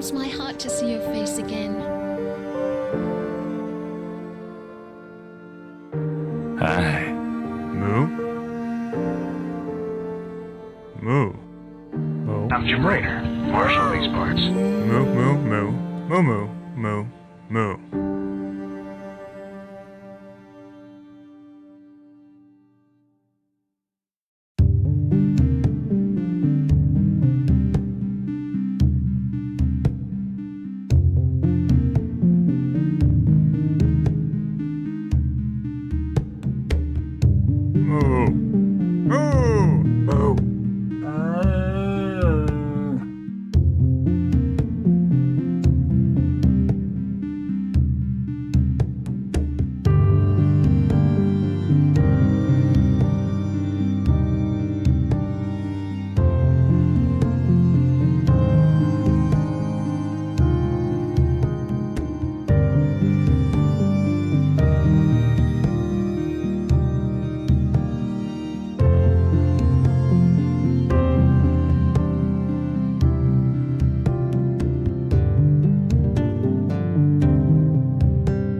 fills my heart to see your face again. Hi. Moo? Moo. Moo. I'm Jim Raynor, Marshal of these parts. Moo, moo, moo. Moo, moo, moo, moo. Moo. Moo. Moo.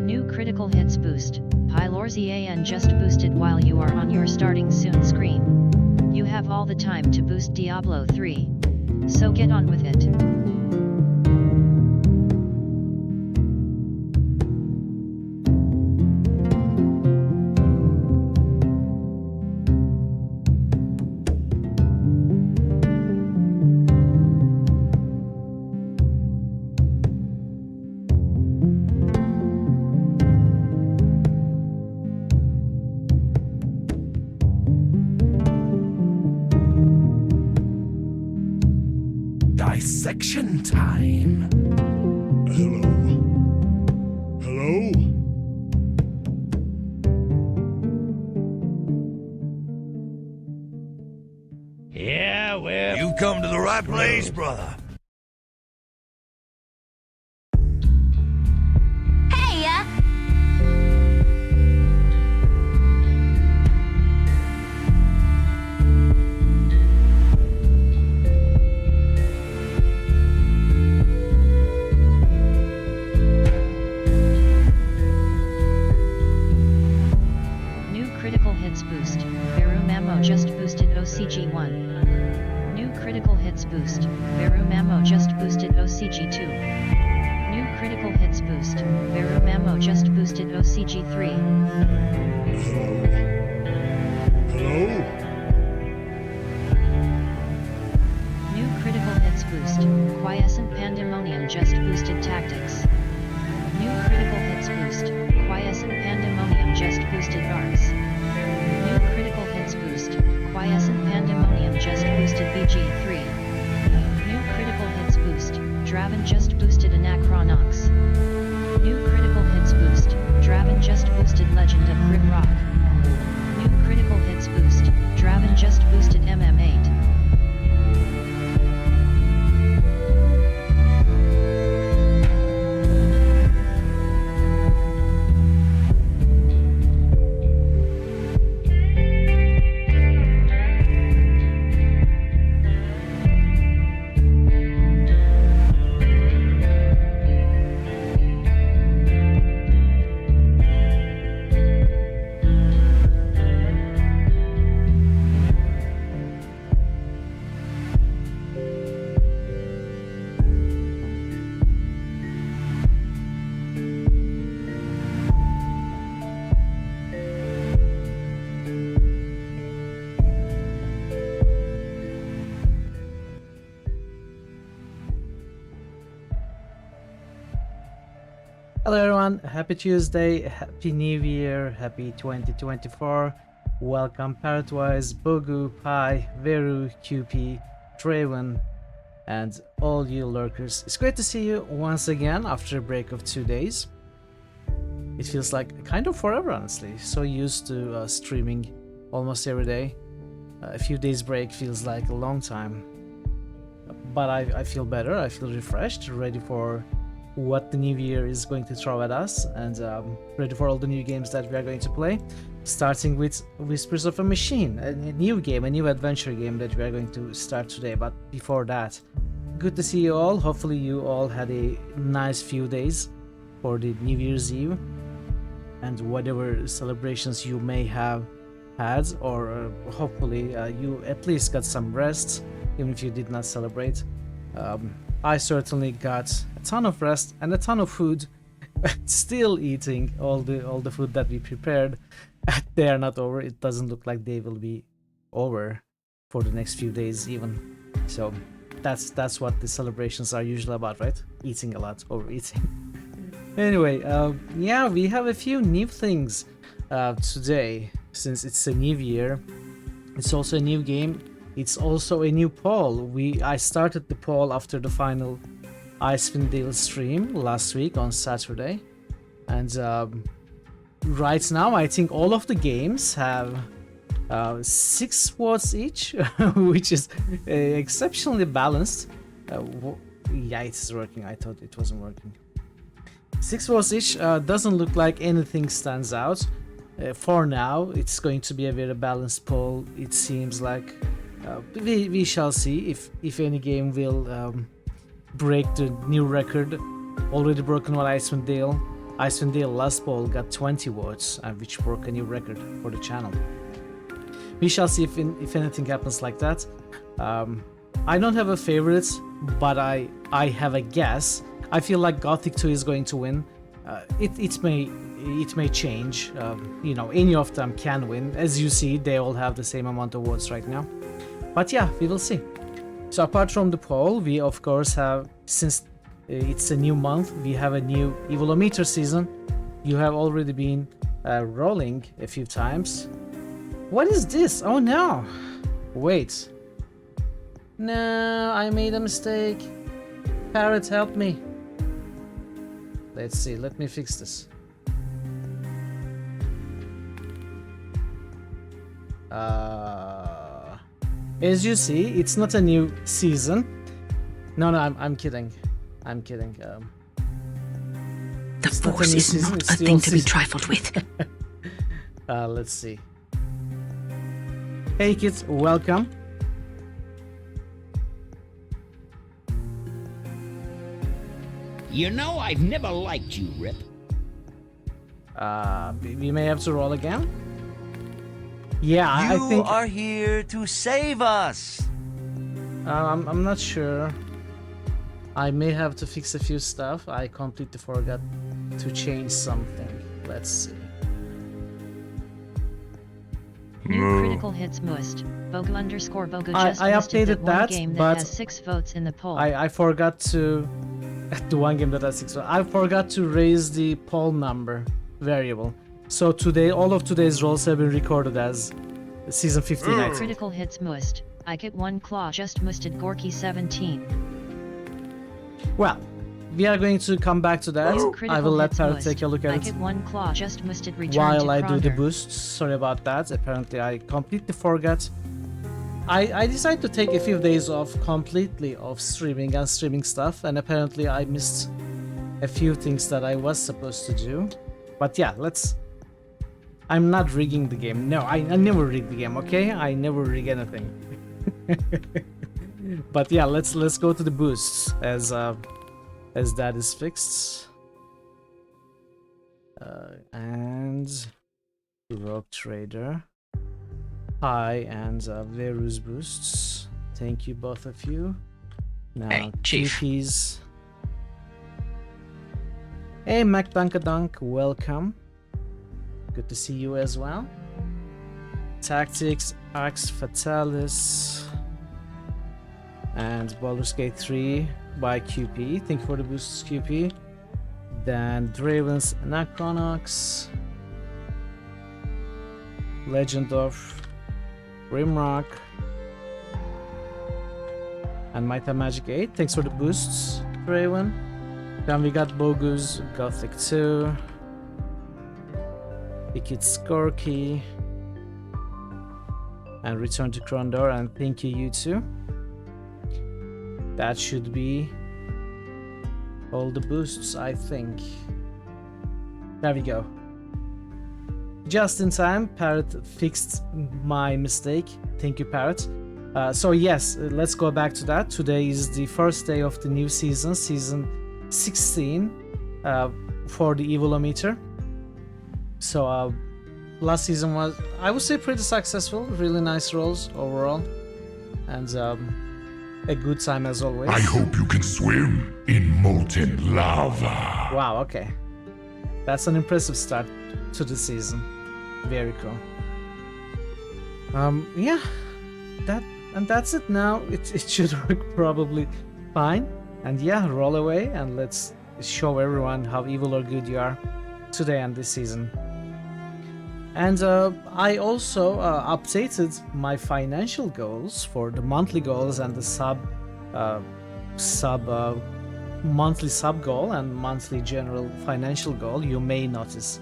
New critical hits boost. Pylorzian just boosted while you are on your starting soon screen. You have all the time to boost Diablo 3. So get on with it. Dissection time. Hello? Hello? Yeah, well... You've come to the right place, brother. Hey, New critical hits boost. Veru Mamo just boosted OCG1. New critical hits boost. Veru Mamo just boosted OCG2. New critical hits boost. Veru Mamo just boosted OCG3. Hello? New critical hits boost. Quiescent Pandemonium just boosted Tactics. New critical hits boost. Quiescent Pandemonium just boosted Arcs. New critical hits boost. Quiescent Pandemonium just boosted BG3. New critical hits boost. Draven just boosted Anachronox. New critical hits boost. Draven just boosted Legend of Grimrock. New critical hits boost. Draven just boosted MM8. Hello everyone, happy Tuesday, happy New Year, happy 2024. Welcome Parrotwise, Bogu, Pi, Veru, QP, Draven, and all you lurkers. It's great to see you once again after a break of 2 days. It feels like kind of forever, honestly. So used to streaming almost every day. A few days break feels like a long time. But I feel better, I feel refreshed, ready for what the new year is going to throw at us, and ready for all the new games that we are going to play, starting with Whispers of a Machine, a new game, a new adventure game that we are going to start today. But before that, good to see you all. Hopefully you all had a nice few days for the New Year's Eve and whatever celebrations you may have had, or hopefully you at least got some rest, even if you did not celebrate. I certainly got a ton of rest and a ton of food. Still eating all the food that we prepared. They are not over. It doesn't look like they will be over for the next few days even. So that's what the celebrations are usually about, right? Eating a lot, overeating. Anyway, yeah, we have a few new things today, since it's a new year. It's also a new game. It's also a new poll. I started the poll after the final Icewind Dale stream last week on Saturday, and right now I think all of the games have 6 votes each, which is exceptionally balanced. Yeah, it's working. I thought it wasn't working. 6 votes each. Doesn't look like anything stands out. For now, it's going to be a very balanced poll. It seems like we shall see if any game will break the new record already broken by Icewind Dale. Icewind Dale last poll got 20 votes, which broke a new record for the channel. We shall see if anything happens like that. I don't have a favorite, but I have a guess. I feel like Gothic 2 is going to win. It may change. You know, any of them can win. As you see, they all have the same amount of votes right now. But yeah, we will see. So apart from the poll, we of course have, since it's a new month, we have a new Evilometer season. You have already been rolling a few times. What is this? Oh no! Wait. No, I made a mistake. Parrot, help me. Let's see, let me fix this. As you see, it's not a new season. No, I'm kidding. I'm kidding. The Force is not a thing to be trifled with. Let's see. Hey kids, welcome. You know, I've never liked you, Rip. We may have to roll again. Yeah, I think you are here to save us. I'm not sure. I may have to fix a few stuff. I completely forgot to change something. Let's see. New Moo. critical hits must. Bogu underscore Bogu I just listed updated that one that, game that but has 6 votes in the poll. I forgot to the one game that has 6 votes. I forgot to raise the poll number variable. So today, all of today's rolls have been recorded as season 15. I think. Critical hits must. I get 1 claw just musted Gorky 17. Well, we are going to come back to that. Critical I will let hits Parrot must. take a look I at it get 1 claw just musted return while to I do the Kronder. boosts. Sorry about that. Apparently, I completely forgot. I decided to take a few days off completely of streaming and streaming stuff, and apparently I missed a few things that I was supposed to do. But yeah, I'm not rigging the game. No, I never rig the game, okay? I never rig anything. But yeah, let's go to the boosts as that is fixed. And Rogue Trader. Hi, and Veru's boosts. Thank you, both of you. Now, Hey, Chief. GPs. Hey, MacDunkadunk, welcome. Good to see you as well. Tactics, Axe Fatalis, and Baldur's Gate 3 by QP. Thank you for the boosts, QP. Then Draven's Anachronox, Legend of Grimrock, and Might and Magic 8. Thanks for the boosts, Draven. Then we got Bogu's Gothic 2, Wicked Skorky, and Return to Krondor, and thank you, you too. That should be all the boosts, I think. There we go. Just in time, Parrot fixed my mistake. Thank you, Parrot. So yes, let's go back to that. Today is the first day of the new season, season 16, for the Evilometer. So last season was, I would say, pretty successful. Really nice rolls overall, and a good time as always. I hope you can swim in molten lava. Wow, okay. That's an impressive start to the season. Very cool. Yeah, that's it now. It should work probably fine. And yeah, roll away and let's show everyone how evil or good you are today and this season. And I also updated my financial goals for the monthly goals and the monthly sub goal and monthly general financial goal. You may notice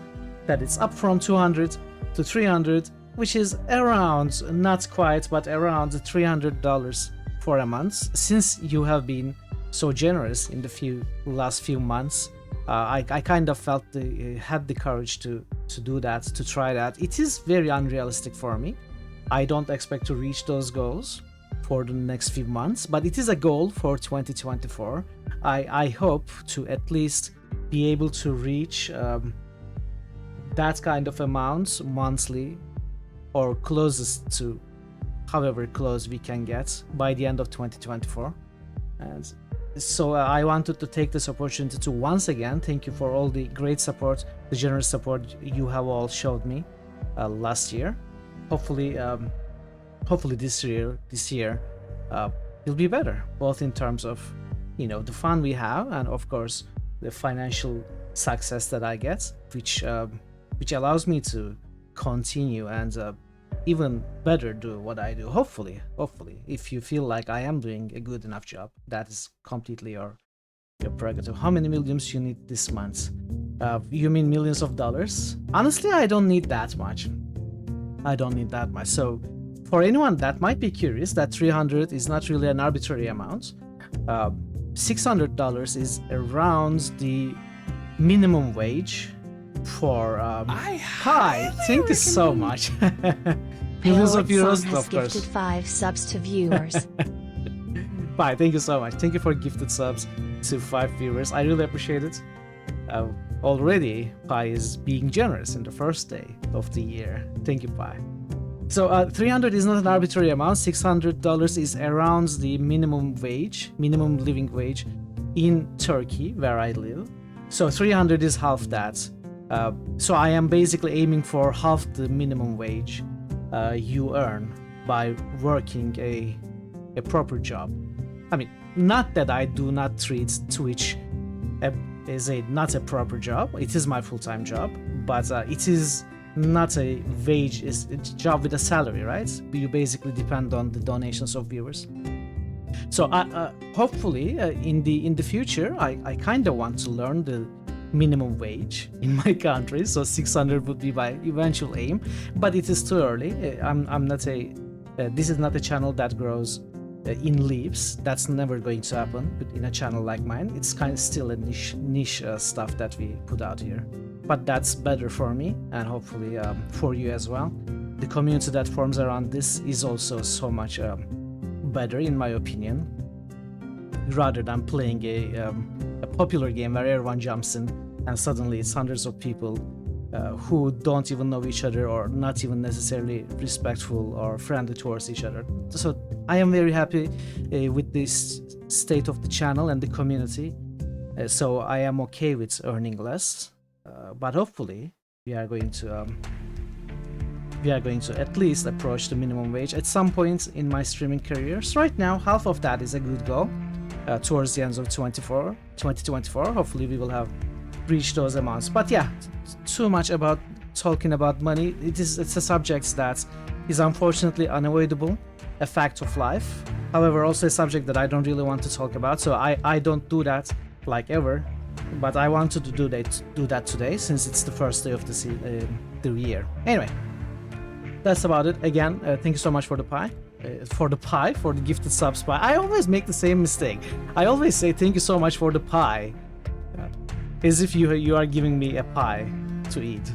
that it's up from 200 to 300, which is around, not quite, but around $300 for a month. Since you have been so generous in the last few months, I kind of felt had the courage to do that, to try that. It is very unrealistic for me. I don't expect to reach those goals for the next few months, but it is a goal for 2024. I hope to at least be able to reach that kind of amount monthly, or closest to however close we can get by the end of 2024. And so I wanted to take this opportunity to once again thank you for all the great support, the generous support you have all showed me last year. Hopefully this year will be better, both in terms of, you know, the fun we have and of course the financial success that I get, which allows me to continue and even better do what I do. Hopefully, if you feel like I am doing a good enough job, that is completely your prerogative. How many millions you need this month? You mean millions of dollars? Honestly, I don't need that much. So for anyone that might be curious, that 300 is not really an arbitrary amount. $600 is around the minimum wage for hi, thank you so much. Millions of euros, of course. Gifted 5 subs to viewers. Bye, thank you so much. Thank you for gifted subs to 5 viewers. I really appreciate it. Already, Pi is being generous in the first day of the year. Thank you, Pi. So 300 is not an arbitrary amount. $600 is around the minimum living wage in Turkey, where I live. So 300 is half that. So I am basically aiming for half the minimum wage you earn by working a proper job. I mean, not that I do not treat Twitch as not a proper job. It is my full-time job, but it is not a wage. It's a job with a salary, right? You basically depend on the donations of viewers. So hopefully in the future, I kind of want to learn the minimum wage in my country, so 600 would be my eventual aim, but it is too early. I'm not this is not a channel that grows in leaps. That's never going to happen. But in a channel like mine, it's kind of still a niche stuff that we put out here. But that's better for me and hopefully for you as well. The community that forms around this is also so much better, in my opinion, rather than playing a popular game where everyone jumps in and suddenly it's hundreds of people who don't even know each other or not even necessarily respectful or friendly towards each other. So I am very happy with this state of the channel and the community. So I am okay with earning less, but hopefully we are going to at least approach the minimum wage at some point in my streaming career. So right now, half of that is a good goal. Towards the end of 2024, hopefully we will have reached those amounts. But yeah, too much about talking about money. It's a subject that is unfortunately unavoidable, a fact of life. However, also a subject that I don't really want to talk about, so I don't do that like ever. But I wanted to do that today, since it's the first day of the year. Anyway, that's about it. Again, thank you so much for the pie. For the gifted subs pie. I always make the same mistake. I always say thank you so much for the pie, as if you are giving me a pie to eat.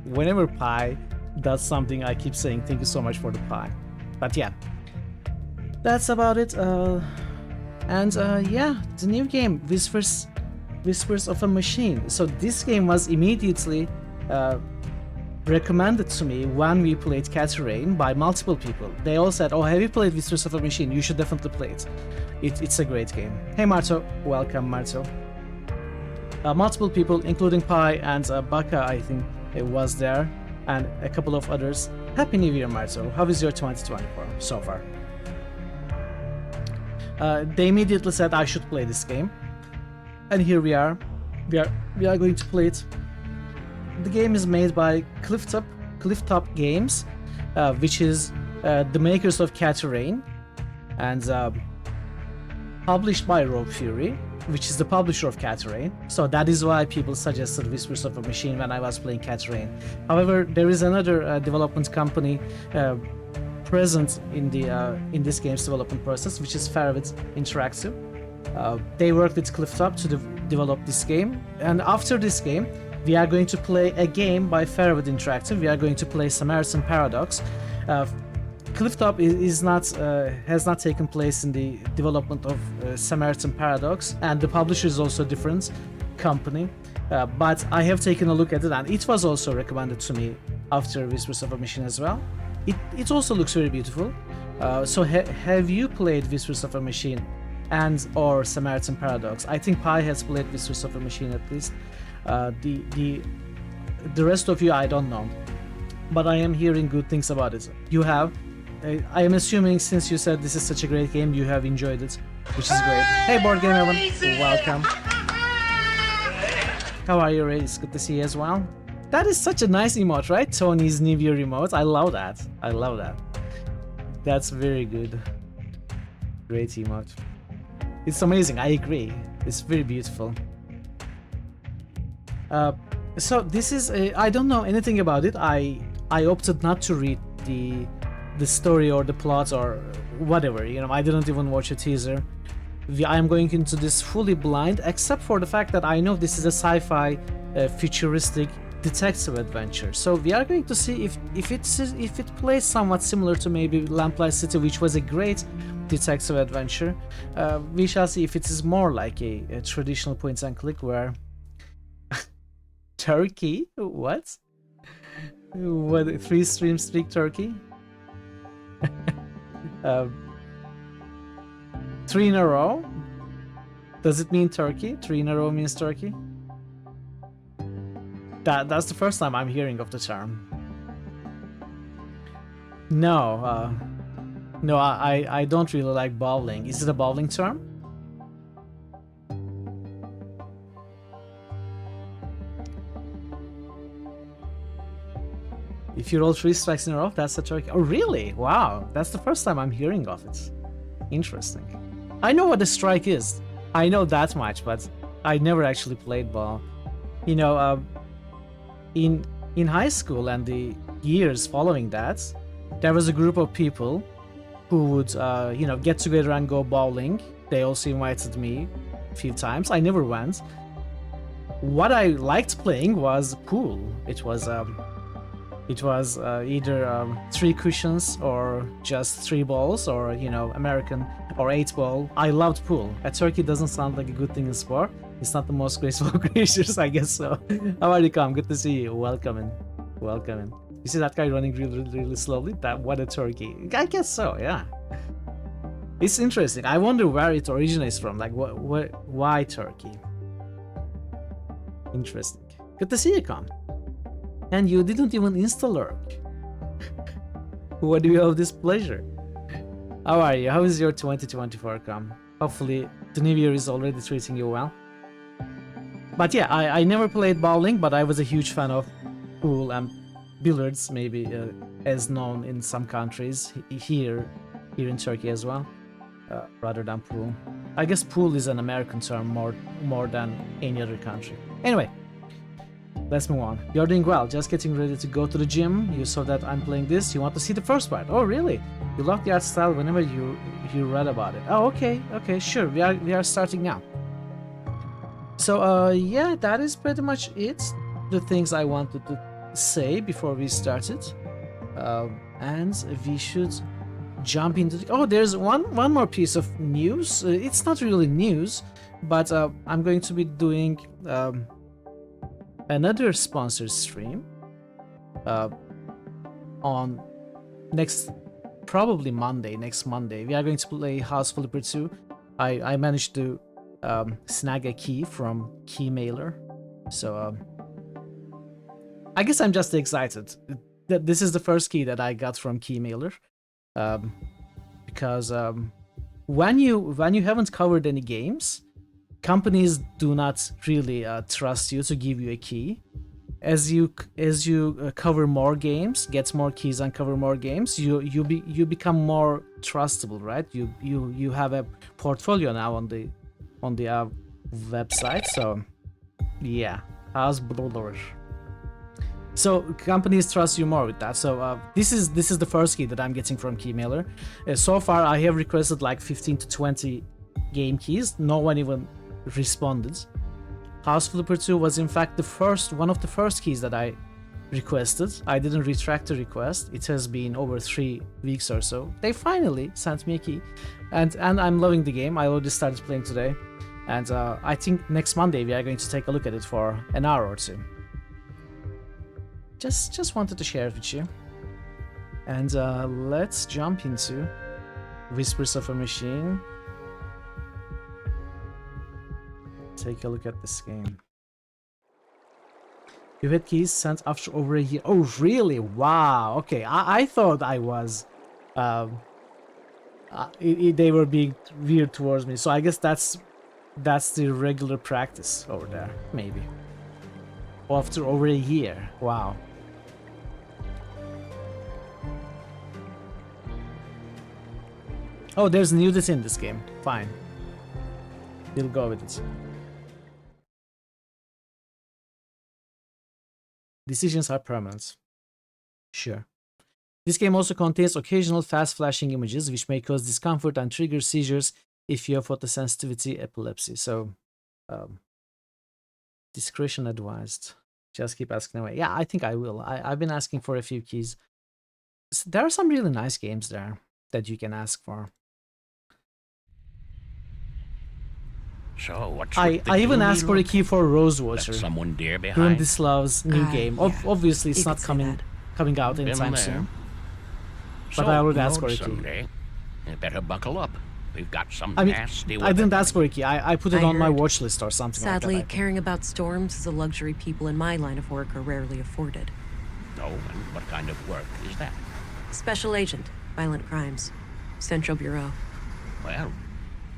Whenever pie does something, I keep saying thank you so much for the pie. But yeah, that's about it. Yeah, the new game, Whispers of a Machine. So this game was immediately recommended to me when we played Catarain by multiple people. They all said, "Oh, have you played Whispers of a Machine? You should definitely play it. It's a great game." Hey Marto, welcome Marto. Multiple people, including Pi and Baka, I think it was there, and a couple of others. Happy New Year, Marto. How is your 2024 so far? They immediately said I should play this game, and here we are. We are going to play it. The game is made by Clifftop Games, which is the makers of Catarain, and published by Rogue Fury, which is the publisher of Catarain. So that is why people suggested Whispers of a Machine when I was playing Catarain. However, there is another development company present in this game's development process, which is Fairwood Interactive. They worked with Clifftop to develop this game, and after this game, we are going to play a game by Fairwood Interactive. We are going to play Samaritan Paradox. Clifftop has not taken place in the development of Samaritan Paradox, and the publisher is also a different company. But I have taken a look at it, and it was also recommended to me after Whispers of a Machine as well. It also looks very beautiful. So have you played Whispers of a Machine and or Samaritan Paradox? I think Pi has played Whispers of a Machine at least. The rest of you, I don't know, but I am hearing good things about it. You have. I am assuming, since you said this is such a great game, you have enjoyed it, which is great. Hey Board Game Evan, welcome. How are you, Ray? It's good to see you as well. That is such a nice emote, right? Tony's New Year emote. I love that. I love that. That's very good. Great emote. It's amazing. I agree. It's very beautiful. So this is I don't know anything about it. I opted not to read the story or the plot or whatever, you know. I didn't even watch a teaser. I am going into this fully blind, except for the fact that I know this is a sci-fi futuristic detective adventure. So we are going to see if it plays somewhat similar to maybe Lamplight City, which was a great detective adventure. We shall see if it is more like a traditional point and click where Turkey? What? 3 streams speak Turkey? 3 in a row? Does it mean Turkey? 3 in a row means Turkey? That's the first time I'm hearing of the term. No, no, I don't really like bowling. Is it a bowling term? If you roll 3 strikes in a row, that's a Turkey. Oh, really? Wow, that's the first time I'm hearing of it. Interesting. I know what a strike is. I know that much, but I never actually played ball. You know, in high school and the years following that, there was a group of people who would, you know, get together and go bowling. They also invited me a few times. I never went. What I liked playing was pool. It was either 3 cushions or just 3 balls, or, you know, American or 8 ball. I loved pool. A turkey doesn't sound like a good thing in sport. It's not the most graceful of creatures, I guess so. How are you, Come? Good to see you. Welcome in. Welcome in. You see that guy running really slowly? What a turkey. I guess so, yeah. It's interesting. I wonder where it originates from. Like, why Turkey? Interesting. Good to see you, Come. And you didn't even insta-lurk. What do you have this pleasure? How are you? How is your 2024 come? Hopefully the new year is already treating you well. But yeah, I never played bowling, but I was a huge fan of pool and billiards, maybe as known in some countries, here in Turkey as well, rather than pool. I guess pool is an American term more than any other country. Anyway, let's move on. You're doing well. Just getting ready to go to the gym. You saw that I'm playing this. You want to see the first part? Oh, really? You love the art style whenever you read about it. Oh, okay, sure. We are starting now. So, yeah, that is pretty much it. The things I wanted to say before we started. And we should jump into there's one more piece of news. It's not really news, but I'm going to be doing another sponsored stream on probably next Monday. We are going to play House Flipper 2. I managed to snag a key from Keymailer, so I guess I'm just excited that this is the first key that I got from Keymailer, because when you haven't covered any games, companies do not really trust you to give you a key. As you cover more games, get more keys and cover more games, you become more trustable, right? You have a portfolio now on the website, so yeah, how's blur. So companies trust you more with that. So this is the first key that I'm getting from Keymailer. So far I have requested like 15 to 20 game keys. No one even responded. House Flipper 2 was in fact one of the first keys that I requested. I didn't retract the request. It has been over 3 weeks or so. They finally sent me a key, and I'm loving the game. I already started playing today, and I think next Monday we are going to take a look at it for an hour or two. Just wanted to share it with you. And let's jump into Whispers of a Machine. Take a look at this game. You had keys sent after over a year. Oh, really? Wow. Okay, I thought I was... they were being weird towards me. So I guess that's the regular practice over there, maybe. After over a year. Wow. Oh, there's nudity in this game. Fine. We'll go with it. Decisions are permanent. Sure. This game also contains occasional fast flashing images which may cause discomfort and trigger seizures if you have photosensitivity epilepsy. So, discretion advised. Just keep asking away. Yeah, I think I will. I've been asking for a few keys. There are some really nice games there that you can ask for. So what's I even asked for a key for Rosewater. Someone dear behind. Grundislav's new game. Yeah, Obviously, it's you not could say coming out anytime Been there. soon. So, But I already asked for Lord, a key. someday. You better buckle up. We've got some I mean, nasty I didn't weapon. ask for a key. I put it I on my heard. watch list or something Sadly, like that. caring about storms is a luxury people in my line of work are rarely afforded. No, and what kind of work is that? Special Agent, Violent Crimes, Central Bureau. Well,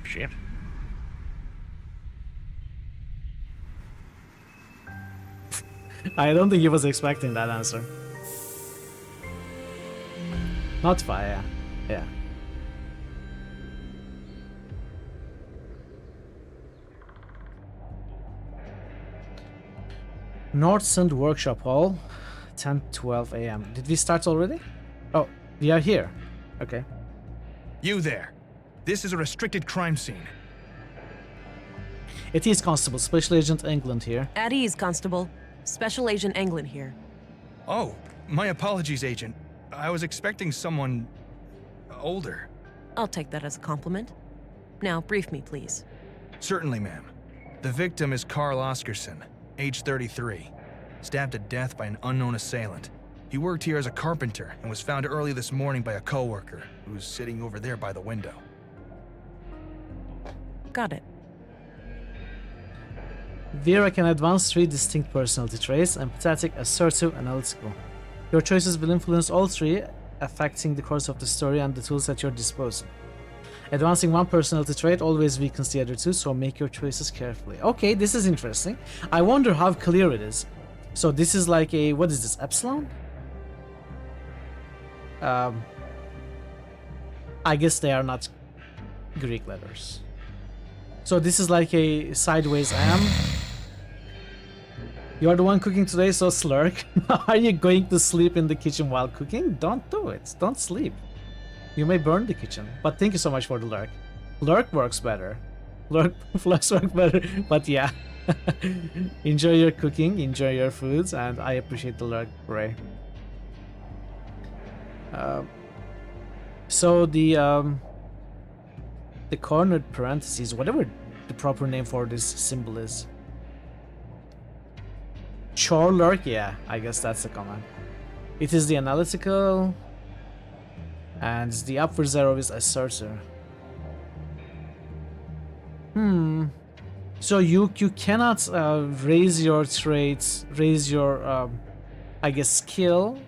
shit. I don't think he was expecting that answer. Not fire. Yeah. North Sand Workshop Hall, 10:12 a.m. Did we start already? Oh, we are here. Okay. You there. This is a restricted crime scene. It is Constable, Special Agent England here. At ease, Constable. Special Agent Englund here. Oh, my apologies, Agent. I was expecting someone... older. I'll take that as a compliment. Now, brief me, please. Certainly, ma'am. The victim is Carl Oscarson, age 33, stabbed to death by an unknown assailant. He worked here as a carpenter and was found early this morning by a coworker who's sitting over there by the window. Got it. Vera can advance 3 distinct personality traits: empathetic, assertive, analytical. Your choices will influence all 3, affecting the course of the story and the tools at your disposal. Advancing 1 personality trait always weakens the other 2, so make your choices carefully. Okay, this is interesting. I wonder how clear it is. So this is like a... what is this? Epsilon? I guess they are not Greek letters. So this is like a sideways M. You're the one cooking today, so slurk. Are you going to sleep in the kitchen while cooking? Don't do it. Don't sleep. You may burn the kitchen. But thank you so much for the lurk. Lurk works better. Lurk flash work better. But yeah. Enjoy your cooking, enjoy your foods, and I appreciate the lurk, Ray. So the cornered parentheses, whatever the proper name for this symbol is. Chore lurk, yeah, I guess that's the command. It is the analytical, and the upwards arrow is asserter. So you cannot raise your traits, raise your I guess skill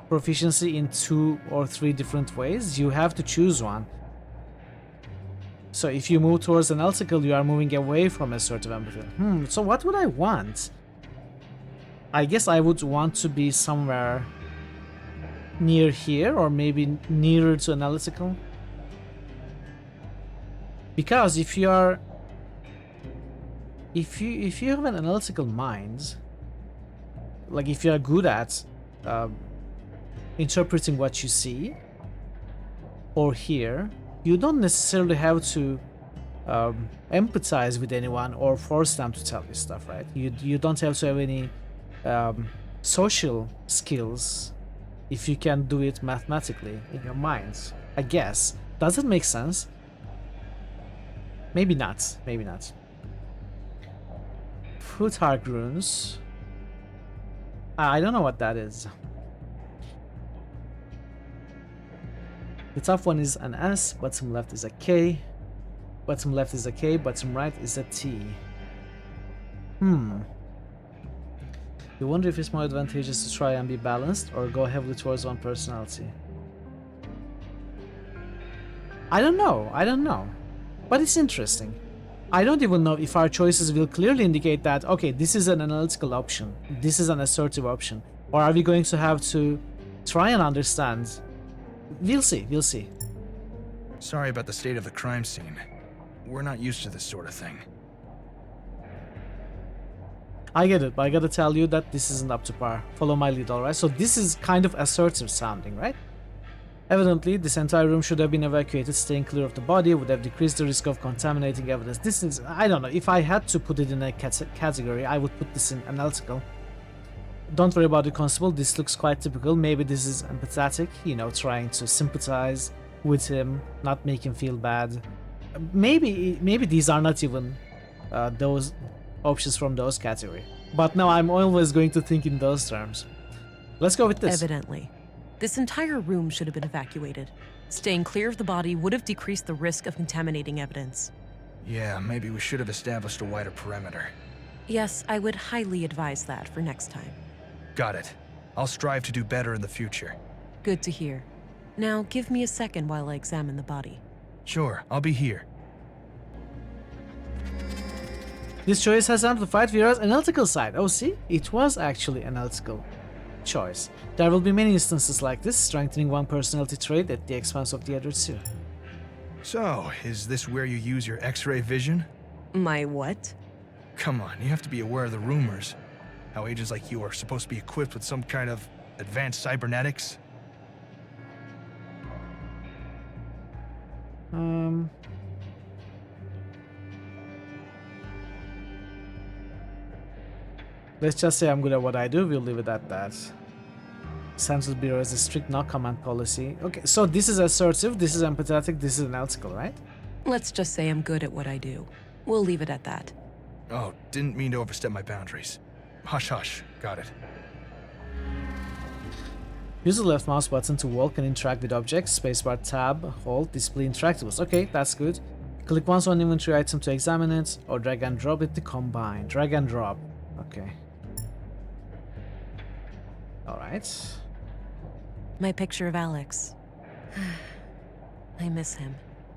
proficiency in 2 or 3 different ways. You have to choose one. So if you move towards analytical, you are moving away from assertive empathy. So what would I want? I guess I would want to be somewhere near here, or maybe nearer to analytical. Because if you are, if you have an analytical mind, like if you are good at interpreting what you see or hear, you don't necessarily have to empathize with anyone or force them to tell you stuff, right? You don't have to have any social skills if you can do it mathematically in your minds, I guess. Does it make sense? Maybe not. Maybe not. Plutarch runes. I don't know what that is. The top one is an S, bottom left is a K. Bottom left is a K, bottom right is a T. You wonder if it's more advantageous to try and be balanced or go heavily towards one personality. I don't know. But it's interesting. I don't even know if our choices will clearly indicate that, okay, this is an analytical option, this is an assertive option, or are we going to have to try and understand? We'll see. Sorry about the state of the crime scene. We're not used to this sort of thing. I get it, but I gotta tell you that this isn't up to par. Follow my lead, alright? So this is kind of assertive sounding, right? Evidently, this entire room should have been evacuated. Staying clear of the body would have decreased the risk of contaminating evidence. This is, I don't know, if I had to put it in a category, I would put this in analytical. Don't worry about the constable, this looks quite typical. Maybe this is empathetic, you know, trying to sympathize with him, not make him feel bad. Maybe these are not even those options from those category. But now I'm always going to think in those terms. Let's go with this. Evidently. This entire room should have been evacuated. Staying clear of the body would have decreased the risk of contaminating evidence. Yeah, maybe we should have established a wider perimeter. Yes, I would highly advise that for next time. Got it. I'll strive to do better in the future. Good to hear. Now, give me a second while I examine the body. Sure, I'll be here. This choice has amplified Vera's analytical side. Oh, see? It was actually analytical choice. There will be many instances like this, strengthening one personality trait at the expense of the other two. So, is this where you use your X-ray vision? My what? Come on, you have to be aware of the rumors. How agents like you are supposed to be equipped with some kind of advanced cybernetics. Let's just say I'm good at what I do, we'll leave it at that. Census Bureau has a strict no-comment policy. Okay, so this is assertive, this is empathetic, this is analytical, right? Let's just say I'm good at what I do. We'll leave it at that. Oh, didn't mean to overstep my boundaries. Hush, hush. Got it. Use the left mouse button to walk and interact with objects. Spacebar, tab, hold, display interactables. Okay, that's good. Click once on inventory item to examine it, or drag and drop it to combine. Drag and drop. Okay. Alright. My picture of Alex. I miss him.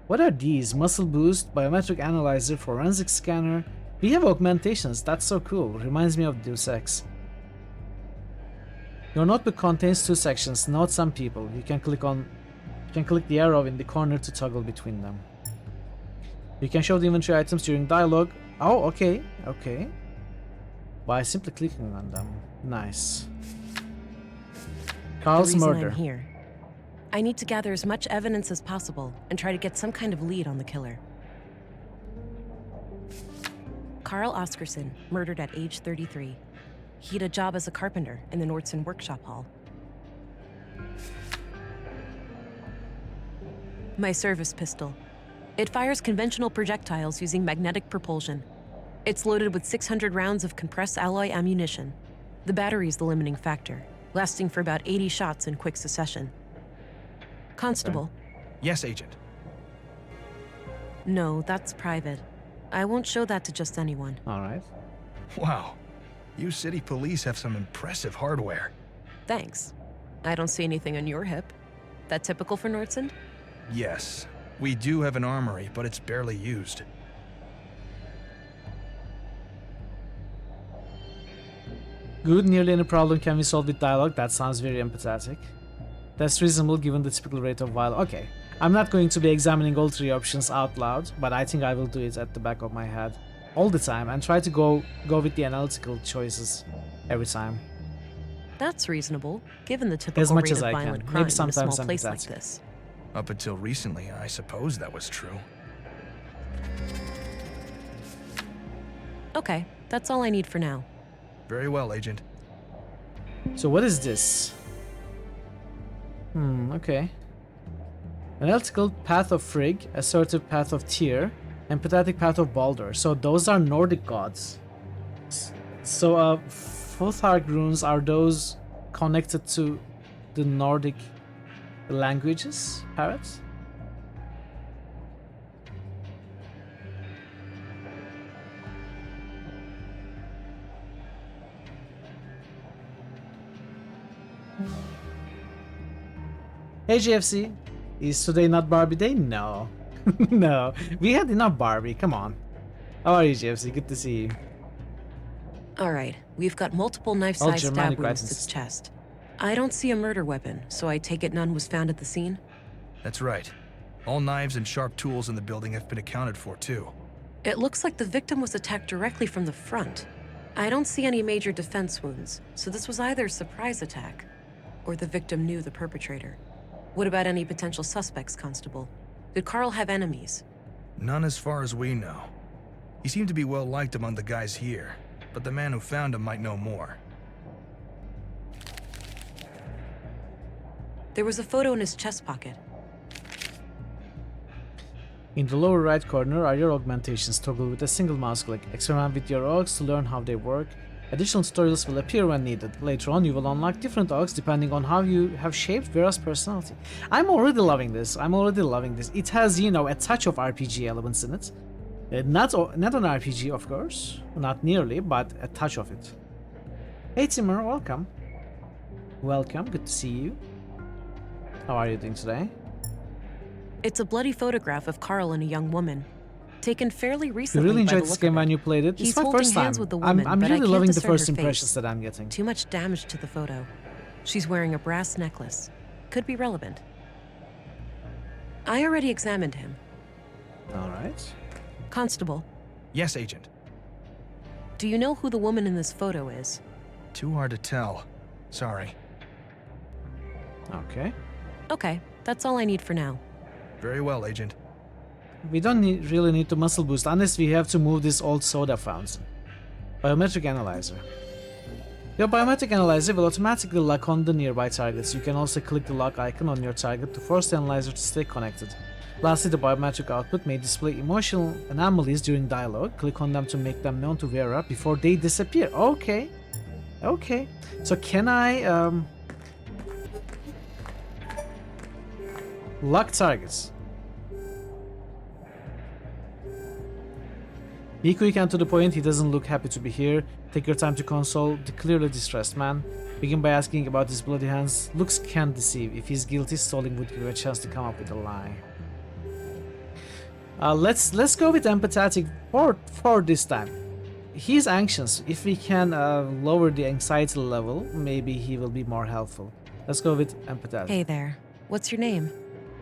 What are these? Muscle boost, biometric analyzer, forensic scanner. We have augmentations, that's so cool. Reminds me of Deus Ex. Your notebook contains 2 sections. Note some people. You can click the arrow in the corner to toggle between them. You can show the inventory items during dialogue. Oh, okay, okay. By simply clicking on them. Nice. Carl's the reason murder. I'm here. I need to gather as much evidence as possible and try to get some kind of lead on the killer. Carl Oscarson, murdered at age 33. He had a job as a carpenter in the Nordson workshop hall. My service pistol. It fires conventional projectiles using magnetic propulsion. It's loaded with 600 rounds of compressed alloy ammunition. The battery's the limiting factor, lasting for about 80 shots in quick succession. Constable. Yes, Agent. No, that's private. I won't show that to just anyone. All right. Wow. You city police have some impressive hardware. Thanks. I don't see anything on your hip. That typical for Nordsund? Yes, we do have an armory, but it's barely used. Good, nearly any problem can be solved with dialogue. That sounds very empathetic. That's reasonable given the typical rate of violence. Okay, I'm not going to be examining all three options out loud, but I think I will do it at the back of my head all the time and try to go with the analytical choices every time. That's reasonable, given the typical As much rate as of I violent can. crime Maybe sometimes in a small place like empathetic. this. Up until recently, I suppose that was true. Okay, that's all I need for now. Very well, Agent. So what is this? Okay. Analytical path of Frigg, assertive path of Tyr, empathetic path of Baldur. So those are Nordic gods. So Futhark runes, are those connected to the Nordic languages, Parrots? Hey GFC, is today not Barbie Day? No. No, we had enough Barbie, come on. How are you GFC? Good to see you. Alright, we've got multiple All knife-sized Germanic stab wounds to writings. its chest. I don't see a murder weapon, so I take it none was found at the scene? That's right. All knives and sharp tools in the building have been accounted for, too. It looks like the victim was attacked directly from the front. I don't see any major defense wounds, so this was either a surprise attack, or the victim knew the perpetrator. What about any potential suspects, Constable? Did Carl have enemies? None as far as we know. He seemed to be well liked among the guys here, but the man who found him might know more. There was a photo in his chest pocket. In the lower right corner are your augmentations. Toggle with a single mouse click. Experiment with your augs to learn how they work. Additional tutorials will appear when needed. Later on, you will unlock different augs depending on how you have shaped Vera's personality. I'm already loving this. It has, you know, a touch of RPG elements in it. Not an RPG, of course. Not nearly, but a touch of it. Hey Timur, welcome. Welcome, good to see you. How are you doing today? It's a bloody photograph of Carl and a young woman, taken fairly You recently. really by the enjoyed this look game of when it. you played it. He's It's my holding first time. hands with the woman, I'm but I really can't loving the discern first her face. impressions that I'm getting. Too much damage to the photo. She's wearing a brass necklace. Could be relevant. I already examined him. Alright. Constable, Yes, Agent. do you know who the woman in this photo is? Too hard to tell. Sorry. Okay. Okay, that's all I need for now. Very well, Agent. We don't really need to muscle boost unless we have to move this old soda fountain. Biometric analyzer. Your biometric analyzer will automatically lock on the nearby targets. You can also click the lock icon on your target to force the analyzer to stay connected. Lastly, the biometric output may display emotional anomalies during dialogue. Click on them to make them known to Vera before they disappear. Okay. Okay. So can I lock targets? Be quick and to the point. He doesn't look happy to be here. Take your time to console the clearly distressed man. Begin by asking about his bloody hands. Looks can't deceive. If he's guilty, stalling would give you a chance to come up with a lie. Let's go with empathetic for this time. He's anxious. If we can lower the anxiety level, maybe he will be more helpful. Let's go with empathetic. Hey there. What's your name?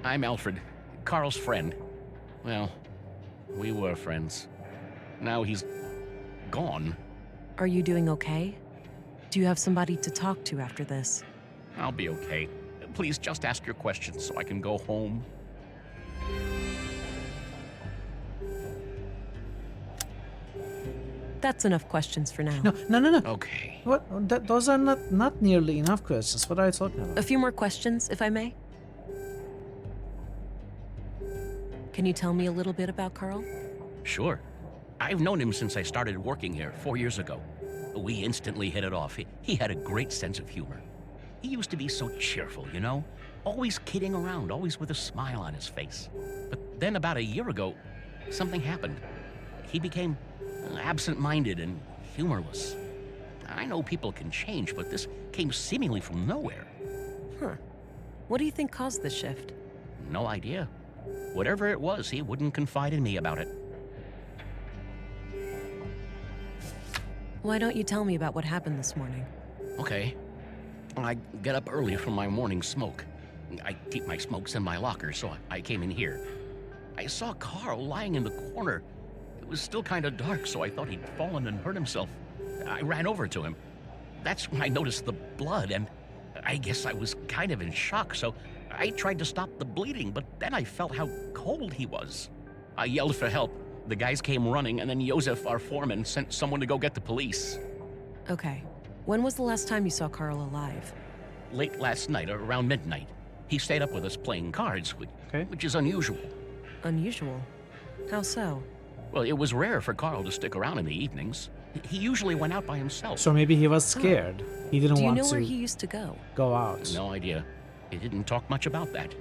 I'm Alfred, Carl's friend. Well, we were friends. Now he's gone. Are you doing okay? Do you have somebody to talk to after this? I'll be okay. Please just ask your questions so I can go home. That's enough questions for now. No. Okay. What? Those are not nearly enough questions. What are you talking about? A few more questions, if I may? Can you tell me a little bit about Carl? Sure. I've known him since I started working here 4 years ago. We instantly hit it off. He had a great sense of humor. He used to be so cheerful, you know? Always kidding around, always with a smile on his face. But then about a year ago, something happened. He became absent-minded and humorless. I know people can change, but this came seemingly from nowhere. Huh. What do you think caused this shift? No idea. Whatever it was, he wouldn't confide in me about it. Why don't you tell me about what happened this morning? Okay. I get up early from my morning smoke. I keep my smokes in my locker, so I came in here. I saw Carl lying in the corner. It was still kind of dark, so I thought he'd fallen and hurt himself. I ran over to him. That's when I noticed the blood, and I guess I was kind of in shock, so I tried to stop the bleeding, but then I felt how cold he was. I yelled for help. The guys came running, and then Josef, our foreman, sent someone to go get the police. Okay. When was the last time you saw Carl alive? Late last night, around midnight. He stayed up with us playing cards, which is unusual. Unusual? How so? Well, it was rare for Carl to stick around in the evenings. He usually went out by himself. So maybe he was scared. He didn't Do you want know to where he used to go? go out. No idea. He didn't talk much about that.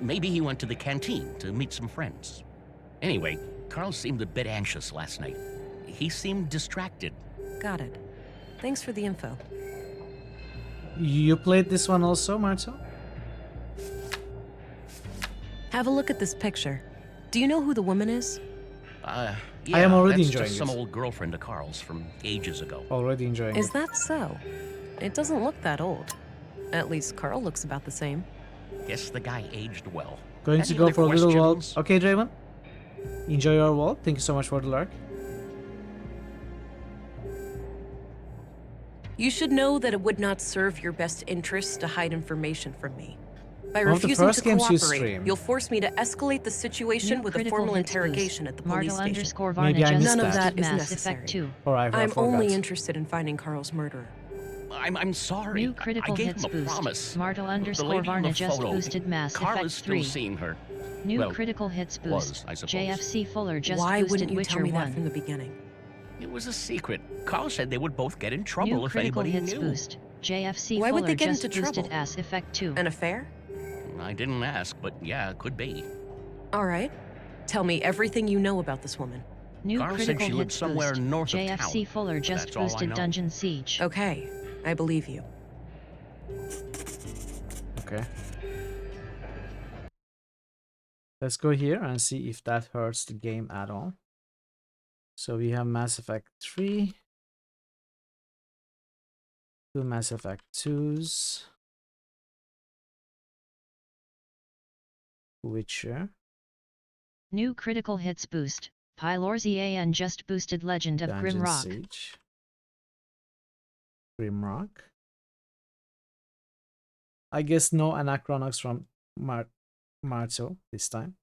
Maybe he went to the canteen to meet some friends. Anyway, Carl seemed a bit anxious last night. He seemed distracted. Got it. Thanks for the info. You played this one also, Marto? Have a look at this picture. Do you know who the woman is? Yeah, I am already that's enjoying just some it. old girlfriend of Carl's from ages ago. Already enjoying Is it. that so? It doesn't look that old. At least Carl looks about the same. Guess the guy aged well. Going Any to go other for a little walk. questions? Okay, Draven. Enjoy your walk. Thank you so much for the lurk. You should know that it would not serve your best interests to hide information from me. By One of the refusing first to games you cooperate, stream. you'll force me to escalate the situation New with a critical formal hits interrogation boost. at the police station. Martel_Varna Maybe I just missed None of that. that is Mass necessary. Effect 2. Alright, I I'm forgot. only interested in finding Carl's murderer. I'm sorry. New critical I gave hits him a boost. promise. The lady in Martel_Varna the just photo, boosted Mass Carl Effect is still 3. seeing her. New Well, critical hits was, boost. I suppose. JFC Fuller just Why boosted wouldn't you Witcher tell me 1. that from the beginning? It was a secret. Carl said they would both get in trouble New if critical anybody hits knew. boost. JFC Why Fuller would they get just into boosted trouble? Ass Effect 2. An affair? I didn't ask, but yeah, it could be. All right. Tell me everything you know about this woman. New Carl said critical she lived hits somewhere boost. north of JFC town. Fuller just That's all I boosted know. Dungeon Siege. Okay, I believe you. Okay. Let's go here and see if that hurts the game at all. So we have Mass Effect 3. 2 Mass Effect 2s. Witcher. New critical hits boost. Pylorzian just boosted Legend of Dungeon Grimrock. Siege. Grimrock. I guess no Anachronox from Marzo this time.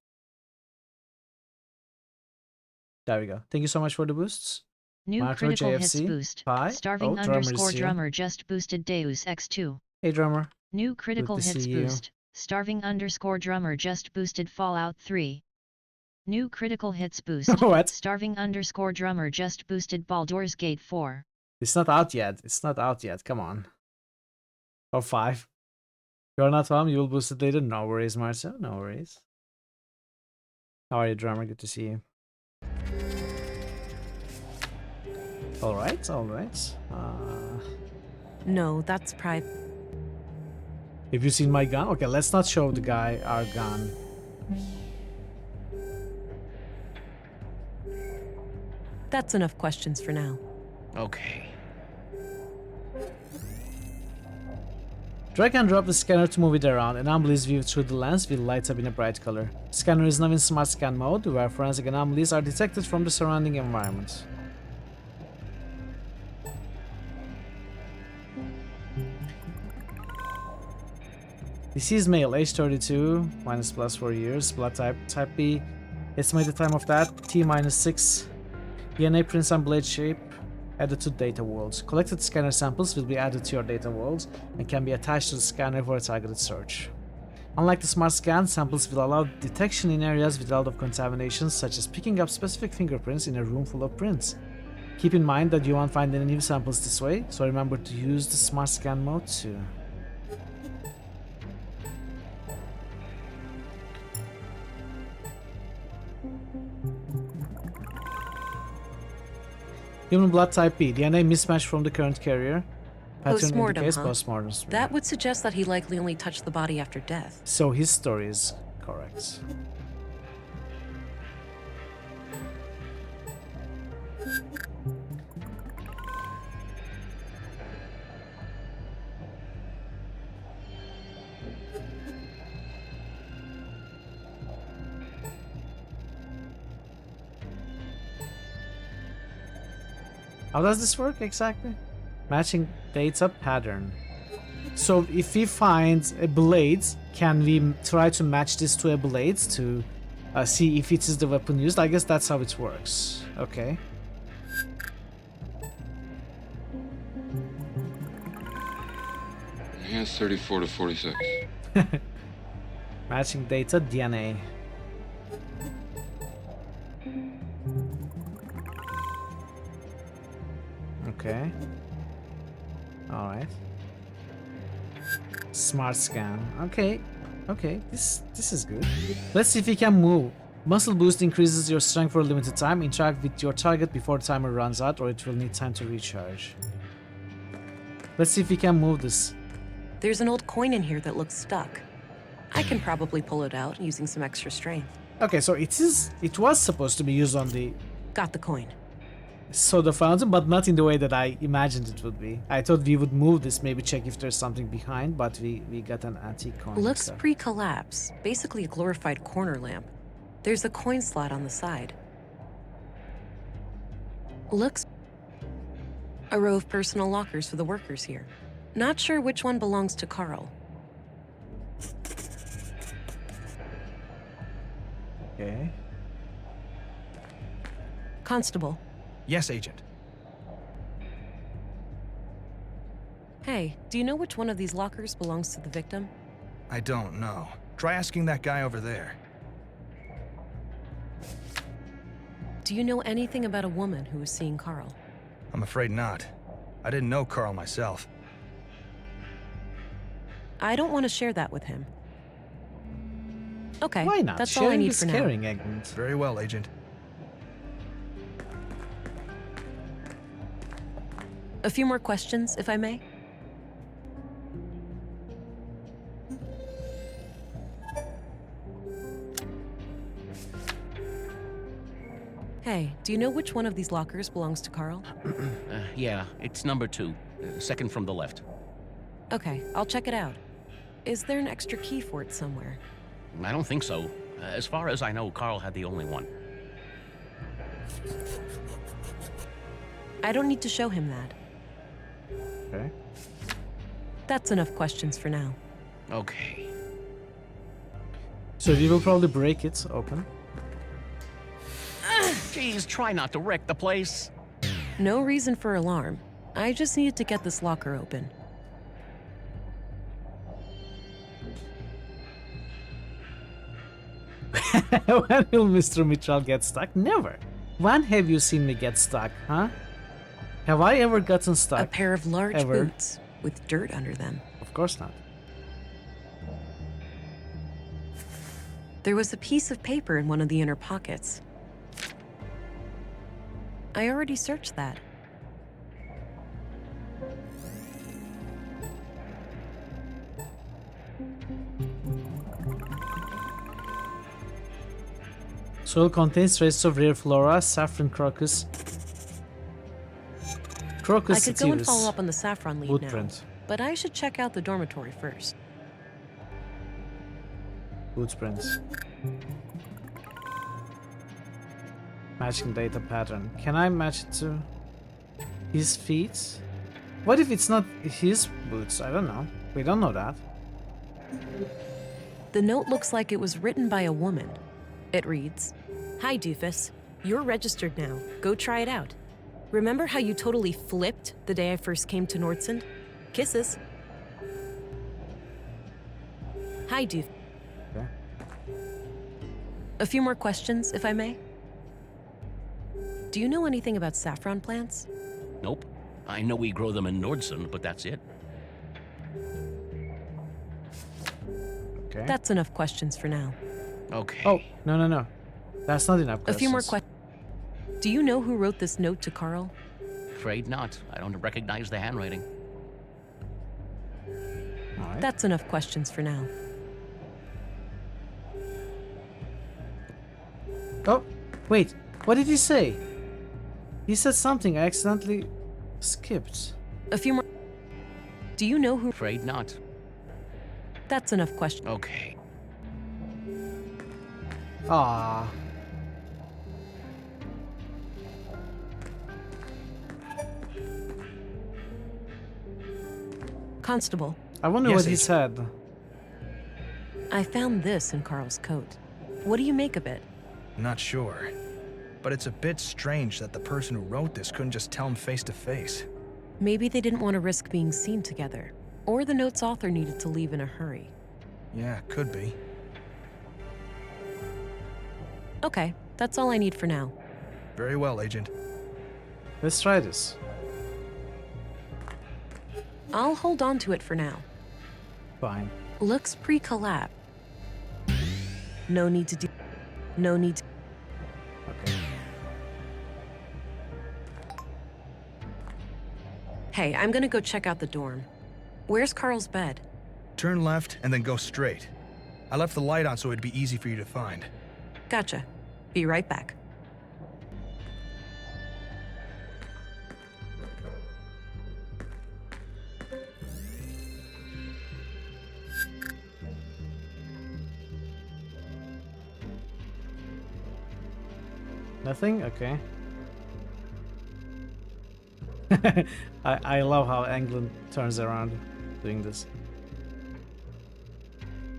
There we go. Thank you so much for the boosts. New Marco critical hits JFC. boost. Bye. Starving Oh, Drummer's underscore here. drummer just boosted Deus X2. Hey, drummer. New critical Good to hits see you. boost. Starving underscore drummer just boosted Fallout 3. New critical hits boost. What? Starving underscore drummer just boosted Baldur's Gate 4. It's not out yet. It's not out yet. Come on. Or 5. You're not home. You will boost it later. No worries, Marcel. No worries. How are you, drummer? Good to see you. All right. All right. No, that's private. Have you seen my gun? Okay, let's not show the guy our gun. That's enough questions for now. Okay. Drag and drop the scanner to move it around. Anomalies viewed through the lens will light up in a bright color. Scanner is now in smart scan mode, where forensic anomalies are detected from the surrounding environment. Deceased male, age 32, minus plus 4 years, blood type, type B, estimated time of that, T minus 6, DNA prints and blade shape, added to data worlds. Collected scanner samples will be added to your data worlds and can be attached to the scanner for a targeted search. Unlike the smart scan, samples will allow detection in areas with a lot of contamination, such as picking up specific fingerprints in a room full of prints. Keep in mind that you won't find any new samples this way, so remember to use the smart scan mode too. Human blood type B, DNA mismatch from the current carrier. Pattern Postmortem, indicates huh? postmortem. That would suggest that he likely only touched the body after death. So his story is correct. How does this work exactly? Matching data pattern. So if we find a blade, can we try to match this to a blade to see if it is the weapon used? I guess that's how it works. Okay. Yeah, 34 to 46. Matching data, DNA. Okay. Alright. Smart scan. Okay. Okay, this is good. Let's see if we can move. Muscle boost increases your strength for a limited time. Interact with your target before the timer runs out, or it will need time to recharge. Let's see if we can move this. There's an old coin in here that looks stuck. I can probably pull it out using some extra strength. Okay, so it was supposed to be used on the Got the coin. soda fountain, but not in the way that I imagined it would be. I thought we would move this, maybe check if there's something behind, but we got an antique coin. Looks so. pre-collapse, basically a glorified corner lamp. There's a coin slot on the side. Looks a row of personal lockers for the workers here. Not sure which one belongs to Carl. Okay. Constable. Yes, Agent. Hey, do you know which one of these lockers belongs to the victim? I don't know. Try asking that guy over there. Do you know anything about a woman who was seeing Carl? I'm afraid not. I didn't know Carl myself. I don't want to share that with him. Okay, Why not? that's Sharing all I need is for now. caring, Agent. Very well, Agent. A few more questions, if I may? Hey, do you know which one of these lockers belongs to Carl? Yeah, it's number 2, second from the left. Okay, I'll check it out. Is there an extra key for it somewhere? I don't think so. As far as I know, Carl had the only one. I don't need to show him that. Okay. That's enough questions for now. Okay. So we will probably break it open. Geez, try not to wreck the place. No reason for alarm. I just needed to get this locker open. When will Mr. Mitchell get stuck? Never. When have you seen me get stuck, huh? Have I ever gotten stuck? A pair of large Ever? boots with dirt under them. Of course not. There was a piece of paper in one of the inner pockets. I already searched that. Soil contains traces of rare flora, saffron crocus. Crocus I could go and sativus. follow up on the saffron lead now, Footprint. but I should check out the dormitory first. Footprints. Matching data pattern. Can I match it to his feet? What if it's not his boots? I don't know. We don't know that. The note looks like it was written by a woman. It reads, "Hi, doofus. You're registered now. Go try it out. Remember how you totally flipped the day I first came to Nordsund? Kisses." Hi, doof. A few more questions, if I may. Do you know anything about saffron plants? Nope. I know we grow them in Nordson, but that's it. Okay. That's enough questions for now. Okay. Oh, no. That's not enough A questions. few more questions. Do you know who wrote this note to Carl? Afraid not. I don't recognize the handwriting. All right. That's enough questions for now. Oh, wait. What did he say? He said something I accidentally skipped. A few more. Do you know who? Afraid not. That's enough questions. Okay. Ah. Constable, I wonder Yes, what he Agent. said. I found this in Carl's coat. What do you make of it? Not sure. But it's a bit strange that the person who wrote this couldn't just tell him face to face. Maybe they didn't want to risk being seen together, or the note's author needed to leave in a hurry. Yeah, could be. Okay, that's all I need for now. Very well, Agent. Let's try this. I'll hold on to it for now. Fine. Looks pre-collab. No need to do. No need to. Okay. Hey, I'm gonna go check out the dorm. Where's Carl's bed? Turn left and then go straight. I left the light on so it'd be easy for you to find. Gotcha. Be right back. Nothing? Okay. I love how England turns around doing this.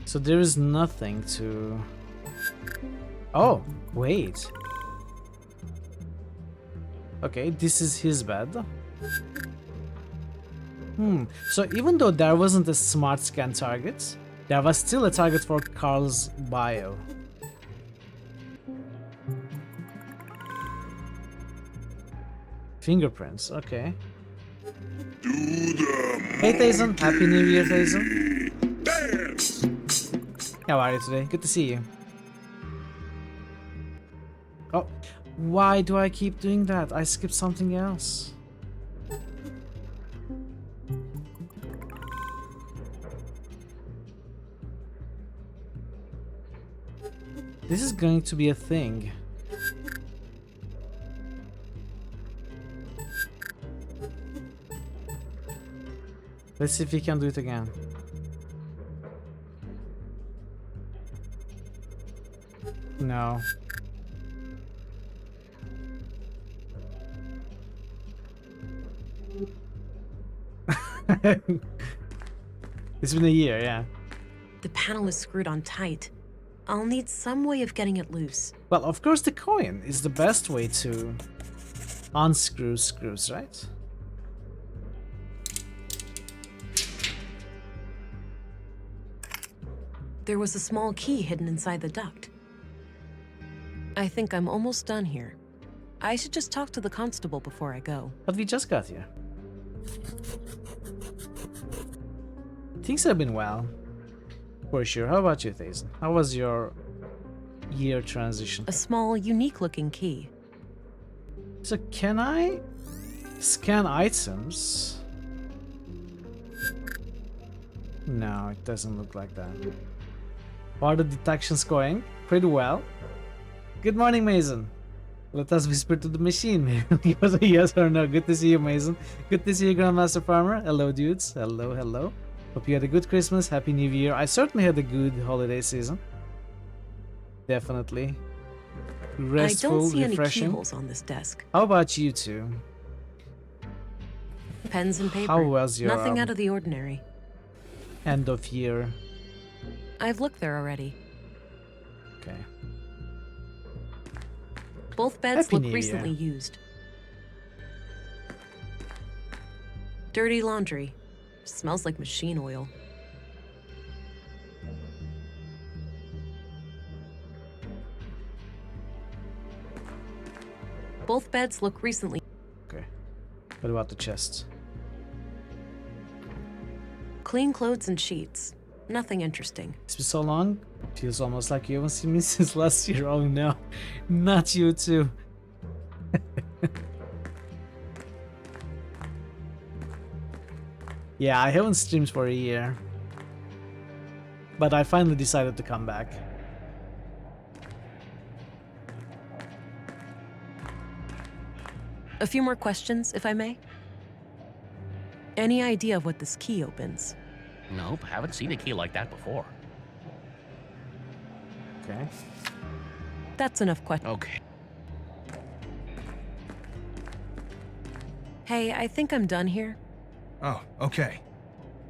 So there is nothing to... Oh, wait. Okay, this is his bed. So even though there wasn't a smart scan target, there was still a target for Carl's bio. Fingerprints, okay. Hey Tayson, Happy New Year Tayson. How are you today? Good to see you. Oh, why do I keep doing that? I skipped something else. This is going to be a thing. Let's see if we can do it again. No. It's been a year, yeah. The panel is screwed on tight. I'll need some way of getting it loose. Well, of course the coin is the best way to unscrew screws, right? There was a small key hidden inside the duct. I think I'm almost done here. I should just talk to the constable before I go. But we just got here. Things have been well. For sure. How about you, Thazen? How was your year transition? A small, unique-looking key. So can I scan items? No, it doesn't look like that. How are the detections going? Pretty well. Good morning, Mason. Let us whisper to the machine. Give us a yes or no. Good to see you, Mason. Good to see you, Grandmaster Farmer. Hello, dudes. Hello, hello. Hope you had a good Christmas. Happy New Year. I certainly had a good holiday season. Definitely. Restful, I don't see refreshing. any keyholes on this desk. How about you two? Pens and paper. How was your Nothing out of the ordinary. end of year? I've looked there already. Okay. Both beds Happy look New recently Year. used. Dirty laundry. Smells like machine oil. Both beds look recently. Okay. What about the chest? Clean clothes and sheets. Nothing interesting. It's been so long. Feels almost like you haven't seen me since last year. Oh no. Not you too. Yeah, I haven't streamed for a year. But I finally decided to come back. A few more questions, if I may. Any idea of what this key opens? Nope, haven't seen a key like that before. Okay. That's enough questions. Okay. Hey, I think I'm done here. Oh, okay.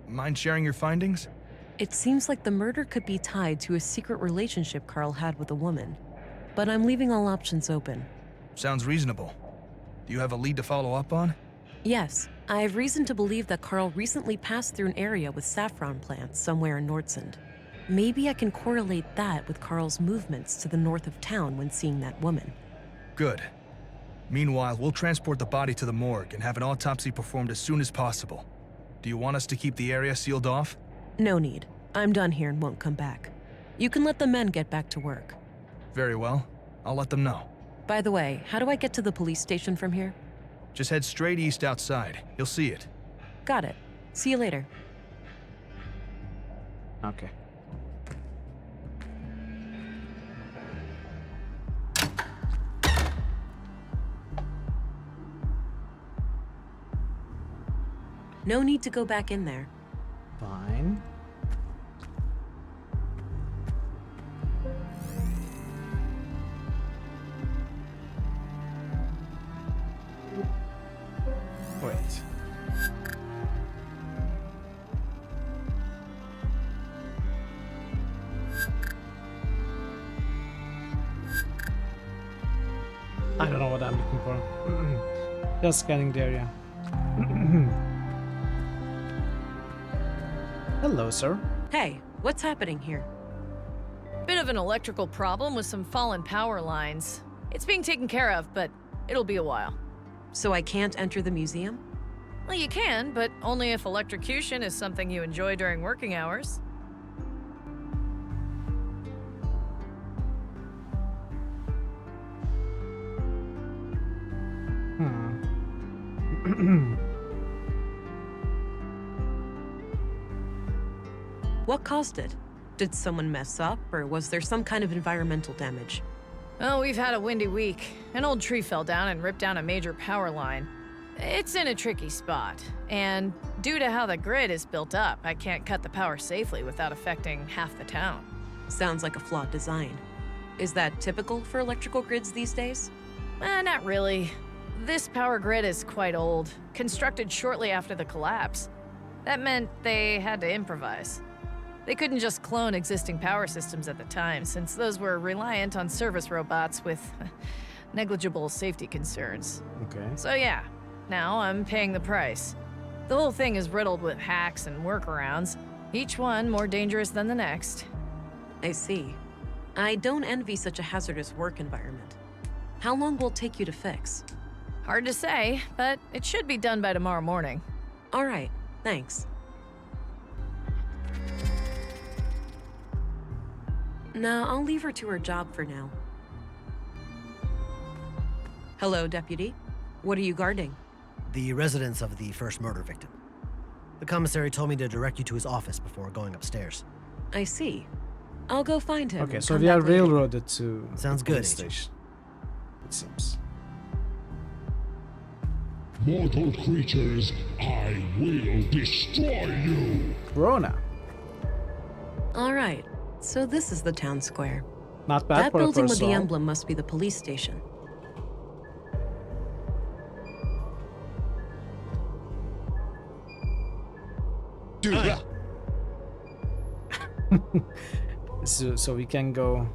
Mind sharing your findings? It seems like the murder could be tied to a secret relationship Carl had with a woman. But I'm leaving all options open. Sounds reasonable. Do you have a lead to follow up on? Yes, I have reason to believe that Carl recently passed through an area with saffron plants somewhere in Nordsund. Maybe I can correlate that with Carl's movements to the north of town when seeing that woman. Good. Meanwhile, we'll transport the body to the morgue and have an autopsy performed as soon as possible. Do you want us to keep the area sealed off? No need. I'm done here and won't come back. You can let the men get back to work. Very well. I'll let them know. By the way, how do I get to the police station from here? Just head straight east outside. You'll see it. Got it. See you later. Okay. No need to go back in there. Fine. Wait. I don't know what I'm looking for. Just scanning the area. Hello, sir. Hey, what's happening here? Bit of an electrical problem with some fallen power lines. It's being taken care of, but it'll be a while. So I can't enter the museum? Well, you can, but only if electrocution is something you enjoy during working hours. What caused it? Did someone mess up, or was there some kind of environmental damage? Oh, we've had a windy week. An old tree fell down and ripped down a major power line. It's in a tricky spot, and due to how the grid is built up, I can't cut the power safely without affecting half the town. Sounds like a flawed design. Is that typical for electrical grids these days? Not really. This power grid is quite old, constructed shortly after the collapse. That meant they had to improvise. They couldn't just clone existing power systems at the time, since those were reliant on service robots with negligible safety concerns. Okay. So yeah, now I'm paying the price. The whole thing is riddled with hacks and workarounds, each one more dangerous than the next. I see. I don't envy such a hazardous work environment. How long will it take you to fix? Hard to say, but it should be done by tomorrow morning. All right, thanks. No, I'll leave her to her job for now. Hello, Deputy. What are you guarding? The residence of the first murder victim. The commissary told me to direct you to his office before going upstairs. I see. I'll go find him. Okay, and so come they are back later. railroaded to Sounds the good, police Agent. station. It seems. Mortal creatures, I will destroy you! Rona. All right, so this is the town square. Not bad That for a building with first the all. emblem must be the police station. Do that! So we can go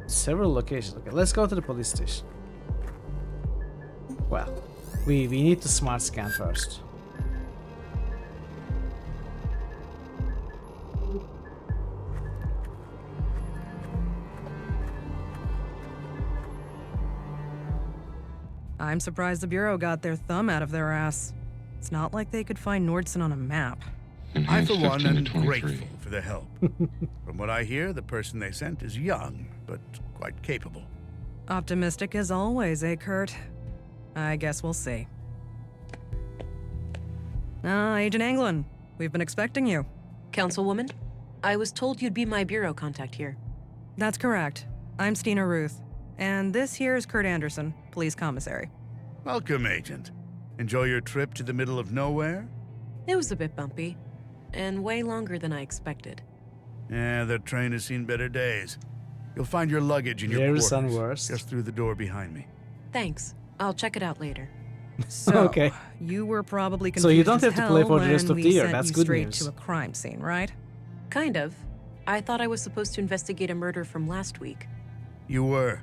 several locations. Okay, let's go to the police station. Well, we need to smart scan first. I'm surprised the Bureau got their thumb out of their ass. It's not like they could find Nordson on a map. I, for one, am grateful for the help. From what I hear, the person they sent is young, but quite capable. Optimistic as always, eh, Kurt? I guess we'll see. Agent Anglin, we've been expecting you. Councilwoman, I was told you'd be my bureau contact here. That's correct. I'm Stina Ruth, and this here is Kurt Anderson, police commissary. Welcome, Agent. Enjoy your trip to the middle of nowhere? It was a bit bumpy, and way longer than I expected. Yeah, the train has seen better days. You'll find your luggage in your There's quarters, some worse. just through the door behind me. Thanks. I'll check it out later. So, Okay. You were probably confused So you don't as have to hell play for the rest when of we the year. sent That's you good straight news. to a crime scene, right? Kind of. I thought I was supposed to investigate a murder from last week. You were,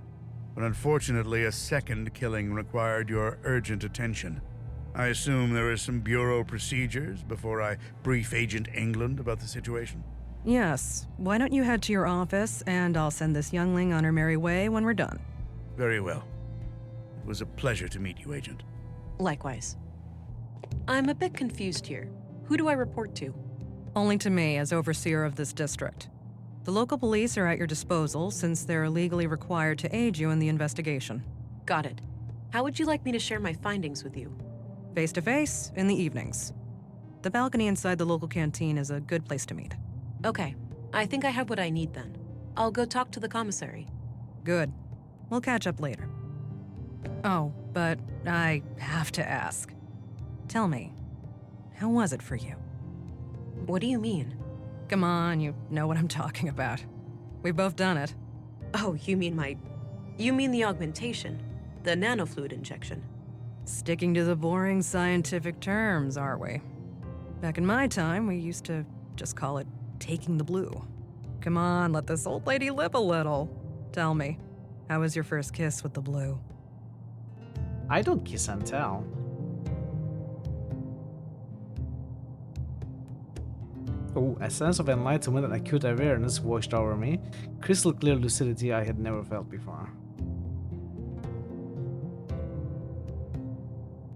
but unfortunately a second killing required your urgent attention. I assume there are some Bureau procedures before I brief Agent England about the situation? Yes. Why don't you head to your office, and I'll send this youngling on her merry way when we're done. Very well. It was a pleasure to meet you, Agent. Likewise. I'm a bit confused here. Who do I report to? Only to me as overseer of this district. The local police are at your disposal since they're legally required to aid you in the investigation. Got it. How would you like me to share my findings with you? Face to face, in the evenings. The balcony inside the local canteen is a good place to meet. Okay. I think I have what I need then. I'll go talk to the commissary. Good. We'll catch up later. Oh, but I have to ask. Tell me, how was it for you? What do you mean? Come on, you know what I'm talking about. We've both done it. Oh, you mean the augmentation? The nanofluid injection? Sticking to the boring scientific terms, aren't we? Back in my time, we used to just call it taking the blue. Come on, let this old lady live a little. Tell me, how was your first kiss with the blue? I don't kiss and tell. Oh, a sense of enlightenment and acute awareness washed over me. Crystal clear lucidity I had never felt before.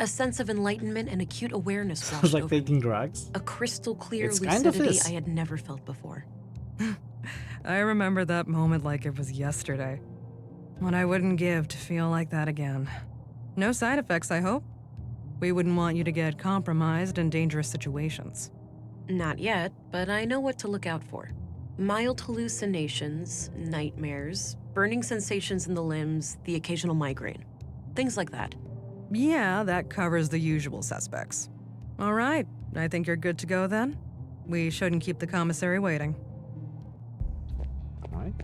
A sense of enlightenment and acute awareness Sounds washed like over taking me. drugs. A crystal clear It's kind of lucidity is. I had never felt before. I remember that moment like it was yesterday. What I wouldn't give to feel like that again. No side effects, I hope? We wouldn't want you to get compromised in dangerous situations. Not yet, but I know what to look out for. Mild hallucinations, nightmares, burning sensations in the limbs, the occasional migraine. Things like that. Yeah, that covers the usual suspects. All right, I think you're good to go then. We shouldn't keep the commissary waiting. All right.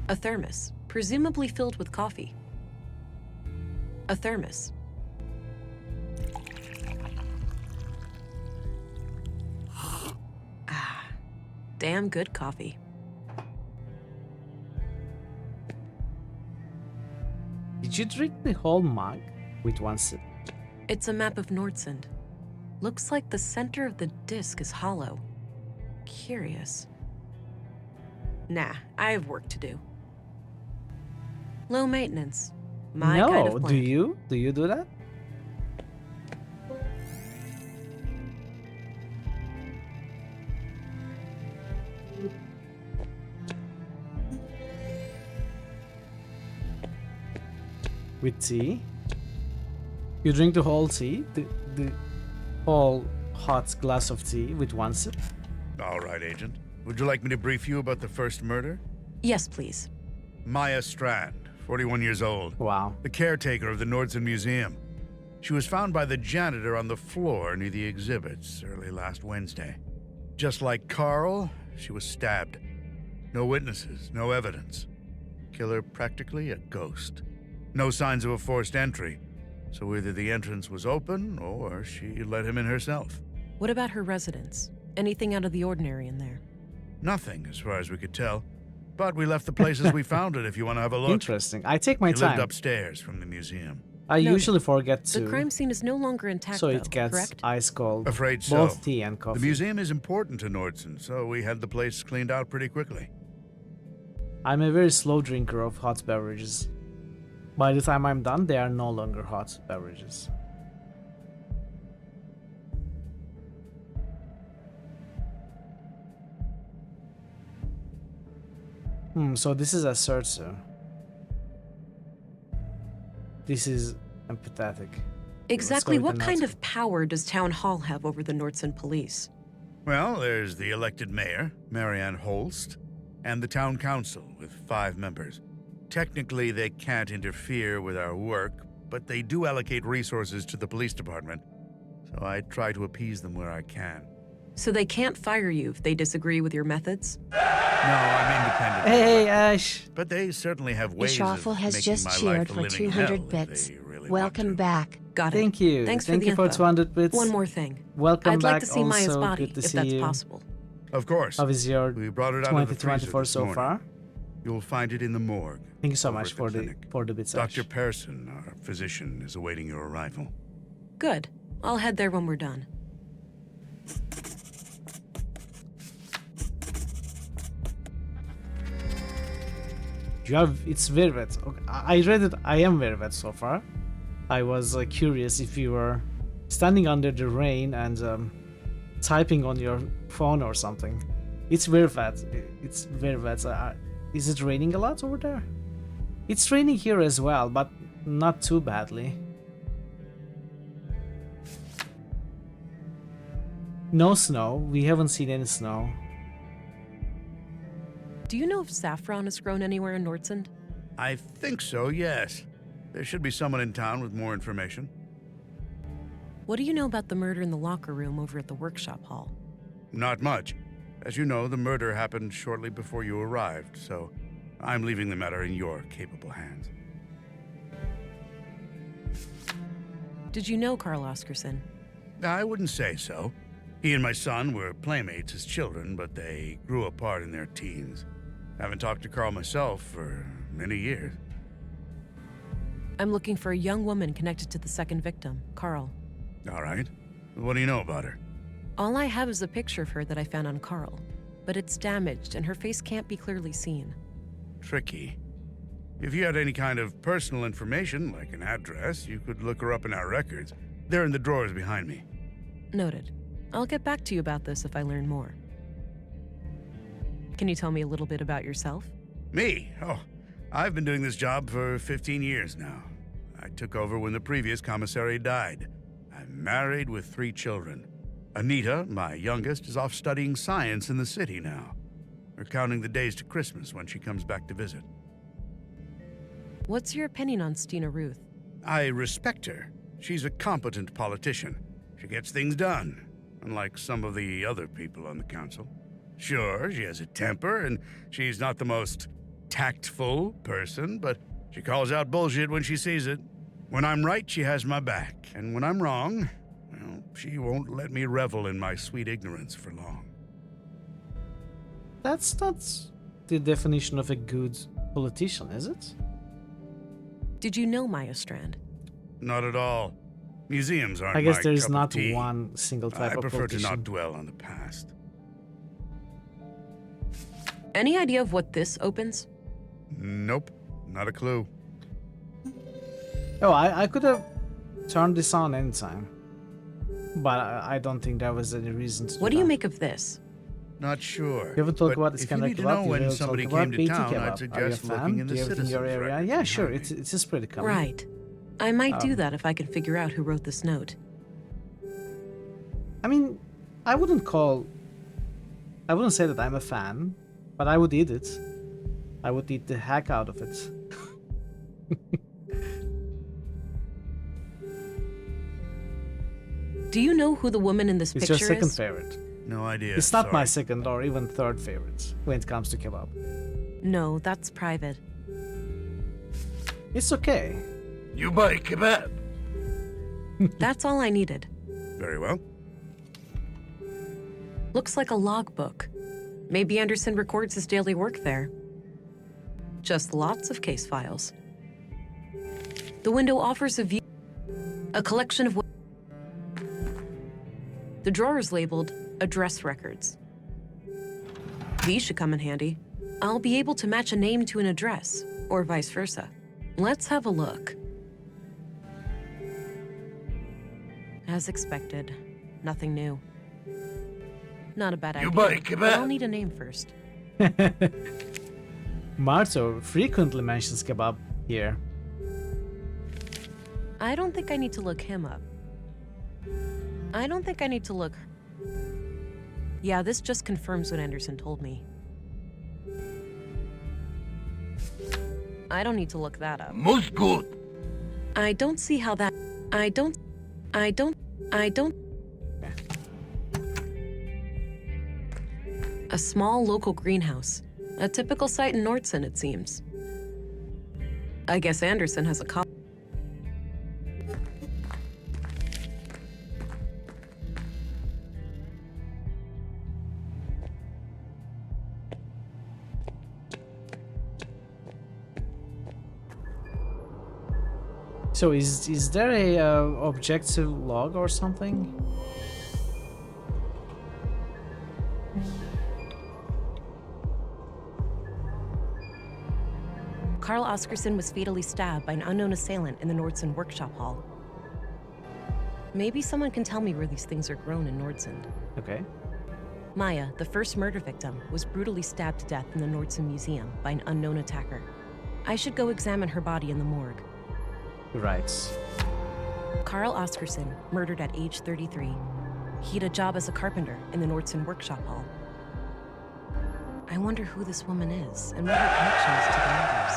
A thermos, presumably filled with coffee. A thermos. Ah, damn good coffee. Did you drink the whole mug with one sip? It's a map of Nordsund. Looks like the center of the disc is hollow. Curious. Nah, I have work to do. Low maintenance. My no, kind of plant. do you? Do you do that? With tea? You drink the whole tea? The whole hot glass of tea with one sip? All right, Agent. Would you like me to brief you about the first murder? Yes, please. Maya Strand, 41 years old. Wow. The caretaker of the Nordson Museum. She was found by the janitor on the floor near the exhibits early last Wednesday. Just like Carl, she was stabbed. No witnesses, no evidence. Killer practically a ghost. No signs of a forced entry, so either the entrance was open or she let him in herself. What about her residence? Anything out of the ordinary in there? Nothing, as far as we could tell. But we left the place as we found it if you want to have a look. Interesting. I take my She lived time. upstairs from the museum. I Noted. usually forget The to, crime scene is no longer intact, so though, it gets correct? ice cold. Afraid so. Both tea and coffee. The museum is important to Nordson, so we had the place cleaned out pretty quickly. I'm a very slow drinker of hot beverages. By the time I'm done, they are no longer hot beverages. So this is a searcher. This is empathetic. Exactly Let's go what with the kind notes. of power does Town Hall have over the Nordson police? Well, there's the elected mayor, Marianne Holst, and the town council with 5 members. Technically, they can't interfere with our work, but they do allocate resources to the police department, so I try to appease them where I can. So they can't fire you if they disagree with your methods? No, I'm independent. Hey, Ash. But they certainly have The ways Shuffle of has making just my life cheered a for living 200 hell if bits. they really want Welcome to. back. Got it. Thank you. Thanks Thank for the you for info. 200 bits. One more thing. Welcome I'd back. like to see Maya's also, body, good to if see that's you. possible. Of course. How is your We brought it out of the freezer 2024 this so morning. far? You'll find it in the morgue. Thank you so over much at for clinic. the bits, Dr. Ash. Pearson, our physician, is awaiting your arrival. Good. I'll head there when we're done. It's very wet. Okay, I read it. I am very wet so far. I was curious if you were standing under the rain and typing on your phone or something. It's very wet. It's very wet. Is it raining a lot over there? It's raining here as well, but not too badly. No snow. We haven't seen any snow. Do you know if saffron is grown anywhere in Nordsund? I think so, yes. There should be someone in town with more information. What do you know about the murder in the locker room over at the workshop hall? Not much. As you know, the murder happened shortly before you arrived, so I'm leaving the matter in your capable hands. Did you know Carl Oscarson? I wouldn't say so. He and my son were playmates as children, but they grew apart in their teens. Haven't talked to Carl myself for many years. I'm looking for a young woman connected to the second victim, Carl. All right. What do you know about her? All I have is a picture of her that I found on Carl, but it's damaged and her face can't be clearly seen. Tricky. If you had any kind of personal information, like an address, you could look her up in our records. They're in the drawers behind me. Noted. I'll get back to you about this if I learn more. Can you tell me a little bit about yourself? Me? Oh, I've been doing this job for 15 years now. I took over when the previous commissary died. I'm married with 3 children. Anita, my youngest, is off studying science in the city now. We're counting the days to Christmas when she comes back to visit. What's your opinion on Stina Ruth? I respect her. She's a competent politician. She gets things done, unlike some of the other people on the council. Sure, she has a temper, and she's not the most tactful person, but she calls out bullshit when she sees it. When I'm right, she has my back, and when I'm wrong, well, she won't let me revel in my sweet ignorance for long. That's not the definition of a good politician, is it? Did you know Maya Strand? Not at all. Museums aren't I guess my there's cup not of tea. one single type I of prefer to politician. not dwell on the past. Any idea of what this opens? Nope, not a clue. Oh, I could have turned this on anytime. But I don't think there was any reason to What do you that. make of this? Not sure. You haven't talked but about this if kind you of need to kebab, know you when will somebody talk came about to BT town, kebab. I'd Are you a suggest fan? looking in Do the you have it in your citizens' area? records Yeah, sure. behind me. It is pretty common. Right. I might do that if I can figure out who wrote this note. I mean, I wouldn't say that I'm a fan, but I would eat it. I would eat the heck out of it. Do you know who the woman in this It's picture your second is? favorite. No idea. It's not my sorry. second or even third favorite when it comes to kebab. No, that's private. It's okay. You buy kebab. That's all I needed. Very well. Looks like a logbook. Maybe Anderson records his daily work there. Just lots of case files. The window offers a view, a collection of. The drawer is labeled address records. These should come in handy. I'll be able to match a name to an address, or vice versa. Let's have a look. As expected, nothing new. Not a bad idea, but I'll need a name first. Marto frequently mentions kebab here. I don't think I need to look him up. I don't think I need to look. Yeah, this just confirms what Anderson told me. I don't need to look that up. Most good. I don't see how that. I don't. A small local greenhouse. A typical site in Nordson, it seems. I guess Anderson has a copy. So is there a objective log or something? Carl Oscarson was fatally stabbed by an unknown assailant in the Nordson workshop hall. Maybe someone can tell me where these things are grown in Nordson. Okay. Maya, the first murder victim, was brutally stabbed to death in the Nordson Museum by an unknown attacker. I should go examine her body in the morgue. Right. Carl Oscarson, murdered at age 33. He had a job as a carpenter in the Nordson workshop hall. I wonder who this woman is and what her connection is to the murders.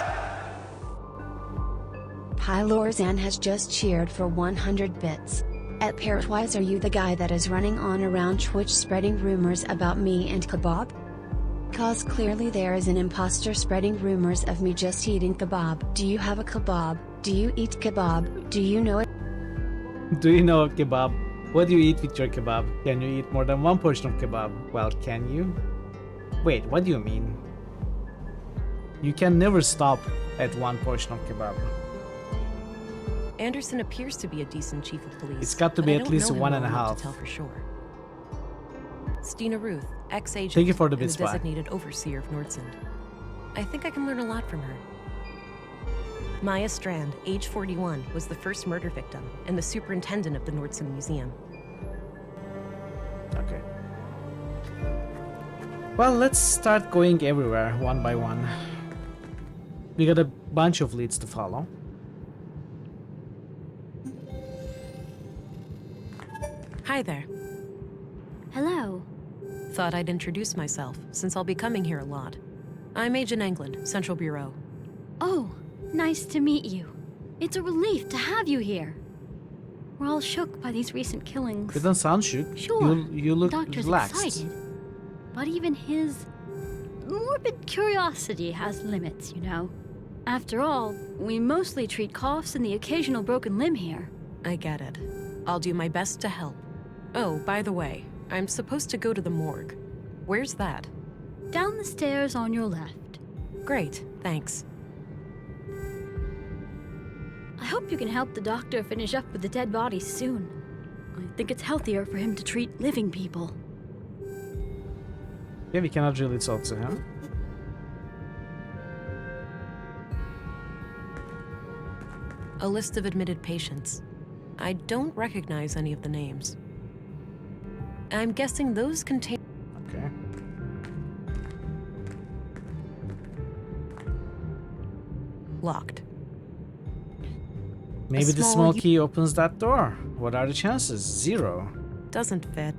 Pylorzan has just cheered for 100 bits. At Pairtwise, are you the guy that is running on around Twitch spreading rumors about me and kebab? Cause clearly there is an imposter spreading rumors of me just eating kebab. Do you have a kebab? Do you eat kebab? Do you know it? Do you know kebab? What do you eat with your kebab? Can you eat more than one portion of kebab? Well, can you? Wait, what do you mean? You can never stop at one portion of kebab. Anderson appears to be a decent chief of police. It's got to be at least 1.5. To tell for sure. Stina Ruth, ex-agent, Thank you for the and bits, the designated overseer of Nordson. I think I can learn a lot from her. Maya Strand, age 41, was the first murder victim and the superintendent of the Nordson Museum. Okay. Well, let's start going everywhere, one by one. We got a bunch of leads to follow. Hi there. Hello. Thought I'd introduce myself, since I'll be coming here a lot. I'm Agent England, Central Bureau. Oh, nice to meet you. It's a relief to have you here. We're all shook by these recent killings. You don't sound shook. Sure, You look Doctor's relaxed. excited. But even his morbid curiosity has limits, you know. After all, we mostly treat coughs and the occasional broken limb here. I get it. I'll do my best to help. Oh, by the way, I'm supposed to go to the morgue. Where's that? Down the stairs on your left. Great, thanks. I hope you can help the doctor finish up with the dead bodies soon. I think it's healthier for him to treat living people. Yeah, we cannot really talk to him. A list of admitted patients. I don't recognize any of the names. I'm guessing those contain... Okay. Locked. Maybe the small key opens that door. What are the chances? 0. Doesn't fit.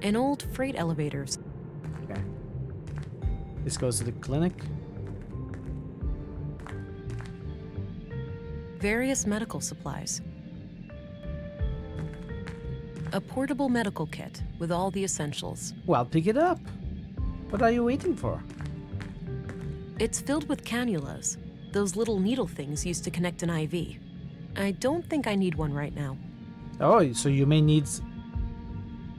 An old freight elevator. Okay. This goes to the clinic. Various medical supplies. A portable medical kit with all the essentials. Well, pick it up. What are you waiting for? It's filled with cannulas, those little needle things used to connect an IV. I don't think I need one right now. Oh, so you may need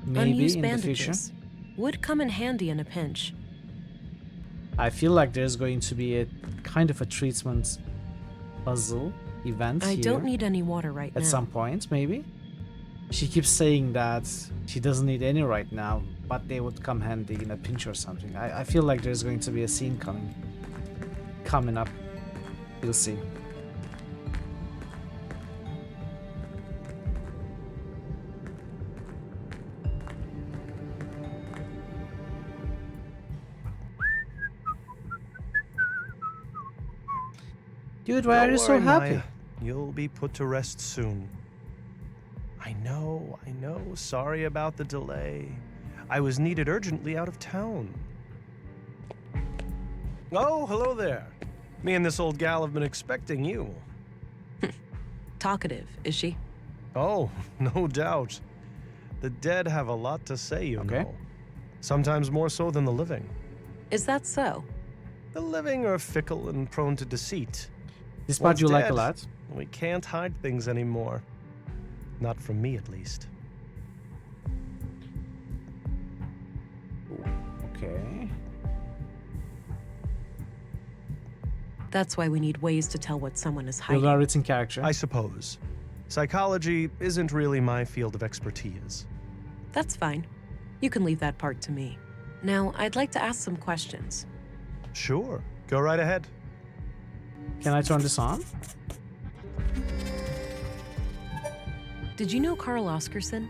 maybe Unused in bandages the future. would come in handy in a pinch. I feel like there's going to be a kind of a treatment puzzle event I here don't need any water right now. at some point, maybe. She keeps saying that she doesn't need any right now, but they would come handy in a pinch or something. I feel like there's going to be a scene coming up. You'll see. Dude, why are you so happy? Maya. You'll be put to rest soon. I know. Sorry about the delay. I was needed urgently out of town. Oh, hello there. Me and this old gal have been expecting you. Talkative, is she? Oh, no doubt. The dead have a lot to say, you know. Sometimes more so than the living. Is that so? The living are fickle and prone to deceit. This part Once you like a dead, lot. We can't hide things anymore. Not from me, at least. Okay. That's why we need ways to tell what someone is hiding. You're a written character. I suppose. Psychology isn't really my field of expertise. That's fine. You can leave that part to me. Now, I'd like to ask some questions. Sure. Go right ahead. Can I turn this on? Did you know Carl Oscarson?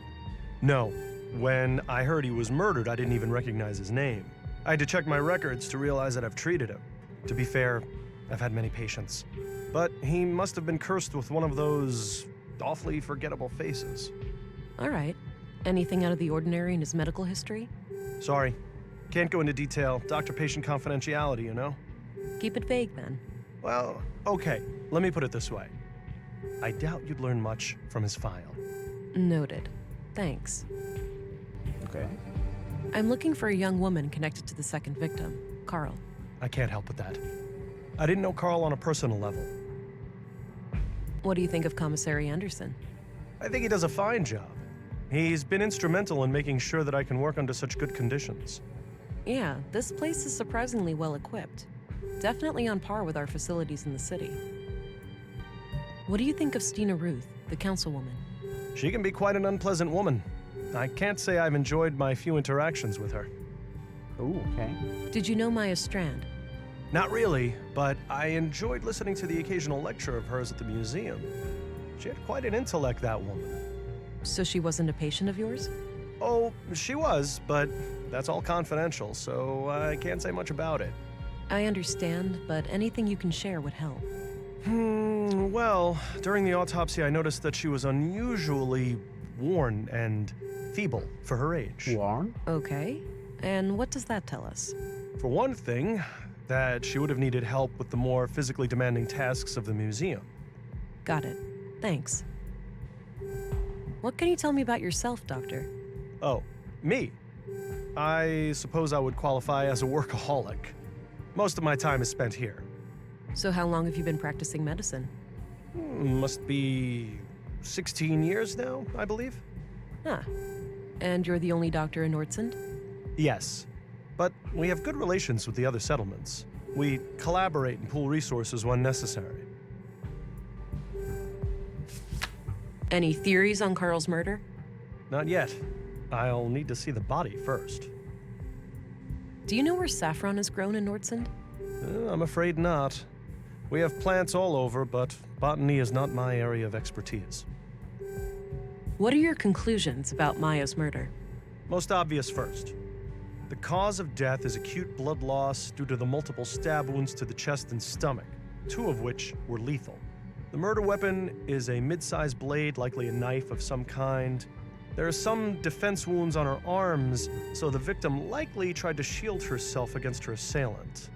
No. When I heard he was murdered, I didn't even recognize his name. I had to check my records to realize that I've treated him. To be fair, I've had many patients. But he must have been cursed with one of those awfully forgettable faces. All right. Anything out of the ordinary in his medical history? Sorry. Can't go into detail. Doctor-patient confidentiality, you know? Keep it vague, then. Well, okay. Let me put it this way. I doubt you'd learn much from his file. Noted. Thanks. Okay. I'm looking for a young woman connected to the second victim, Carl. I can't help with that. I didn't know Carl on a personal level. What do you think of Commissary Anderson? I think he does a fine job. He's been instrumental in making sure that I can work under such good conditions. Yeah, this place is surprisingly well equipped. Definitely on par with our facilities in the city. What do you think of Stina Ruth, the councilwoman? She can be quite an unpleasant woman. I can't say I've enjoyed my few interactions with her. Oh, okay. Did you know Maya Strand? Not really, but I enjoyed listening to the occasional lecture of hers at the museum. She had quite an intellect, that woman. So she wasn't a patient of yours? Oh, she was, but that's all confidential, so I can't say much about it. I understand, but anything you can share would help. Well, during the autopsy, I noticed that she was unusually worn and feeble for her age. Worn? Okay. And what does that tell us? For one thing, that she would have needed help with the more physically demanding tasks of the museum. Got it. Thanks. What can you tell me about yourself, Doctor? Oh, me? I suppose I would qualify as a workaholic. Most of my time is spent here. So how long have you been practicing medicine? Must be 16 years now, I believe. Ah. And you're the only doctor in Nordsund? Yes. But we have good relations with the other settlements. We collaborate and pool resources when necessary. Any theories on Carl's murder? Not yet. I'll need to see the body first. Do you know where saffron is grown in Nordsund? I'm afraid not. We have plants all over, but botany is not my area of expertise. What are your conclusions about Maya's murder? Most obvious first. The cause of death is acute blood loss due to the multiple stab wounds to the chest and stomach, 2 of which were lethal. The murder weapon is a mid-sized blade, likely a knife of some kind. There are some defense wounds on her arms, so the victim likely tried to shield herself against her assailant.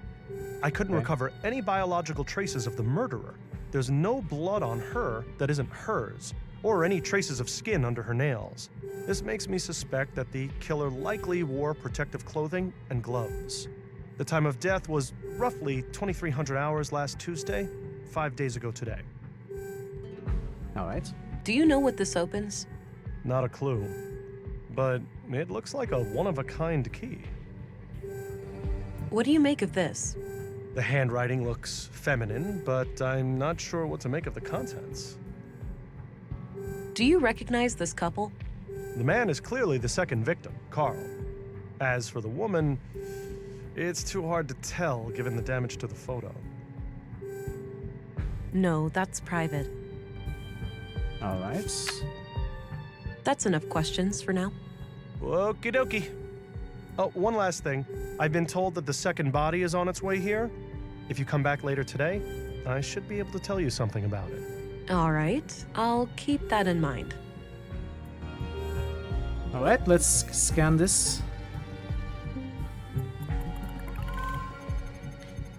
I couldn't recover any biological traces of the murderer. There's no blood on her that isn't hers, or any traces of skin under her nails. This makes me suspect that the killer likely wore protective clothing and gloves. The time of death was roughly 2300 hours last Tuesday, 5 days ago today. All right. Do you know what this opens? Not a clue, but it looks like a one-of-a-kind key. What do you make of this? The handwriting looks feminine, but I'm not sure what to make of the contents. Do you recognize this couple? The man is clearly the second victim, Carl. As for the woman, it's too hard to tell given the damage to the photo. No, that's private. All right. That's enough questions for now. Okie dokie. Oh, one last thing. I've been told that the second body is on its way here. If you come back later today, I should be able to tell you something about it. All right, I'll keep that in mind. All right, let's scan this.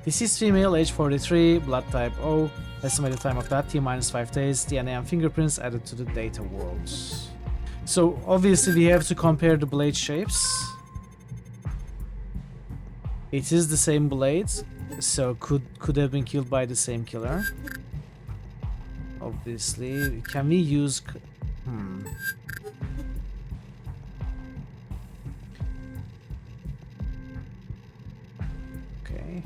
Deceased female, age 43, blood type O, estimated time of death T-minus 5 days, DNA and fingerprints added to the data world. So obviously we have to compare the blade shapes. It is the same blade, so could have been killed by the same killer. Obviously, can we use... Okay.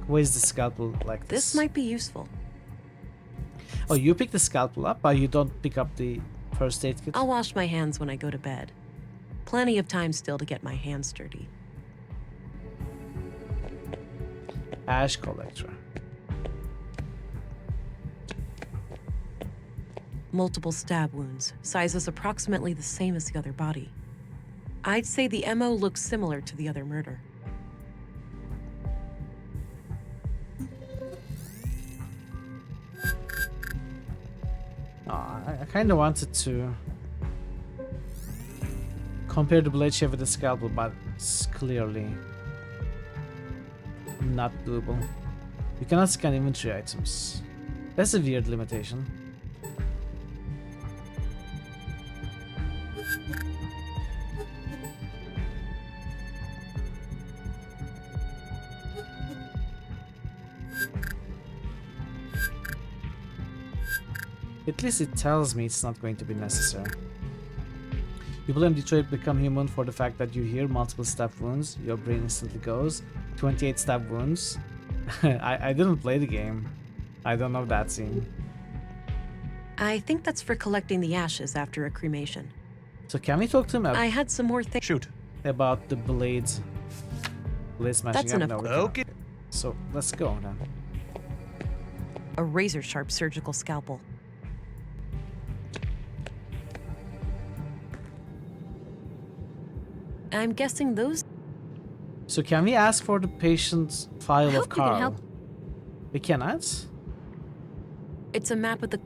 Where's the scalpel like this? This might be useful. Oh, you pick the scalpel up, but you don't pick up the first aid kit? I'll wash my hands when I go to bed. Plenty of time still to get my hands dirty. Ash collector. Multiple stab wounds, sizes approximately the same as the other body. I'd say the MO looks similar to the other murder. I kind of wanted to compare the blade shape with the scalpel, but it's clearly not doable. You cannot scan inventory items. That's a weird limitation. At least it tells me it's not going to be necessary. You blame Detroit Become Human for the fact that you hear multiple stab wounds. Your brain instantly goes 28 stab wounds. I didn't play the game. I don't know that scene. I think that's for collecting the ashes after a cremation. So can we talk to him I had some more things. Shoot. About the blades. Blade smashing. That's enough. No, Okay. So let's go then. A razor-sharp surgical scalpel. I'm guessing those... So can we ask for the patient's file of Carl? We can help. We cannot? It's a map of the...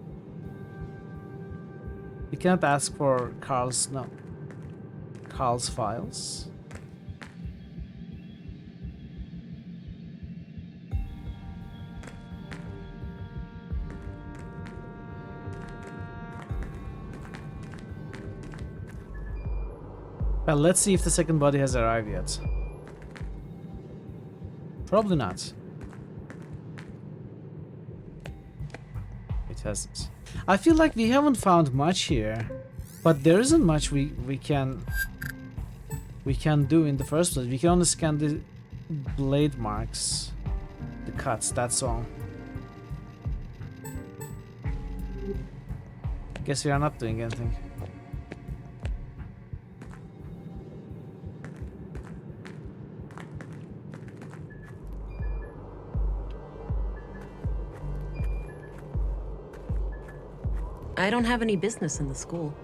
We cannot ask for Carl's files. Well, let's see if the second body has arrived yet. Probably not. It hasn't. I feel like we haven't found much here, but there isn't much we can do in the first place. We can only scan the blade marks, the cuts, that's all. Guess we are not doing anything. I don't have any business in the school.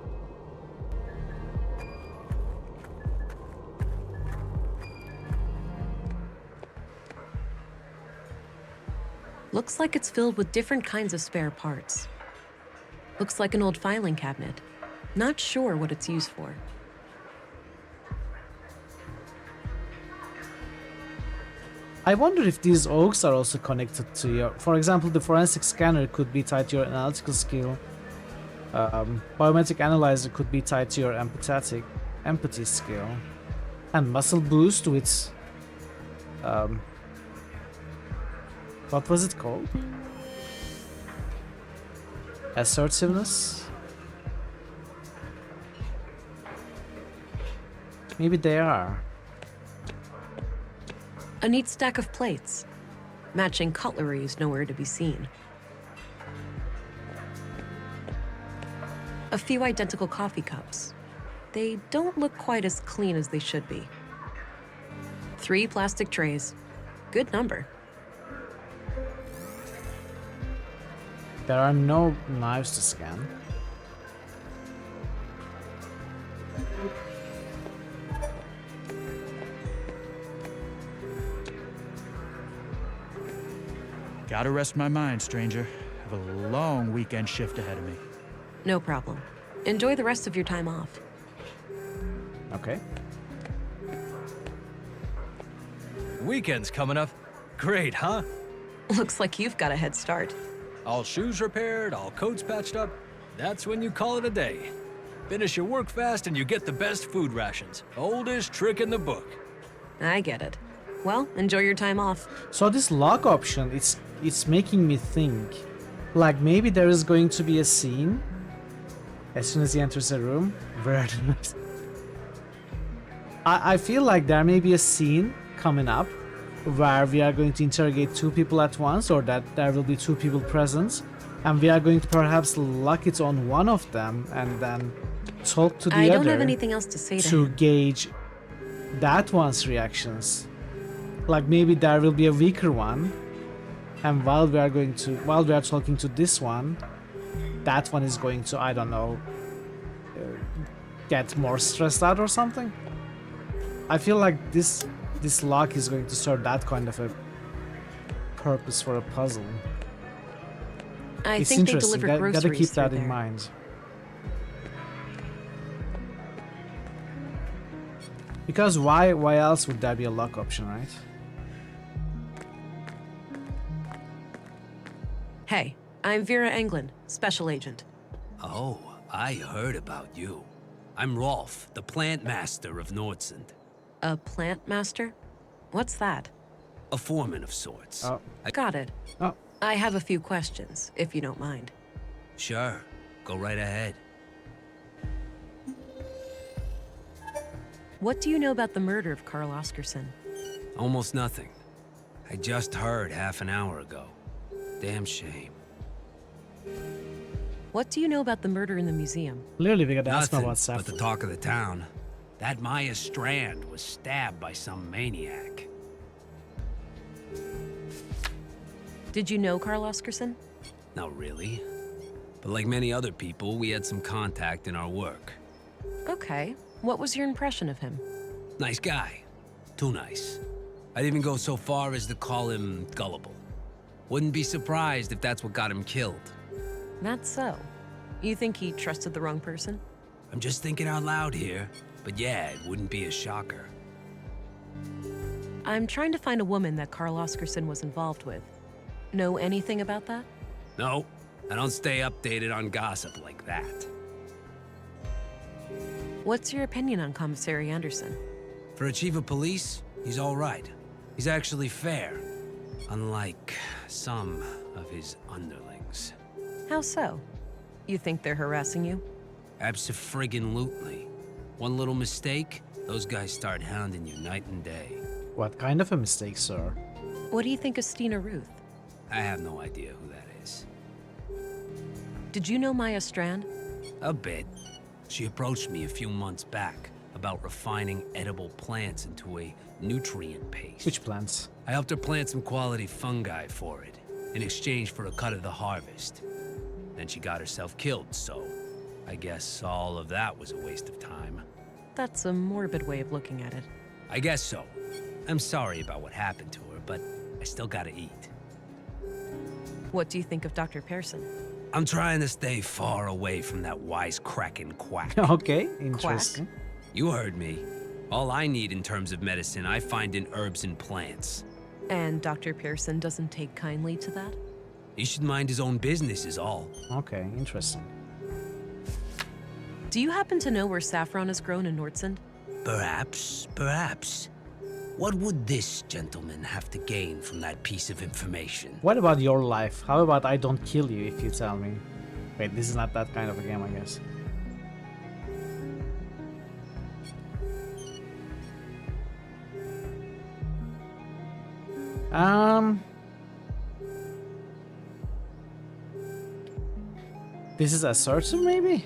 Looks like it's filled with different kinds of spare parts. Looks like an old filing cabinet. Not sure what it's used for. I wonder if these oaks are also connected to your... For example, the forensic scanner could be tied to your analytical skill. Biometric analyzer could be tied to your empathy skill. And muscle boost with... what was it called? Assertiveness? Maybe they are. A neat stack of plates. Matching cutlery is nowhere to be seen. A few identical coffee cups. They don't look quite as clean as they should be. 3 plastic trays. Good number. There are no knives to scan. Gotta rest my mind, stranger. Have a long weekend shift ahead of me. No problem. Enjoy the rest of your time off. Okay. Weekend's coming up. Great, huh? Looks like you've got a head start. All shoes repaired, all coats patched up. That's when you call it a day. Finish your work fast and you get the best food rations. Oldest trick in the book. I get it. Well, enjoy your time off. So this lock option, it's making me think. Like maybe there is going to be a scene as soon as he enters a room where I feel like there may be a scene coming up where we are going to interrogate 2 people at once, or that there will be 2 people present, and we are going to perhaps lock it on one of them and then talk to the other. I don't have anything else to say to him. Gauge that one's reactions. Like maybe there will be a weaker one, and while we are talking to this one, that one is going to, I don't know, get more stressed out or something. I feel like this lock is going to serve that kind of a purpose for a puzzle. I think they deliver groceries. Gotta keep that through in there. mind. Because why else would there be a lock option, right? Hey, I'm Vera Englund, Special Agent. Oh, I heard about you. I'm Rolf, the plant master of Nordsund. A plant master? What's that? A foreman of sorts. Oh. Got it. Oh. I have a few questions, if you don't mind. Sure, go right ahead. What do you know about the murder of Carl Oscarson? Almost nothing. I just heard half an hour ago. Damn shame. What do you know about the murder in the museum? Clearly we gotta ask Nothing about Saffron. but the talk of the town. That Maya Strand was stabbed by some maniac. Did you know Carl Oscarson? Not really. But like many other people, we had some contact in our work. Okay. What was your impression of him? Nice guy. Too nice. I'd even go so far as to call him gullible. Wouldn't be surprised if that's what got him killed. That's so. You think he trusted the wrong person? I'm just thinking out loud here, but yeah, it wouldn't be a shocker. I'm trying to find a woman that Carl Oscarson was involved with. Know anything about that? No, I don't stay updated on gossip like that. What's your opinion on Commissary Anderson? For a chief of police, he's all right. He's actually fair, unlike some of his underlings. How so? You think they're harassing you? Abso-friggin-lutely. One little mistake, those guys start hounding you night and day. What kind of a mistake, sir? What do you think of Stina Ruth? I have no idea who that is. Did you know Maya Strand? A bit. She approached me a few months back about refining edible plants into a nutrient paste. Which plants? I helped her plant some quality fungi for it, in exchange for a cut of the harvest. Then she got herself killed, so I guess all of that was a waste of time. That's a morbid way of looking at it. I guess so. I'm sorry about what happened to her, but I still gotta eat. What do you think of Dr. Pearson? I'm trying to stay far away from that wisecracking quack. Okay, interesting. Quack? You heard me. All I need in terms of medicine, I find in herbs and plants. And Dr. Pearson doesn't take kindly to that? He should mind his own business is all. Okay, interesting. Do you happen to know where saffron is grown in Nordsund? Perhaps, perhaps. What would this gentleman have to gain from that piece of information? What about your life? How about I don't kill you if you tell me? Wait, this is not that kind of a game, I guess. This is assertive, maybe?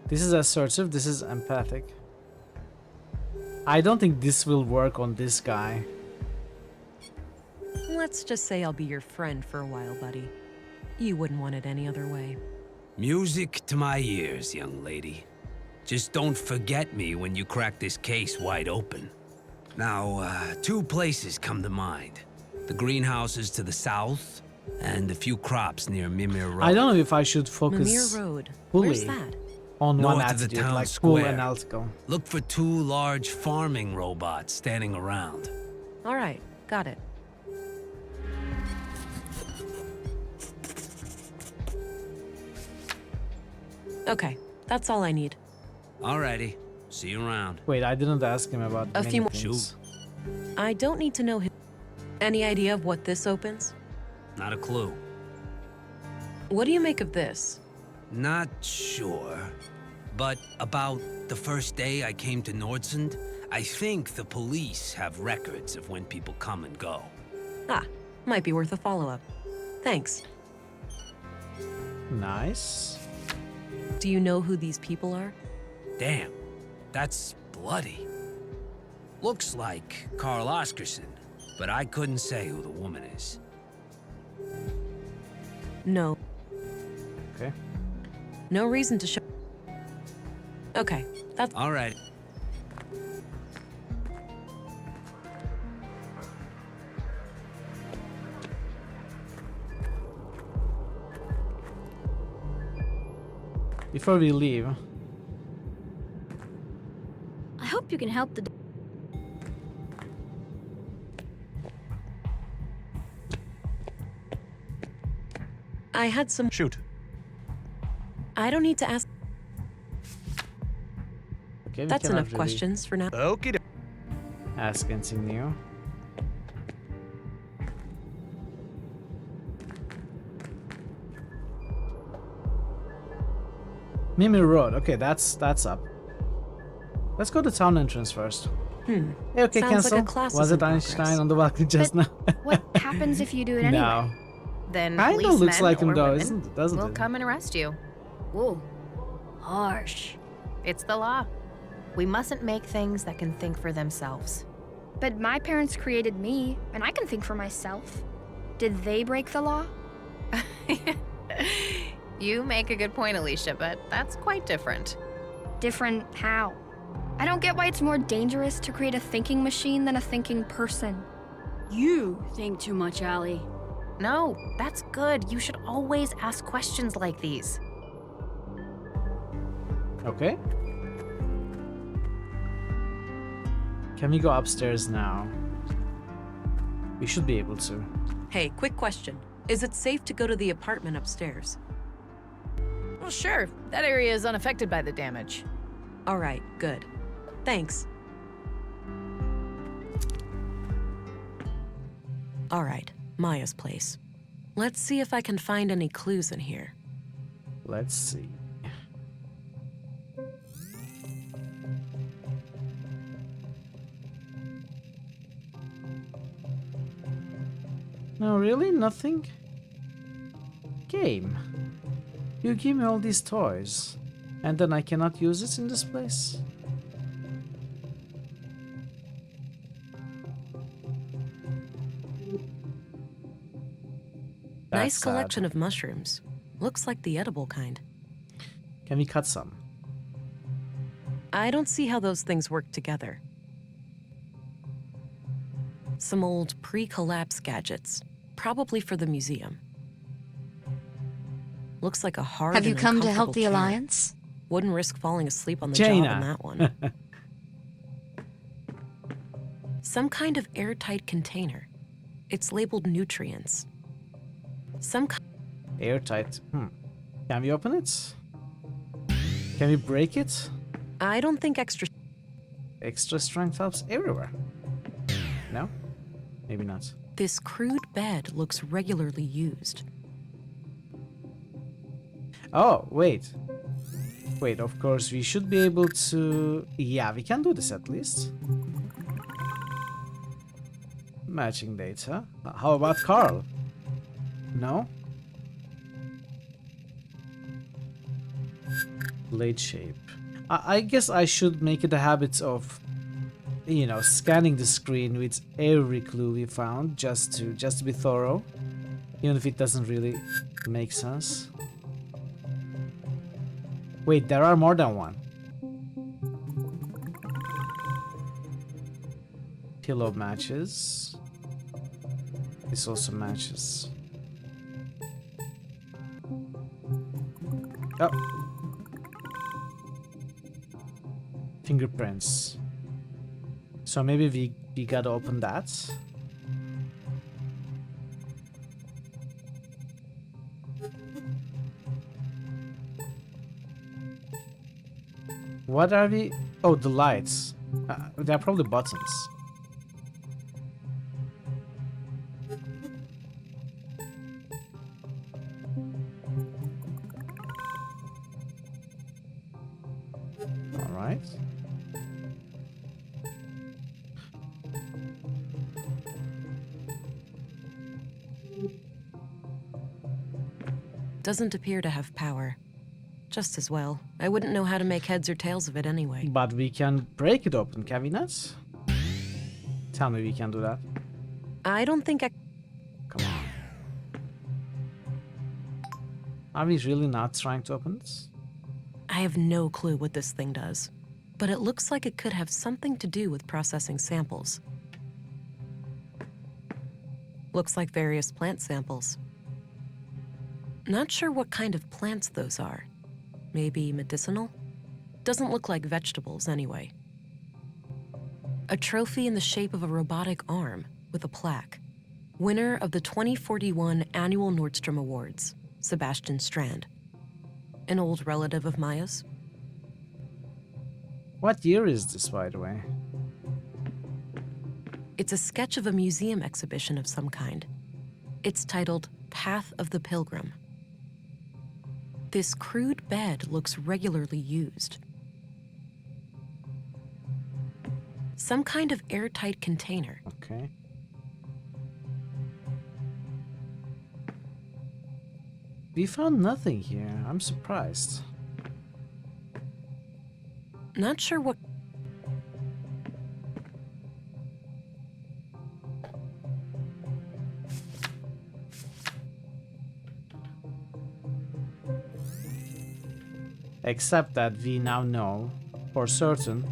This is assertive, this is empathic. I don't think this will work on this guy. Let's just say I'll be your friend for a while, buddy. You wouldn't want it any other way. Music to my ears, young lady. Just don't forget me when you crack this case wide open. Now, two places come to mind. The greenhouses to the south, and a few crops near Mimir Road. I don't know if I should focus Mimir Road. fully Where's that? on North one of the attitude, town like full square. analytical. Look for two large farming robots standing around. All right, got it. Okay, that's all I need. Alrighty, see you around. Wait, I didn't ask him about A many few more. things. I don't need to know his... Any idea of what this opens? Not a clue. What do you make of this? Not sure. But about the first day I came to Nordsund, I think the police have records of when people come and go. Ah, might be worth a follow-up. Thanks. Nice. Do you know who these people are? Damn, that's bloody. Looks like Carl Oscarson, but I couldn't say who the woman is. No. Okay. No reason to show... Okay, that's... All right. Before we leave, I hope you can help the. I had some... Shoot. I don't need to ask... okay, we That's cannot enough really questions for now. Okay. ask anything new. Mimir Road. Okay, that's up. Let's go to town entrance first. Hey, okay, Sounds cancel. like a class Was is it in Einstein progress. on the balcony just now? What happens if you do it anyway? No. Then Kinda policemen looks like him or though, women doesn't will it? come and arrest you. Whoa. Harsh. It's the law. We mustn't make things that can think for themselves. But my parents created me, and I can think for myself. Did they break the law? You make a good point, Alicia, but that's quite different. Different how? I don't get why it's more dangerous to create a thinking machine than a thinking person. You think too much, Allie. No, that's good. You should always ask questions like these. Okay. Can we go upstairs now? We should be able to. Hey, quick question. Is it safe to go to the apartment upstairs? Well, sure. That area is unaffected by the damage. All right, good. Thanks. All right, Maya's place. Let's see if I can find any clues in here. Let's see. No, really? Nothing? Game. You give me all these toys, and then I cannot use it in this place? Nice That's collection of mushrooms. Looks like the edible kind. Can we cut some? I don't see how those things work together. Some old pre-collapse gadgets, probably for the museum. Looks like a hard Have you and come to help uncomfortable the chair. Alliance? Wouldn't risk falling asleep on the job on that one. Some kind of airtight container. It's labeled nutrients. Airtight. Can we open it? Can we break it? I don't think extra strength helps everywhere. No? Maybe not. This crude bed looks regularly used. Oh, wait. Wait, of course, we should be able to... Yeah, we can do this at least. matching data. How about Carl? No? Blade shape. I guess I should make it a habit of, you know, scanning the screen with every clue we found just to be thorough, even if it doesn't really make sense. Wait, there are more than one. Pillow matches. This also matches. Oh. Fingerprints. So maybe we gotta open that. What are we? Oh, the lights. They're probably buttons. All right. Doesn't appear to have power. Just as well. I wouldn't know how to make heads or tails of it anyway. But we can break it open, can we not? Tell me we can do that. I don't think I... Come on. Are we really not trying to open this? I have no clue what this thing does. But it looks like it could have something to do with processing samples. Looks like various plant samples. Not sure what kind of plants those are. Maybe medicinal? Doesn't look like vegetables anyway. A trophy in the shape of a robotic arm with a plaque. Winner of the 2041 Annual Nordstrom Awards, Sebastian Strand. An old relative of Maya's. What year is this, by the way? It's a sketch of a museum exhibition of some kind. It's titled Path of the Pilgrim. This crude bed looks regularly used. Some kind of airtight container. Okay. We found nothing here. I'm surprised. Not sure what... Except that we now know for certain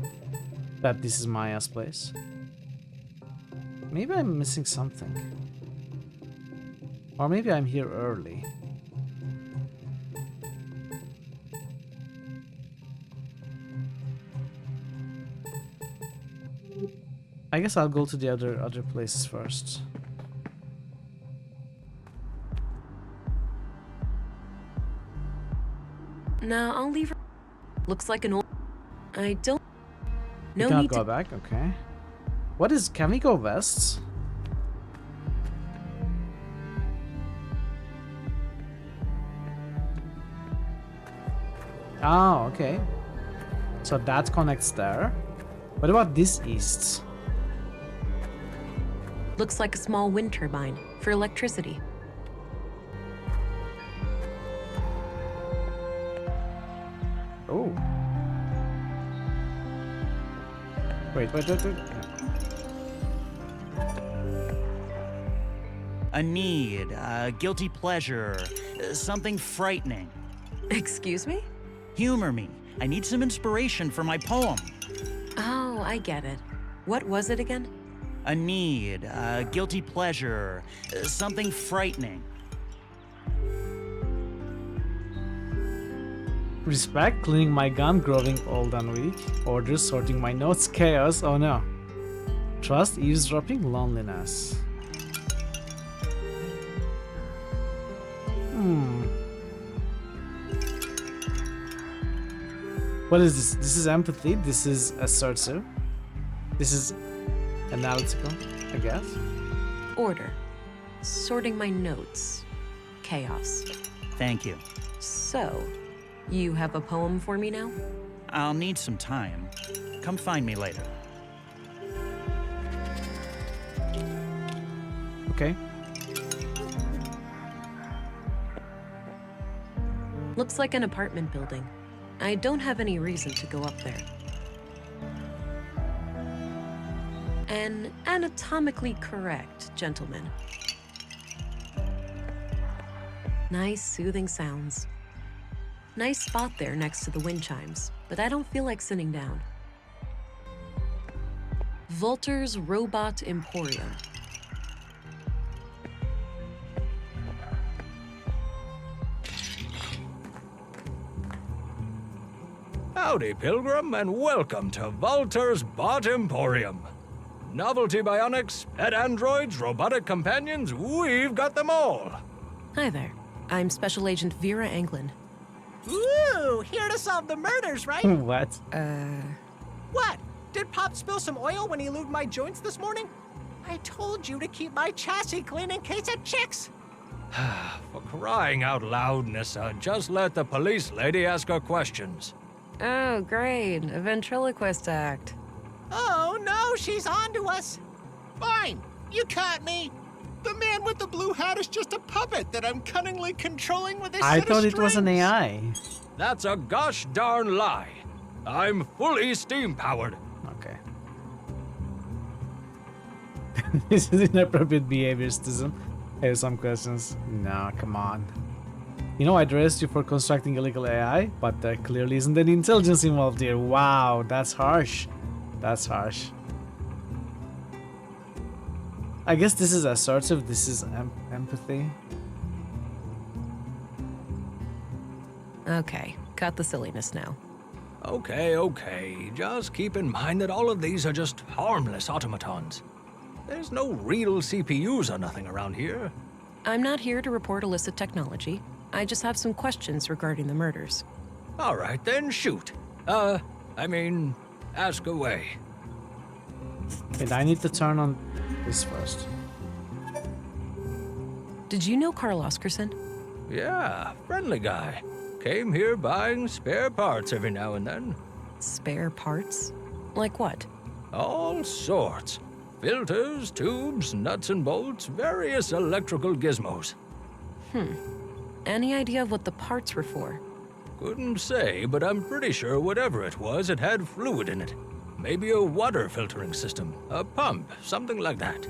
that this is Maya's place. Maybe I'm missing something. Or maybe I'm here early. I guess I'll go to the other places first. No, I'll leave her. Looks like an old... I don't... No need to go back, okay. What is... Can we go west? Oh, okay. So that connects there. What about this east? Looks like a small wind turbine for electricity. Oh. Wait. A need, a guilty pleasure, something frightening. Excuse me? Humor me. I need some inspiration for my poem. Oh, I get it. What was it again? A need, a guilty pleasure, something frightening. Respect, cleaning my gun, growing old and weak. Orders, sorting my notes, chaos, oh no. Trust, eavesdropping, loneliness. What is this? This is empathy, this is assertive. This is analytical, I guess. Order. Sorting my notes. Chaos. Thank you. So, you have a poem for me now? I'll need some time. Come find me later. Okay. Looks like an apartment building. I don't have any reason to go up there. An anatomically correct gentleman. Nice, soothing sounds. Nice spot there next to the wind chimes, but I don't feel like sitting down. Volter's Robot Emporium. Howdy, Pilgrim, and welcome to Volter's Bot Emporium. Novelty bionics, pet androids, robotic companions, we've got them all. Hi there. I'm Special Agent Vera Anglin. Ooh, here to solve the murders, right? What? What? Did Pop spill some oil when he lubed my joints this morning? I told you to keep my chassis clean in case of chicks. For crying out loud, Nissa, just let the police lady ask her questions. Oh, great. A ventriloquist act. Oh no, she's on to us. Fine, you caught me. The man with the blue hat is just a puppet that I'm cunningly controlling with this I set of thought it was an strings. AI. That's a gosh darn lie. I'm fully steam-powered. Okay. This is inappropriate behavior, citizen. I have some questions. No, come on. You know, I'd arrest you for constructing illegal AI, but there clearly isn't any intelligence involved here. Wow, that's harsh. That's harsh. I guess this is assertive, this is empathy. Okay, cut the silliness now. Okay. Just keep in mind that all of these are just harmless automatons. There's no real CPUs or nothing around here. I'm not here to report illicit technology. I just have some questions regarding the murders. All right, then shoot. Ask away. Wait, I need to turn on this first. Did you know Carl Oscarson? Yeah, friendly guy. Came here buying spare parts every now and then. Spare parts? Like what? All sorts. Filters, tubes, nuts and bolts, various electrical gizmos. Any idea of what the parts were for? Couldn't say, but I'm pretty sure whatever it was, it had fluid in it. Maybe a water filtering system, a pump, something like that.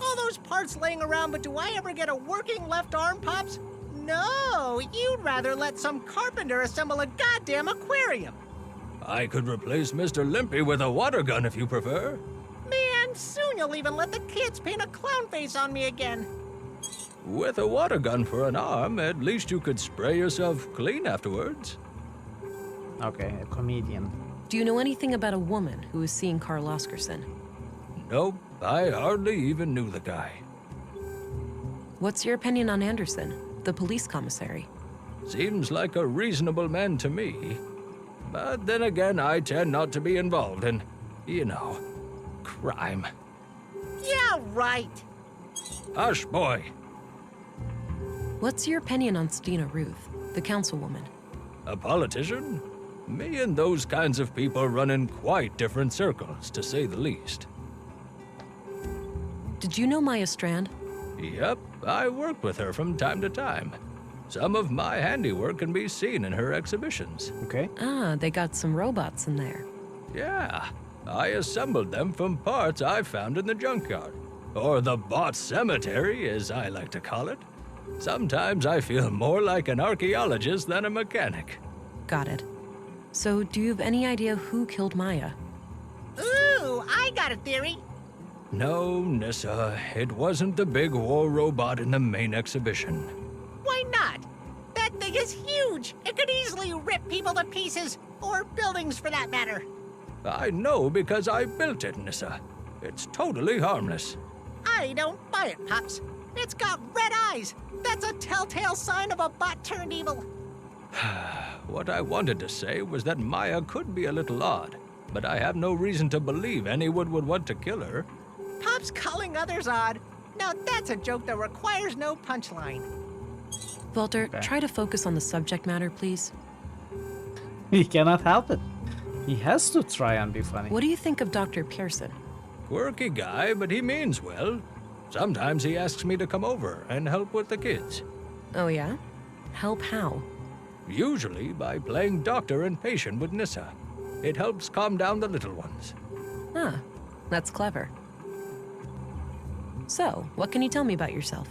All those parts laying around, but do I ever get a working left arm, Pops? No, you'd rather let some carpenter assemble a goddamn aquarium. I could replace Mr. Limpy with a water gun if you prefer. Man, soon you'll even let the kids paint a clown face on me again. With a water gun for an arm, at least you could spray yourself clean afterwards. Okay, a comedian. Do you know anything about a woman who was seeing Carl Oscarson? Nope, I hardly even knew the guy. What's your opinion on Anderson, the police commissary? Seems like a reasonable man to me. But then again, I tend not to be involved in, crime. Yeah, right. Hush, boy. What's your opinion on Stina Ruth, the councilwoman? A politician? Me and those kinds of people run in quite different circles, to say the least. Did you know Maya Strand? Yep, I worked with her from time to time. Some of my handiwork can be seen in her exhibitions. Okay. Ah, they got some robots in there. Yeah, I assembled them from parts I found in the junkyard. Or the bot cemetery, as I like to call it. Sometimes I feel more like an archaeologist than a mechanic. Got it. So, do you have any idea who killed Maya? Ooh, I got a theory. No, Nissa, it wasn't the big war robot in the main exhibition. Why not? That thing is huge. It could easily rip people to pieces, or buildings for that matter. I know because I built it, Nissa. It's totally harmless. I don't buy it, Pops. It's got red eyes. That's a telltale sign of a bot turned evil. What I wanted to say was that Maya could be a little odd, but I have no reason to believe anyone would want to kill her. Pop's calling others odd. Now that's a joke that requires no punchline. Walter, try to focus on the subject matter, please. He cannot help it. He has to try and be funny. What do you think of Dr. Pearson? Quirky guy, but he means well. Sometimes he asks me to come over and help with the kids. Oh yeah? Help how? Usually by playing doctor and patient with Nissa. It helps calm down the little ones. Ah, that's clever. So, what can you tell me about yourself?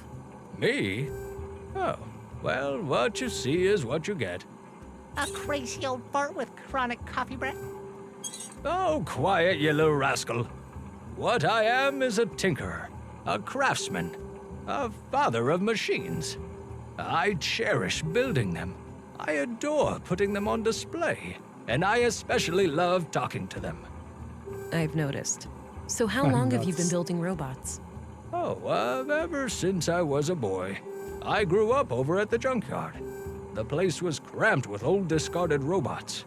Me? Oh, well, what you see is what you get. A crazy old fart with chronic coffee breath? Oh, quiet, you little rascal. What I am is a tinkerer, a craftsman, a father of machines. I cherish building them. I adore putting them on display, and I especially love talking to them. I've noticed. So how long have you been building robots? Oh, ever since I was a boy. I grew up over at the junkyard. The place was cramped with old discarded robots.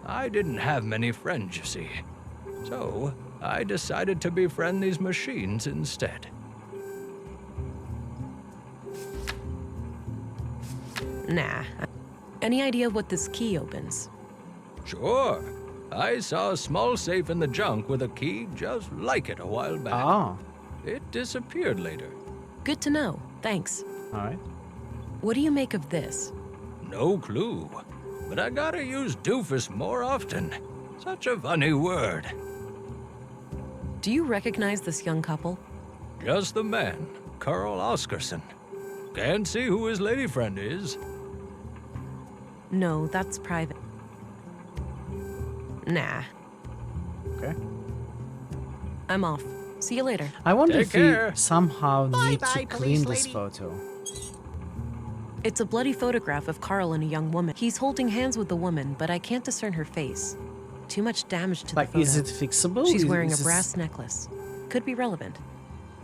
I didn't have many friends, you see. So, I decided to befriend these machines instead. Nah. Any idea what this key opens? Sure. I saw a small safe in the junk with a key just like it a while back. Ah. It disappeared later. Good to know. Thanks. Alright. What do you make of this? No clue. But I gotta use doofus more often. Such a funny word. Do you recognize this young couple? Just the man, Carl Oscarson. Can't see who his lady friend is. No, that's private. Nah. Okay. I'm off. See you later. I wonder Take if care. we somehow need to Bye-bye, clean police this lady. photo. It's a bloody photograph of Carl and a young woman. He's holding hands with the woman, but I can't discern her face. Too much damage to Like, the photo. is it fixable? She's Is- wearing a is brass necklace. Could be relevant.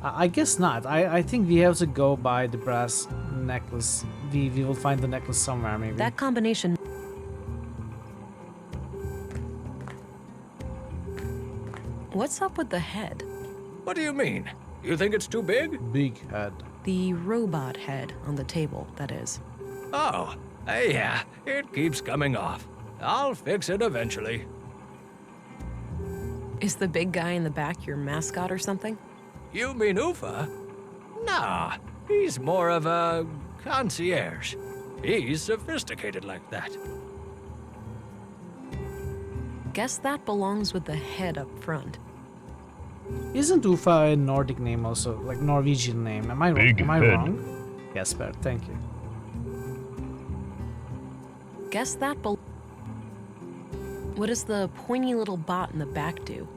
I guess not. I think we have to go by the brass necklace. We will find the necklace somewhere, maybe. That combination... What's up with the head? What do you mean? You think it's too big? Big head. The robot head on the table, that is. Oh, yeah, it keeps coming off. I'll fix it eventually. Is the big guy in the back your mascot or something? You mean Ufa? Nah, he's more of a concierge. He's sophisticated like that. Guess that belongs with the head up front. Isn't Ufa a Nordic name also? Like Norwegian name? Am I wrong? Big Am I head. wrong? Jesper, thank you. Guess that What does the pointy little bot in the back do?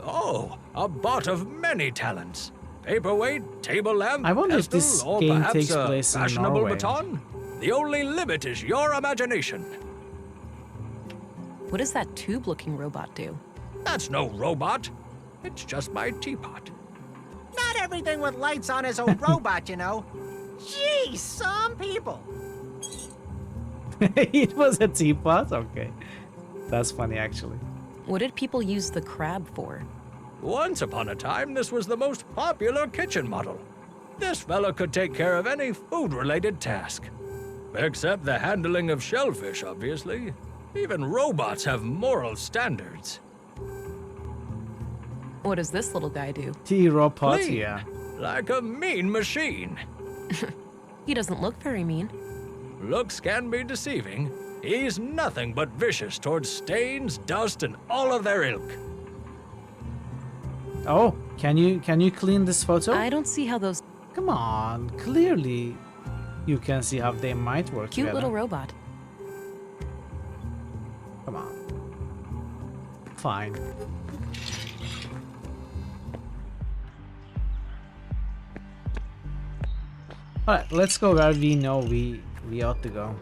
Oh, a bot of many talents. Paperweight, table lamp, I wonder if pestle, this or game perhaps takes a place in fashionable Norway. baton. The only limit is your imagination. What does that tube-looking robot do? That's no robot. It's just my teapot. Not everything with lights on is a robot, you know. Gee, some people. It was a teapot? Okay. That's funny, actually. What did people use the crab for? Once upon a time, this was the most popular kitchen model. This fella could take care of any food-related task. Except the handling of shellfish, obviously. Even robots have moral standards. What does this little guy do? T-robot, Clean, yeah. like a mean machine. He doesn't look very mean. Looks can be deceiving. He's nothing but vicious towards stains, dust, and all of their ilk. Oh, can you clean this photo? I don't see how those... Come on, clearly you can see how they might work Cute together. little robot. Come on. Fine. Alright, let's go where we know we ought to go.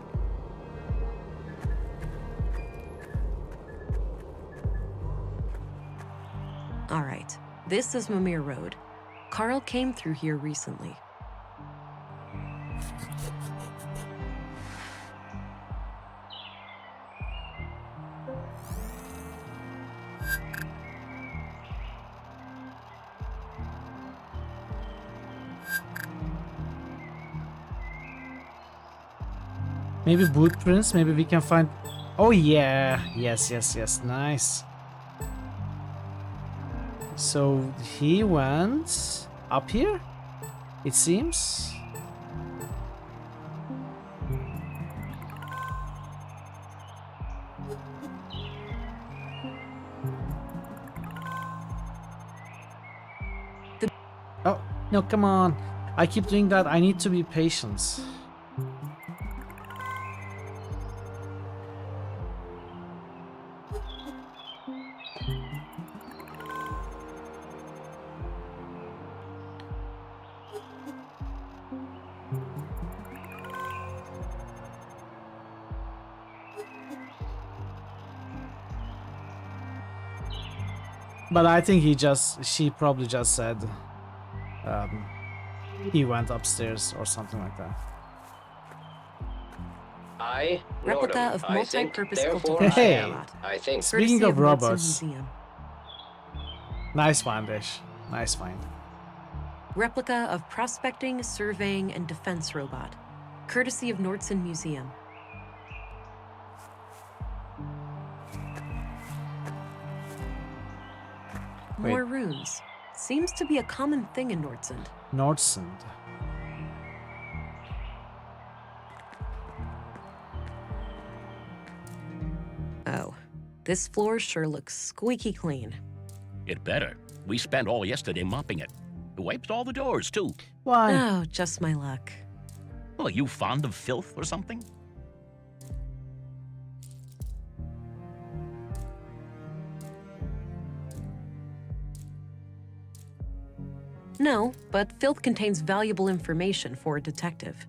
Alright, this is Mimir Road. Carl came through here recently. Maybe footprints, maybe we can find... Oh yeah, yes, nice. So he went up here? it seems. Oh, no, come on. I keep doing that. I need to be patient. But I think she probably just said he went upstairs or something like that. I, Replica Nordum, of I think, multi-purpose therefore cultivation Hey, robot. I think. Speaking Courtesy of Nordson robots, Museum. nice find, Ish. Nice find. Replica of prospecting, surveying, and defense robot. Courtesy of Nordson Museum. More runes. Seems to be a common thing in Nordsund. Nordsund. Oh, this floor sure looks squeaky clean. It better. We spent all yesterday mopping it. We wiped all the doors, too. Why? Oh, just my luck. Well, are you fond of filth or something? No, but filth contains valuable information for a detective.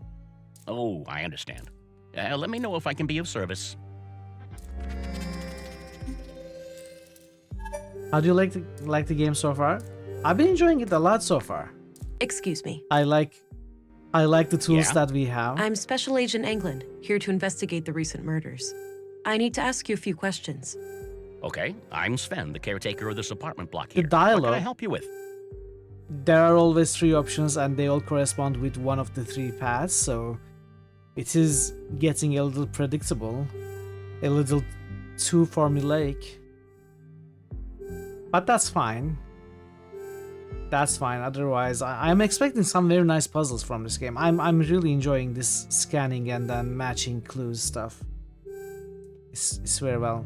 Oh, I understand. Let me know if I can be of service. How do you like the game so far? I've been enjoying it a lot so far. Excuse me. I like the tools that we have. I'm Special Agent England, here to investigate the recent murders. I need to ask you a few questions. Okay, I'm Sven, the caretaker of this apartment block here. The dialogue. What can I help you with? There are always 3 options and they all correspond with one of the 3 paths, so it is getting a little predictable, a little too formulaic. But that's fine. That's fine. Otherwise, I'm expecting some very nice puzzles from this game. I'm really enjoying this scanning and then matching clues stuff. It's very well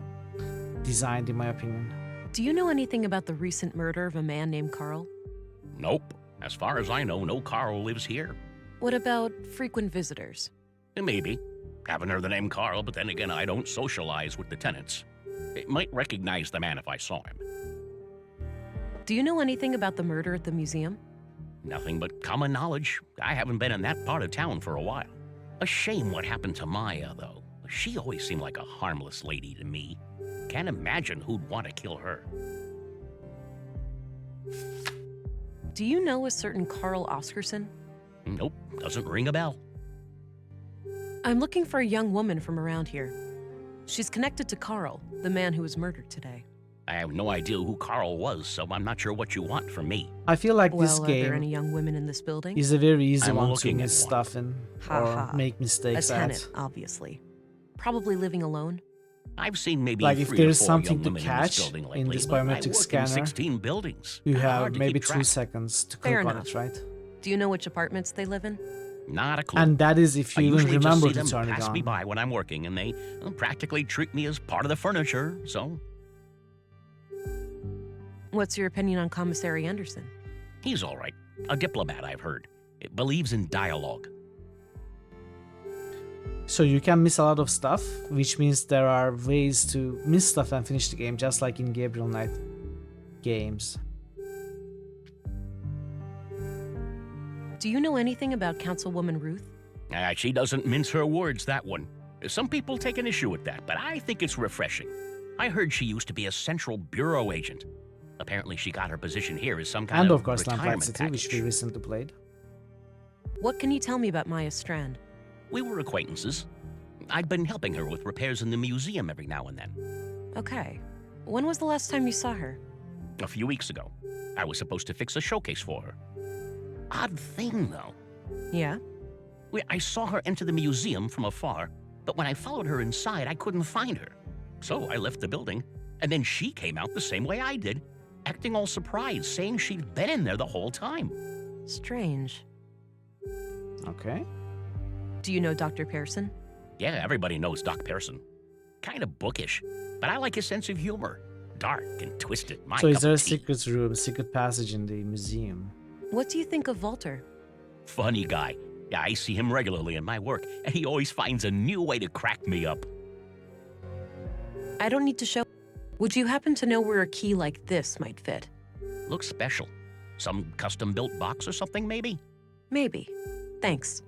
designed, in my opinion. Do you know anything about the recent murder of a man named Carl? Nope. As far as I know, no Carl lives here. What about frequent visitors? Maybe. Haven't heard the name Carl, but then again, I don't socialize with the tenants. I might recognize the man if I saw him. Do you know anything about the murder at the museum? Nothing but common knowledge. I haven't been in that part of town for a while. A shame what happened to Maya, though. She always seemed like a harmless lady to me. Can't imagine who'd want to kill her. Do you know a certain Carl Oscarson? Nope, doesn't ring a bell. I'm looking for a young woman from around here. She's connected to Carl, the man who was murdered today. I have no idea who Carl was, so I'm not sure what you want from me. I feel like this Are there game any young women in this building? is a very easy I'm one to looking miss at stuff in or make mistakes A at. tenant, obviously. Probably living alone. I've seen maybe Like if 3 there's or 4 something young to women catch in this building lately, in this but I biometric work scanner, in 16 buildings. you Hard have to maybe keep 2 track. seconds to Fair click on enough. it, right? Do you know which apartments they live in? Not a clue. And that is if I you even usually remember just to see them turn it pass me on. by when I'm working, and they practically treat me as part of the furniture, so... What's your opinion on Commissary Anderson? He's all right. A diplomat, I've heard. It believes in dialogue. So you can miss a lot of stuff, which means there are ways to miss stuff and finish the game, just like in Gabriel Knight games. Do you know anything about Councilwoman Ruth? She doesn't mince her words, that one. Some people take an issue with that, but I think it's refreshing. I heard she used to be a Central Bureau agent. Apparently she got her position here as some kind And of of course Lamplight retirement City, package. which we recently played. What can you tell me about Maya Strand? We were acquaintances. I'd been helping her with repairs in the museum every now and then. Okay. When was the last time you saw her? A few weeks ago. I was supposed to fix a showcase for her. Odd thing, though. Yeah? I saw her enter the museum from afar, but when I followed her inside, I couldn't find her. So I left the building, and then she came out the same way I did, acting all surprised, saying she'd been in there the whole time. Strange. Okay. Do you know Dr. Pearson? Yeah, everybody knows Doc Pearson. Kind of bookish, but I like his sense of humor. Dark and twisted. My So is cup there a of tea. secret room, a secret passage in the museum? What do you think of Walter? Funny guy. Yeah, I see him regularly in my work, and he always finds a new way to crack me up. I don't need to show. Would you happen to know where a key like this might fit? Looks special. Some custom-built box or something, maybe? Maybe. Thanks.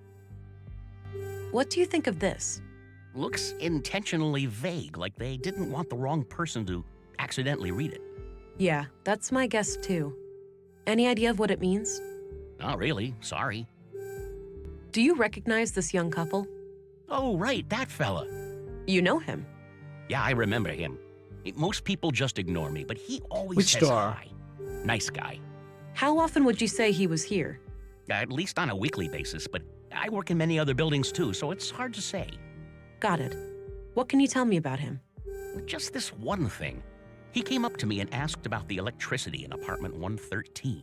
What do you think of this? Looks intentionally vague, like they didn't want the wrong person to accidentally read it. Yeah, that's my guess too. Any idea of what it means? Not really, sorry. Do you recognize this young couple? Oh, right, that fella. You know him. Yeah, I remember him. Most people just ignore me, but he always Which says door? hi. Nice guy. How often would you say he was here? At least on a weekly basis, but I work in many other buildings too, so it's hard to say. Got it. What can you tell me about him? Just this one thing. He came up to me and asked about the electricity in apartment 113.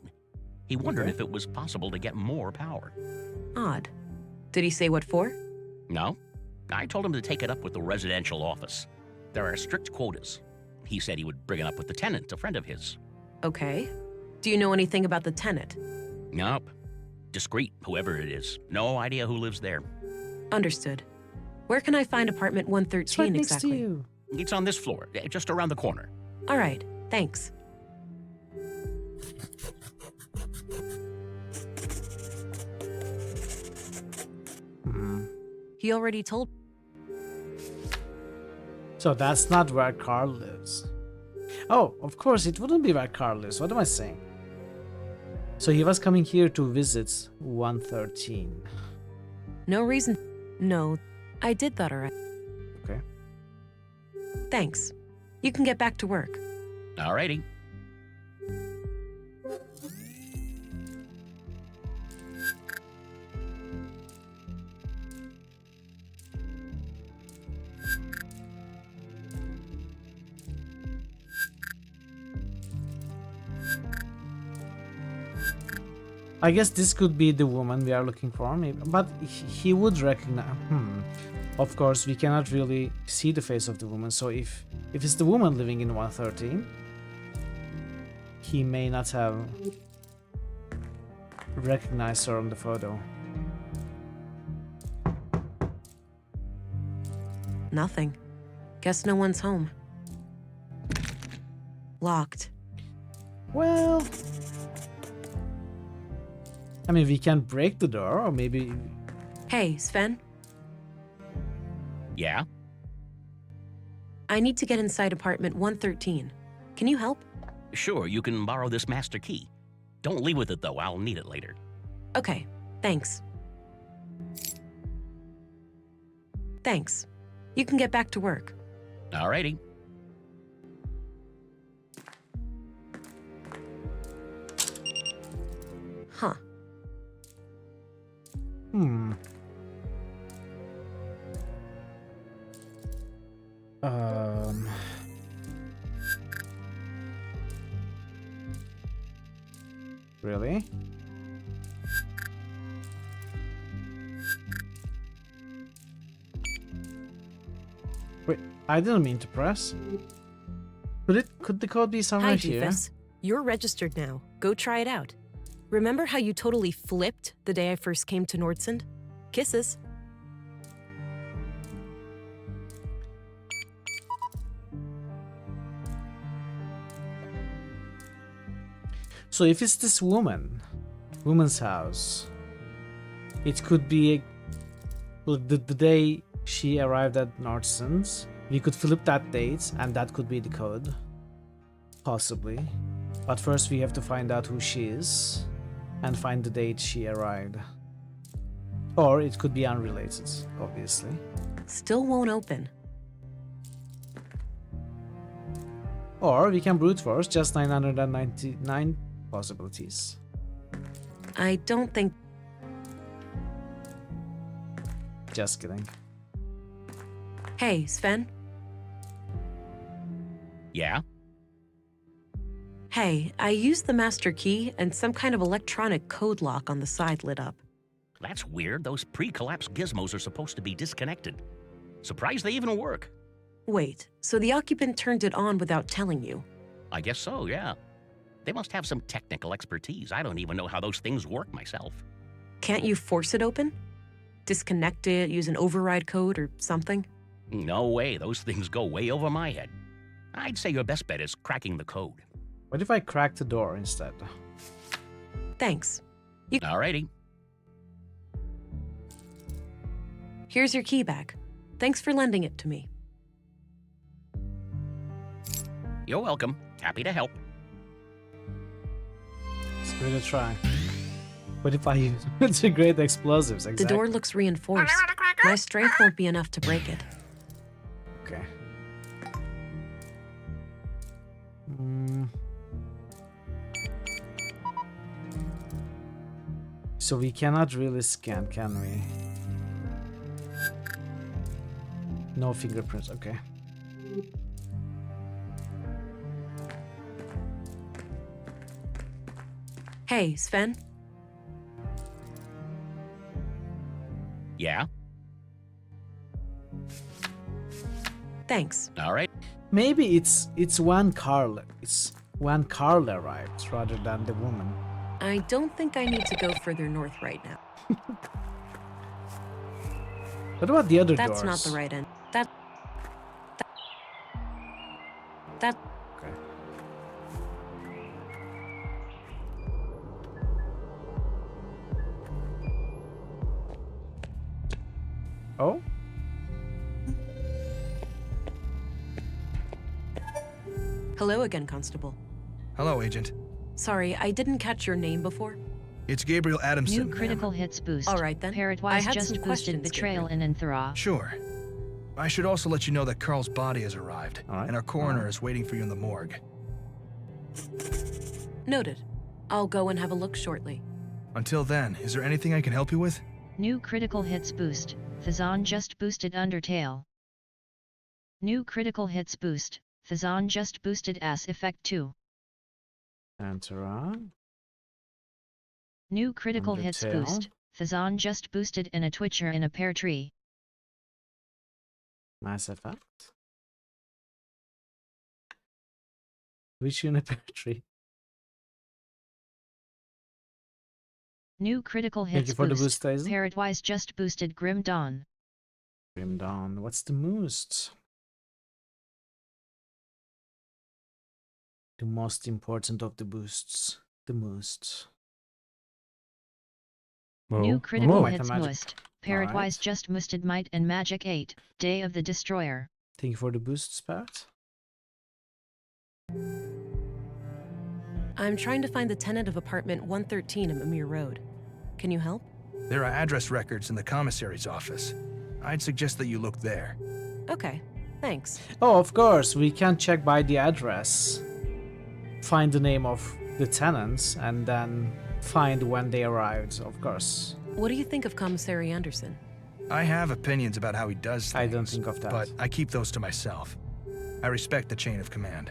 He wondered if it was possible to get more power. Odd. Did he say what for? No. I told him to take it up with the residential office. There are strict quotas. He said he would bring it up with the tenant, a friend of his. Okay. Do you know anything about the tenant? Nope. Discreet, whoever it is. No idea who lives there. Understood. Where can I find apartment 113 It's right next exactly? to you. It's on this floor, just around the corner. All right, thanks. He already told. So that's not where Carl lives. Oh, of course, it wouldn't be where Carl lives. What am I saying? So he was coming here to visit 113. No reason. No, I did that already. Okay. Thanks. You can get back to work. Alrighty. I guess this could be the woman we are looking for, maybe, but he would recognize. Of course, we cannot really see the face of the woman, so if it's the woman living in 113, he may not have recognized her on the photo. Nothing. Guess no one's home. Locked. Well, I mean, we can break the door, or maybe... Hey, Sven? Yeah? I need to get inside apartment 113. Can you help? Sure, you can borrow this master key. Don't leave with it, though. I'll need it later. Okay, thanks. Thanks. You can get back to work. Alrighty. Huh. Really? Wait, I didn't mean to press. Could the code be somewhere Hi, here? Doofus. You're registered now. Go try it out. Remember how you totally flipped the day I first came to Nordsund? Kisses. So if it's this woman's house, it could be the day she arrived at Nordsund's. We could flip that date, and that could be the code. Possibly. But first we have to find out who she is, and find the date she arrived. Or it could be unrelated, obviously. Still won't open. Or we can brute force just 999 possibilities. I don't think... Just kidding. Hey, Sven? Yeah? Hey, I used the master key and some kind of electronic code lock on the side lit up. That's weird. Those pre-collapse gizmos are supposed to be disconnected. Surprised they even work. Wait, so the occupant turned it on without telling you? I guess so, yeah. They must have some technical expertise. I don't even know how those things work myself. Can't you force it open? Disconnect it, use an override code or something? No way. Those things go way over my head. I'd say your best bet is cracking the code. What if I crack the door instead? Thanks. Alrighty. Here's your key back. Thanks for lending it to me. You're welcome. Happy to help. Let's give it a try. What if I use integrate explosives? Exactly. The door looks reinforced. My strength won't be enough to break it. Okay. So we cannot really scan, can we? No fingerprints, okay. Hey, Sven? Yeah? Thanks. All right. Maybe it's when Carl arrives rather than the woman. I don't think I need to go further north right now. What about the other doors? That's not the right end. That. Okay. Oh? Hello again, Constable. Hello, Agent. Sorry, I didn't catch your name before. It's Gabriel Adamson. New critical hits boost. All right then. Parrot-wise just boosted betrayal in Anthra. Sure. I should also let you know that Carl's body has arrived, and our coroner is waiting for you in the morgue. Noted. I'll go and have a look shortly. Until then, is there anything I can help you with? New critical hits boost. Thazan just boosted Undertale. New critical hits boost. Thazan just boosted Ass Effect 2. Anthra. New critical hits Undertale. boost. Thazan just boosted in a Twitcher in a pear tree. Mass Effect. Which in a pear tree? New critical Thank hits you for the boost. boost, Tyson. Parrot-wise just boosted Grim Dawn. Grim Dawn. What's the most? The most important of the boosts. The most. New critical Might hits and Magic. boost. Parrot-wise just boosted Might and Magic 8. Day of the Destroyer. Thank you for the boosts, Parrot. I'm trying to find the tenant of apartment 113 in Amir Road. Can you help? There are address records in the commissary's office. I'd suggest that you look there. Okay, thanks. Oh, of course, we can check by the address. Find the name of the tenants and then find when they arrived, of course. What do you think of Commissary Anderson? I have opinions about how he does things, I don't think of that. but I keep those to myself. I respect the chain of command.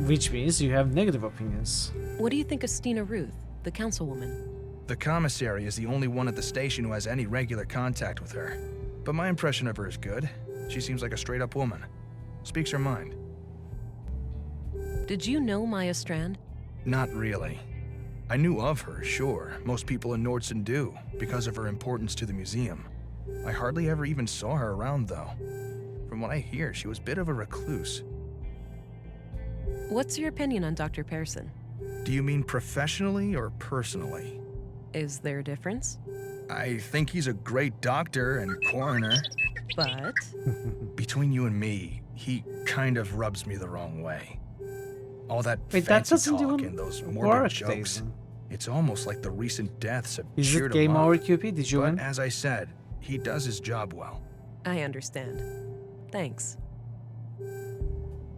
Which means you have negative opinions. What do you think of Stina Ruth, the councilwoman? The commissary is the only one at the station who has any regular contact with her. But my impression of her is good. She seems like a straight-up woman. Speaks her mind. Did you know Maya Strand? Not really. I knew of her, sure. Most people in Nordson do, because of her importance to the museum. I hardly ever even saw her around, though. From what I hear, she was a bit of a recluse. What's your opinion on Dr. Pearson? Do you mean professionally or personally? Is there a difference? I think he's a great doctor and coroner. But? Between you and me, he kind of rubs me the wrong way. All that Wait, that fancy doesn't talk even and those work, morbid jokes. Jason. It's almost like the recent deaths have Is cheered it game him up. over, QP? Did you But win? as I said, he does his job well. I understand. Thanks.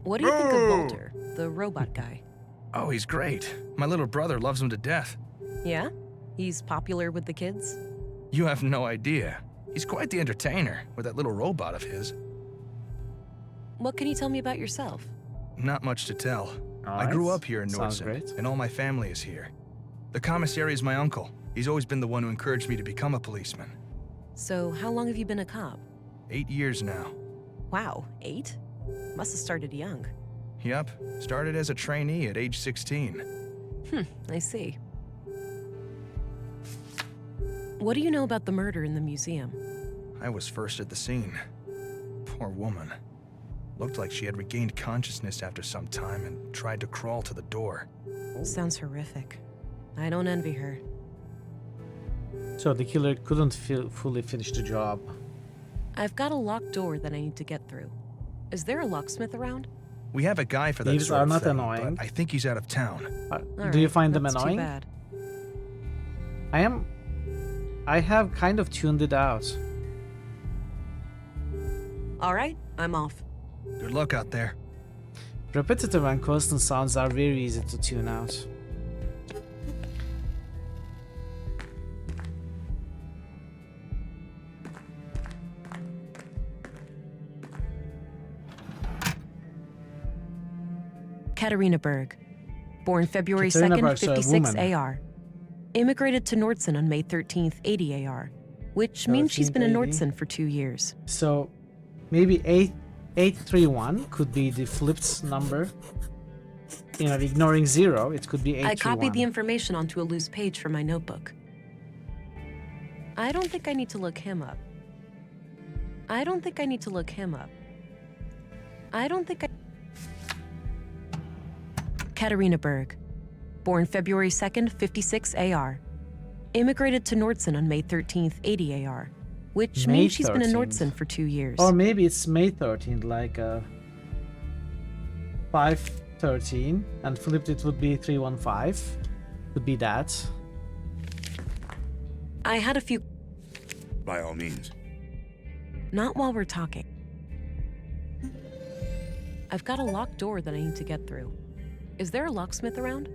What do you think of Walter, the robot guy? Oh, he's great. My little brother loves him to death. Yeah? He's popular with the kids? You have no idea. He's quite the entertainer with that little robot of his. What can you tell me about yourself? Not much to tell. I Alright. grew up here in Sounds Nordson, great. and all my family is here. The commissary is my uncle. He's always been the one who encouraged me to become a policeman. So, how long have you been a cop? 8 years now. Wow, 8? Must have started young. Yup, started as a trainee at age 16. I see. What do you know about the murder in the museum? I was first at the scene. Poor woman. Looked like she had regained consciousness after some time and tried to crawl to the door. Sounds horrific. I don't envy her. So the killer couldn't fully finish the job. I've got a locked door that I need to get through. Is there a locksmith around? We have a guy for that Thieves sort are of not thing, annoying. but I think he's out of town. Do you find them that's annoying? Too bad. I have kind of tuned it out. Alright, I'm off. Good luck out there. Repetitive and constant sounds are very easy to tune out. Katarina Berg. Born February Katarina 2nd, Berg's a 56 woman. AR. Immigrated to Nordson on May 13th, 80 AR. Which means she's been in 13th, 80. Nordson for 2 years. So maybe 831 could be the flipped number. You know, ignoring 0, it could be 831. I copied the information onto a loose page from my notebook. I don't think I need to look him up. I don't think I need to look him up. I don't think I... Katarina Berg. Born February 2nd, 56 AR. Immigrated to Nordson on May 13th, 80 AR. Which May means she's been in 13th. Nordson for 2 years. Or maybe it's May 13th, like 513, and flipped it would be 315. Could be that. I had a few... By all means. Not while we're talking. I've got a locked door that I need to get through. Is there a locksmith around?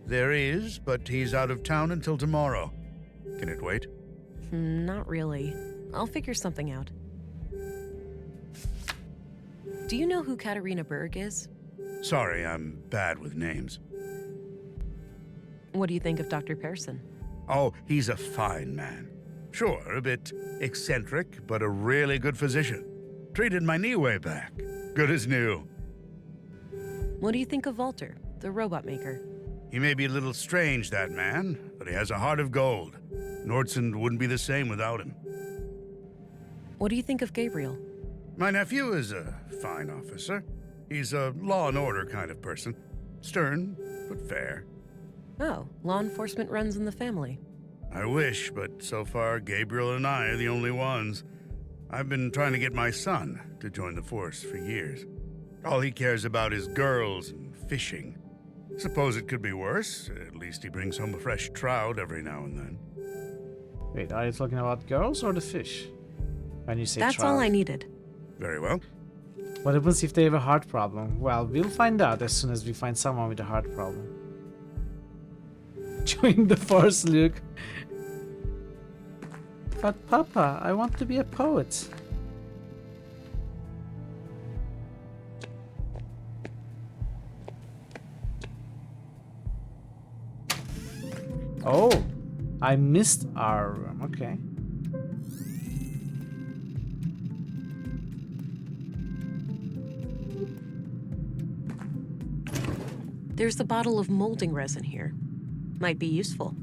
There is, but he's out of town until tomorrow. Can it wait? Not really. I'll figure something out. Do you know who Katarina Berg is? Sorry, I'm bad with names. What do you think of Dr. Pearson? Oh, he's a fine man. Sure, a bit eccentric, but a really good physician. Treated my knee way back. Good as new. What do you think of Walter, the robot maker? He may be a little strange, that man, but he has a heart of gold. Nordson wouldn't be the same without him. What do you think of Gabriel? My nephew is a fine officer. He's a law and order kind of person. Stern, but fair. Oh, law enforcement runs in the family. I wish, but so far, Gabriel and I are the only ones. I've been trying to get my son to join the force for years. All he cares about is girls and fishing. Suppose it could be worse. At least he brings home a fresh trout every now and then. Wait, are you talking about girls or the fish? When you say That's child. all I needed. Very well. What happens if they have a heart problem? Well, we'll find out as soon as we find someone with a heart problem. Join the force, Luke. But Papa, I want to be a poet. Oh, I missed our room. Okay. There's a bottle of molding resin here. Might be useful.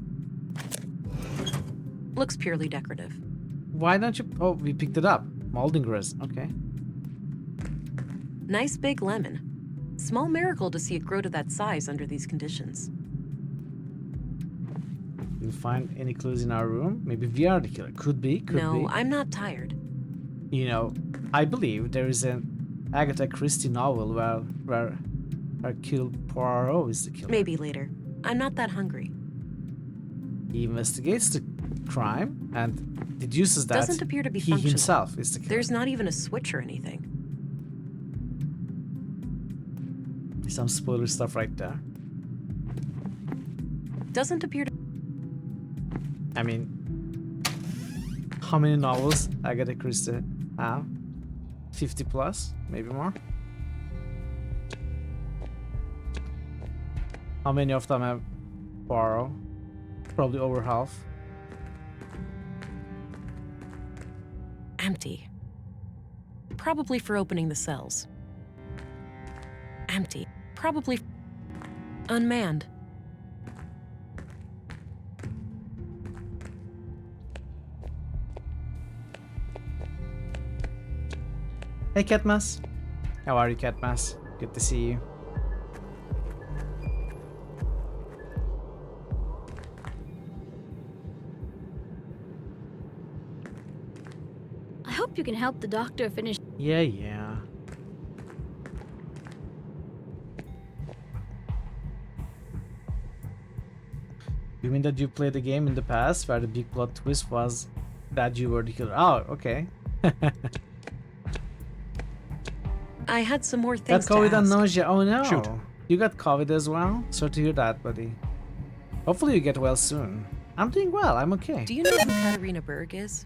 Looks purely decorative. Why don't you... Oh, we picked it up. Molding resin. Okay. Nice big lemon. Small miracle to see it grow to that size under these conditions. You'll find any clues in our room? Maybe we are the killer. Could be, could be. No, I'm not tired. You know, I believe there is an Agatha Christie novel where Hercule Poirot is the killer. Maybe later. I'm not that hungry. He investigates the crime and deduces that Doesn't appear to be he functional. himself is the killer. There's not even a switch or anything. Some spoiler stuff right there. Doesn't appear to... I mean, how many novels Agatha Christie have? 50 plus, maybe more. How many of them have Poirot? probably over half. Empty. Probably for opening the cells. Empty. Probably unmanned. Hey, Catmas. How are you, Catmas? Good to see you. I hope you can help the doctor finish. Yeah. You mean that you played the game in the past where the big plot twist was that you were the killer? Oh, okay. I had some more Got things to COVID and ask. nausea. Oh no. Shoot. You got COVID as well? Sorry to hear that, buddy. Hopefully you get well soon. I'm doing well. I'm okay. Do you know who Katarina Berg is?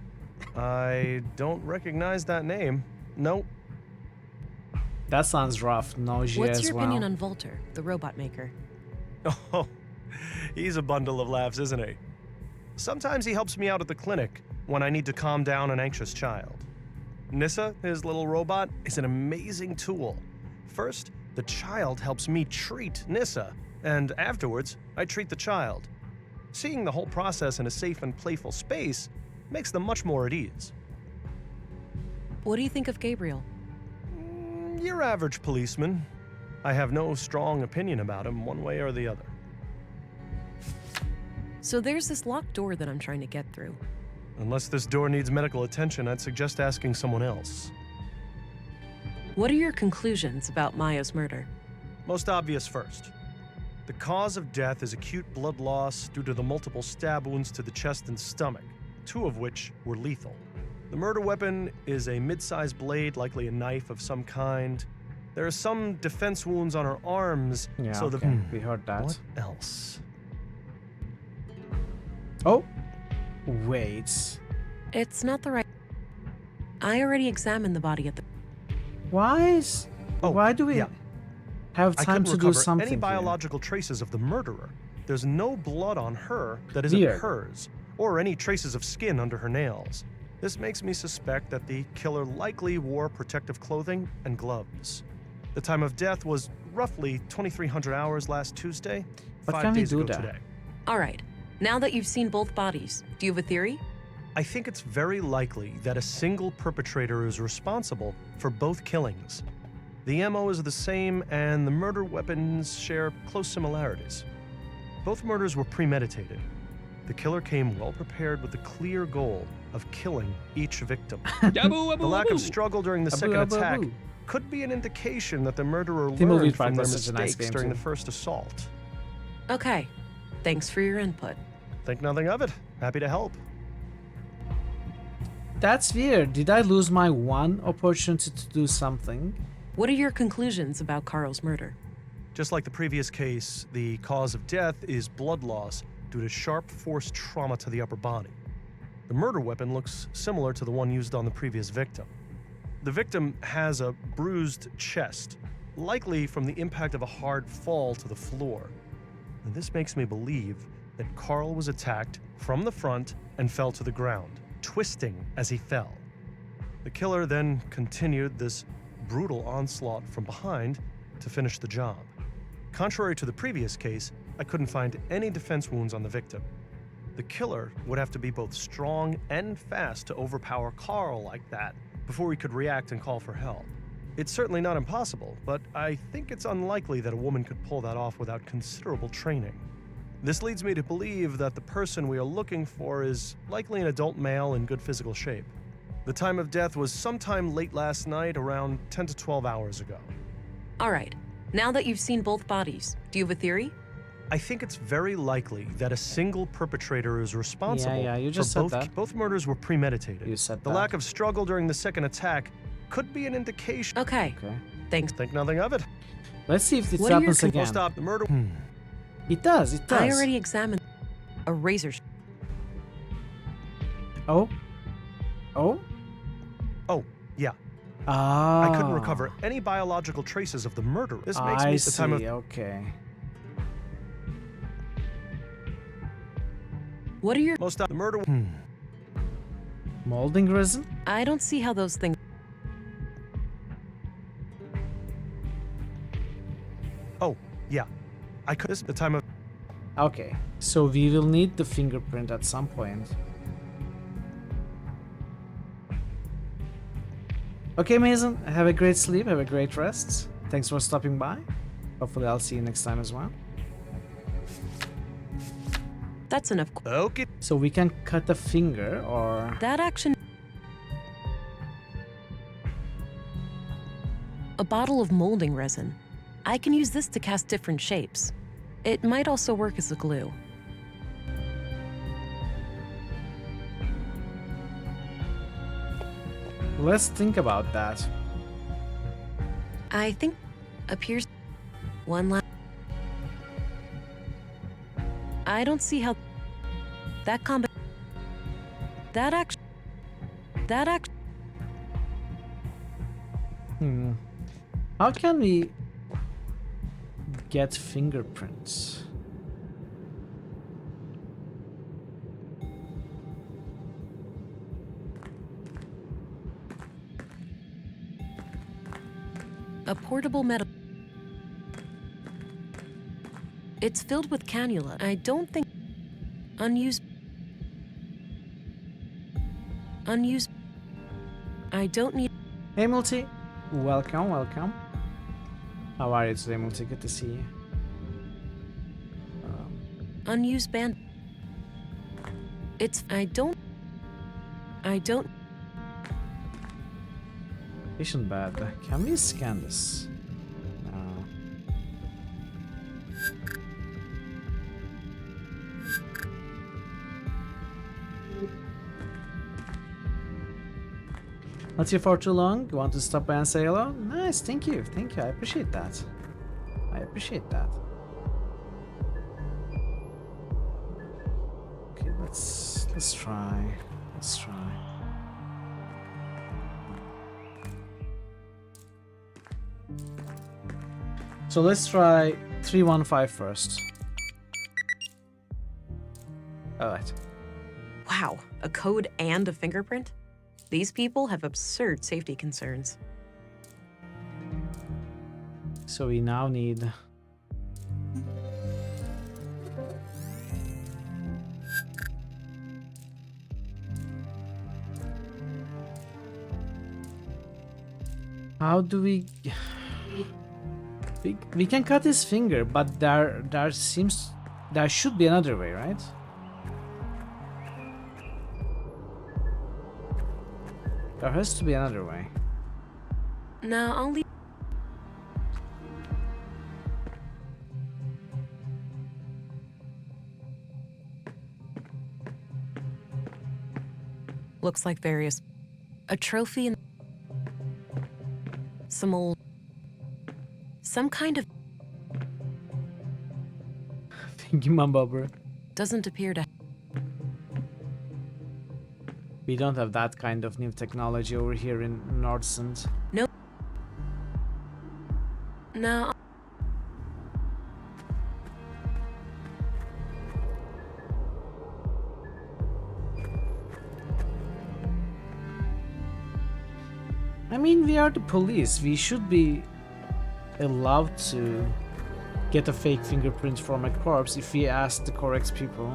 I don't recognize that name. Nope. That sounds rough. Nausea What's as your well. opinion on Volter, the robot maker? Oh, he's a bundle of laughs, isn't he? Sometimes he helps me out at the clinic when I need to calm down an anxious child. Nissa, his little robot, is an amazing tool. First, the child helps me treat Nissa, and afterwards, I treat the child. Seeing the whole process in a safe and playful space makes them much more at ease. What do you think of Gabriel? Your average policeman. I have no strong opinion about him one way or the other. So there's this locked door that I'm trying to get through. Unless this door needs medical attention, I'd suggest asking someone else. What are your conclusions about Maya's murder? Most obvious first. The cause of death is acute blood loss due to the multiple stab wounds to the chest and stomach, 2 of which were lethal. The murder weapon is a mid-sized blade, likely a knife of some kind. There are some defense wounds on her arms, Yeah, so okay. We heard that. What else? Oh, wait. It's not the right... I already examined the body at the... Why do we have I time couldn't to do recover something any here? biological traces of the murderer. There's no blood on her that isn't Weird. hers, or any traces of skin under her nails. This makes me suspect that the killer likely wore protective clothing and gloves. The time of death was roughly 2,300 hours last Tuesday, But 5 can we days do ago that? today. All right. Now that you've seen both bodies, do you have a theory? I think it's very likely that a single perpetrator is responsible for both killings. The MO is the same, and the murder weapons share close similarities. Both murders were premeditated. The killer came well prepared with the clear goal of killing each victim. The lack of struggle during the second attack could be an indication that the murderer Timo learned Wheatwright from their was such a nice mistakes game, during too. the first assault. Okay. Thanks for your input. Think nothing of it. Happy to help. That's weird. Did I lose my one opportunity to do something? What are your conclusions about Carl's murder? Just like the previous case, the cause of death is blood loss due to sharp force trauma to the upper body. The murder weapon looks similar to the one used on the previous victim. The victim has a bruised chest, likely from the impact of a hard fall to the floor. And this makes me believe that Carl was attacked from the front and fell to the ground, twisting as he fell. The killer then continued this brutal onslaught from behind to finish the job. Contrary to the previous case, I couldn't find any defense wounds on the victim. The killer would have to be both strong and fast to overpower Carl like that before he could react and call for help. It's certainly not impossible, but I think it's unlikely that a woman could pull that off without considerable training. This leads me to believe that the person we are looking for is likely an adult male in good physical shape. The time of death was sometime late last night, around 10 to 12 hours ago. All right. Now that you've seen both bodies, do you have a theory? I think it's very likely that a single perpetrator is responsible you just for said that. both murders were premeditated. You said The that. lack of struggle during the second attack could be an indication. Okay. Thanks. Think nothing of it. Let's see if this What are your happens again. We'll stop the murder. It does. It does. I already examined a razor. Oh. Oh. Oh, yeah. Ah. I couldn't recover any biological traces of the murderer. This makes I me see. the time of Okay. What are your... Most of the murder. Molding resin? I don't see how those things... Oh, yeah. I could. This the time of. Okay, so we will need the fingerprint at some point. Okay, Mason, have a great sleep, have a great rest. Thanks for stopping by. Hopefully I'll see you next time as well. That's enough. Okay. So we can cut a finger or... That action... A bottle of molding resin. I can use this to cast different shapes. It might also work as a glue. Let's think about that. I think appears one last. I don't see how that combo. That act. How can we get fingerprints? A portable metal. It's filled with cannula. I don't think unused. I don't need. Hey Multi, welcome, welcome. How are you today, Multi? Good to see you. Unused band. It's. I don't. Patient bed. Can we scan this? No. Not here for too long. You want to stop by and say hello? Nice, thank you, thank you. I appreciate that. I appreciate that. Okay, let's try. Let's try. So let's try 315 first. Alright. Wow, a code and a fingerprint? These people have absurd safety concerns. So we now need... How do we... We can cut his finger, but there should be another way, right? There has to be another way. No, only. Looks like various. A trophy and some old. Some kind of. Thank you, Mamba, bro. Doesn't appear to. We don't have that kind of new technology over here in Nordsund. No. No. I mean, we are the police. We should be allowed to get a fake fingerprint from a corpse if we ask the correct people.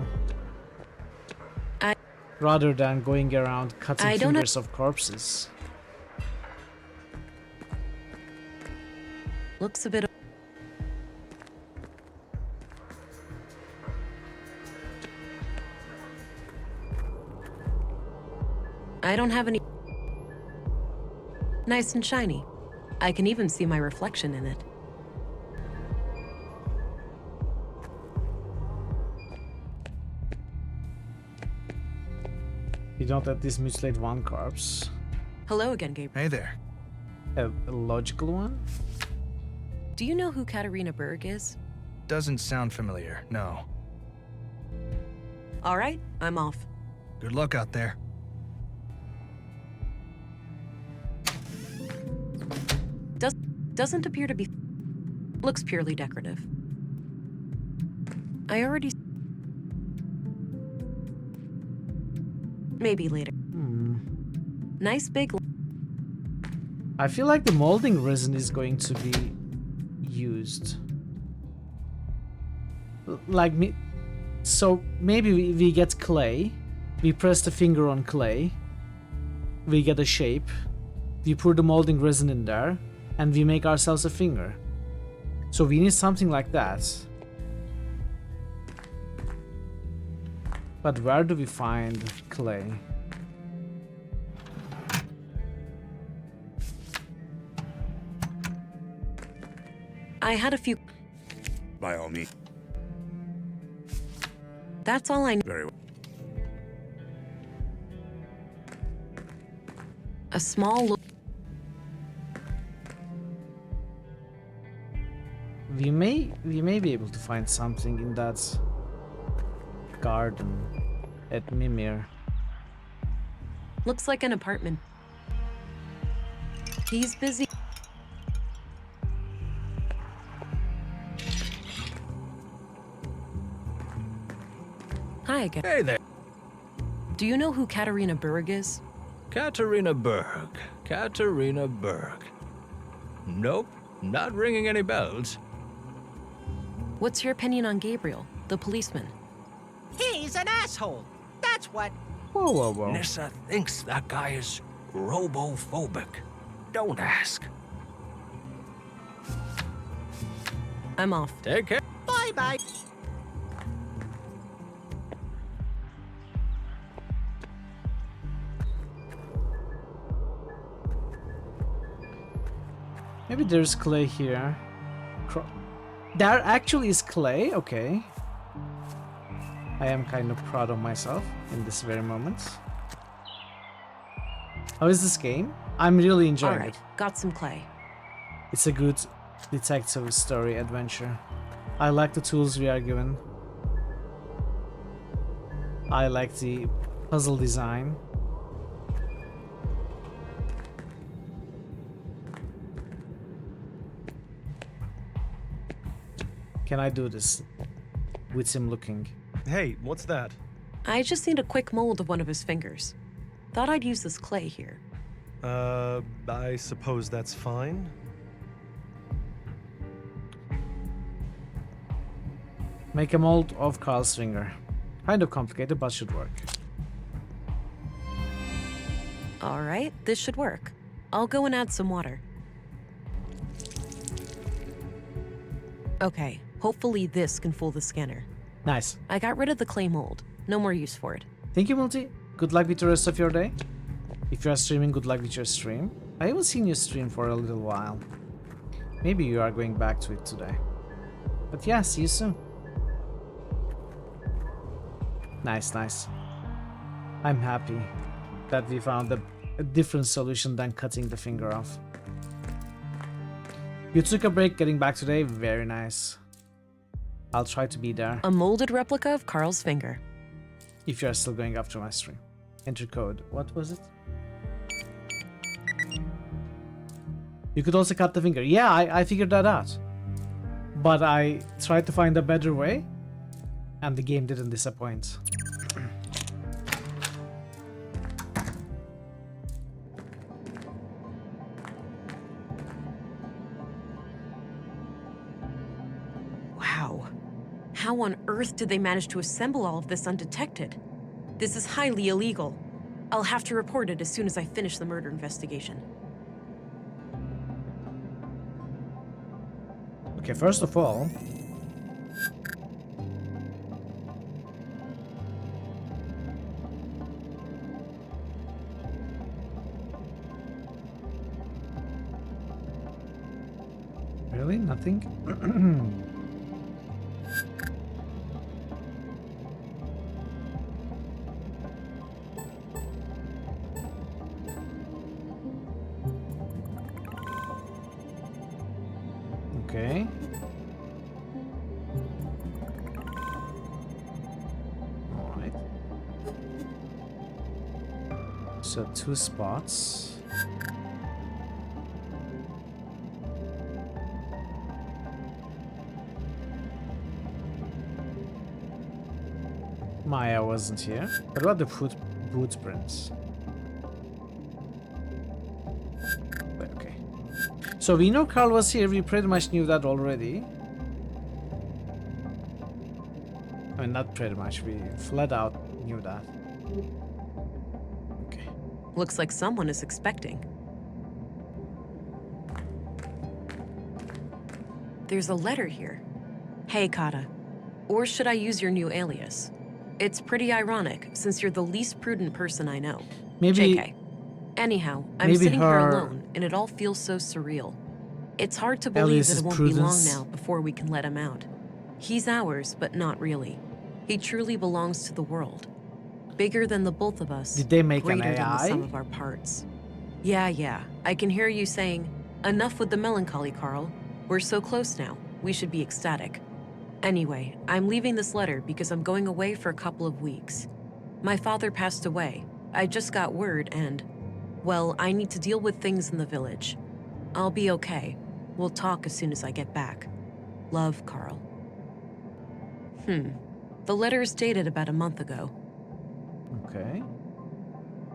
Rather than going around cutting fingers of corpses. Looks a bit. I don't have any. Nice and shiny. I can even see my reflection in it. You don't at least mutilate one corpse. Hello again, Gabriel. Hey there. A logical one? Do you know who Katarina Berg is? Doesn't sound familiar, no. All right, I'm off. Good luck out there. Doesn't appear to be. Looks purely decorative. I already. Maybe later. Nice big. I feel like the molding resin is going to be used. Like me. So maybe we get clay. We press the finger on clay. We get a shape. We pour the molding resin in there. And we make ourselves a finger. So we need something like that. But where do we find clay? I had a few. By all means. That's all I need. Very well. A small. We may be able to find something in that garden at Mimir. Looks like an apartment. He's busy. Hi again. Hey there. Do you know who Katarina Berg is? Katarina Berg. Katarina Berg. Nope, not ringing any bells. What's your opinion on Gabriel, the policeman? He's an asshole. That's what. Whoa, whoa, whoa. Nissa thinks that guy is robophobic. Don't ask. I'm off. Take care. Bye-bye. Maybe there's clay here. There actually is clay, okay. I am kind of proud of myself in this very moment. How is this game? I'm really enjoying it. Got some clay. It's a good detective story adventure. I like the tools we are given. I like the puzzle design. Can I do this with him looking? Hey, what's that? I just need a quick mold of one of his fingers. Thought I'd use this clay here. I suppose that's fine. Make a mold of Carl's finger. Kind of complicated, but should work. Alright, this should work. I'll go and add some water. Okay, hopefully this can fool the scanner. Nice. I got rid of the clay mold. No more use for it. Thank you, Multi. Good luck with the rest of your day. If you are streaming, good luck with your stream. I haven't seen you stream for a little while. Maybe you are going back to it today. But yeah, see you soon. Nice, nice. I'm happy that we found a different solution than cutting the finger off. You took a break getting back today, very nice. I'll try to be there. A molded replica of Carl's finger. If you are still going after my stream. Enter code. What was it? You could also cut the finger. Yeah, I figured that out. But I tried to find a better way, and the game didn't disappoint. Wow. How on earth did they manage to assemble all of this undetected? This is highly illegal. I'll have to report it as soon as I finish the murder investigation. Okay, first of all, really nothing. Okay. All right. So 2 spots. Maya wasn't here. What about the boot prints. Wait, okay. So we know Carl was here. We pretty much knew that already. I mean, not pretty much. We flat out knew that. Okay. Looks like someone is expecting. There's a letter here. Hey, Kata. Or should I use your new alias? It's pretty ironic, since you're the least prudent person I know. Maybe... JK. Anyhow, I'm maybe sitting here her alone, and it all feels so surreal. It's hard to believe alias that is it won't be long Prudence. now before we can let him out. He's ours, but not really. He truly belongs to the world. Bigger than the both of us. Did they make an greater than the AI? sum of our parts. Yeah. I can hear you saying, enough with the melancholy, Carl. We're so close now. We should be ecstatic. Anyway, I'm leaving this letter because I'm going away for a couple of weeks. My father passed away. I just got word and, well, I need to deal with things in the village. I'll be okay. We'll talk as soon as I get back. Love, Carl. The letter is dated about a month ago. Okay.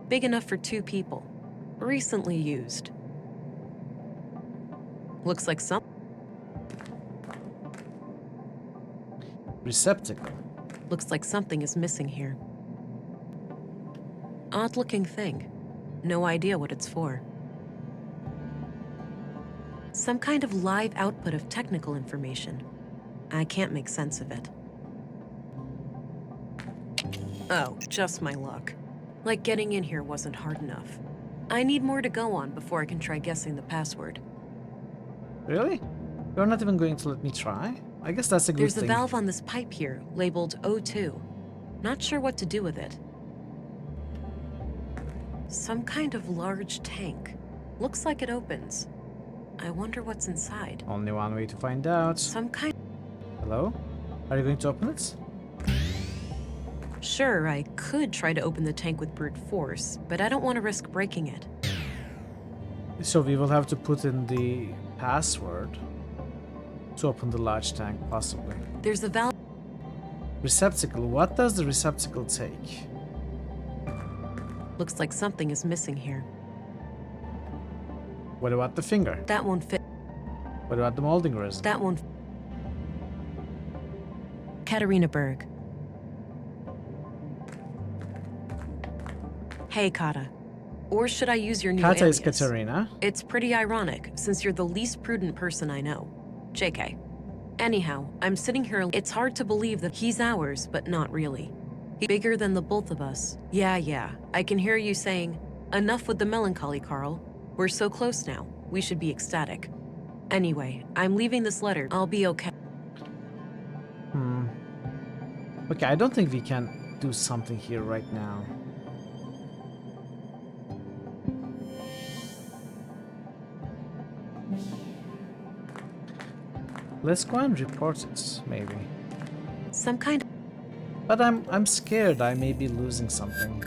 Big enough for 2 people. Recently used. Looks like some... Receptacle. Looks like something is missing here. Odd-looking thing. No idea what it's for. Some kind of live output of technical information. I can't make sense of it. Oh, just my luck. Like getting in here wasn't hard enough. I need more to go on before I can try guessing the password. Really? You're not even going to let me try? I guess that's a good There's thing. a valve on this pipe here, labeled O2. Not sure what to do with it. Some kind of large tank. Looks like it opens. I wonder what's inside. Only one way to find out. Some kind... Hello? Are you going to open it? Sure, I could try to open the tank with brute force, but I don't want to risk breaking it. So we will have to put in the password to open the large tank, possibly. There's a valve... Receptacle. What does the receptacle take? Looks like something is missing here. What about the finger? That won't fit. What about the molding resin? That won't... Katarina Berg. Hey, Kata. Or should I use your new Kata alias? is Katarina. It's pretty ironic, since you're the least prudent person I know. JK. Anyhow, I'm sitting here... It's hard to believe that he's ours, but not really. He's bigger than the both of us. Yeah. I can hear you saying, enough with the melancholy, Carl. We're so close now. We should be ecstatic. Anyway, I'm leaving this letter. I'll be okay. Okay, I don't think we can do something here right now. Let's go and report it, maybe. Some kind of... But I'm scared I may be losing something.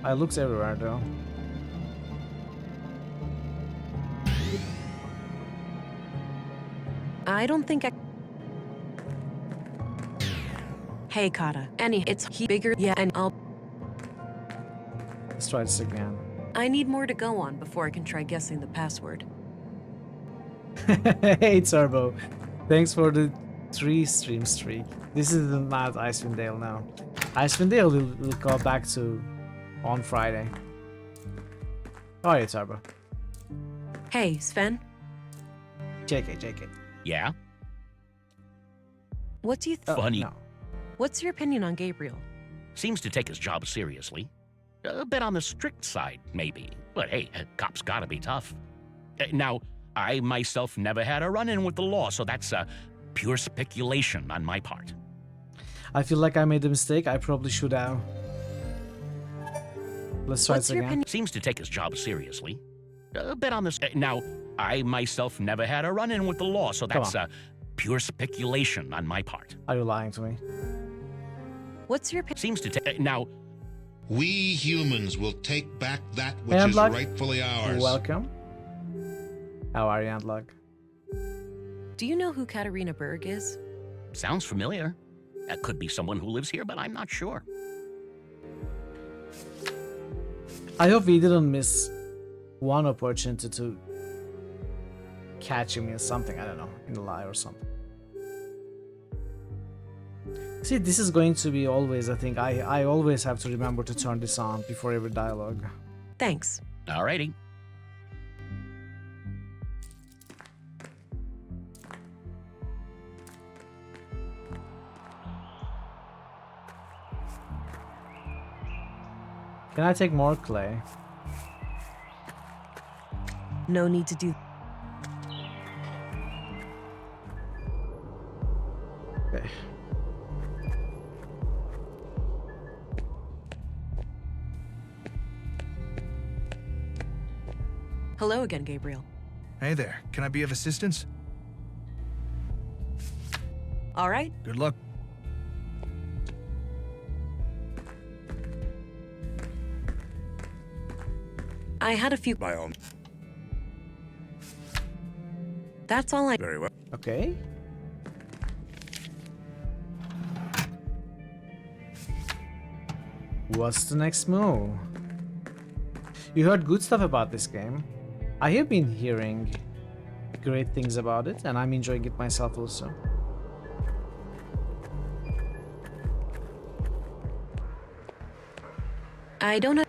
I looked everywhere though. I don't think I... Hey, Kata. It's bigger... Yeah, and I'll... Let's try this again. I need more to go on before I can try guessing the password. Hey, Turbo. Thanks for the 3 stream streak. This is not Icewind Dale now. Icewind Dale will go back to on Friday. How are you, Turbo? Hey, Sven. JK. Yeah? What do you think? Funny. No. What's your opinion on Gabriel? Seems to take his job seriously. A bit on the strict side, maybe. But hey, cops gotta be tough. Now, I myself never had a run-in with the law, so that's pure speculation on my part. I feel like I made a mistake. I probably should have. Let's try this again. Seems to take his job seriously. A bit on this. Now, I myself never had a run-in with the law, so that's pure speculation on my part. Are you lying to me? What's your opinion? Seems to take... Now... We humans will take back that which is Antlag, rightfully ours. Welcome. How are you, Antlag? Do you know who Katarina Berg is? Sounds familiar. That could be someone who lives here, but I'm not sure. I hope we didn't miss one opportunity to catch him in something, I don't know, in a lie or something. See, this is going to be always, I think, I always have to remember to turn this on before every dialogue. Thanks. Alrighty. Can I take more clay? No need to do. Okay. Hello again, Gabriel. Hey there, can I be of assistance? All right. Good luck. I had a few. By all. That's all I. Very well. Okay. What's the next move? You heard good stuff about this game. I have been hearing great things about it, and I'm enjoying it myself also. I don't know.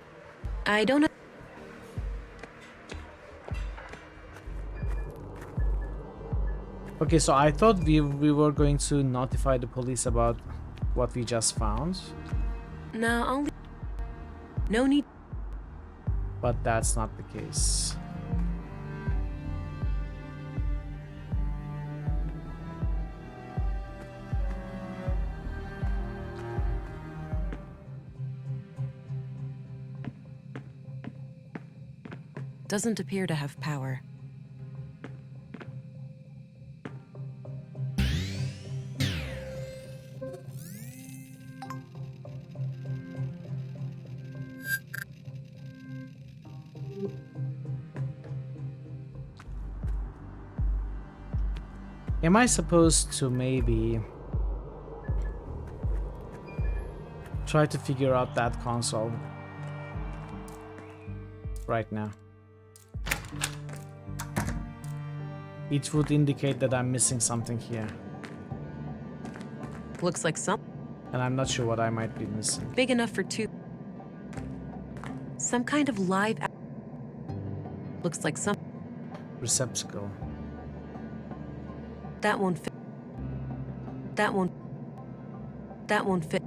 Okay, so I thought we were going to notify the police about what we just found. No, only. No need. But that's not the case. Doesn't appear to have power. Am I supposed to maybe try to figure out that console right now? It would indicate that I'm missing something here. Looks like some. And I'm not sure what I might be missing. Big enough for two. Some kind of live. Looks like some. Receptacle. That won't fit. That won't. That won't fit.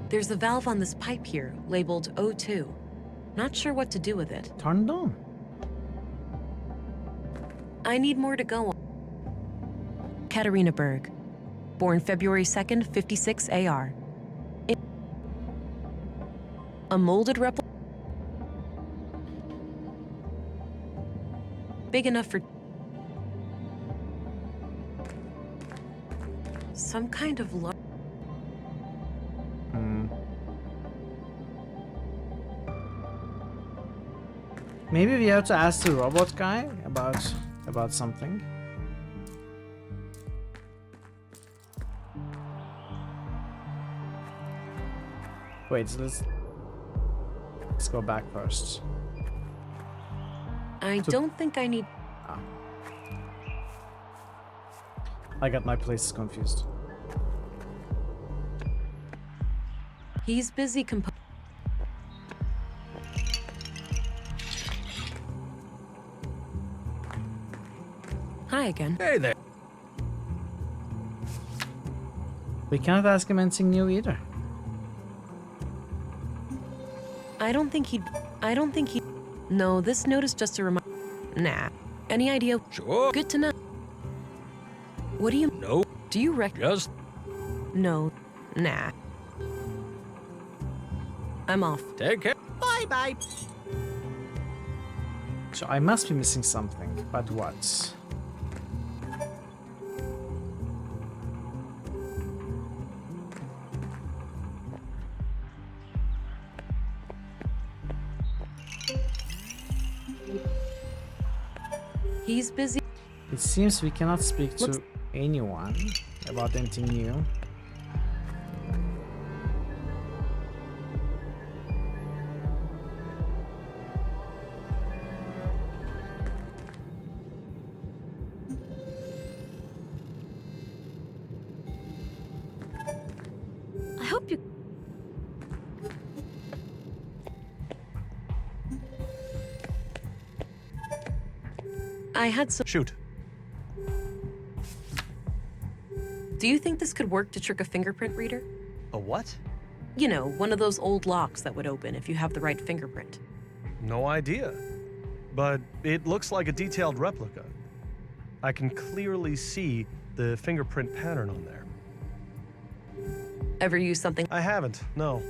There's a valve on this pipe here, labeled O2. Not sure what to do with it. Turn it on. I need more to go on. Katarina Berg. Born February 2nd, 56 AR. A molded replica. Big enough for some kind of Maybe we have to ask the robot guy about something. Wait, so let's go back first. I don't think I need. Ah. I got my places confused. He's busy Hi again. Hey there. We cannot ask him anything new either. I don't think he. No, this note is just a reminder. Nah. Any idea? Sure. Good to know. What do you? No. Do you Just. No. Nah. I'm off. Take care. Bye-bye. So I must be missing something, but what? He's busy. It seems we cannot speak to anyone about anything new. hope you... I had some. Shoot. Do you think this could work to trick a fingerprint reader? A what? You know, one of those old locks that would open if you have the right fingerprint. No idea. But it looks like a detailed replica. I can clearly see the fingerprint pattern on there. Ever use something? I haven't, no.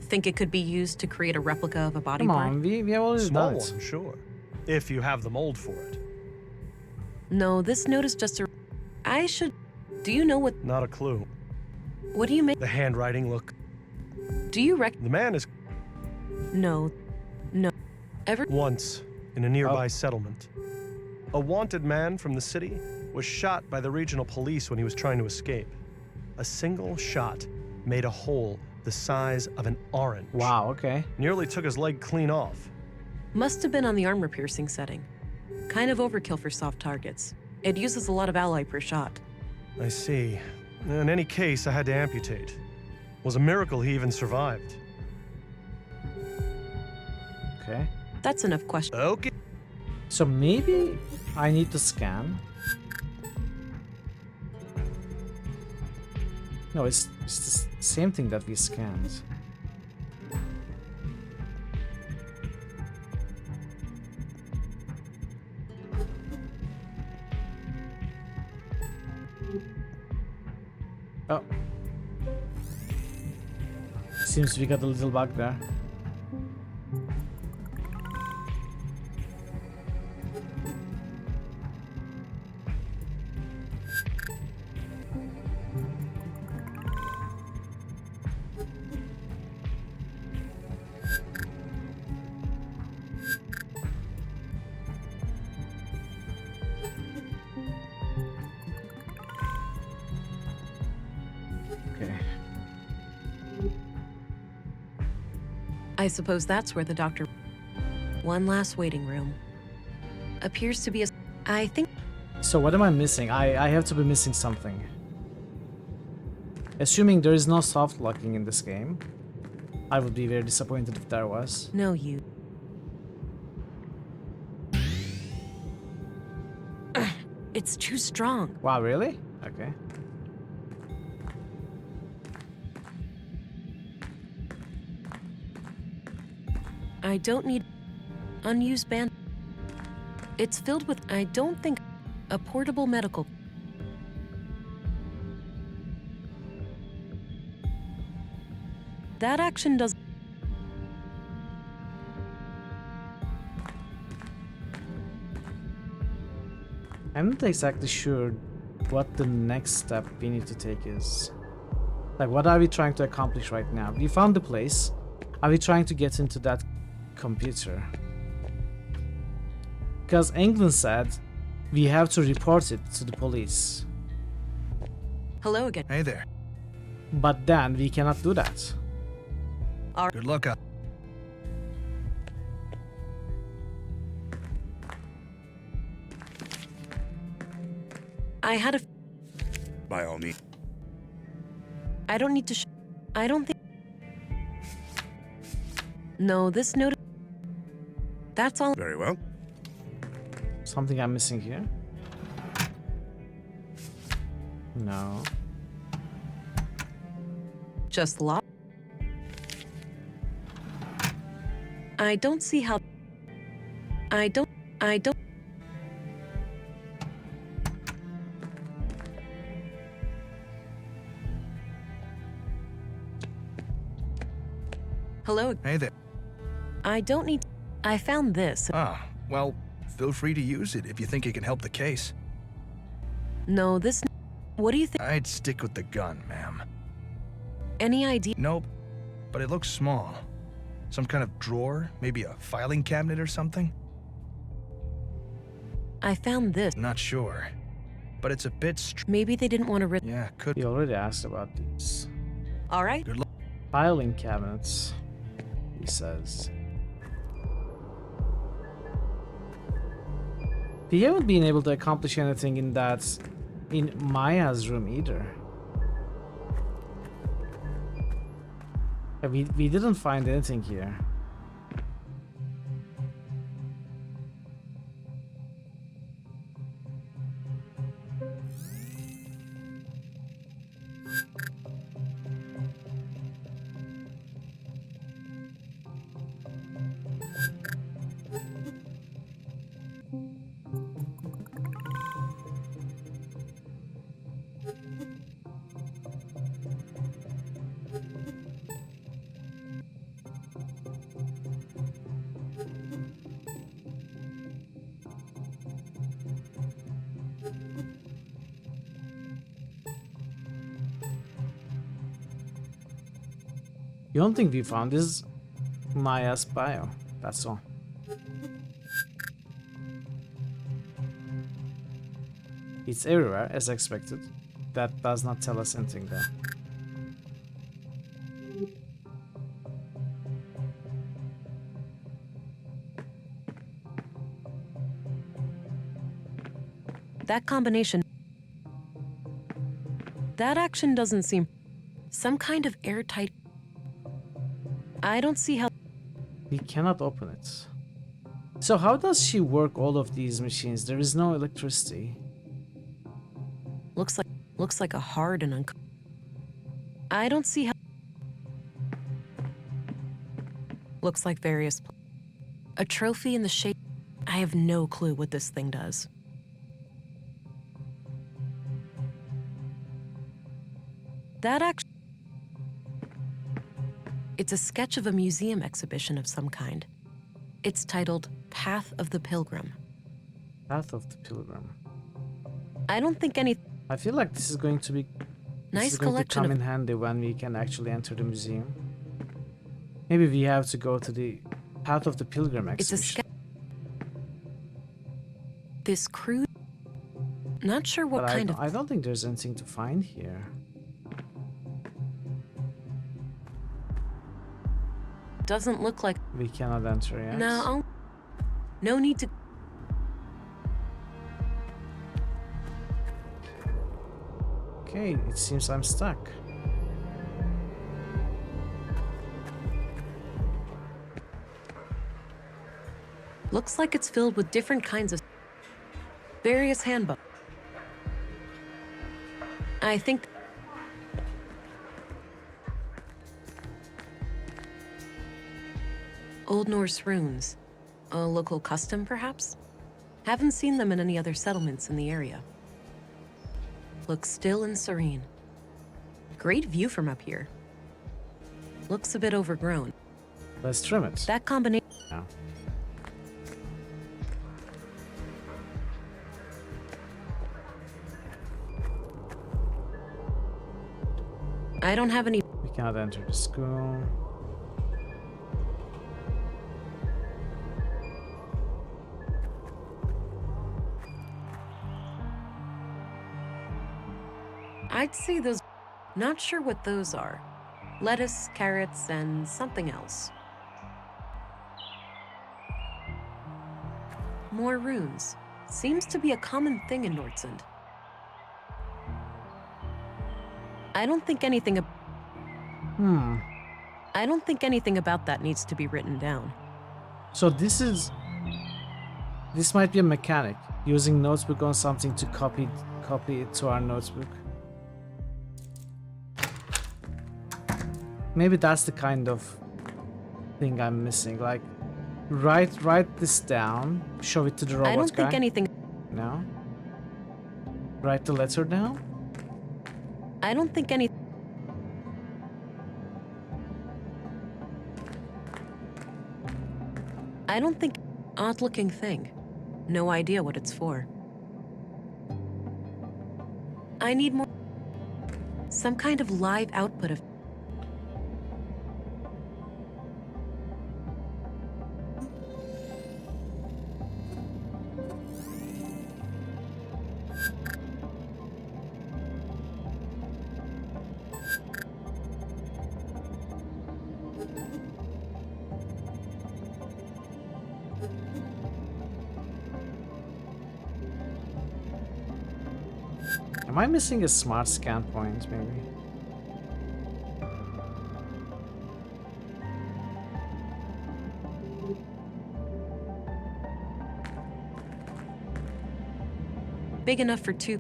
Think it could be used to create a replica of a body Come part? on, we have already Small done it. one, sure. If you have the mold for it. No, this note is just a... I should... Do you know what... Not a clue. What do you make... The handwriting look... Do you The man is... No. No. Ever... Once, in a nearby settlement, a wanted man from the city was shot by the regional police when he was trying to escape. A single shot made a hole the size of an orange. Wow, okay. Nearly took his leg clean off. Must have been on the armor-piercing setting. Kind of overkill for soft targets. It uses a lot of alloy per shot. I see. In any case, I had to amputate. It was a miracle he even survived. Okay. That's enough question. Okay. So maybe I need to scan. No, it's the same thing that we scanned. Oh. Seems we got a little bug there. I suppose that's where the doctor... One last waiting room. Appears to be a... I think... So what am I missing? I have to be missing something. Assuming there is no soft locking in this game, I would be very disappointed if there was. No, you... It's too strong. Wow, really? Okay. I don't need unused band. It's filled with, I don't think, a portable medical. That action does. I'm not exactly sure what the next step we need to take is. Like, what are we trying to accomplish right now? We found the place. Are we trying to get into that computer? Because England said we have to report it to the police. Hello again. Hey there. But then we cannot do that. Good luck out. I had a... By all means. I don't need to I don't think... No, this note... That's all... Very well. Something I'm missing here? No. Just lock. I don't see how... I don't... Hello. Hey there. I don't need... I found this. Ah, well, feel free to use it if you think it can help the case. No, this... What do you think? I'd stick with the gun, ma'am. Any idea? Nope, but it looks small. Some kind of drawer, maybe a filing cabinet or something? I found this. Not sure, but it's a bit Maybe they didn't want to Yeah, could... We already asked about these. All right. Good luck. Filing cabinets, he says. We haven't been able to accomplish anything in that... in Maya's room either. We didn't find anything here. The only thing we found is Maya's bio. That's all. It's everywhere, as expected. That does not tell us anything, though. That combination... That action doesn't seem... Some kind of airtight... I don't see how... We cannot open it. So how does she work all of these machines? There is no electricity. Looks like a hard and I don't see how... Looks like various... A trophy in the shape... I have no clue what this thing does. That actually... It's a sketch of a museum exhibition of some kind. It's titled Path of the Pilgrim. Path of the Pilgrim. I don't think any... I feel like this is going to be... Nice going collection to come of... in handy when we can actually enter the museum. Maybe we have to go to the Path of the Pilgrim exhibition. It's a sketch... This crude... Not sure what kind of... I don't think there's anything to find here. Doesn't look like... We cannot enter yet. No. No need to... Okay, it seems I'm stuck. Looks like it's filled with different kinds of... Various handbooks. I think... Old Norse runes. A local custom, perhaps? Haven't seen them in any other settlements in the area. Looks still and serene. Great view from up here. Looks a bit overgrown. Let's trim it. That combination... No. I don't have any... We cannot enter the school. I'd say those... Not sure what those are. Lettuce, carrots, and something else. More runes. Seems to be a common thing in Nordsund. I don't think anything... I don't think anything about that needs to be written down. So this might be a mechanic, using notebook on something to copy it to our notebook. Maybe that's the kind of thing I'm missing. Like, write this down, show it to the robot guy. I don't think anything... No? Write the letter down? I don't think any... I don't think... Odd-looking thing. No idea what it's for. I need more... Some kind of live output of... Am I missing a smart scan point, maybe? big enough for two.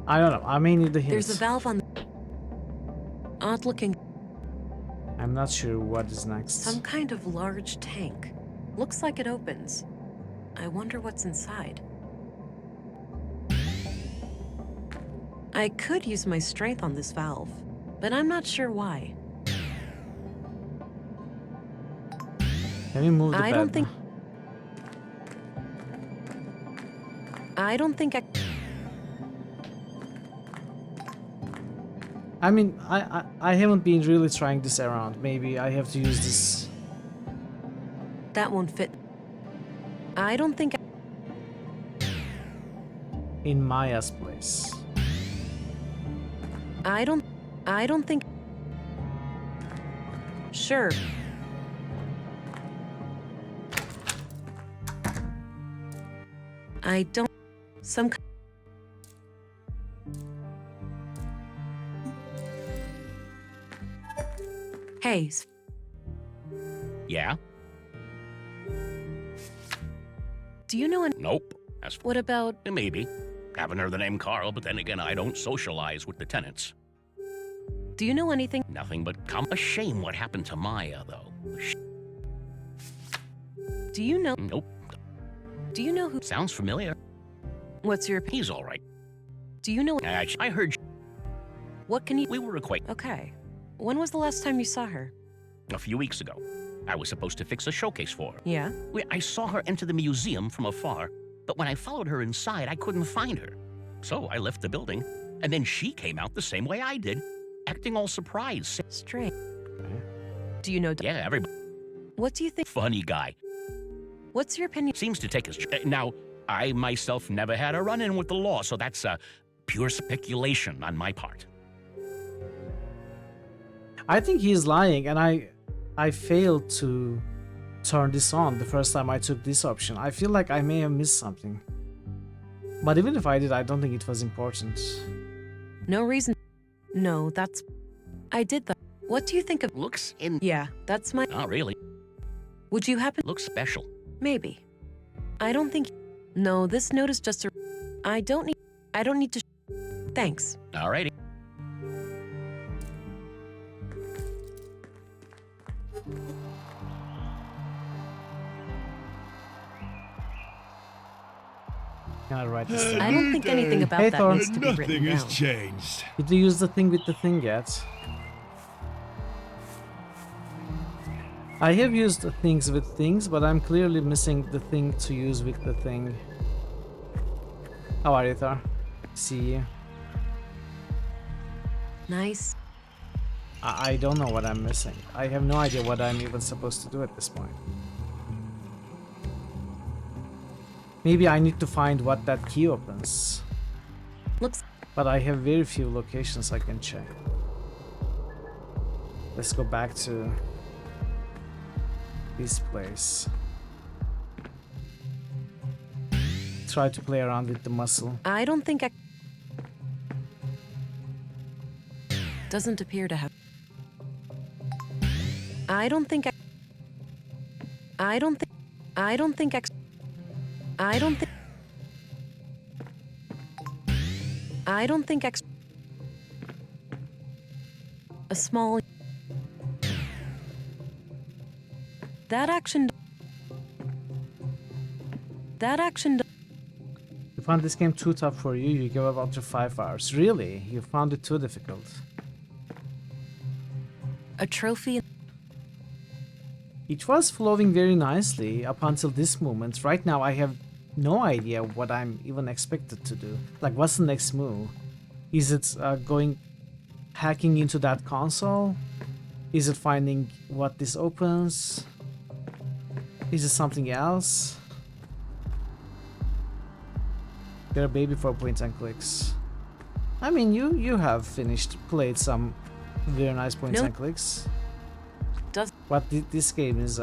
I don't know. I may need the hint. There's a valve on the... Odd looking. I'm not sure what is next. Some kind of large tank. Looks like it opens. I wonder what's inside. I could use my strength on this valve, but I'm not sure why. Can we move the I bed? don't think... I don't think I mean, I haven't been really trying this around. Maybe I have to use this. That won't fit. I don't think In Maya's place. I don't think... Sure. I don't... Some... Hey. Yeah? Do you know an... Nope. What about... Maybe. Haven't heard the name Carl, but then again, I don't socialize with the tenants. Do you know anything? Nothing but a shame what happened to Maya, though. Do you know... Nope. Do you know who... Sounds familiar. What's your... He's all right. Do you know... I heard... What can you... We were acquainted. Okay. When was the last time you saw her? A few weeks ago. I was supposed to fix a showcase for her. Yeah? I saw her enter the museum from afar, but when I followed her inside, I couldn't find her. So I left the building, and then she came out the same way I did, acting all surprised. Strange. Do you know... Yeah, everybody. What do you think... Funny guy. What's your opinion? Seems to take his... Now, I myself never had a run-in with the law, so that's pure speculation on my part. I think he's lying, and I failed to turn this on the first time I took this option. I feel like I may have missed something. But even if I did, I don't think it was important. No reason. No, that's... I did that. What do you think of... Looks in... Yeah, that's my... Not really. Would you happen... Looks special. Maybe. I don't think... No, this note is just a... I don't need to... Thanks. Alrighty. Can I write this down? I don't think anything about Hey, that Thorn. needs to be written Nothing has down. changed. Did you use the thing with the thing yet? I have used the things with things, but I'm clearly missing the thing to use with the thing. How are you, Thor? See you. Nice. I don't know what I'm missing. I have no idea what I'm even supposed to do at this point. Maybe I need to find what that key opens. Looks... But I have very few locations I can check. Let's go back to this place. Try to play around with the muscle. I don't think I... Doesn't appear to have... I don't think I... I don't think... I don't think I... I don't think... I don't think X... A small... That action... That action... You found this game too tough for you, you gave up after 5 hours. Really? You found it too difficult. A trophy... It was flowing very nicely up until this moment. Right now I have no idea what I'm even expected to do. Like, what's the next move? Is it hacking into that console? Is it finding what this opens? Is it something else? Get a baby for points and clicks. I mean, you have played some very nice points and clicks. But this game is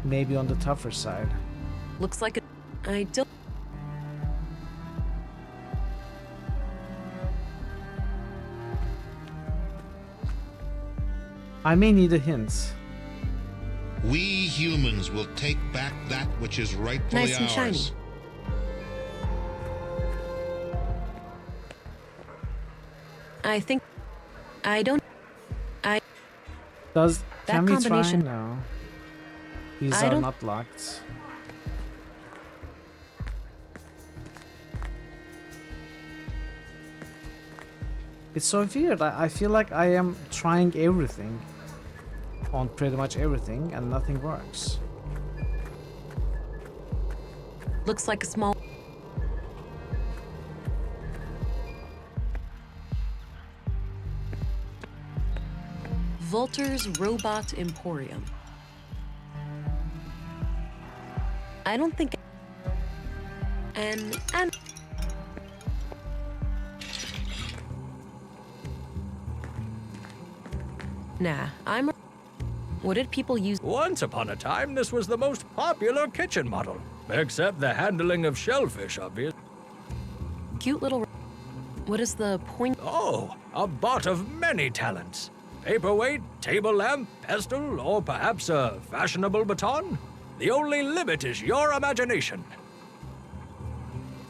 maybe on the tougher side. Looks like it... I don't... I may need a hint. We humans will take back that which is rightfully Nice and shiny. ours. I think... I don't... I... Does... That Can we try? combination- No. These I are don't- not locked. It's so weird. I feel like I am trying everything on pretty much everything and nothing works. Looks like a small... Volter's Robot Emporium. I don't think... And... Nah, I'm... What did people use? Once upon a time, this was the most popular kitchen model. Except the handling of shellfish, obvious. Cute little... What is the point? Oh, a bot of many talents. Paperweight, table lamp, pestle, or perhaps a fashionable baton? The only limit is your imagination.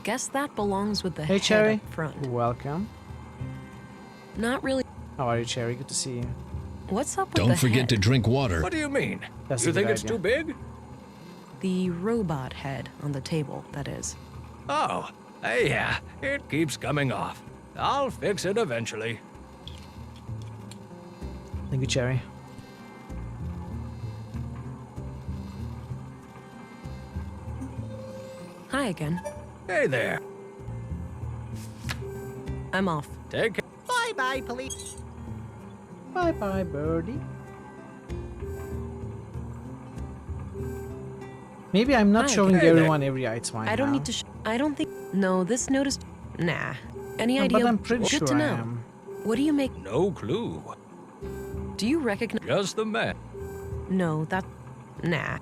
Guess that belongs with the Hey head Cherry, up front. welcome. Not really. How are you, Cherry? Good to see you. What's up with Don't the forget head? to drink water. What do you mean? That's You a think good it's idea. too big? The robot head on the table, that is. Oh, yeah, it keeps coming off. I'll fix it eventually. Thank you, Cherry. Hi again. Hey there. I'm off. Take care. Bye-bye, police. Bye-bye, birdie. Maybe I'm not Hi, showing hey there. everyone every item I I don't have. need to. I don't think. No, this notice. Nah. Any No, idea? but I'm pretty Good sure to I know. am. What do you make? No clue. Do you recognize? Just the man. No, that. Nah.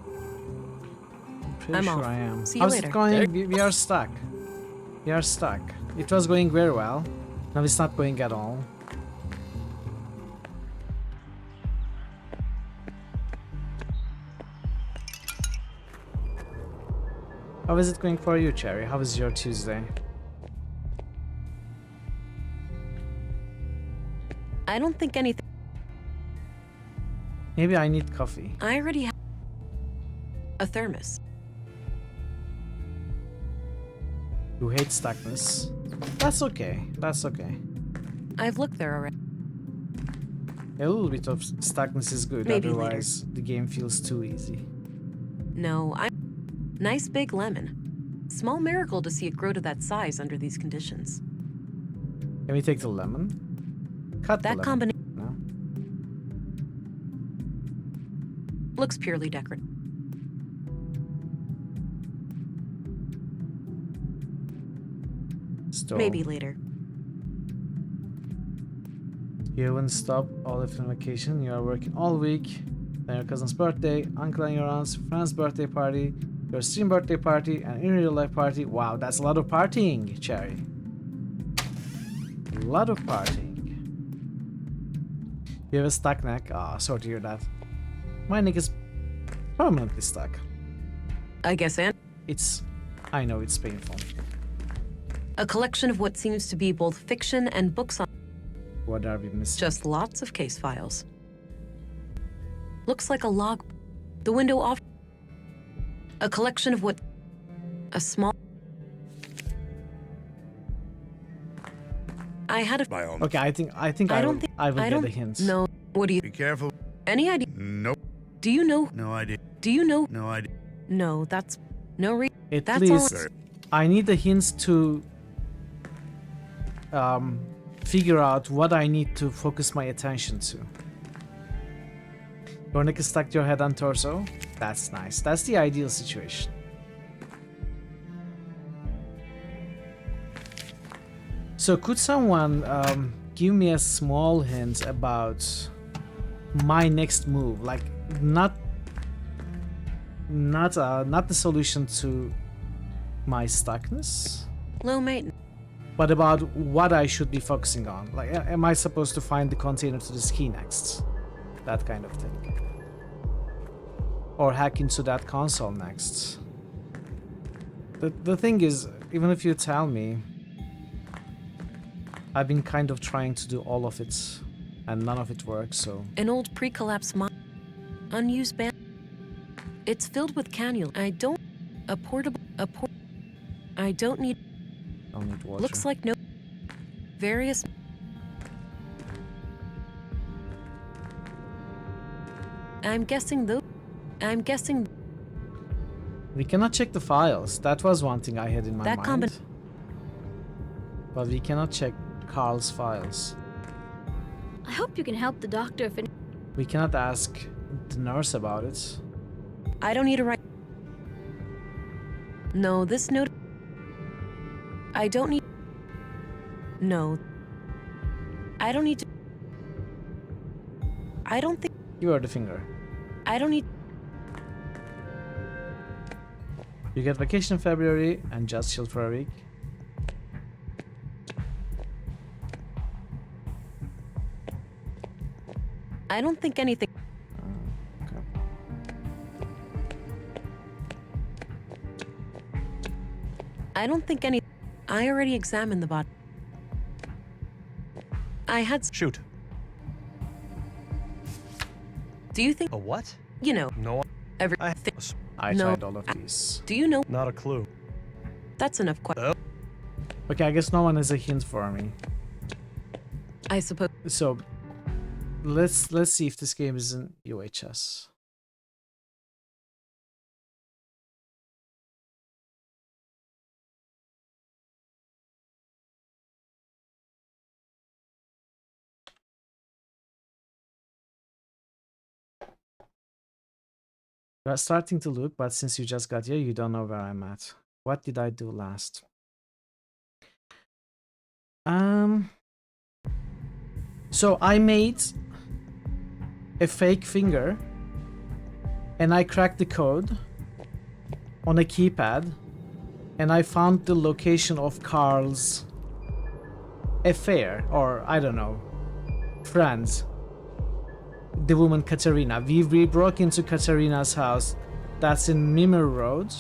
Pretty I'm sure off. I am. See you How's later. it going? We are stuck. We are stuck. It was going very well. Now it's not going at all. How is it going for you, Cherry? How is your Tuesday? I don't think anything. Maybe I need coffee. I already have a thermos. You hate stuckness. That's okay. That's okay. I've looked there already. A little bit of stuckness is good, Maybe otherwise the game feels too easy. No, nice big lemon. Small miracle to see it grow to that size under these conditions. Can we take the lemon? Cut That the lemon. combination No? looks purely decorative. Stove. Maybe later. You haven't stopped all of your vacation. You are working all week. Then your cousin's birthday, uncle and your aunt's friend's birthday party, your stream birthday party, and in real life party. Wow, that's a lot of partying, Cherry. A lot of partying. You have a stuck neck. Ah, sorry to hear that. My neck is permanently stuck. I guess, and I know it's painful. a collection of what seems to be both fiction and books on. What are we missing? Just lots of case files. Looks like a log. The window off. A collection of what? A small. I had a. Okay, I think I don't will, think I will I get don't the hints. No. What do you? Be careful. Any idea? Nope. Do you know? No idea. Do you know? No idea. No, that's no reason. At That's least all. I need the hints to figure out what I need to focus my attention to. Your neck is stuck to your head and torso. That's nice. That's the ideal situation. So could someone give me a small hint about my next move? Like not the solution to my stuckness, Low maintenance. but about what I should be focusing on. Like, am I supposed to find the container to this key next? That kind of thing. or hack into that console next. The thing is, even if you tell me, I've been kind of trying to do all of it, and none of it works, so... An old pre-collapse unused band. It's filled with cannula. I don't... I don't need... Don't need water. Looks like no... Various... I'm guessing we cannot check the files. That was one thing I had in my mind. But we cannot check Carl's files. I hope you can help the doctor if it... We cannot ask the nurse about it. I don't need to write... No, this note... I don't need... No. I don't need to... I don't think... You are the finger. I don't need... You get vacation in February and just chill for a week. I don't think anything... Okay. I don't think any... I already examined the body. I had... Shoot. Do you think... A what? You know... No. Everything... I tried all of these. Do you know... Not a clue. That's enough Okay, I guess no one has a hint for me. I suppose... So, let's see if this game is in UHS. You are starting to look, but since you just got here, you don't know where I'm at. What did I do last? So I made a fake finger and I cracked the code on a keypad and I found the location of Carl's affair, or I don't know, friends. The woman Katerina. We broke into Katerina's house. That's in Mimir Road.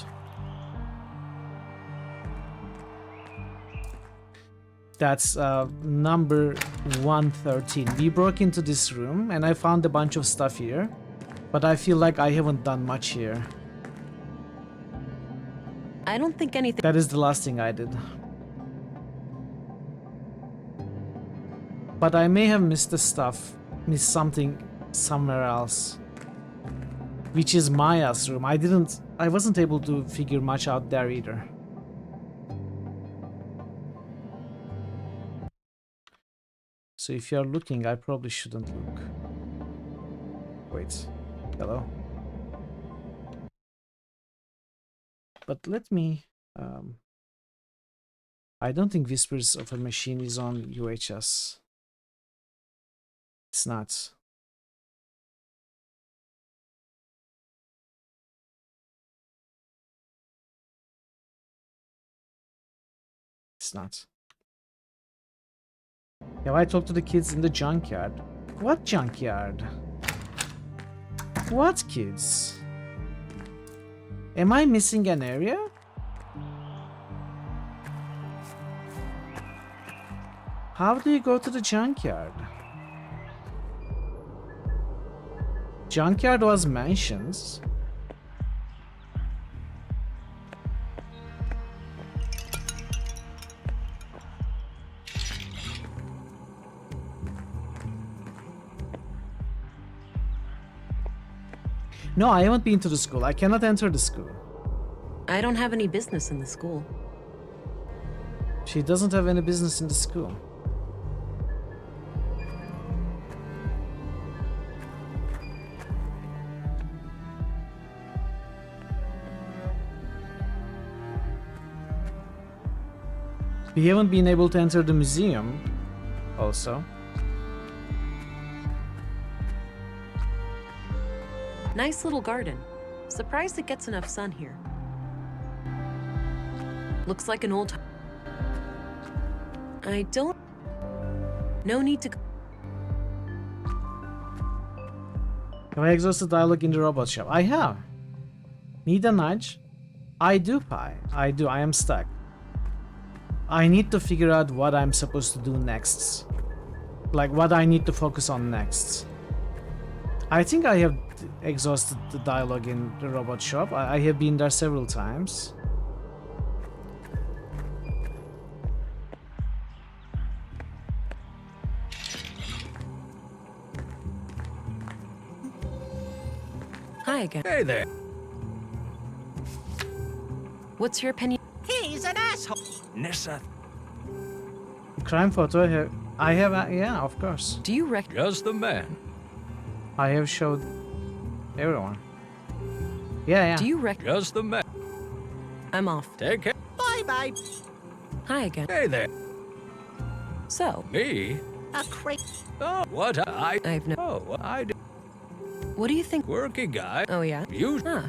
That's number 113. We broke into this room and I found a bunch of stuff here, but I feel like I haven't done much here. I don't think anything... That is the last thing I did. But I may have missed the stuff, missed something somewhere else, which is Maya's room. I wasn't able to figure much out there either. So if you're looking, I probably shouldn't look. Wait, hello? But let me... I don't think Whispers of a Machine is on UHS. It's not. It's not. Have I talked to the kids in the junkyard? What junkyard? What kids? Am I missing an area? How do you go to the junkyard? Junkyard was mentioned. No, I haven't been to the school. I cannot enter the school. I don't have any business in the school. She doesn't have any business in the school. We haven't been able to enter the museum, also. Nice little garden. Surprised it gets enough sun here. Looks like an old... I don't... No need to... Have I exhausted dialogue in the robot shop? I have. Need a nudge? I do, Pi. I do. I am stuck. I need to figure out what I'm supposed to do next. Like, what I need to focus on next. I think I have exhausted the dialogue in the robot shop. I have been there several times. Hi again. Hey there. What's your opinion? He's an asshole. Nissa. Crime photo. I have yeah, of course. Do you reckon? Just the man. I have showed everyone. Yeah. Do you reckon? Just the man. I'm off. Take care. Bye-bye. Hi again. Hey there. So. Me? A crate. Oh, what I've no. Oh, what I do. What do you think? Quirky guy. Oh yeah. You. Huh.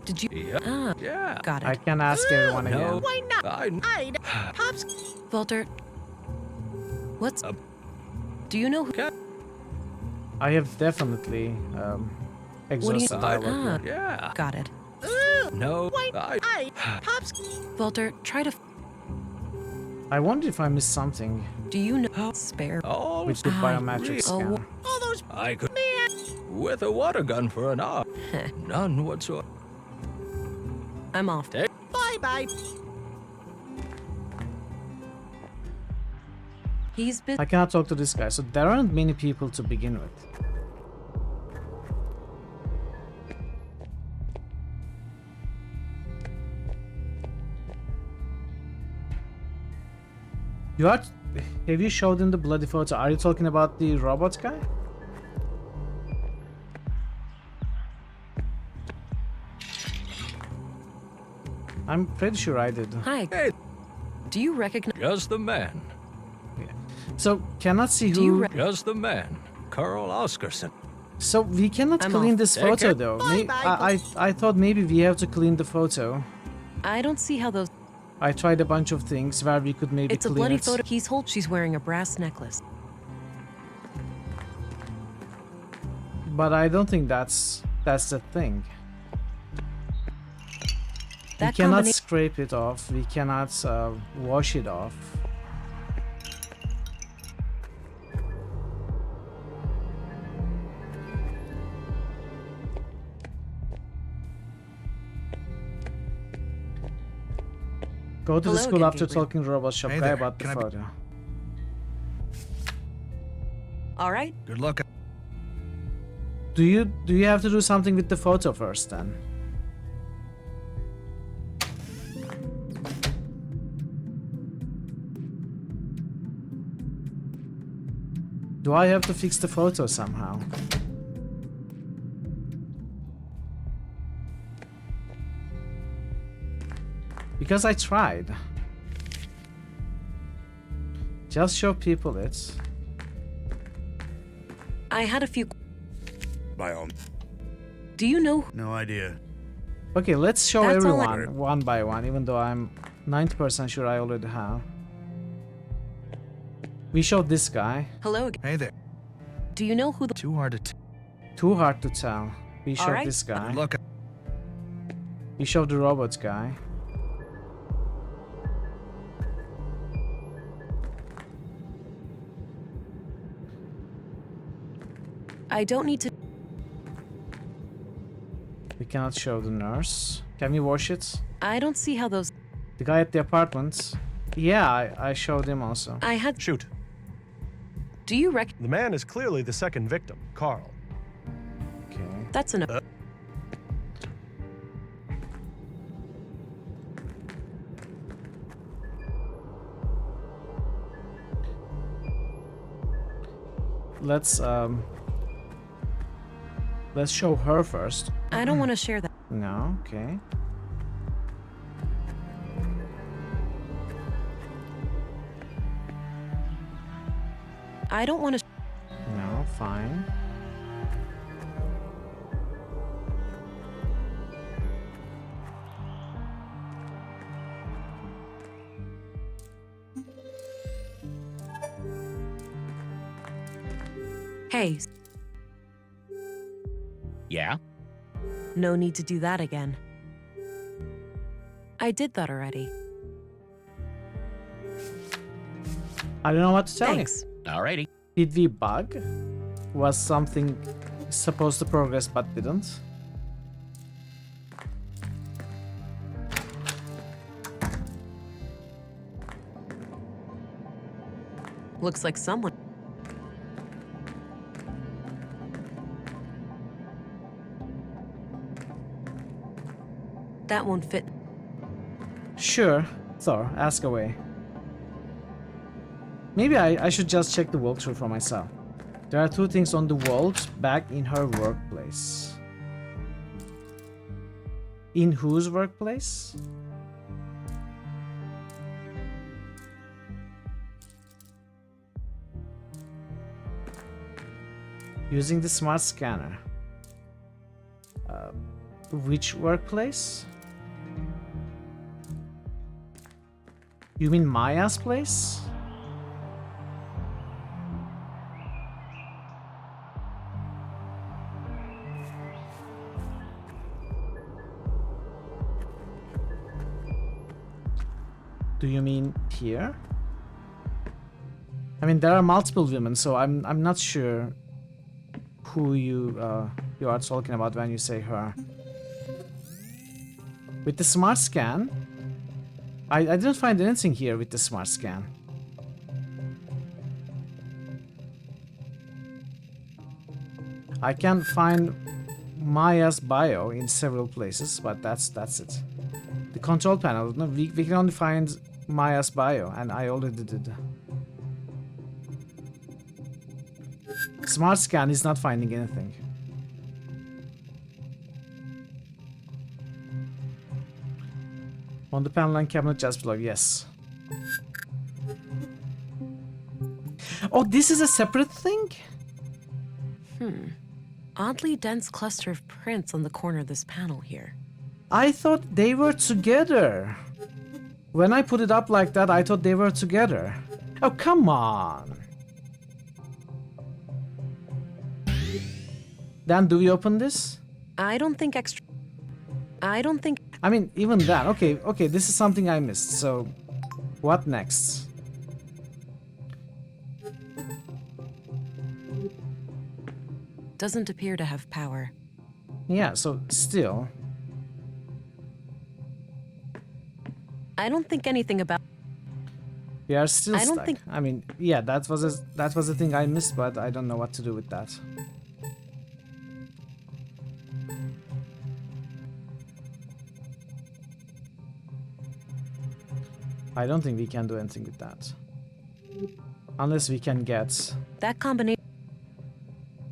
Did you? Yeah. Yeah. Got it. I can ask everyone again. No. Why not? I'd Pops. Walter. What's up? Do you know who? I have definitely exhausted dialogue. Yeah. Got it. No. Why Pops. Walter, try to. I wonder if I missed something Do you know spare? Oh, with the biometric scan. All those I could. man. With a water gun for an hour. None whatsoever. I'm off. Take. Bye-bye. He's busy. I cannot talk to this guy, so there aren't many people to begin with. You are. Have you showed him the bloody photo? Are you talking about the robot guy? I'm pretty sure I did. Hi. Hey. Do you recognize? Just the man. So cannot see Do you who. Just the man. Carl Oscarson. So we cannot I'm clean off. this Take photo it. though. Bye-bye. I thought maybe we have to clean the photo. I don't see how those. I tried a bunch of things where we could maybe It's a clean bloody it. photo. He's hold. She's wearing a brass necklace. But I don't think that's the thing. We That cannot combina- scrape it off. We cannot wash it off. Go to the Hello school again, after Gabriel. talking to robot shop Hey guy there, about the can I be- photo. All right. Good luck. Do you have to do something with the photo first then? Do I have to fix the photo somehow? Because I tried. Just show people it. I had a few. By all. Do you know? No idea. Okay, let's show That's all everyone one by one, even though I'm 90% sure I already have. We showed this guy. Hello again. Hey there. Do you know who the? Too hard to Too hard to tell. We showed right. this guy. Good luck. We showed the robots guy. I don't need to. We cannot show the nurse. Can we wash it? I don't see how those. The guy at the apartment. Yeah, I showed him also. I had. Shoot. Do you reckon? The man is clearly the second victim, Carl. Okay. That's enough. Let's show her first. I don't want to share that. No, okay. I don't want to. No, fine. Hey. Yeah? No need to do that again. I did that already. I don't know what to tell Thanks. you. Alrighty. Did we bug? Was something supposed to progress but didn't? Looks like someone. That won't fit. Sure, Thor, ask away. Maybe I should just check the walkthrough for myself. There are 2 things on the walls back in her workplace. In whose workplace? Using the smart scanner. Which workplace? You mean Maya's place? Do you mean here? I mean, there are multiple women, so I'm not sure who you are talking about when you say her. With the smart scan, I didn't find anything here with the smart scan. I can find Maya's bio in several places, but that's it. The control panel, no, we can only find Maya's bio, and I already did. Smart scan is not finding anything. On the panel and cabinet just below, yes. Oh, this is a separate thing? Oddly dense cluster of prints on the corner of this panel here. I thought they were together. When I put it up like that, I thought they were together. Oh, come on. Then do we open this? I don't think I mean, even that. Okay, this is something I missed. So, what next? Doesn't appear to have power. Yeah, so still. I don't think anything about. We are still I don't stuck. think- I mean, yeah, that was a thing I missed, but I don't know what to do with that. I don't think we can do anything with that. Unless we can get... That combination.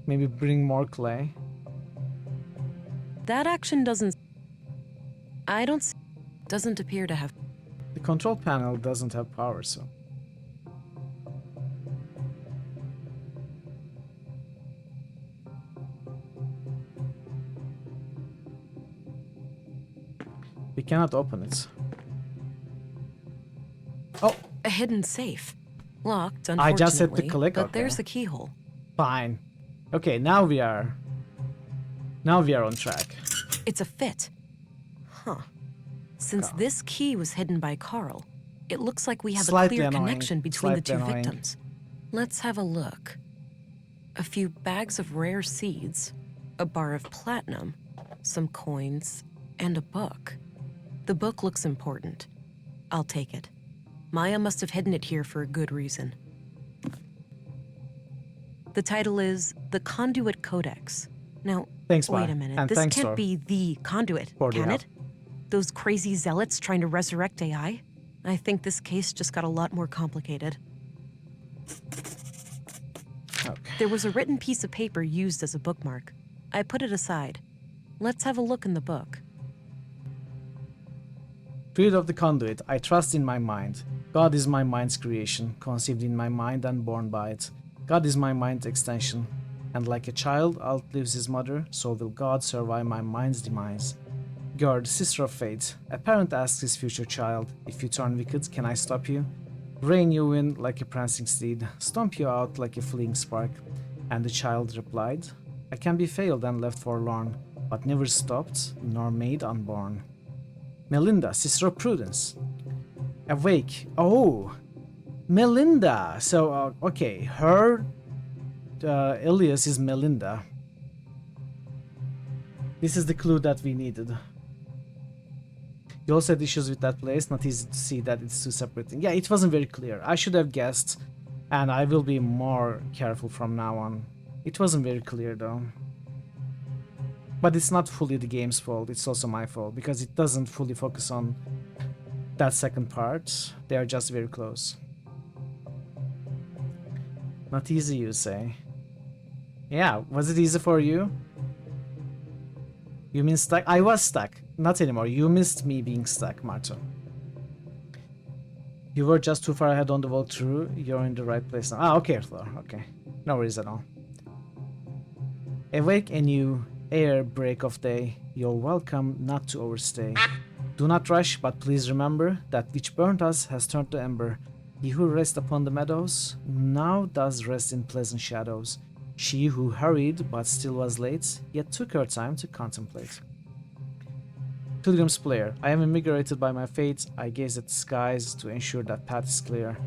Maybe bring more clay. That action doesn't. I don't. Doesn't appear to have. The control panel doesn't have power, so... We cannot open it. Oh! A hidden safe. Locked, I unfortunately. just hit the click, But okay. there's the keyhole. Fine. Okay, now we are on track. It's a fit. Huh. Since this key was hidden by Carl, it looks like we have Slightly a clear annoying. connection between the two Slightly annoying. victims. Let's have a look. A few bags of rare seeds, a bar of platinum, some coins, and a book. The book looks important. I'll take it. Maya must have hidden it here for a good reason. The title is The Conduit Codex. Now, Thanks, wait Maya. a minute. And This thanks, can't Thor. be the conduit, For the can help. it? Those crazy zealots trying to resurrect AI? I think this case just got a lot more complicated. Okay. There was a written piece of paper used as a bookmark. I put it aside. Let's have a look in the book. Freed of the conduit, I trust in my mind. God is my mind's creation, conceived in my mind and born by it. God is my mind's extension. And like a child outlives his mother, so will God survive my mind's demise. God, sister of fate, a parent asks his future child, if you turn wicked, can I stop you? Rein you in like a prancing steed, stomp you out like a fleeing spark. And the child replied, I can be failed and left forlorn, but never stopped nor made unborn. Melinda, sister of Prudence. Awake. Oh, Melinda. So, okay, her alias is Melinda. This is the clue that we needed. You also had issues with that place, not easy to see that it's two separate things. Yeah, it wasn't very clear. I should have guessed, and I will be more careful from now on. It wasn't very clear though. But it's not fully the game's fault, it's also my fault, because it doesn't fully focus on that second part. They are just very close. Not easy, you say? Yeah, was it easy for you? You mean stuck? I was stuck. Not anymore. You missed me being stuck, Marto. You were just too far ahead on the walkthrough. You're in the right place now. Ah, okay, Flor. Okay. No worries at all. Awake a new air break of day. You're welcome not to overstay. Do not rush, but please remember that which burnt us has turned to ember. He who rests upon the meadows now does rest in pleasant shadows. She who hurried but still was late, yet took her time to contemplate. Pilgrim's player, I am invigorated by my fate. I gaze at the skies to ensure that path is clear.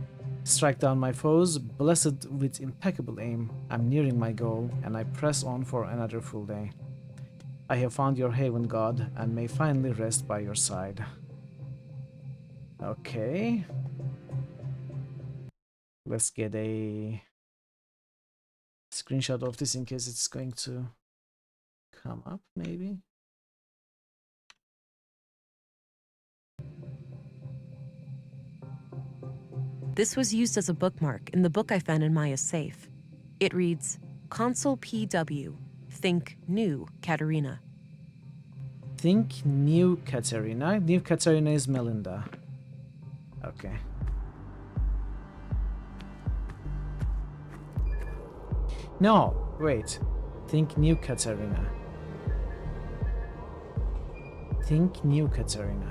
Strike down my foes, blessed with impeccable aim. I'm nearing my goal, and I press on for another full day. I have found your haven, God, and may finally rest by your side. Okay. Let's get a screenshot of this in case it's going to come up, maybe. This was used as a bookmark in the book I found in Maya's safe. It reads, Consul PW, think new Katerina. Think new Katerina. New Katerina is Melinda. Okay. No, wait. Think new Katerina. Think new Katerina.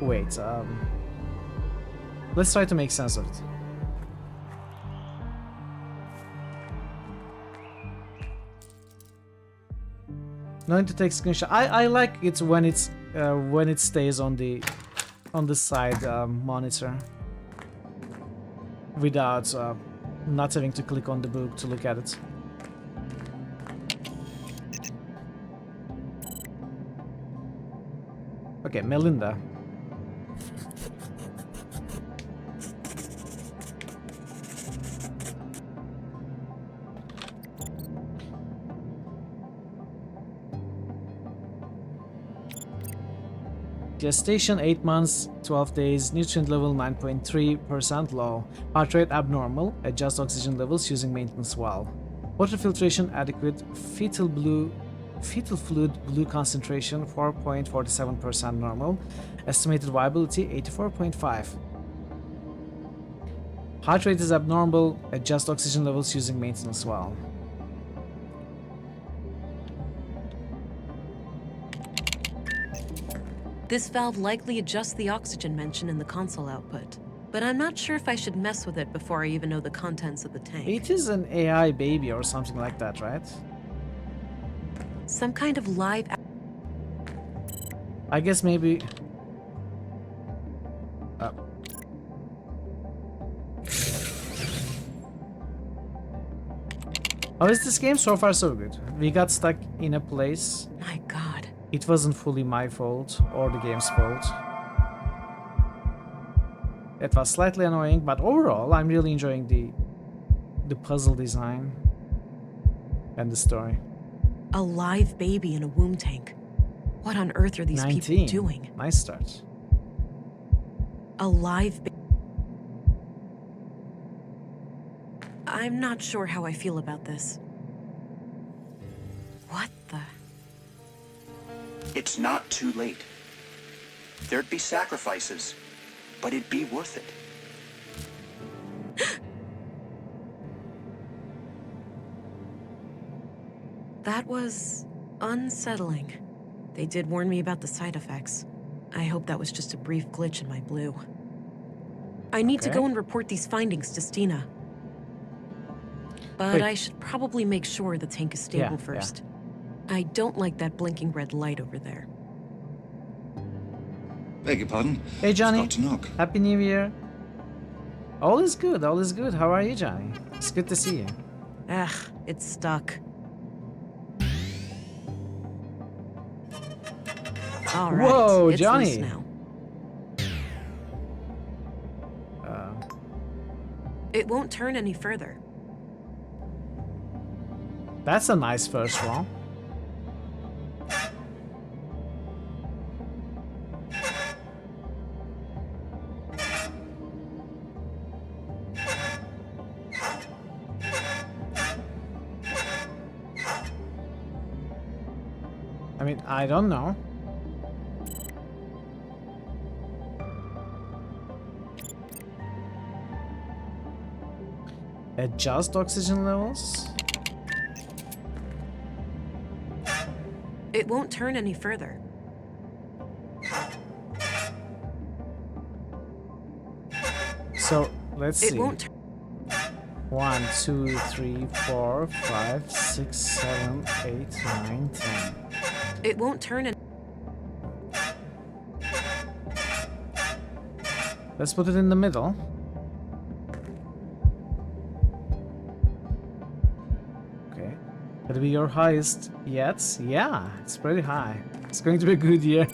Wait, let's try to make sense of it. Going to take screenshot. I like it when it stays on the side monitor without not having to click on the book to look at it. Okay, Melinda. Gestation 8 months, 12 days, nutrient level 9.3% low, heart rate abnormal, adjust oxygen levels using maintenance valve. Water filtration adequate, fetal fluid blue concentration 4.47% normal, estimated viability 84.5. Heart rate is abnormal, adjust oxygen levels using maintenance valve. This valve likely adjusts the oxygen mentioned in the console output, but I'm not sure if I should mess with it before I even know the contents of the tank. It is an AI baby or something like that, right? Some kind of live... I guess maybe... How is this game? So far so good. We got stuck in a place. My god. It wasn't fully my fault or the game's fault. It was slightly annoying, but overall I'm really enjoying the puzzle design and the story. A live baby in a womb tank. What on earth are these 19. people doing? Nice start. A live baby. I'm not sure how I feel about this. What the... It's not too late. There'd be sacrifices, but it'd be worth it. That was unsettling. They did warn me about the side effects. I hope that was just a brief glitch in my blue. I need to go and report these findings to Stina. But I should probably make sure the tank is stable first. I don't like that blinking red light over there. Beg your pardon? Hey Johnny, Forgot to knock. Happy New Year. All is good, all is good. How are you, Johnny? It's good to see you. Ugh, it's stuck. All right, Whoa, it's Johnny. loose now. It won't turn any further. That's a nice first one. I mean, I don't know. Adjust oxygen levels? It won't turn any further. So, let's see. It won't 1, 2, 3, 4, 5, 6, 7, 8, 9, 10. It won't turn any. Let's put it in the middle. Okay. Could it be your highest yet? Yeah, it's pretty high. It's going to be a good year.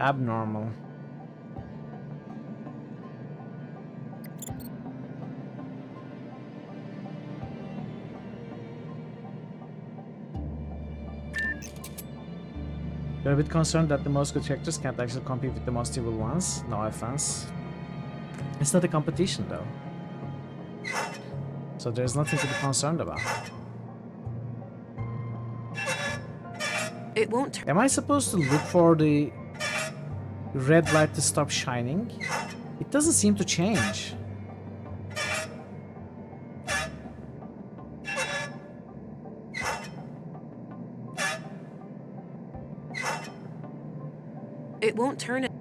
Abnormal. You're a bit concerned that the most good characters can't actually compete with the most evil ones. No offense. It's not a competition though. So there's nothing to be concerned about. It won't. Am I supposed to look for the red light to stop shining? It doesn't seem to change. It won't turn it.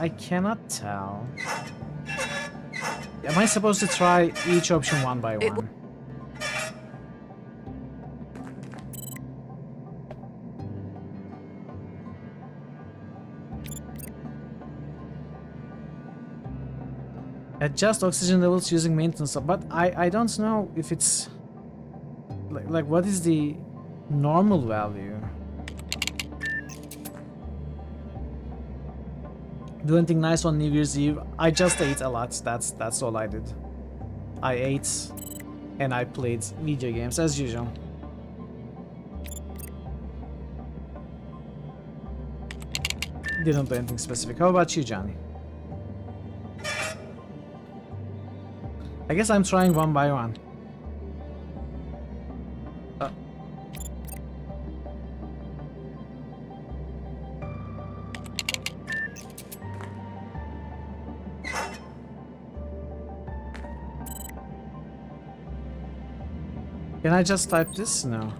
I cannot tell. Am I supposed to try each option one by one? Adjust oxygen levels using maintenance, but I don't know if it's like what is the normal value? Do anything nice on New Year's Eve? I just ate a lot. That's all I did. I ate and I played video games as usual. Didn't do anything specific. How about you, Johnny? I guess I'm trying one by one. Can I just type this? No.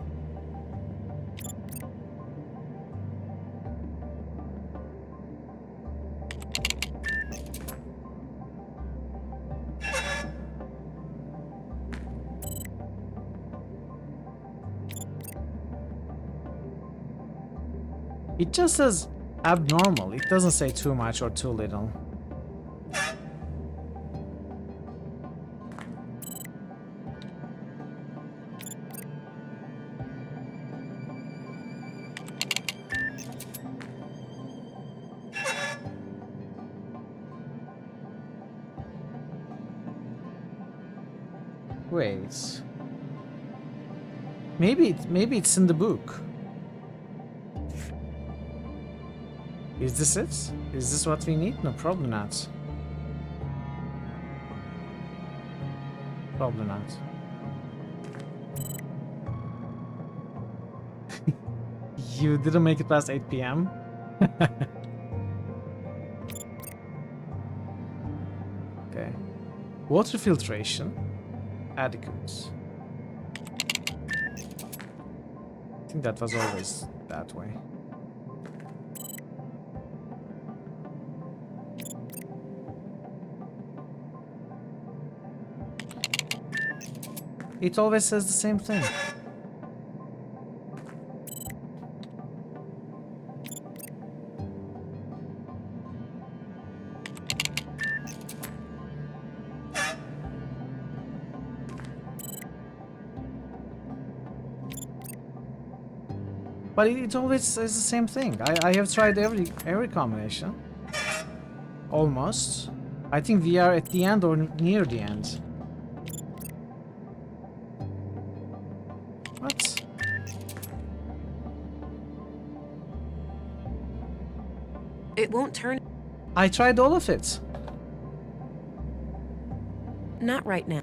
It just says abnormal. It doesn't say too much or too little. Wait. Maybe it's in the book. Is this it? Is this what we need? No, probably not. Probably not. You didn't make it past 8 p.m. Okay. Water filtration. Adequate. think that was always that way. It always says the same thing. But it always says the same thing. I have tried every combination. Almost. I think we are at the end or near the end. What? It won't turn. I tried all of it. Not right now.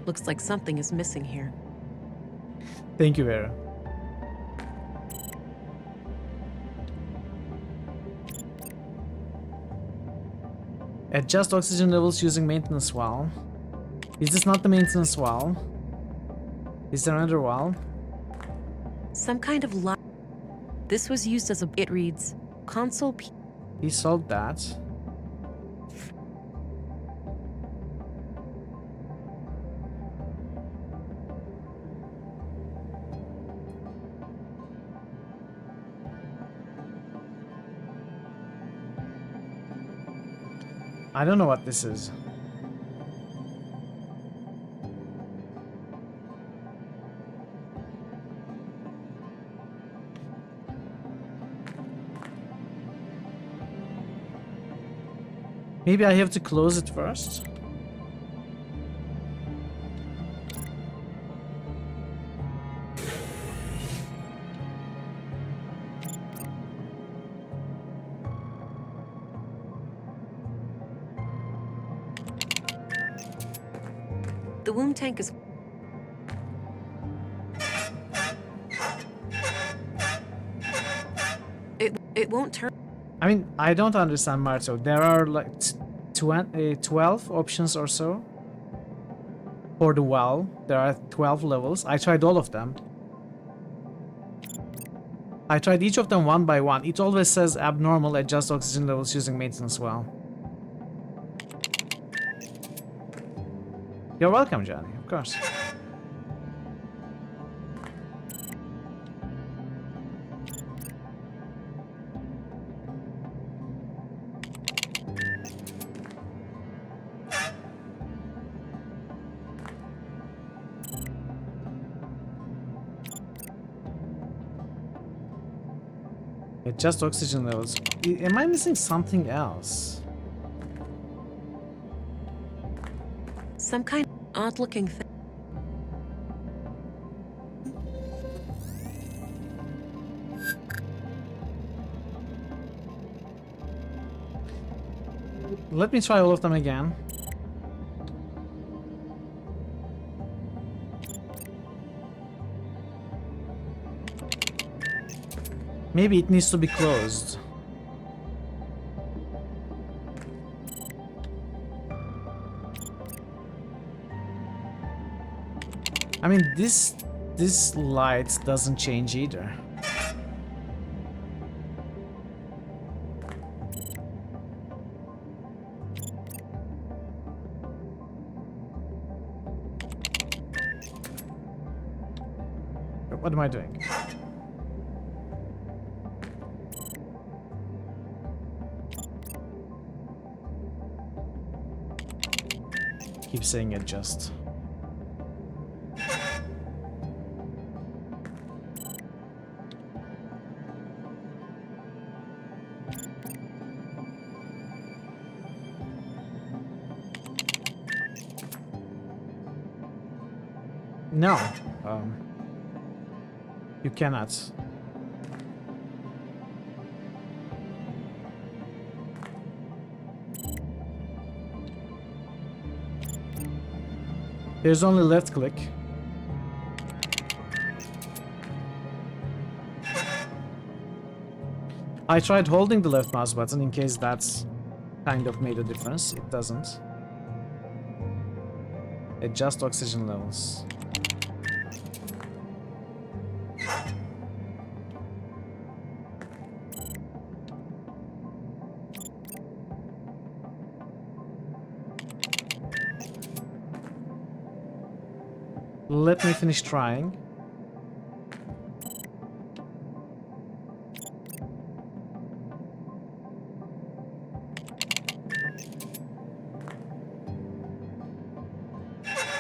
Looks like something is missing here. Thank you, Vera. Adjust oxygen levels using maintenance valve. Is this not the maintenance valve? Is there another valve? Some kind of light. This was used as a. It reads, console P. He solved that. I don't know what this is. Maybe I have to close it first. The womb tank is. It won't turn. I mean, I don't understand, Marto. There are like 12 options or so for the well. There are 12 levels. I tried all of them. I tried each of them one by one. It always says abnormal, adjust oxygen levels using maintenance well. You're welcome, Johnny, of course. Adjust oxygen levels. Am I missing something else? Some kind of odd-looking thing. Let me try all of them again. Maybe it needs to be closed. I mean, this light doesn't change either. What am I doing? Keep saying adjust. No, you cannot. There's only left click. I tried holding the left mouse button in case that's kind of made a difference. It doesn't. Adjust oxygen levels. Let me finish trying.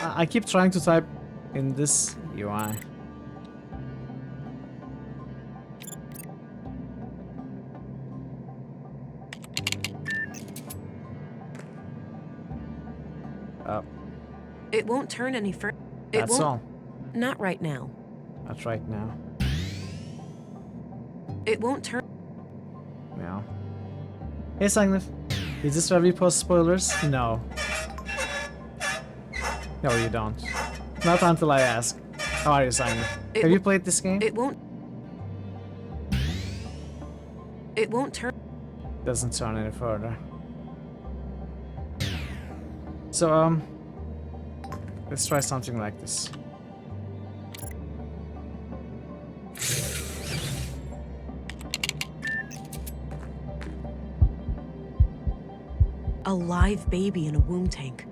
I keep trying to type in this UI. It won't turn any further. That's all. Not right now. Not right now. It won't turn. No. Hey, Sagnif. Is this where we post spoilers? No. No, you don't. Not until I ask. How are you, Sagnif? Have you played this game? It won't. It won't turn. Doesn't turn any further. So, let's try something like this. A live baby in a womb tank.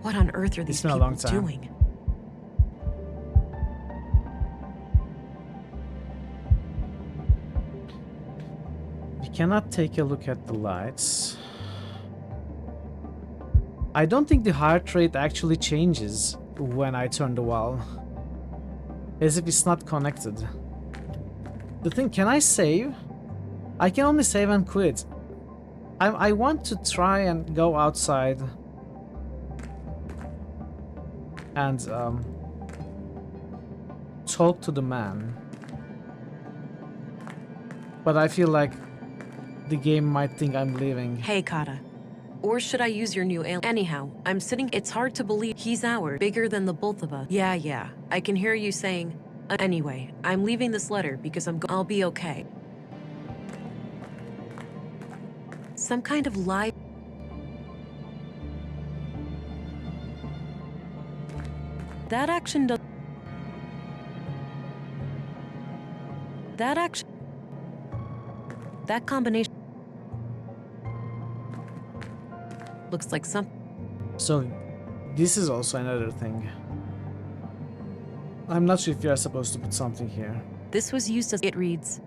What on earth are these It's been a people long time. doing? We cannot take a look at the lights. I don't think the heart rate actually changes when I turn the valve. As if it's not connected. The thing, can I save? I can only save and quit. I want to try and go outside and talk to the man. But I feel like the game might think I'm leaving. Hey, Kata. Or should I use your new alien? Anyhow, I'm sitting. It's hard to believe he's ours, bigger than the both of us. Yeah. I can hear you saying. Anyway, I'm leaving this letter because I'll be okay. Some kind of lie. That action does. That action. That combination. Looks like some. So, this is also another thing. I'm not sure if you are supposed to put something here. This was used as it reads.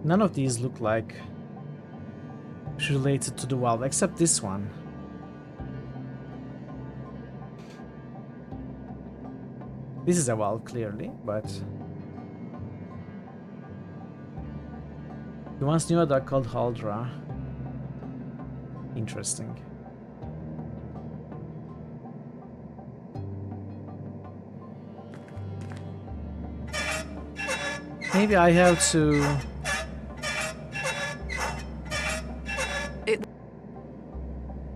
None of these look like related to the valve, except this one. This is a valve, clearly, but... He once knew a dog called Haldra. Interesting. Maybe I have to...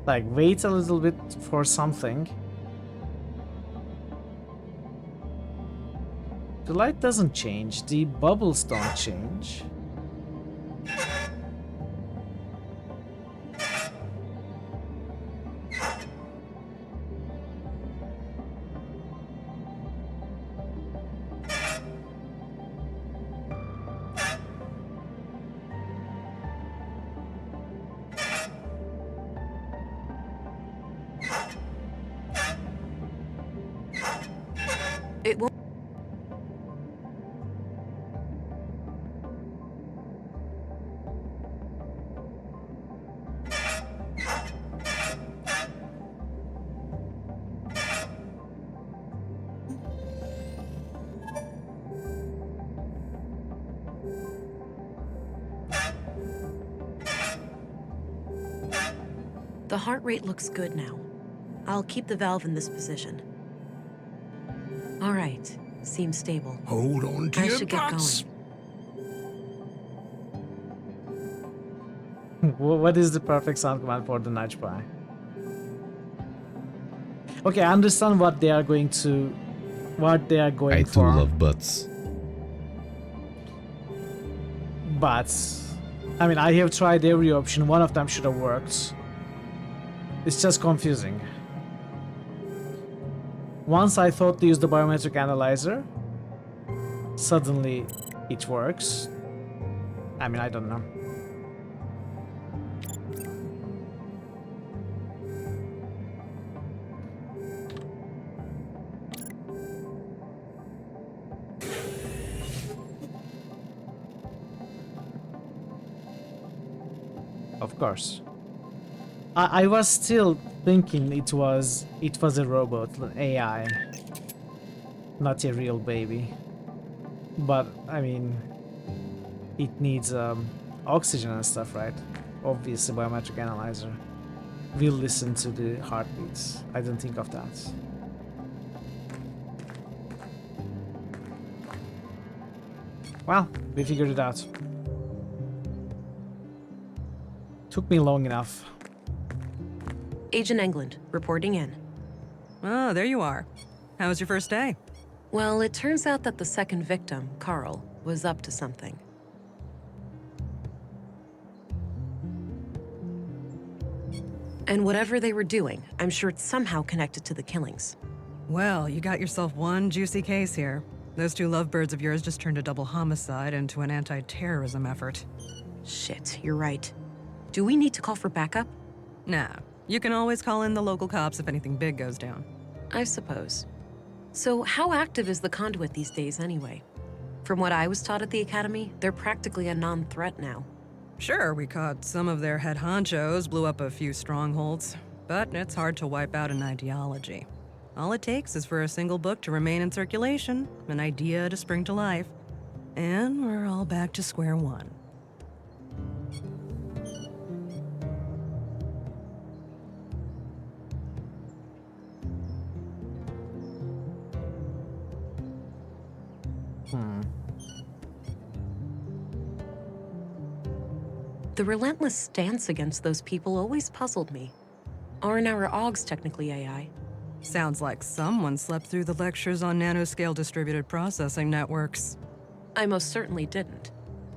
like, wait a little bit for something. The light doesn't change, the bubbles don't change. It won't. The heart rate looks good now. I'll keep the valve in this position. All right, seems stable. Hold on to I your should get butts. What is the perfect sound command for the night spy? Okay, I understand what they are going I for. do love butts. But I mean, I have tried every option. One of them should have worked. It's just confusing. Once I thought to use the biometric analyzer, suddenly it works. I mean, I don't know. Of course. I was still thinking it was a robot, an AI, not a real baby. But I mean, it needs oxygen and stuff, right? Obviously, biometric analyzer will listen to the heartbeats. I didn't think of that. Well, we figured it out. Took me long enough. Agent England, reporting in. Oh, there you are. How was your first day? Well, it turns out that the second victim, Carl, was up to something. And whatever they were doing, I'm sure it's somehow connected to the killings. Well, you got yourself one juicy case here. Those two lovebirds of yours just turned a double homicide into an anti-terrorism effort. Shit, you're right. Do we need to call for backup? Nah, you can always call in the local cops if anything big goes down. I suppose. So how active is the conduit these days anyway? From what I was taught at the academy, they're practically a non-threat now. Sure, we caught some of their head honchos, blew up a few strongholds, but it's hard to wipe out an ideology. All it takes is for a single book to remain in circulation, an idea to spring to life, and we're all back to square one. The relentless stance against those people always puzzled me. Aren't our AUGs technically AI? Sounds like someone slept through the lectures on nanoscale distributed processing networks. I most certainly didn't.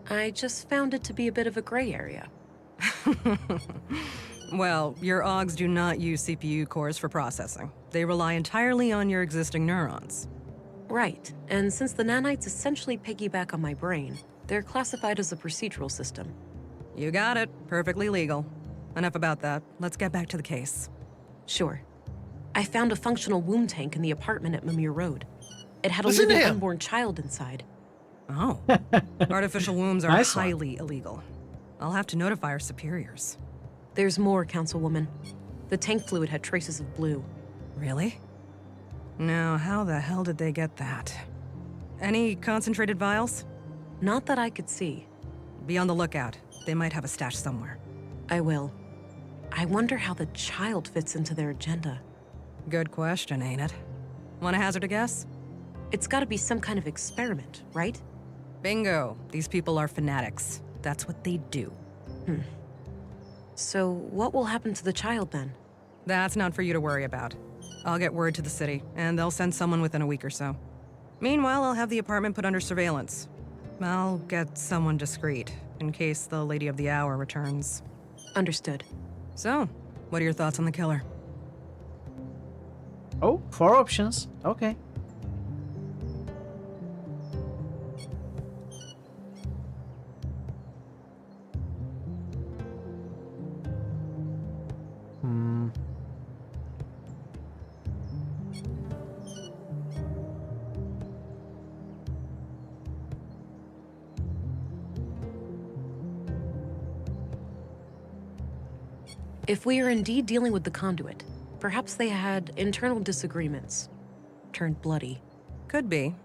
I just found it to be a bit of a gray area. Well, your AUGs do not use CPU cores for processing. They rely entirely on your existing neurons. Right, and since the nanites essentially piggyback on my brain, they're classified as a procedural system. You got it. Perfectly legal. Enough about that. Let's get back to the case. Sure. I found a functional womb tank in the apartment at Mimir Road. It had a Listen to living him. unborn child inside. Oh. Artificial wombs are Nice one. highly illegal. I'll have to notify our superiors. There's more, Councilwoman. The tank fluid had traces of blue. Really? Now, how the hell did they get that? Any concentrated vials? Not that I could see. Be on the lookout. They might have a stash somewhere. I will. I wonder how the child fits into their agenda. Good question, ain't it? Want to hazard a guess? It's gotta be some kind of experiment, right? Bingo. These people are fanatics. That's what they do. So what will happen to the child then? That's not for you to worry about. I'll get word to the city, and they'll send someone within a week or so. Meanwhile, I'll have the apartment put under surveillance. I'll get someone discreet, in case the Lady of the Hour returns. Understood. So, what are your thoughts on the killer? Oh, 4 options. Okay. If we are indeed dealing with the conduit, perhaps they had internal disagreements. Turned bloody. Could be.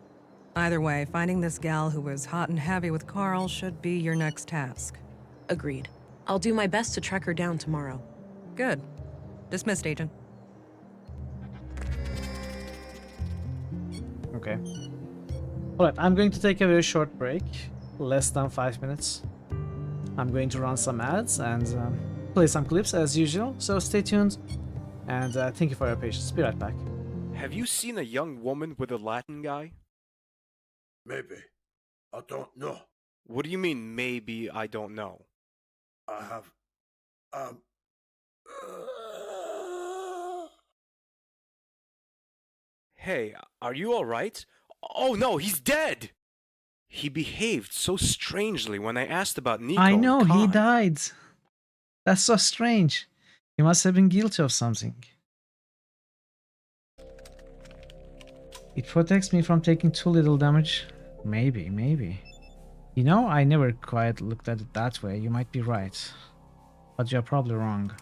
Either way, finding this gal who was hot and heavy with Carl should be your next task. Agreed. I'll do my best to track her down tomorrow. Good. Dismissed, Agent. Okay. Alright, I'm going to take a very short break. Less than 5 minutes. I'm going to run some ads and play some clips as usual, so stay tuned. And thank you for your patience. Be right back. Have you seen a young woman with a Latin guy? Maybe. I don't know. What do you mean, maybe I don't know? I have... Hey, are you alright? Oh no, he's dead! He behaved so strangely when I asked about Nico. I know, and he Kai. died. That's so strange. He must have been guilty of something. It protects me from taking too little damage. Maybe. You know, I never quite looked at it that way. You might be right. But you're probably wrong.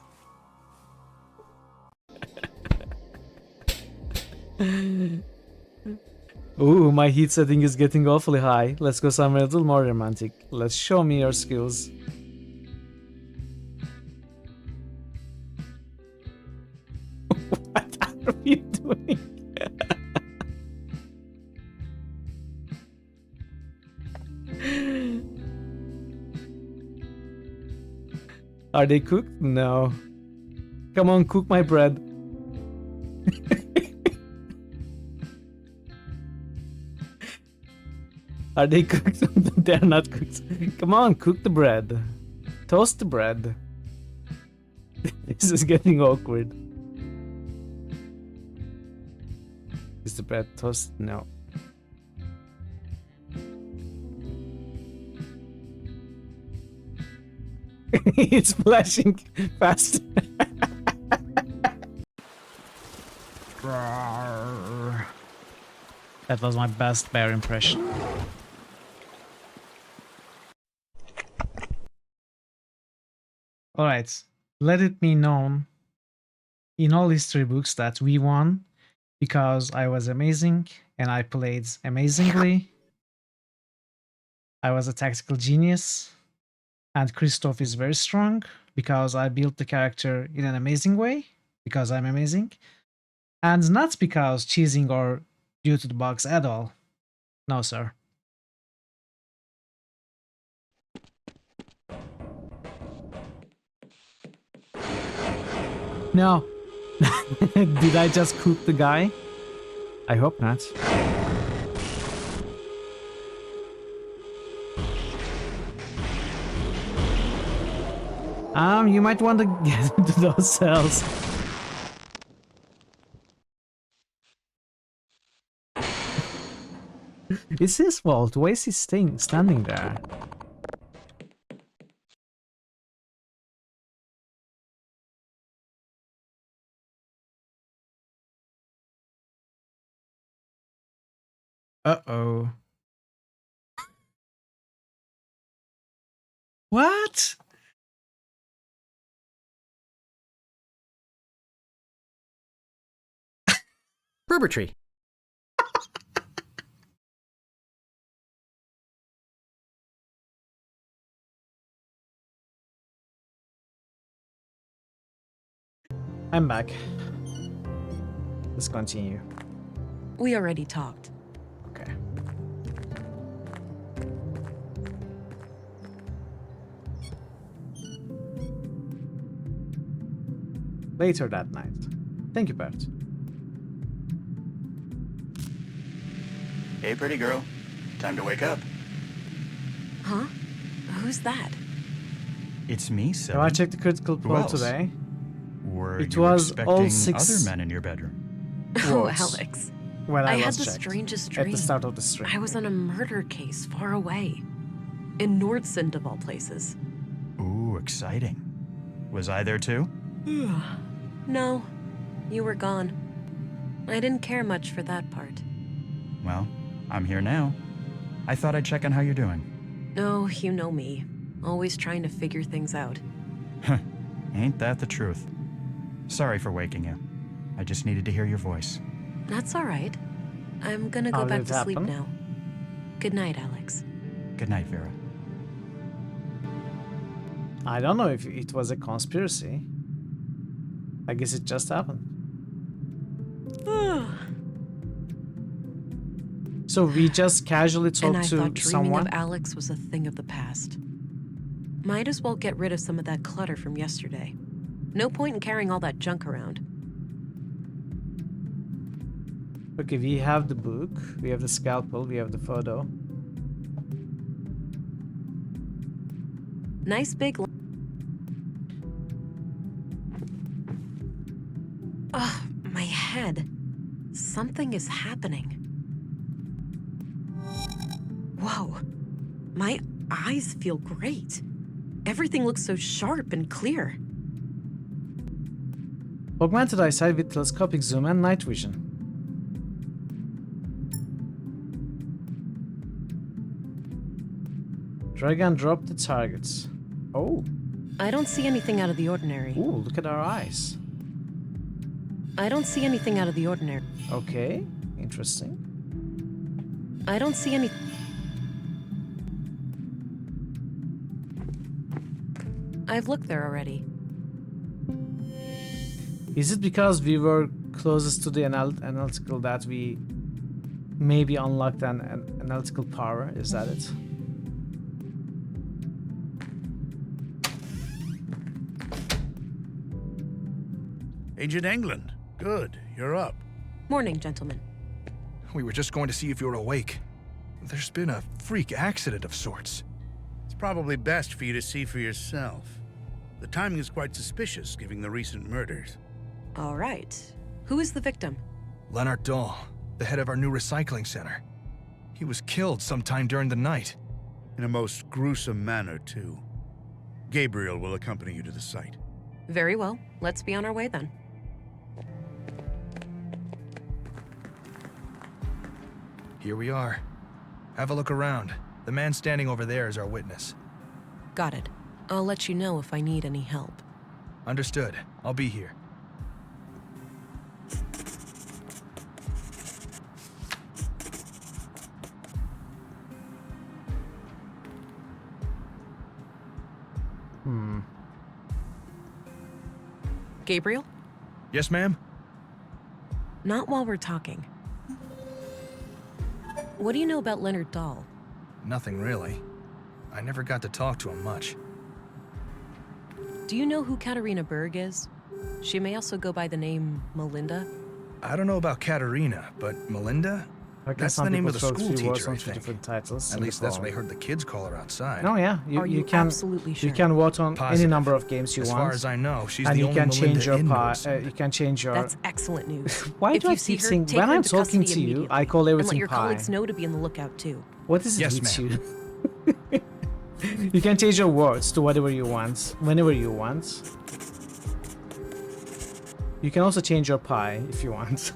Ooh, my heat setting is getting awfully high. Let's go somewhere a little more romantic. Let's show me your skills. What are you doing? Are they cooked? No. Come on, cook my bread. Are they cooked? They're not cooked. Come on, cook the bread. Toast the bread. This is getting awkward. Is the bread toast? No. It's flashing fast. That was my best bear impression. Alright, let it be known in all history books that we won because I was amazing and I played amazingly. I was a tactical genius. And Christoph is very strong because I built the character in an amazing way, because I'm amazing. And not because cheesing or due to the bugs at all. No, sir. No. Did I just cook the guy? I hope not. You might want to get into those cells. It's his fault. Why is he standing there? Uh-oh. What? Tree. I'm back. Let's continue. We already talked. Okay. Later that night. Thank you, Bert. Hey, pretty girl. Time to wake up. Huh? Who's that? It's me, So Seven. I checked the critical Who poll else? today. Were It you was expecting all 6 other men in your bedroom? Oh, votes Alex. when I had last the checked, strangest at dream. the start of the stream. I was on a murder case far away. In Nordsund, of all places. Ooh, exciting. Was I there too? No, you were gone. I didn't care much for that part. Well, I'm here now. I thought I'd check on how you're doing. Oh, you know me. Always trying to figure things out. Ain't that the truth? Sorry for waking you. I just needed to hear your voice. That's all right. I'm gonna go How back did to it sleep happen? now. Good night, Alex. Good night, Vera. I don't know if it was a conspiracy. I guess it just happened. So we just casually And talked I to thought dreaming someone? of Alex was a thing of the past. Might as well get rid of some of that clutter from yesterday. No point in carrying all that junk around. Okay, we have the book, we have the scalpel, we have the photo. Nice big... Ugh, my head. Something is happening. Whoa. My eyes feel great. Everything looks so sharp and clear. Augmented eyesight with telescopic zoom and night vision. Drag and drop the targets. Oh. I don't see anything out of the ordinary. Ooh, look at our eyes. I don't see anything out of the ordinary. Okay, interesting. I don't see any... I've looked there already. Is it because we were closest to the analytical that we maybe unlocked an analytical power? Is that it? Agent England, good, you're up. Morning, gentlemen. We were just going to see if you were awake. There's been a freak accident of sorts. It's probably best for you to see for yourself. The timing is quite suspicious, given the recent murders. All right. Who is the victim? Leonard Dahl, the head of our new recycling center. He was killed sometime during the night. In a most gruesome manner, too. Gabriel will accompany you to the site. Very well. Let's be on our way then. Here we are. Have a look around. The man standing over there is our witness. Got it. I'll let you know if I need any help. Understood. I'll be here. Gabriel? Yes, ma'am? Not while we're talking. What do you know about Leonard Dahl? Nothing really. I never got to talk to him much. Do you know who Katerina Berg is? She may also go by the name Melinda. I don't know about Katerina, but Melinda? That's the name of the school teacher, I think. At least that's what I heard the kids call her outside. Oh yeah, you can absolutely sure? You can vote on Positive. any number of games you as want. As far as I know, she's and the you only can change Melinda your you can change your. That's excellent news. Why if do I you see keep her, saying take when her I'm into talking custody to you, immediately. I call everything and let your pie. colleagues know to be on the lookout too. What is it yes, with ma'am. you? You can change your words to whatever you want, whenever you want. You can also change your pie if you want.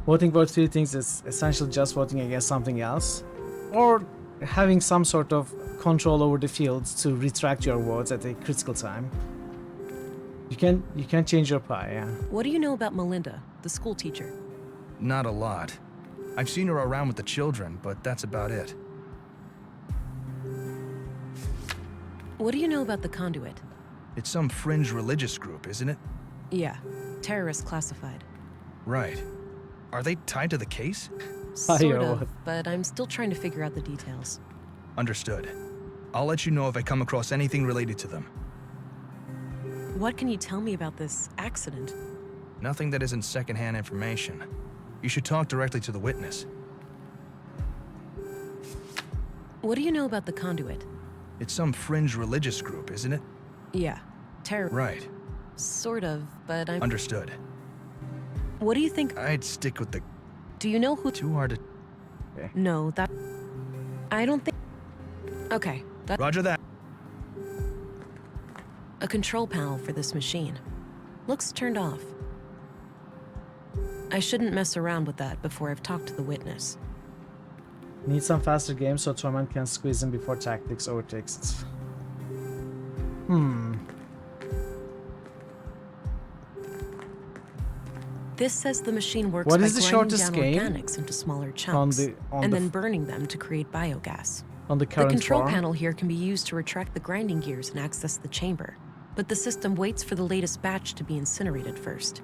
Voting for three things is essentially just voting against something else, or having some sort of control over the fields to retract your votes at a critical time. You can change your pie, yeah. What do you know about Melinda, the school teacher? Not a lot. I've seen her around with the children, but that's about it. What do you know about the Conduit? It's some fringe religious group, isn't it? Yeah, terrorist classified. Right. Are they tied to the case? Sort of, but I'm still trying to figure out the details. Understood. I'll let you know if I come across anything related to them. What can you tell me about this accident? Nothing that isn't secondhand information. You should talk directly to the witness. What do you know about the Conduit? It's some fringe religious group, isn't it? Yeah, Right. Sort of, but I'm... Understood. What do you think? I'd stick with the... Do you know who... Too hard to... Okay. No, that... I don't think... Okay, that... Roger that. A control panel for this machine. Looks turned off. I shouldn't mess around with that before I've talked to the witness. Need some faster games so Torment can squeeze in before tactics overtakes it. This says the machine works What by is the grinding shortest down game? organics into smaller chunks On and the then burning them to create biogas. on the The current control farm. panel here can be used to retract the grinding gears and access the chamber, but the system waits for the latest batch to be incinerated first.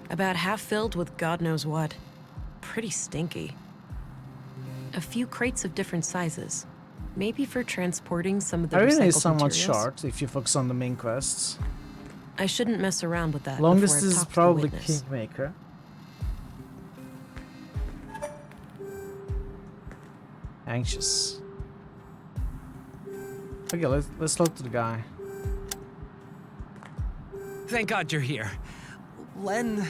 About half filled with God knows what. Pretty stinky. A few crates of different sizes. Maybe for transporting some of the Arena is recycled somewhat materials. short if you focus on the main quests. I shouldn't mess around with that. Longest before I've is talked to the probably witness. Kingmaker. Anxious. Okay, let's talk to the guy. Thank God you're here. Len.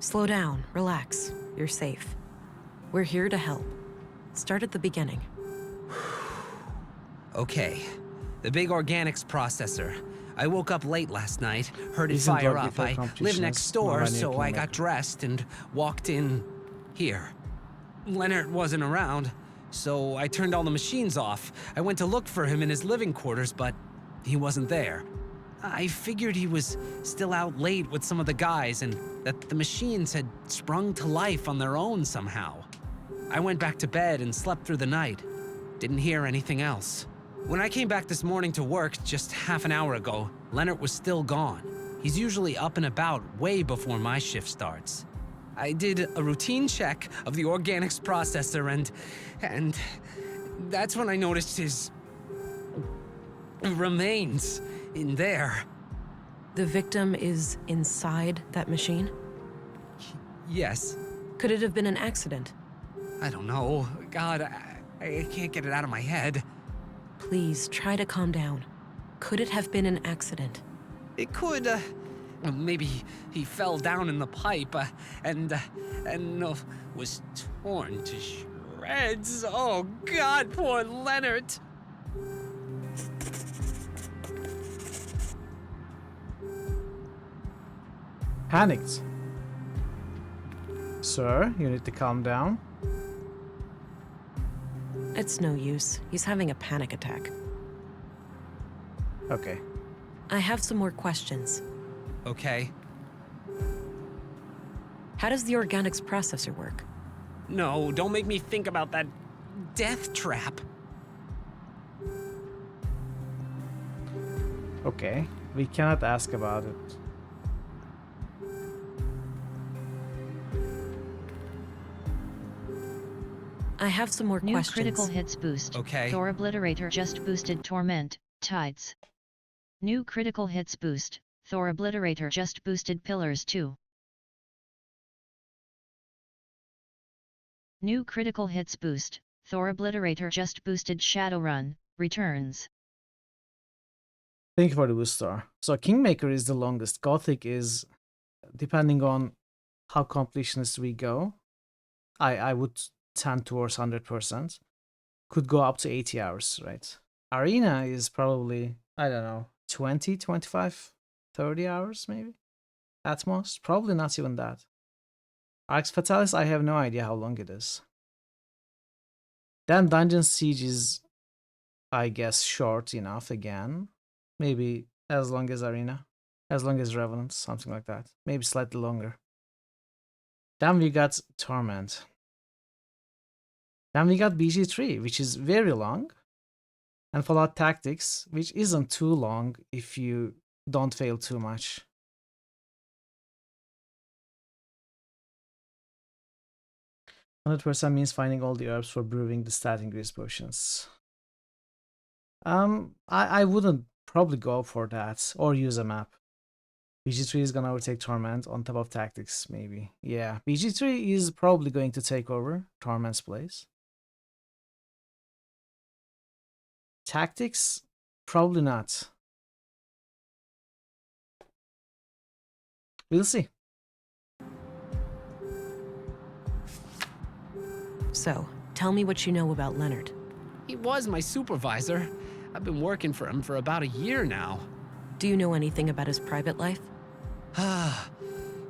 Slow down, relax. You're safe. We're here to help. Start at the beginning. Okay. The big organics processor. I woke up late last night, heard it Isn't fire rugby up. for I live competitions, next door, not any so I got Kingmaker. dressed and walked in here. Leonard wasn't around, so I turned all the machines off. I went to look for him in his living quarters, but he wasn't there. I figured he was still out late with some of the guys and that the machines had sprung to life on their own somehow. I went back to bed and slept through the night. Didn't hear anything else. When I came back this morning to work just half an hour ago, Leonard was still gone. He's usually up and about way before my shift starts. I did a routine check of the organics processor and that's when I noticed his remains in there. The victim is inside that machine? Yes. Could it have been an accident? I don't know. God, I can't get it out of my head. Please, try to calm down. Could it have been an accident? It could, maybe he fell down in the pipe, and was torn to shreds. Oh, God, poor Leonard. Panicked. Sir, you need to calm down. It's no use. He's having a panic attack. Okay. I have some more questions. Okay. How does the organics processor work? No, don't make me think about that death trap. Okay. We cannot ask about it. I have some more New questions. critical hits boost. Okay. Thor Obliterator just boosted Torment, Tides. New critical hits boost. Thor Obliterator just boosted Pillars 2. New critical hits boost. Thor Obliterator just boosted Shadowrun, returns. Thank you for the booster. So Kingmaker is the longest. Gothic is, depending on how completionist we go, I would tend towards 100%. Could go up to 80 hours, right? Arena is probably, I don't know, 20, 25, 30 hours maybe? At most. Probably not even that. Arx Fatalis, I have no idea how long it is. Then Dungeon Siege is, I guess, short enough again. Maybe as long as Arena. As long as Revenant, something like that. Maybe slightly longer. Then we got Torment. Then we got BG3, which is very long. And Fallout Tactics, which isn't too long if you don't fail too much. %100% means finding all the herbs for brewing the stat increase potions. I wouldn't probably go for that or use a map. BG3 is gonna overtake Torment on top of Tactics, maybe. Yeah, BG3 is probably going to take over Torment's place. Tactics, probably not. We'll see. So, tell me what you know about Leonard. He was my supervisor. I've been working for him for about a year now. Do you know anything about his private life?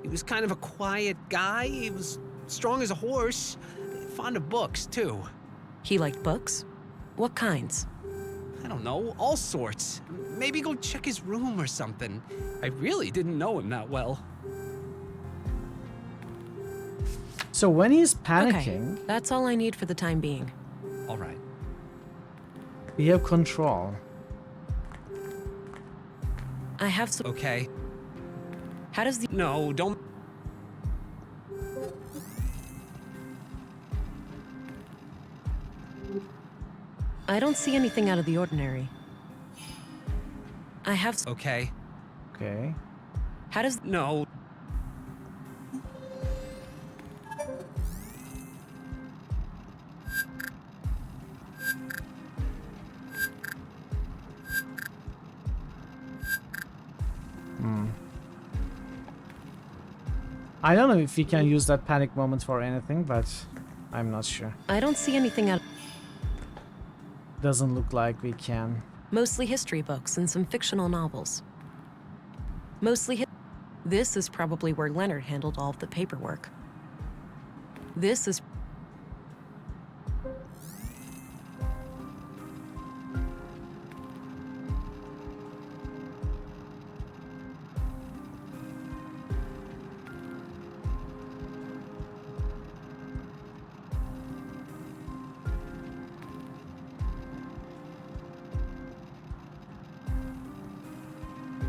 He was kind of a quiet guy. He was strong as a horse. Fond of books, too. He liked books? What kinds? I don't know, all sorts. Maybe go check his room or something. I really didn't know him that well. So when he's panicking, Okay, that's all I need for the time being. All right. we have control. I have some. Okay. How does the. No, don't. I don't see anything out of the ordinary. I have. Okay. Okay. How does. No. I don't know if we can use that panic moment for anything, but I'm not sure. I don't see anything out. Doesn't look like we can. Mostly history books and some fictional novels. Mostly This is probably where Leonard handled all of the paperwork. This is...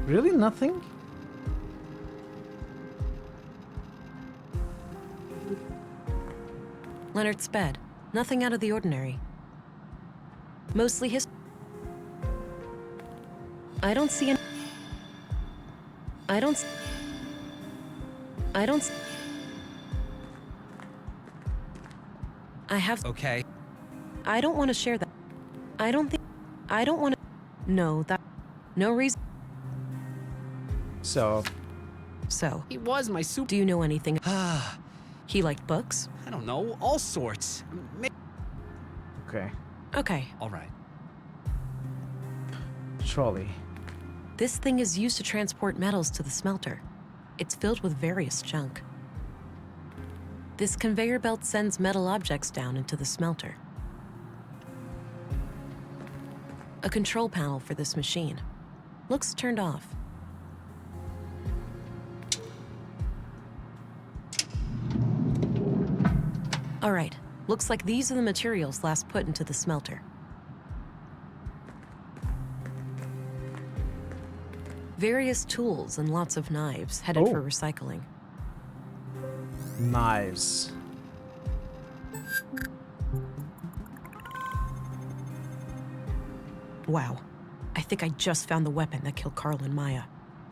Really nothing? Leonard's bed. Nothing out of the ordinary. Mostly his... I don't see any... I don't... I have... Okay. I don't want to share that. I don't want to... No, that... No reason... So... He was my super... Do you know anything? He liked books? I don't know. All sorts. Okay. Okay. All right. Trolley. This thing is used to transport metals to the smelter. It's filled with various junk. This conveyor belt sends metal objects down into the smelter. A control panel for this machine. Looks turned off. All right, looks like these are the materials last put into the smelter. Various tools and lots of knives headed for recycling. Knives. Wow, I think I just found the weapon that killed Carl and Maya.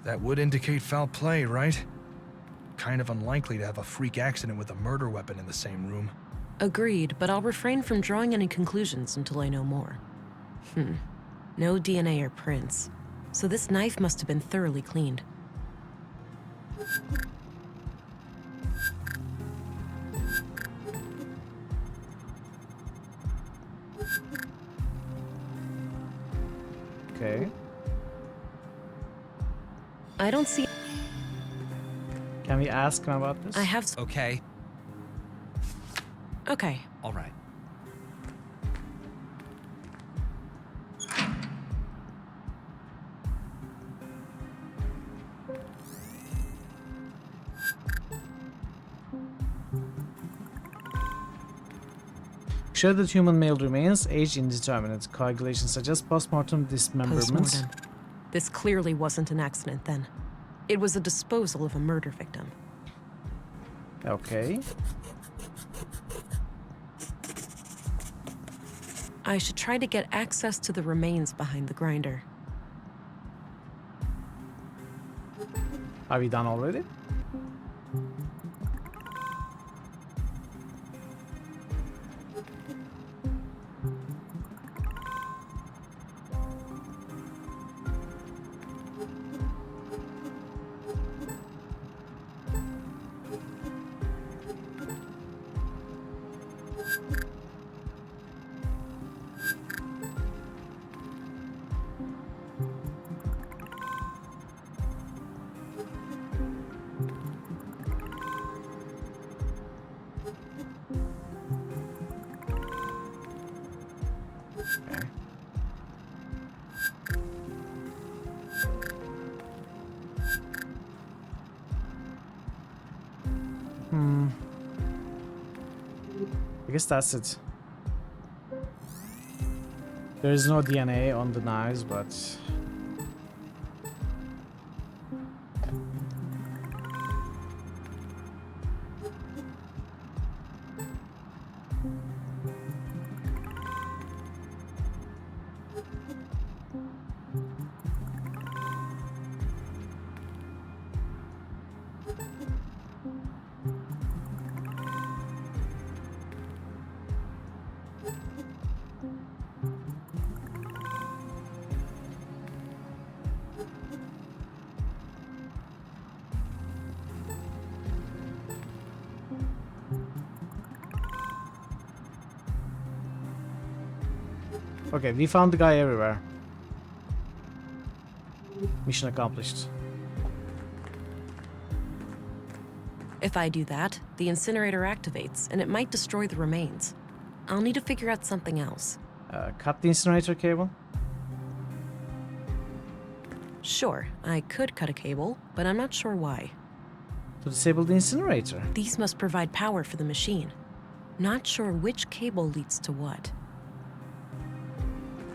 That would indicate foul play, right? Kind of unlikely to have a freak accident with a murder weapon in the same room. Agreed, but I'll refrain from drawing any conclusions until I know more. No DNA or prints, so this knife must have been thoroughly cleaned. Okay. I don't see... Can we ask him about this? I have... Okay. Okay. All right. Shredded that human male remains, age indeterminate. Coagulations suggest postmortem dismemberment. Postmortem. This clearly wasn't an accident then. It was a disposal of a murder victim. Okay. I should try to get access to the remains behind the grinder. Are we done already? I guess that's it. There is no DNA on the knives, but... Okay, we found the guy everywhere. Mission accomplished. If I do that, the incinerator activates, and it might destroy the remains. I'll need to figure out something else. Cut the incinerator cable? Sure, I could cut a cable, but I'm not sure why. To disable the incinerator? These must provide power for the machine. Not sure which cable leads to what.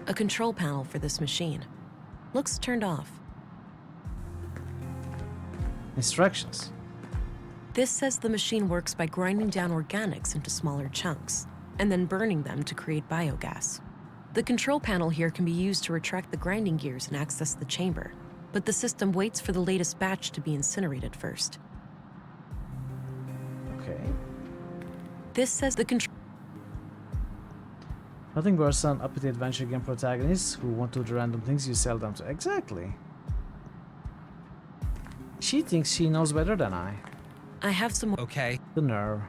A control panel for this machine. Looks turned off. Instructions. This says the machine works by grinding down organics into smaller chunks, and then burning them to create biogas. The control panel here can be used to retract the grinding gears and access the chamber, but the system waits for the latest batch to be incinerated first. Okay. This says the control... Nothing worse than uppity adventure game protagonists who want to do the random things you sell them to. Exactly. She thinks she knows better than I. I have some... Okay. The nerve.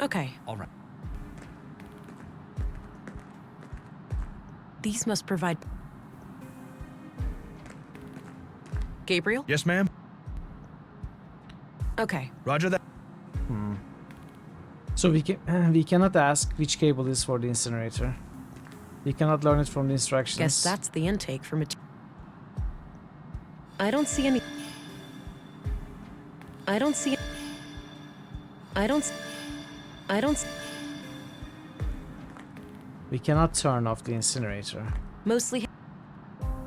Okay. All right. These must provide... Gabriel? Yes, ma'am? Okay. Roger that. So we cannot ask which cable is for the incinerator. We cannot learn it from the instructions. Guess that's the intake for material. I don't see any... I don't see... I don't... We cannot turn off the incinerator. Mostly...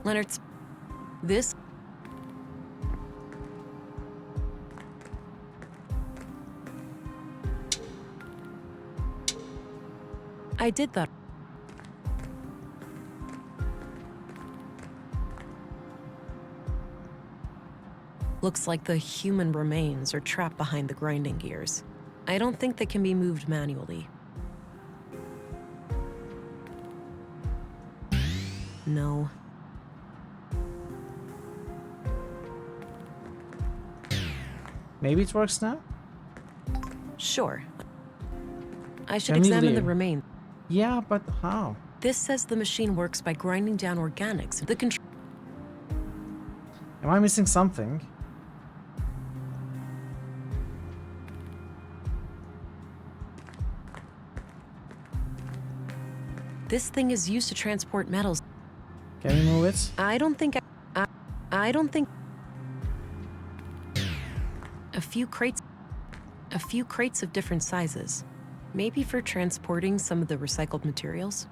Leonard's... This... I did that. Looks like the human remains are trapped behind the grinding gears. I don't think they can be moved manually. No. Maybe it works now? Sure. I should Can we examine the leave? remains. Yeah, but how? This says the machine works by grinding down organics. The control... Am I missing something? This thing is used to transport metals. Can we move it? I don't think... I don't think... A few crates of different sizes. Maybe for transporting some of the recycled materials?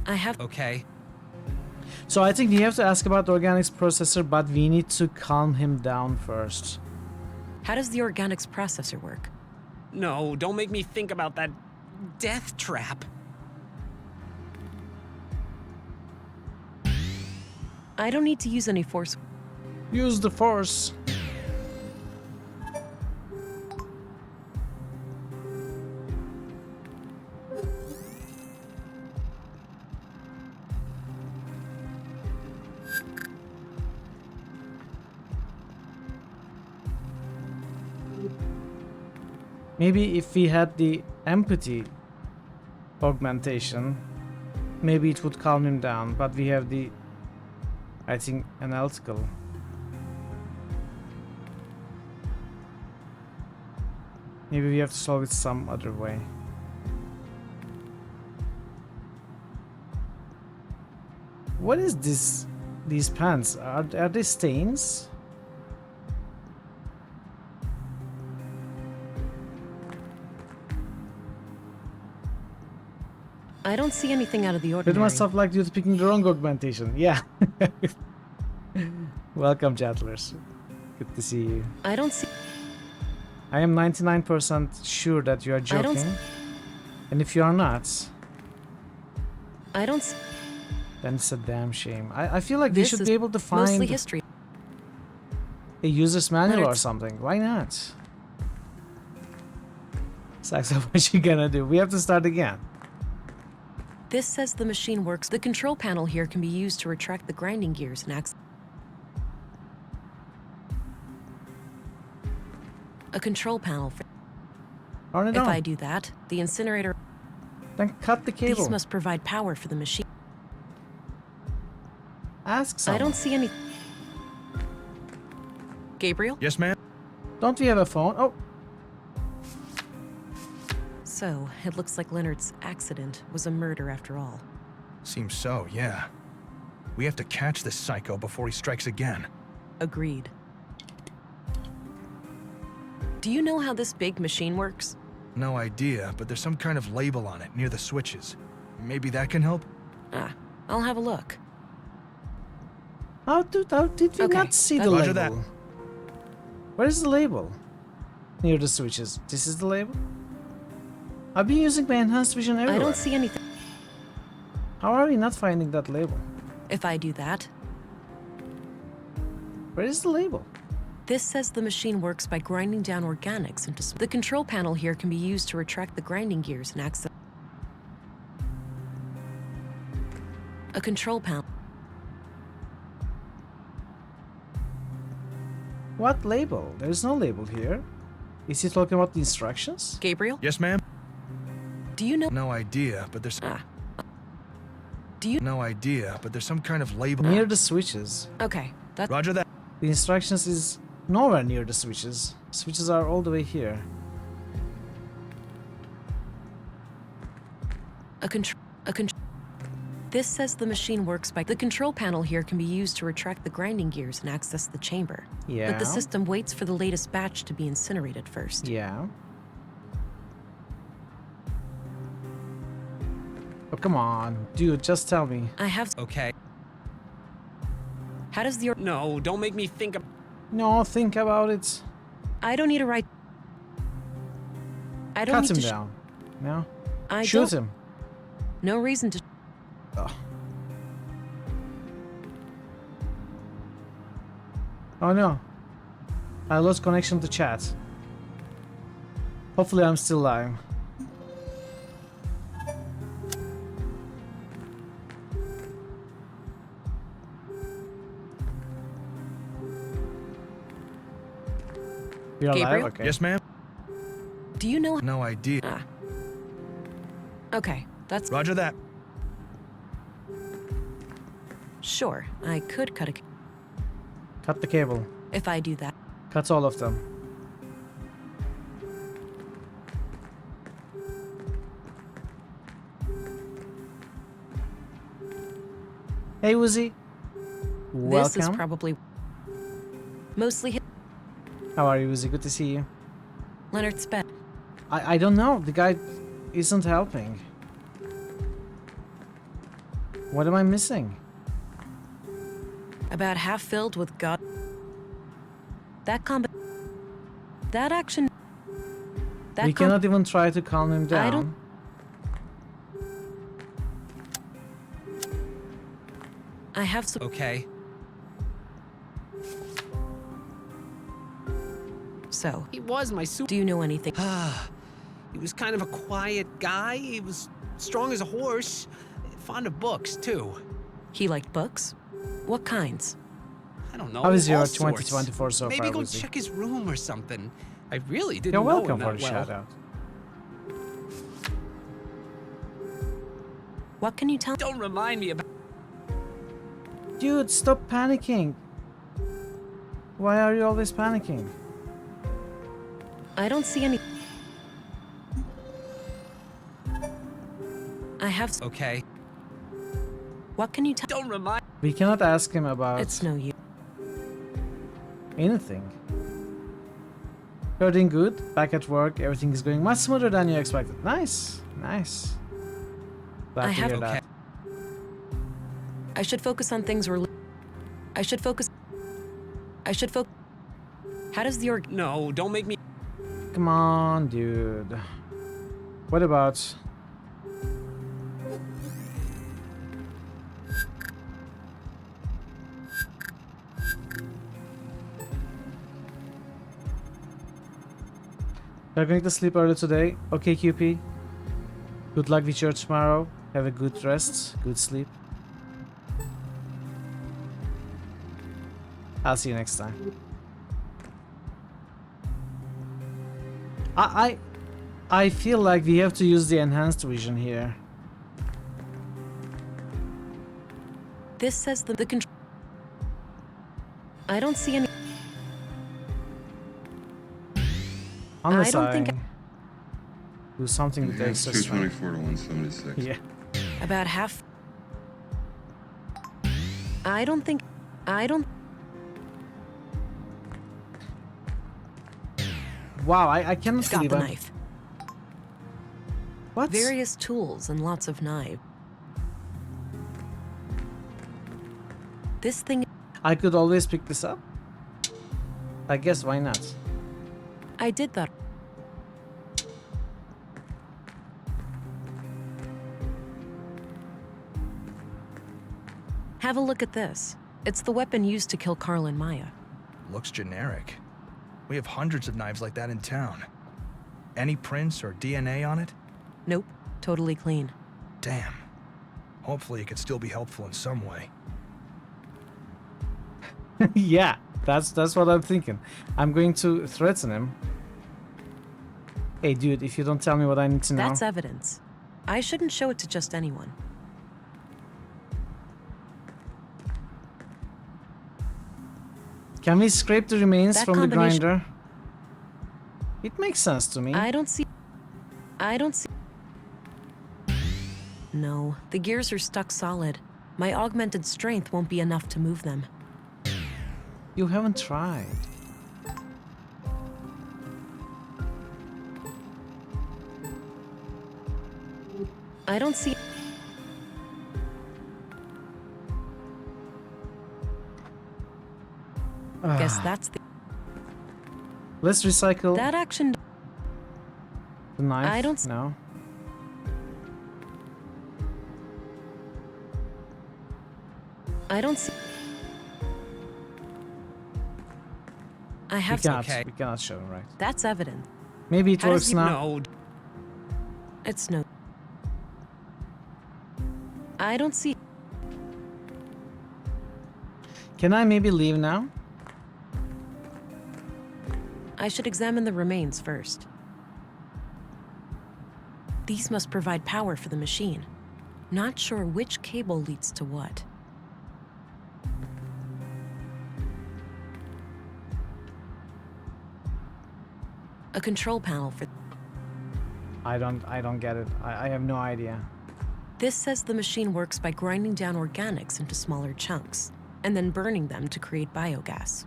I have... Okay. So I think we have to ask about the organics processor, but we need to calm him down first. How does the organics processor work? No, don't make me think about that death trap. I don't need to use any force. Use the force. Maybe if we had the empathy augmentation, maybe it would calm him down, but we have the, I think, analytical. Maybe we have to solve it some other way. What is this? These pants? Are they stains? I don't see anything out of the It ordinary. must have like you picking the wrong augmentation. Yeah. Welcome, chattlers. Good to see you. I don't see. I am 99% sure that you are I don't joking. And if you are not, I don't see. then it's a damn shame. I feel like we This should is be able to mostly find history. a user's manual or Leonard's- something. Why not? Saxo, what you gonna do? We have to start again. This says the machine works. The control panel here can be used to retract the grinding gears and access. A control panel. Turn it If on. I do that, the incinerator. Then cut the cable. These must provide power for the machine. Ask someone. I don't see any. Gabriel? Yes, ma'am? Don't we have a phone? Oh, So, it looks like Leonard's accident was a murder after all. Seems so, yeah. We have to catch this psycho before he strikes again. Agreed. Do you know how this big machine works? No idea, but there's some kind of label on it near the switches. Maybe that can help? Ah, I'll have a look. how did we Okay, not see the that's- label? Roger that. Where's the label? Near the switches. This is the label? I've been using my enhanced vision everywhere. I don't see anything. How are we not finding that label? If I do that, Where is the label? this says the machine works by grinding down organics into. The control panel here can be used to retract the grinding gears and access. A control panel. What label? There's no label here. Is he talking about the instructions? Gabriel? Yes, ma'am? Do you know? No idea, but there's... Do you? No idea, but there's some kind of label... Near the switches. Okay, that's. Roger that. The instructions is nowhere near the switches. Switches are all the way here. This says the machine works by. The control panel here can be used to retract the grinding gears and access the chamber. Yeah. But the system waits for the latest batch to be incinerated first. Yeah. Oh, come on. Dude, just tell me. I have. Okay. How does the. No, don't make me think of. No, think about it. I don't need a right. I don't Cut need him to. down. No? I Shoot don't. him. No reason to. Oh no. I lost connection to chat. Hopefully I'm still live. You're alive? Gabriel? Okay. Yes, ma'am? Do you know? No idea. Okay, that's. Roger that. Sure, I could cut a. Cut the cable. If I do that. Cut all of them. Hey, Woozy. This is Welcome. probably. Mostly hit. How are you, Woozy? Good to see you. Leonard's bed. I don't know. The guy isn't helping. What am I missing? About half filled with God. That action. We cannot even try to calm him down. I don't. I have some. Okay. So. He was my super. Do you know anything? He was kind of a quiet guy. He was strong as a horse. Fond of books, too. He liked books? What kinds? I don't know. How is your all sorts. 2024 so Maybe far, go Woozy? check his room or something. I really didn't You're know welcome him for that the well. shout out. What can you tell? Don't remind me about. Dude, stop panicking. Why are you always panicking? I don't see any. I have. Okay. What can you tell? Don't remind. We cannot ask him about It's no use. anything. You're doing good. Back at work, everything is going much smoother than you expected. Nice, nice. Glad to hear that. I should focus on things we're. I should focus. How does the org? No, don't make me. Come on, dude. What about... You're going to sleep early today? Okay, QP. Good luck with your tomorrow. Have a good rest, good sleep. I'll see you next time. I feel like we have to use the enhanced vision here. This says the control. I don't see any. Unless I don't think do something with the Enhanced access. 224 to 176. Yeah. About half. I don't. Wow, I cannot Got believe the I'm- knife. What? Various tools and lots of knives. This thing. I could always pick this up. I guess why not? I did that. Have a look at this. It's the weapon used to kill Carl and Maya. Looks generic. We have hundreds of knives like that in town. Any prints or DNA on it? Nope, totally clean. Damn. Hopefully it could still be helpful in some way. Yeah, that's what I'm thinking. I'm going to threaten him. Hey dude, if you don't tell me what I need to know. That's evidence. I shouldn't show it to just anyone. Can we scrape the remains That from the combination- grinder? It makes sense to me. I don't see. No, the gears are stuck solid. My augmented strength won't be enough to move them. You haven't tried. I don't see. Guess that's the. Let's recycle That action. the knife. I don't s- know. I don't see. I have We cannot show him, right? That's evident. Maybe it How does works he- now. No. It's no. I don't see. Can I maybe leave now? I should examine the remains first. These must provide power for the machine. Not sure which cable leads to what. A control panel for. I don't get it. I have no idea. This says the machine works by grinding down organics into smaller chunks and then burning them to create biogas.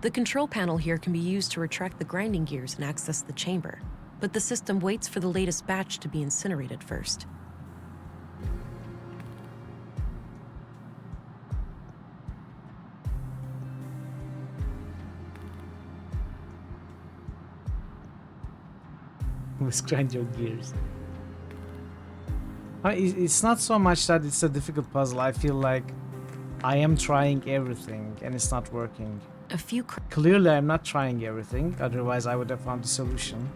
The control panel here can be used to retract the grinding gears and access the chamber, but the system waits for the latest batch to be incinerated first. Let's grind your gears. It's not so much that it's a difficult puzzle. I feel like I am trying everything and it's not working. A few. Clearly, I'm not trying everything. Otherwise, I would have found the solution.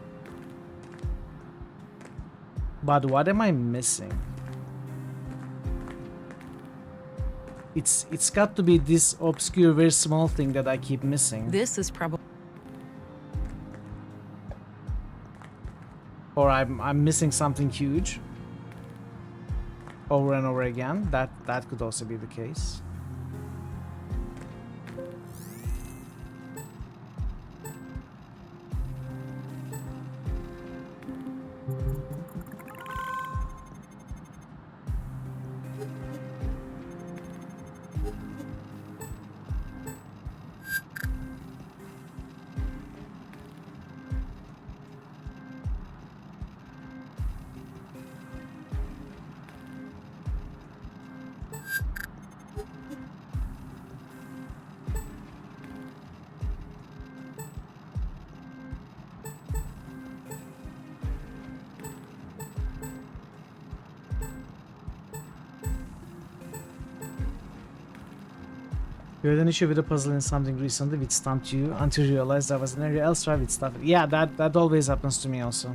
But what am I missing? It's got to be this obscure, very small thing that I keep missing. This is probably. Or I'm missing something huge. Over and over again. That could also be the case. You had an issue with a puzzle in something recently which stumped you until you realized there was an area elsewhere with stuff. Yeah, that always happens to me also.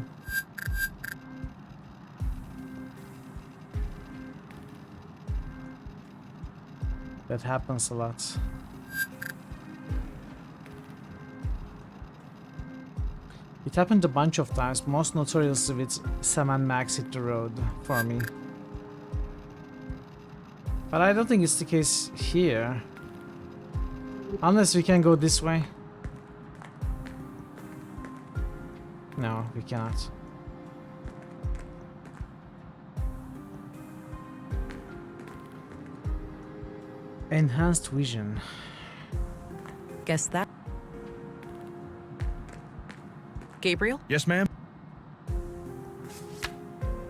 That happens a lot. It happened a bunch of times, most notoriously with Sam and Max hit the road for me. But I don't think it's the case here. Unless we can go this way. No, we cannot. Enhanced vision. Guess that. Gabriel? Yes, ma'am?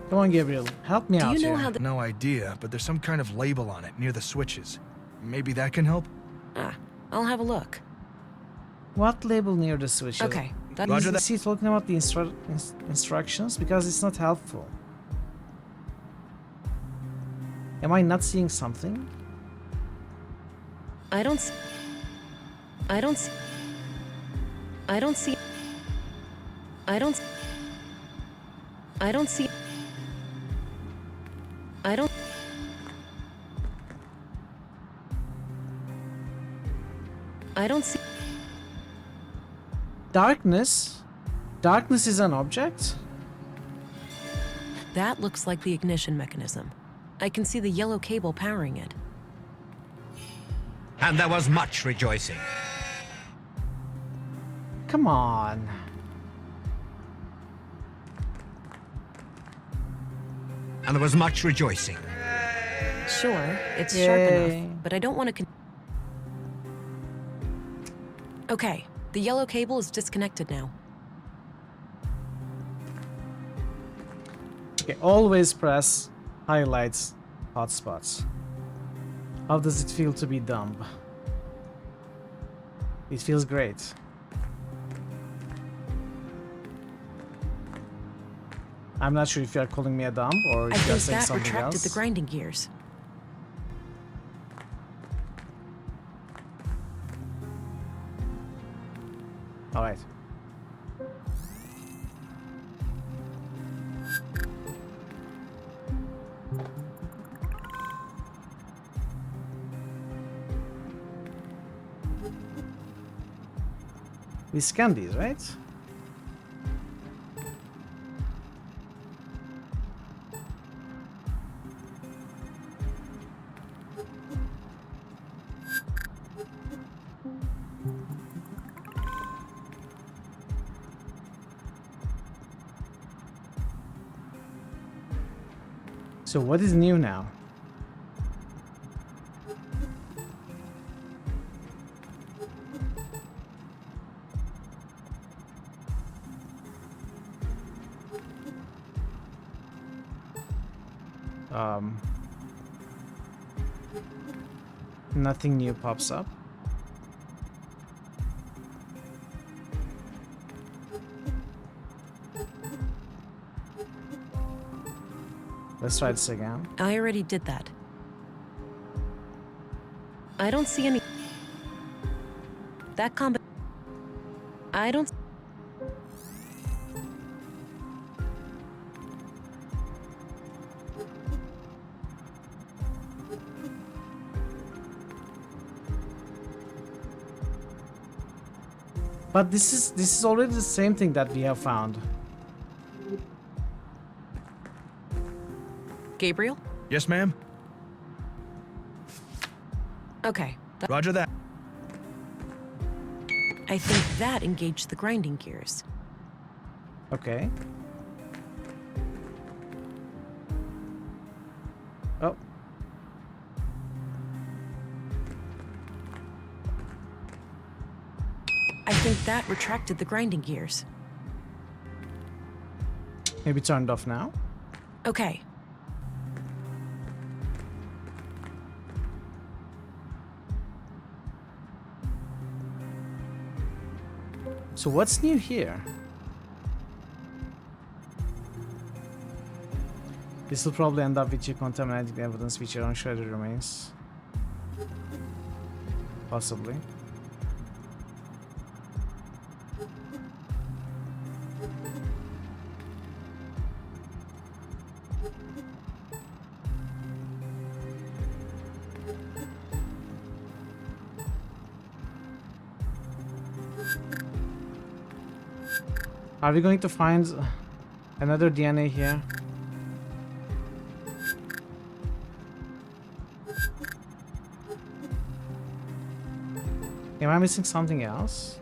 Come on, Gabriel. Help me out Do you know here. how the... No idea, but there's some kind of label on it near the switches. Maybe that can help? Ah, I'll have a look. What label near the switch? Okay, that... Is he talking about the instructions? Because it's not helpful. Am I not seeing something? I don't see... I don't see... I don't see... I don't... I don't see... I don't... I don't see... Darkness? Darkness is an object? That looks like the ignition mechanism. I can see the yellow cable powering it. And there was much rejoicing. Come on. And there was much rejoicing. Sure, it's Yay. sharp enough, but I don't want to... Okay, the yellow cable is disconnected now. Okay, always press highlights hotspots. How does it feel to be dumb? It feels great. I'm not sure if you are calling me a dumb or I if you are think saying that something retracted else. the grinding gears. All right. We scan these, right? So what is new now? Nothing new pops up. Let's try this again. I already did that. I don't see any... That combo... I don't... But this is already the same thing that we have found. Gabriel? Yes, ma'am? Okay. Roger that. I think that engaged the grinding gears. Okay. Oh. I think that retracted the grinding gears. Maybe turned off now. Okay. So what's new here? This will probably end up with you contaminating the evidence with your own shredded remains. Possibly. Are we going to find another DNA here? Am I missing something else?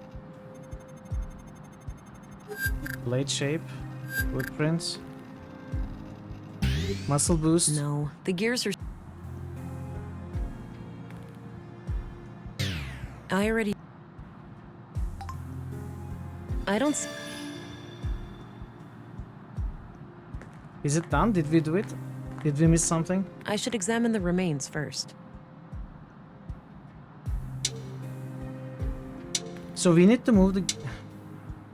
Blade shape, footprints, muscle boost. No, the gears are... I already... I don't... Is it done? Did we do it? Did we miss something? I should examine the remains first. So we need to move the...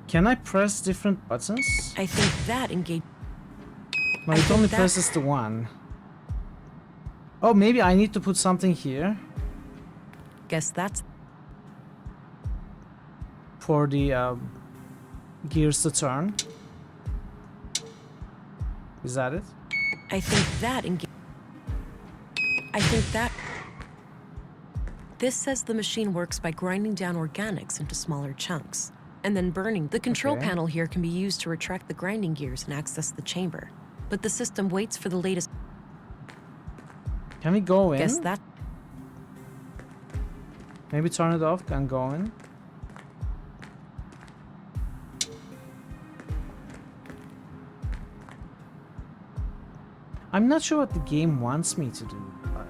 Can I press different buttons? I think that engage... No, it only presses the one. Oh, maybe I need to put something here. Guess that's... For the gears to turn. Is that it? I think that engage... I think that... This says the machine works by grinding down organics into smaller chunks, and then burning. The control panel here can be used to retract the grinding gears and access the chamber. But the system waits for the latest... Can we go in? Guess that... Maybe turn it off and go in. I'm not sure what the game wants me to do. But...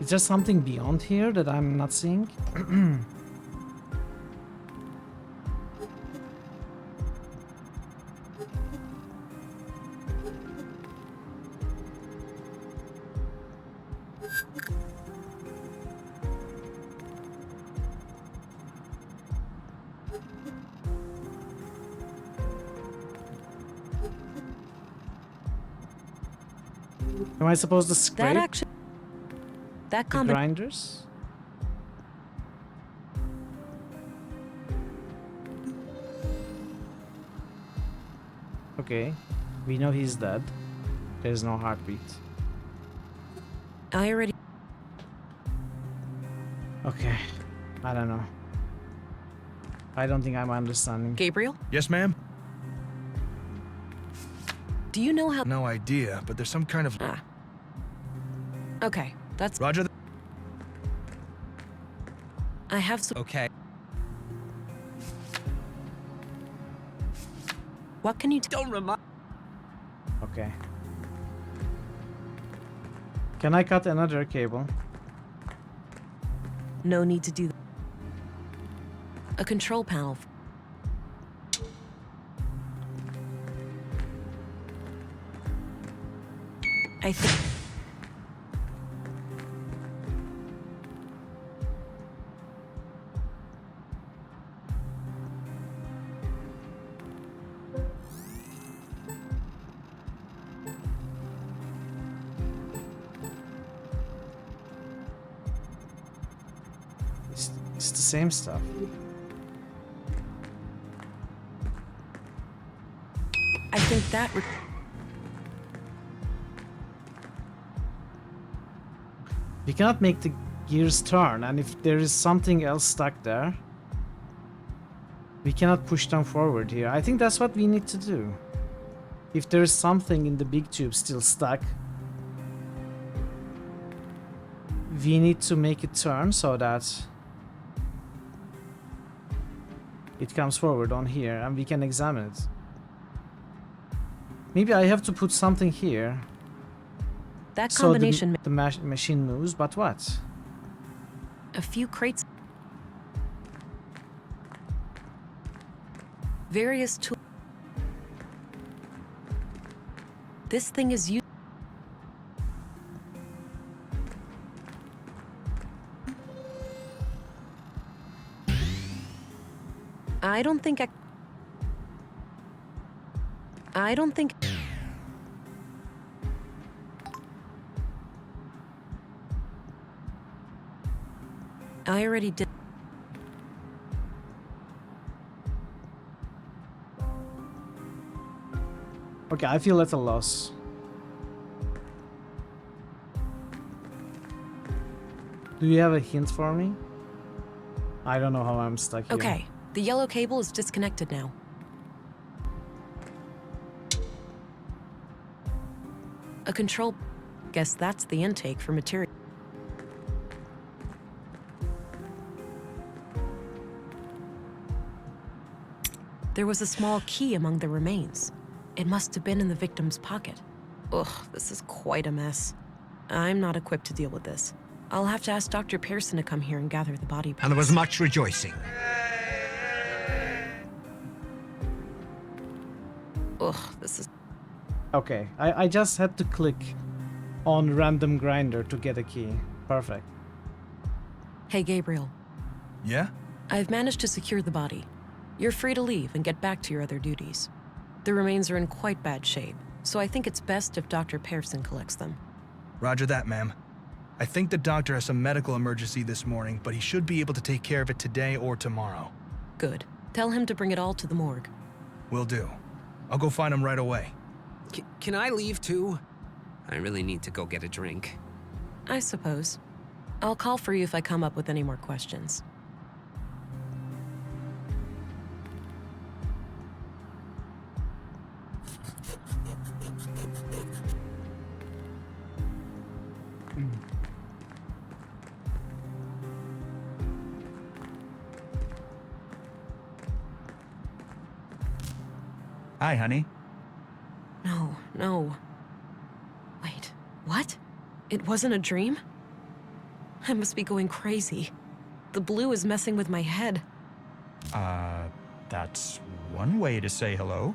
Is there something beyond here that I'm not seeing? Am I supposed to scrape that the grinders? Okay, we know he's dead. There's no heartbeat. I already... Okay, I don't know. I don't think I'm understanding. Gabriel? Yes, ma'am? Do you know how... No idea, but there's some kind of... Okay, that's... Roger. I have some... Okay. What can you... Don't remind... Okay. Can I cut another cable? No need to do that. A control panel. I think... It's the same stuff. I think that... We cannot make the gears turn, and if there is something else stuck there, we cannot push them forward here. I think that's what we need to do. If there is something in the big tube still stuck, we need to make it turn so that it comes forward on here and we can examine it. Maybe I have to put something here. That combination... So the machine moves, but what? A few crates... Various tools... This thing is used... I don't think... I already did. Okay, I feel at a loss. Do you have a hint for me? I don't know how I'm stuck here. Okay, the yellow cable is disconnected now. A control... Guess that's the intake for material. There was a small key among the remains. It must have been in the victim's pocket. Ugh, this is quite a mess. I'm not equipped to deal with this. I'll have to ask Dr. Pearson to come here and gather the body parts. And there was much rejoicing. Ugh, this is... Okay, I just had to click on random grinder to get a key. Perfect. Hey, Gabriel. Yeah? I've managed to secure the body. You're free to leave and get back to your other duties. The remains are in quite bad shape, so I think it's best if Dr. Pearson collects them. Roger that, ma'am. I think the doctor has some medical emergency this morning, but he should be able to take care of it today or tomorrow. Good. Tell him to bring it all to the morgue. Will do. I'll go find him right away. Can I leave too? I really need to go get a drink. I suppose. I'll call for you if I come up with any more questions. Hi, honey. No. Wait, what? It wasn't a dream? I must be going crazy. The blue is messing with my head. That's one way to say hello.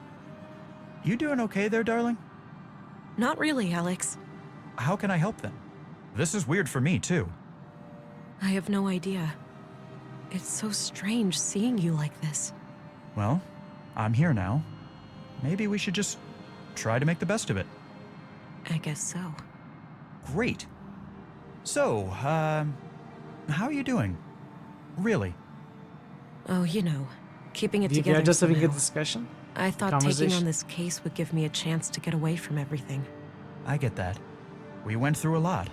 You doing okay there, darling? Not really, Alex. How can I help then? This is weird for me, too. I have no idea. It's so strange seeing you like this. Well, I'm here now. Maybe we should just try to make the best of it. I guess so. Great. So, how are you doing? Really? Oh, you know, keeping it We together. are just having a somehow. discussion. I thought taking Conversation. on this case would give me a chance to get away from everything. I get that. We went through a lot.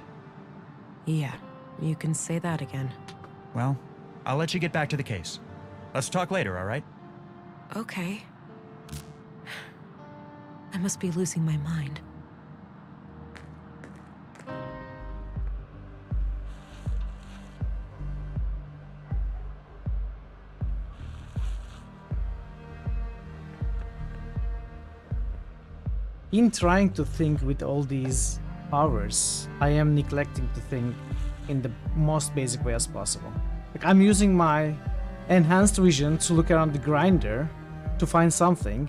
Yeah, you can say that again. Well, I'll let you get back to the case. Let's talk later, all right? Okay. I must be losing my mind. In trying to think with all these powers, I am neglecting to think in the most basic way as possible. Like, I'm using my enhanced vision to look around the grinder to find something,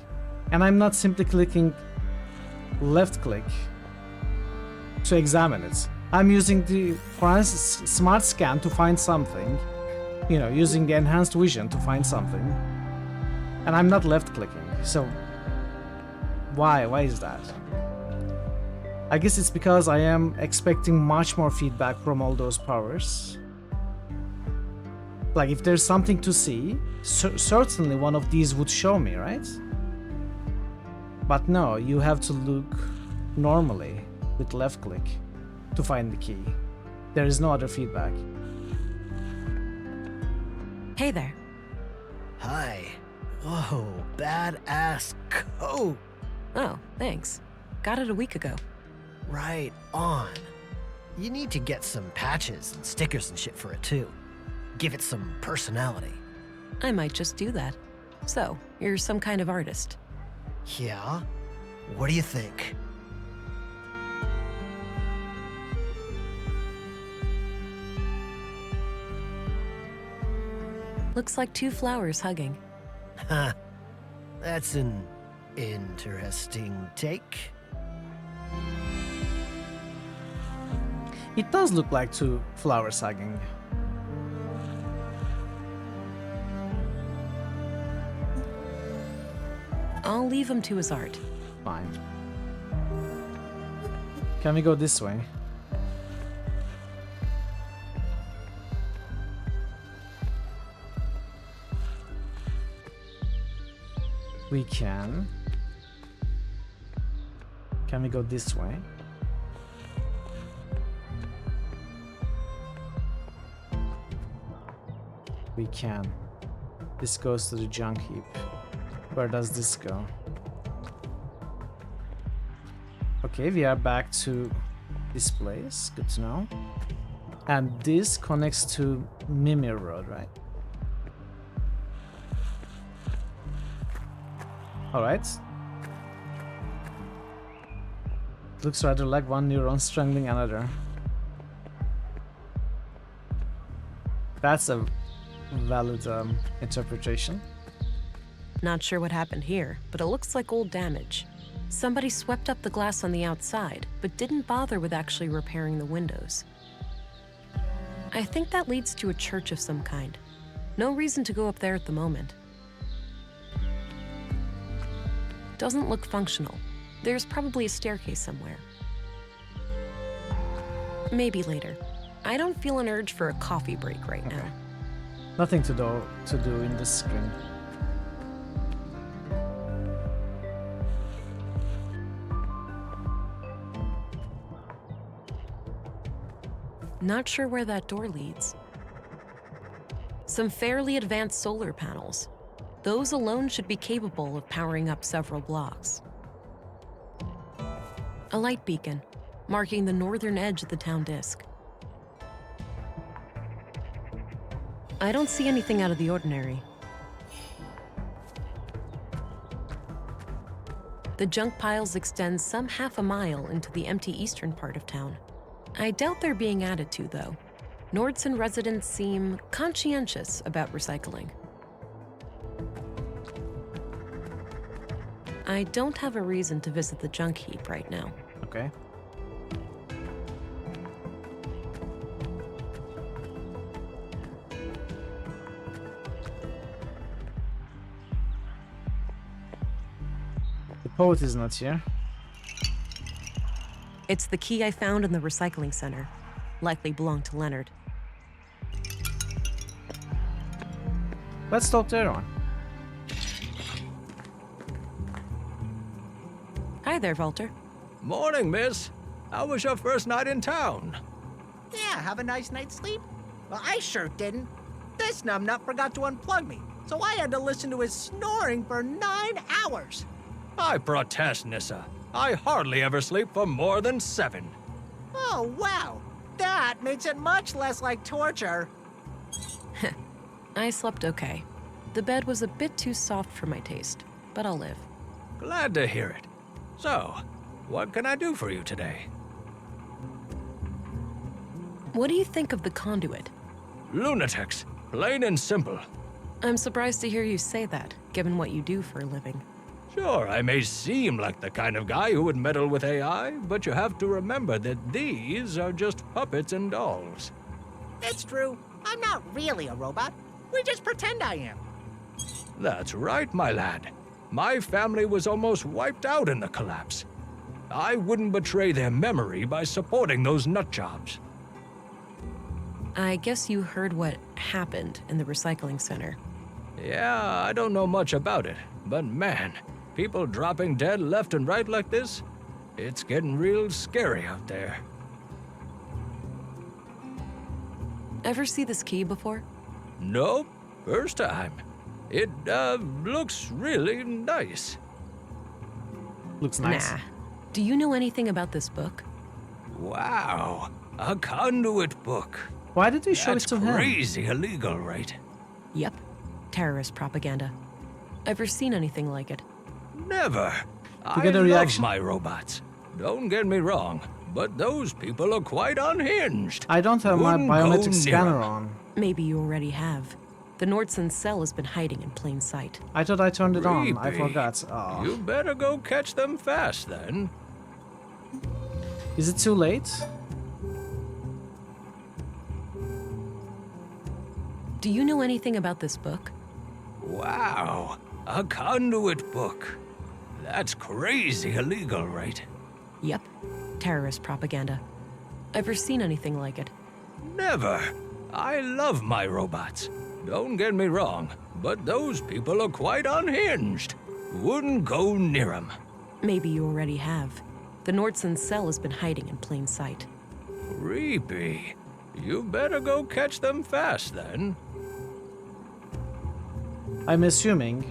and I'm not simply clicking left click to examine it. I'm using the smart scan to find something, you know, using the enhanced vision to find something, and I'm not left clicking. So why is that? I guess it's because I am expecting much more feedback from all those powers. Like, if there's something to see, certainly one of these would show me, right? But no, you have to look normally with left click to find the key. There is no other feedback. Hey there. Hi. Whoa, badass coat. Oh, thanks. Got it a week ago. Right on. You need to get some patches and stickers and shit for it too. Give it some personality. I might just do that. So, you're some kind of artist. Yeah? What do you think? Looks like two flowers hugging. Huh. That's an interesting take. It does look like two flowers hugging. I'll leave him to his art. Fine. Can we go this way? We can. Can we go this way? We can. This goes to the junk heap. Where does this go? Okay, we are back to this place. Good to know. And this connects to Mimir Road, right? Alright. Looks rather like one neuron strangling another. That's a valid interpretation. Not sure what happened here, but it looks like old damage. Somebody swept up the glass on the outside, but didn't bother with actually repairing the windows. I think that leads to a church of some kind. No reason to go up there at the moment. Doesn't look functional. There's probably a staircase somewhere. Maybe later. I don't feel an urge for a coffee break right now. Nothing to do in this screen. Not sure where that door leads. Some fairly advanced solar panels. Those alone should be capable of powering up several blocks. A light beacon, marking the northern edge of the town disk. I don't see anything out of the ordinary. The junk piles extend some half a mile into the empty eastern part of town. I doubt they're being added to, though. Nordson residents seem conscientious about recycling. I don't have a reason to visit the junk heap right now. Okay. The poet is not here. It's the key I found in the recycling center. Likely belonged to Leonard. Let's stop there on. Hi there, Walter. Morning, miss. How was your first night in town? Yeah, have a nice night's sleep? Well, I sure didn't. This numbnut forgot to unplug me, so I had to listen to his snoring for 9 hours. I protest, Nissa. I hardly ever sleep for more than 7. Oh, wow. That makes it much less like torture. I slept okay. The bed was a bit too soft for my taste, but I'll live. Glad to hear it. So, what can I do for you today? What do you think of the conduit? Lunatics, plain and simple. I'm surprised to hear you say that, given what you do for a living. Sure, I may seem like the kind of guy who would meddle with AI, but you have to remember that these are just puppets and dolls. It's true. I'm not really a robot. We just pretend I am. That's right, my lad. My family was almost wiped out in the collapse. I wouldn't betray their memory by supporting those nutjobs. I guess you heard what happened in the recycling center. Yeah, I don't know much about it, but man, people dropping dead left and right like this, it's getting real scary out there. Ever see this key before? Nope, first time. It, looks really nice. Looks nice. Nah. Do you know anything about this book? Wow, a conduit book. Why did you show it to him? That's crazy illegal, right? Yep. Terrorist propaganda. Ever seen anything like it? Never. You get a reaction? I love my robots. Don't get me wrong, but those people are quite unhinged. I don't have my Wouldn't go biometric near scanner 'em. on. Maybe you already have. The Nordson cell has been hiding in plain sight. I thought I turned it on. I Creepy. forgot. Oh. You better go catch them fast, then. Is it too late? Do you know anything about this book? Wow, a conduit book. That's crazy illegal, right? Yep. Terrorist propaganda. Ever seen anything like it? Never. I love my robots. Don't get me wrong, but those people are quite unhinged. Wouldn't go near 'em. Maybe you already have. The Nordson cell has been hiding in plain sight. Creepy. You better go catch them fast, then. I'm assuming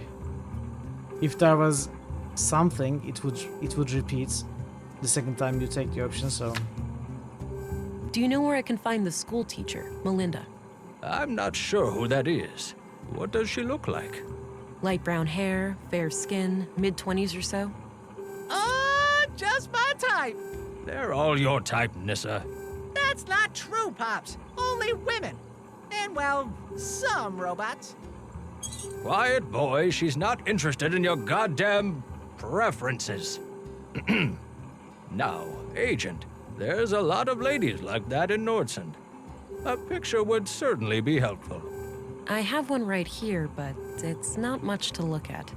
if there was something, it would repeat the second time you take the option, so... Do you know where I can find the school teacher, Melinda? I'm not sure who that is. What does she look like? Light brown hair, fair skin, mid-20s or so? Just my type. They're all your type, Nissa. That's not true, Pops. Only women. And, well, some robots. Quiet, boy. She's not interested in your goddamn preferences. Now, Agent, there's a lot of ladies like that in Nordson. A picture would certainly be helpful. I have one right here, but it's not much to look at.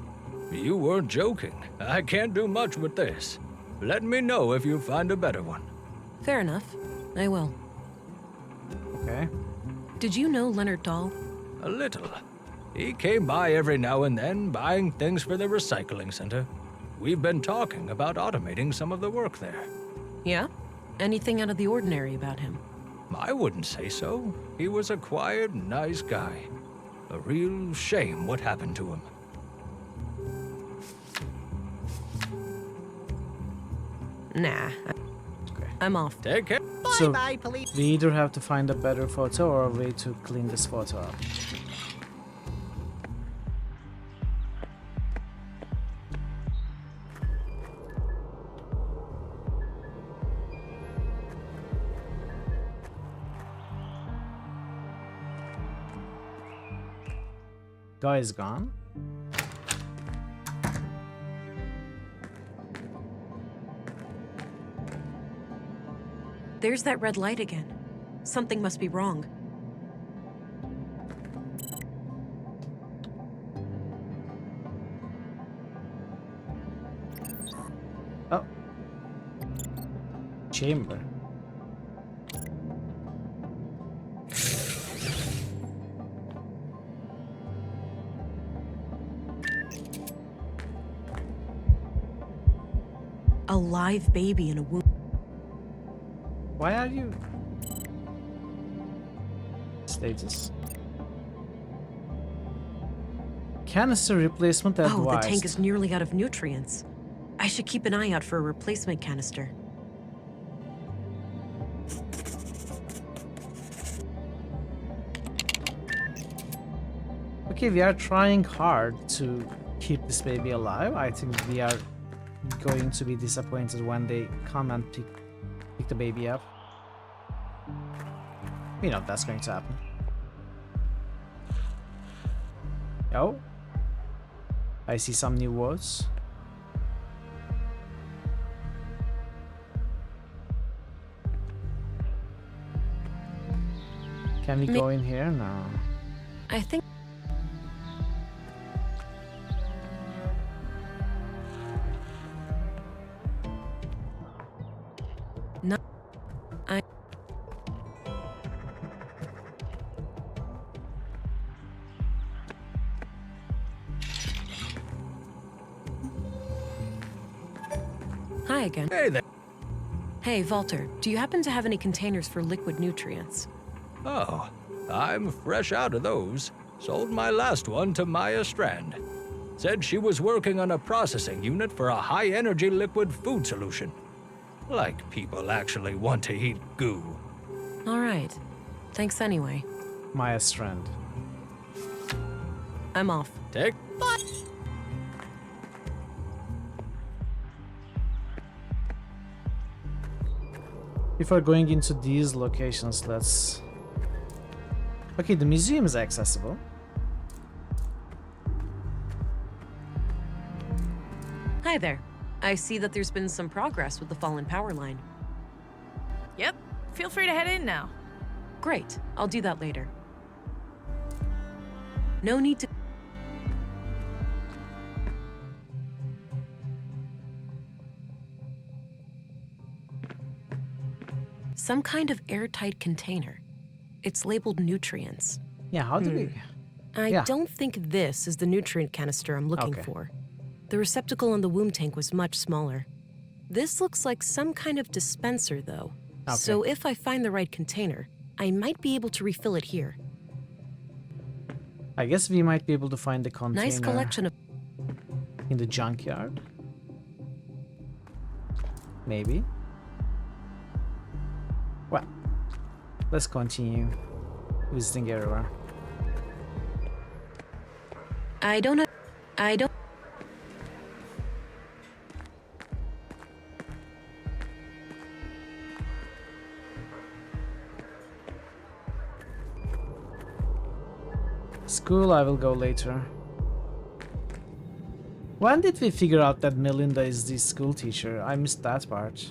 You weren't joking. I can't do much with this. Let me know if you find a better one. Fair enough. I will. Okay. Did you know Leonard Dahl? A little. He came by every now and then, buying things for the recycling center. We've been talking about automating some of the work there. Yeah? Anything out of the ordinary about him? I wouldn't say so. He was a quiet, nice guy. A real shame what happened to him. Nah. Okay. I'm off. Take care. So, Bye-bye, police. we either have to find a better photo or a way to clean this photo up. Guy is gone. There's that red light again. Something must be wrong. Oh. Chamber. A live baby in a womb. Why are you... Status. Canister replacement advised. Oh, the tank is nearly out of nutrients. I should keep an eye out for a replacement canister. Okay, we are trying hard to keep this baby alive. I think we are going to be disappointed when they come and pick the baby up. You know that's going to happen. Oh, I see some new words. Can we go in here? No. I think... No. Hi again. Hey there. Hey, Walter, do you happen to have any containers for liquid nutrients? Oh, I'm fresh out of those. Sold my last one to Maya Strand. Said she was working on a processing unit for a high-energy liquid food solution. Like people actually want to eat goo. All right. Thanks anyway. Maya Strand. I'm off. Take... Bye. Before going into these locations, let's... Okay, the museum is accessible. Hi there. I see that there's been some progress with the fallen power line. Yep. Feel free to head in now. Great. I'll do that later. No need to... Some kind of airtight container. It's labeled nutrients. Yeah, how do we... I don't think this is the nutrient canister I'm looking for. The receptacle on the womb tank was much smaller. This looks like some kind of dispenser, though. Okay. So if I find the right container, I might be able to refill it here. I guess we might be able to find the container Nice collection of... in the junkyard. Maybe. Well, let's continue visiting everywhere. I don't... School, I will go later. When did we figure out that Melinda is the school teacher? I missed that part.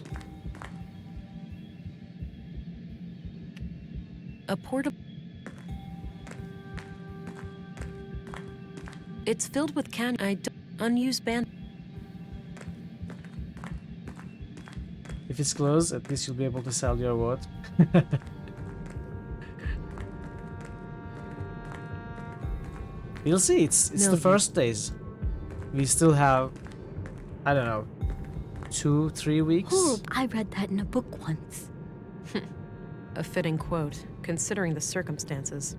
A portable... It's filled with unused band... If it's closed, at least you'll be able to sell your wood. You'll see, it's No, the first days. We still have, I don't know, 2-3 weeks? Oh, I read that in a book once. A fitting quote, considering the circumstances.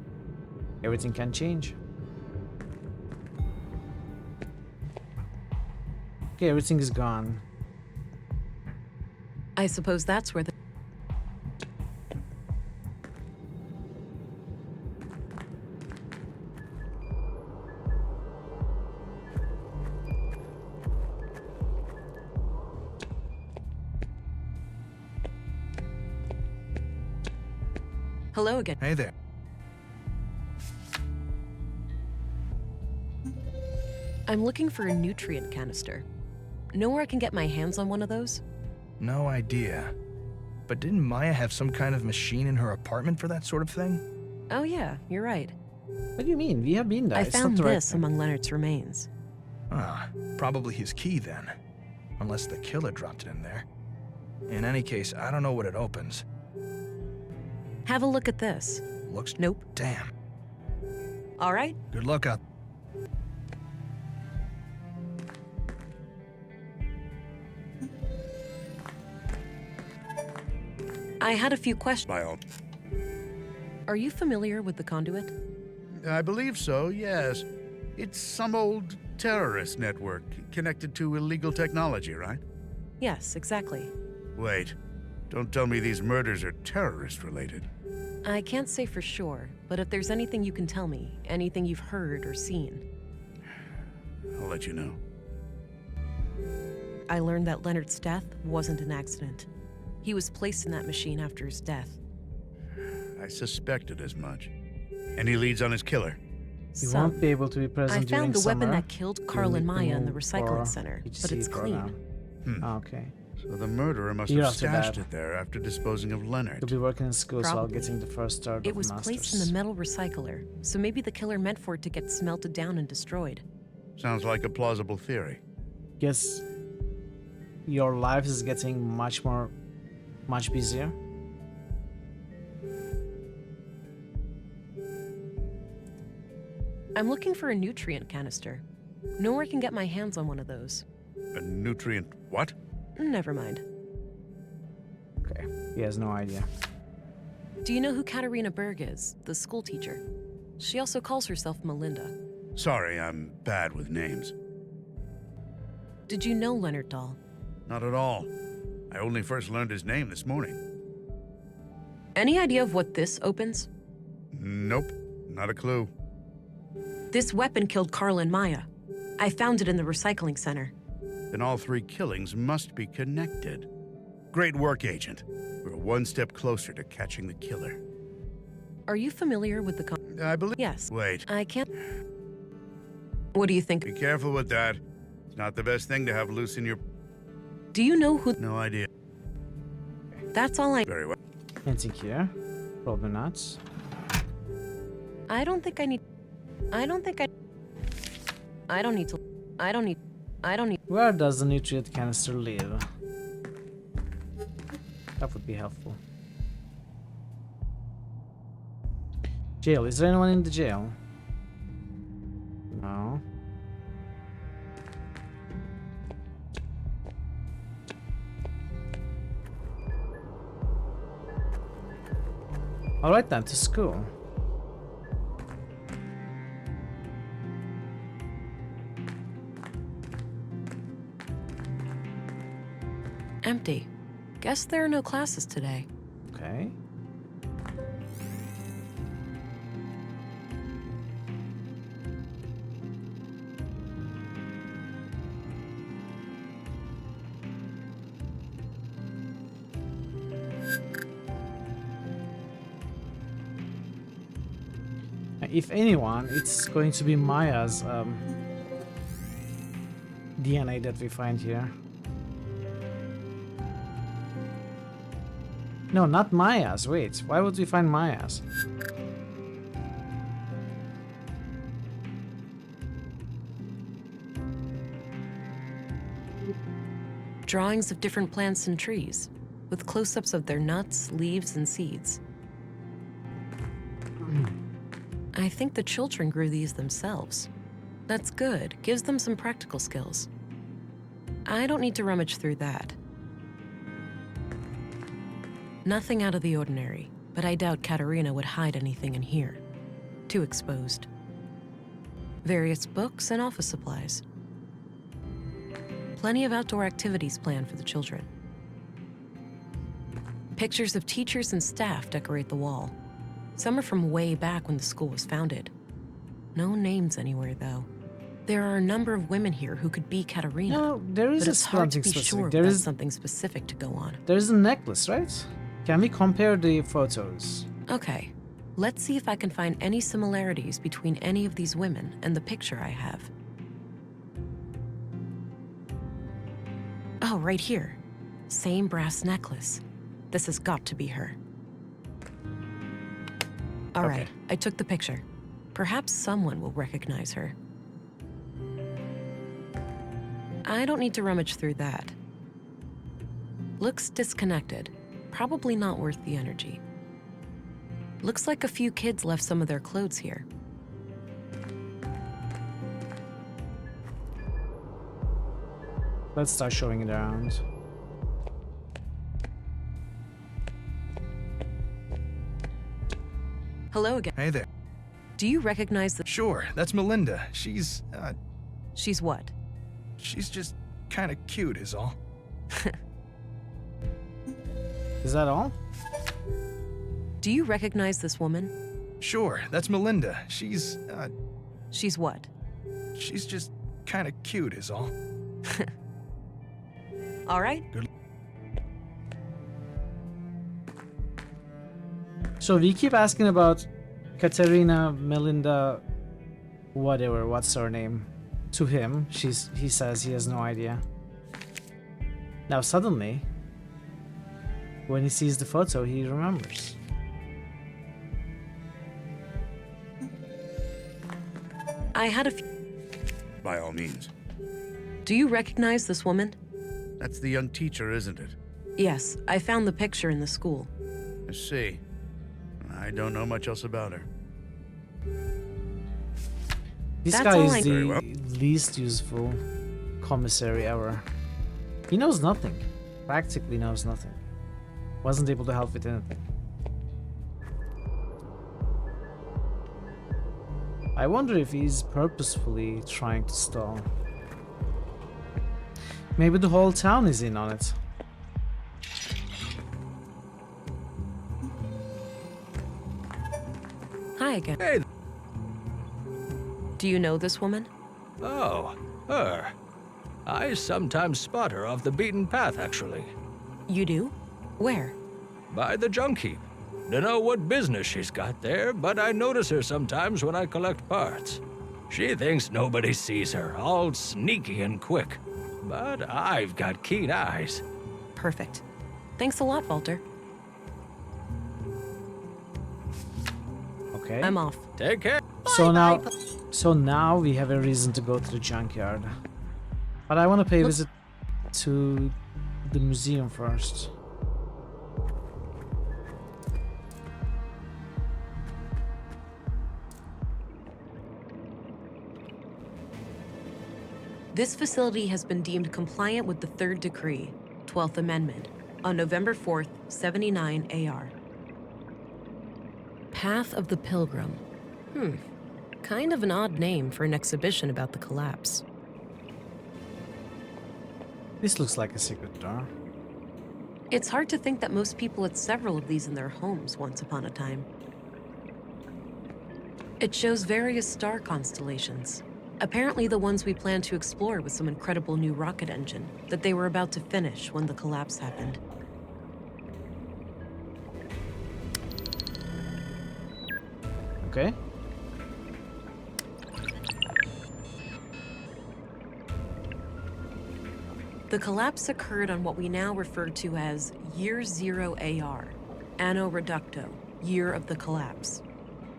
Everything can change. Okay, everything is gone. I suppose that's where the... Hello again. Hey there. I'm looking for a nutrient canister. Know where I can get my hands on one of those? No idea. But didn't Maya have some kind of machine in her apartment for that sort of thing? Oh yeah, you're right. What do you mean? We have been there. I It's not found the right this thing. among Leonard's remains. Ah, probably his key then. Unless the killer dropped it in there. In any case, I don't know what it opens. Have a look at this. Looks... Nope. Damn. All right. Good luck out. I had a few questions. By all. Are you familiar with the conduit? I believe so, yes. It's some old terrorist network connected to illegal technology, right? Yes, exactly. Wait. Don't tell me these murders are terrorist-related. I can't say for sure, but if there's anything you can tell me, anything you've heard or seen. I'll let you know. I learned that Leonard's death wasn't an accident. He was placed in that machine after his death. I suspected as much. Any leads on his killer? You won't be able to be present I during found the summer. weapon that killed Carl and You'll need to Maya in the move recycling for center, HC but it's for clean. now. Oh, okay. So the murderer must You're have not too stashed bad. it there after disposing of Leonard. You'll be working in schools while Probably. getting the first start It of was masters. placed in the metal recycler, so maybe the killer meant for it to get smelted down and destroyed. Sounds like a plausible theory. Guess your life is getting much busier. I'm looking for a nutrient canister. Know where I can get my hands on one of those. A nutrient what? Never mind. Okay, he has no idea. Do you know who Katerina Berg is, the school teacher? She also calls herself Melinda. Sorry, I'm bad with names. Did you know Leonard Dahl? Not at all. I only first learned his name this morning. Any idea of what this opens? Nope, not a clue. This weapon killed Carl and Maya. I found it in the recycling center. Then all three killings must be connected. Great work, Agent. We're one step closer to catching the killer. Are you familiar with the I believe... Yes. Wait. I can't... What do you think? Be careful with that. It's not the best thing to have loose in your... Do you know who... No idea. That's all I... Very well. Anything here? Probably not. I don't think I need... I don't need to... I don't need... Where does the nutrient canister live? That would be helpful. Jail. Is there anyone in the jail? No. Alright then, to school. Empty. Guess there are no classes today. Okay. If anyone, it's going to be Maya's DNA that we find here. No, not Maya's. Wait, why would we find Maya's? Drawings of different plants and trees, with close-ups of their nuts, leaves, and seeds. I think the children grew these themselves. That's good. Gives them some practical skills. I don't need to rummage through that. Nothing out of the ordinary, but I doubt Katerina would hide anything in here. Too exposed. Various books and office supplies. Plenty of outdoor activities planned for the children. Pictures of teachers and staff decorate the wall. Some are from way back when the school was founded. No names anywhere, though. There are a number of women here who could be Katerina. No, there is but it's hard to something be specific. sure There without is something specific to go on. There's a necklace, right? Can we compare the photos? Okay, let's see if I can find any similarities between any of these women and the picture I have. Oh, right here. Same brass necklace. This has got to be her. All right, I took the picture. Perhaps someone will recognize her. I don't need to rummage through that. Looks disconnected. Probably not worth the energy. Looks like a few kids left some of their clothes here. Let's start showing it around. Hello again. Hey there. Do you recognize the... Sure, that's Melinda. She's, She's what? she's just kind of cute is all. Is that all? Do you recognize this woman? Sure, that's Melinda. She's, She's what? she's just kind of cute is all. All right. So we keep asking about Katerina, Melinda, whatever, what's her name, to him. He says he has no idea. Now suddenly, when he sees the photo, he remembers. I had a few... By all means. Do you recognize this woman? That's the young teacher, isn't it? Yes, I found the picture in the school. I see. I don't know much else about her. This That's guy all is I- the Very well. least useful commissary ever. He knows nothing. Practically knows nothing. Wasn't able to help with anything. I wonder if he's purposefully trying to stall. Maybe the whole town is in on it. Hi again. Hey. Do you know this woman? Oh, her. I sometimes spot her off the beaten path, actually. You do? Where? By the junk heap. Dunno what business she's got there, but I notice her sometimes when I collect parts. She thinks nobody sees her, all sneaky and quick. But I've got keen eyes. Perfect. Thanks a lot, Walter. Okay. I'm off. Take care. So now we have a reason to go to the junkyard. But I want to pay a visit to the museum first. This facility has been deemed compliant with the Third Decree, 12th Amendment, on November 4th, 79 AR. Path of the Pilgrim. Kind of an odd name for an exhibition about the collapse. This looks like a secret door. It's hard to think that most people had several of these in their homes once upon a time. It shows various star constellations. Apparently the ones we plan to explore with some incredible new rocket engine that they were about to finish when the collapse happened. Okay. The collapse occurred on what we now refer to as Year Zero AR, Anno Reducto, Year of the Collapse.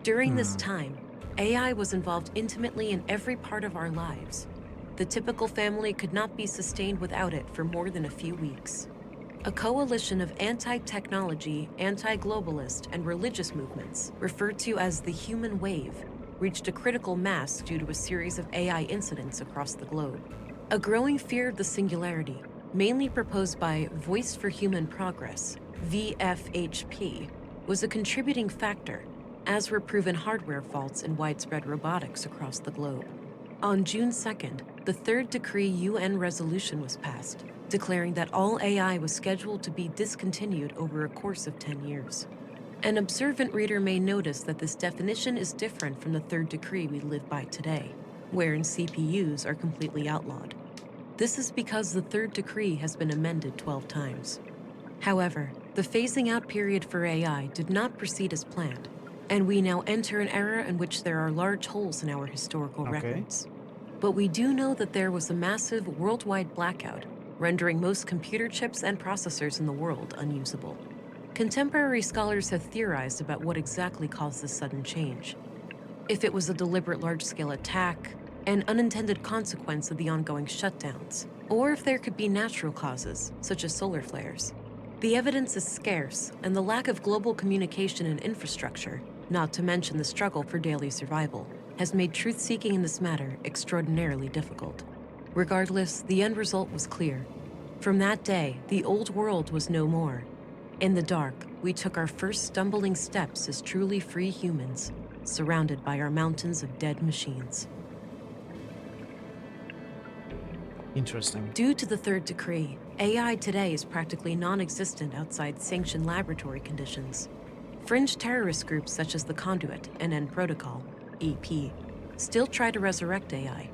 During this time, AI was involved intimately in every part of our lives. The typical family could not be sustained without it for more than a few weeks. A coalition of anti-technology, anti-globalist, and religious movements, referred to as the Human Wave, reached a critical mass due to a series of AI incidents across the globe. A growing fear of the singularity, mainly proposed by Voice for Human Progress, VFHP, was a contributing factor, as were proven hardware faults in widespread robotics across the globe. On June 2nd, the third decree UN resolution was passed, declaring that all AI was scheduled to be discontinued over a course of 10 years. An observant reader may notice that this definition is different from the third decree we live by today, wherein CPUs are completely outlawed. This is because the third decree has been amended 12 times. However, the phasing out period for AI did not proceed as planned, and we now enter an era in which there are large holes in our historical records. But we do know that there was a massive worldwide blackout, rendering most computer chips and processors in the world unusable. Contemporary scholars have theorized about what exactly caused this sudden change. If it was a deliberate large-scale attack, an unintended consequence of the ongoing shutdowns, or if there could be natural causes, such as solar flares. The evidence is scarce, and the lack of global communication and infrastructure, not to mention the struggle for daily survival, has made truth-seeking in this matter extraordinarily difficult. Regardless, the end result was clear. From that day, the old world was no more. In the dark, we took our first stumbling steps as truly free humans, surrounded by our mountains of dead machines. Interesting. Due to the third decree, AI today is practically non-existent outside sanctioned laboratory conditions. Fringe terrorist groups such as the Conduit and End Protocol, EP, still try to resurrect AI,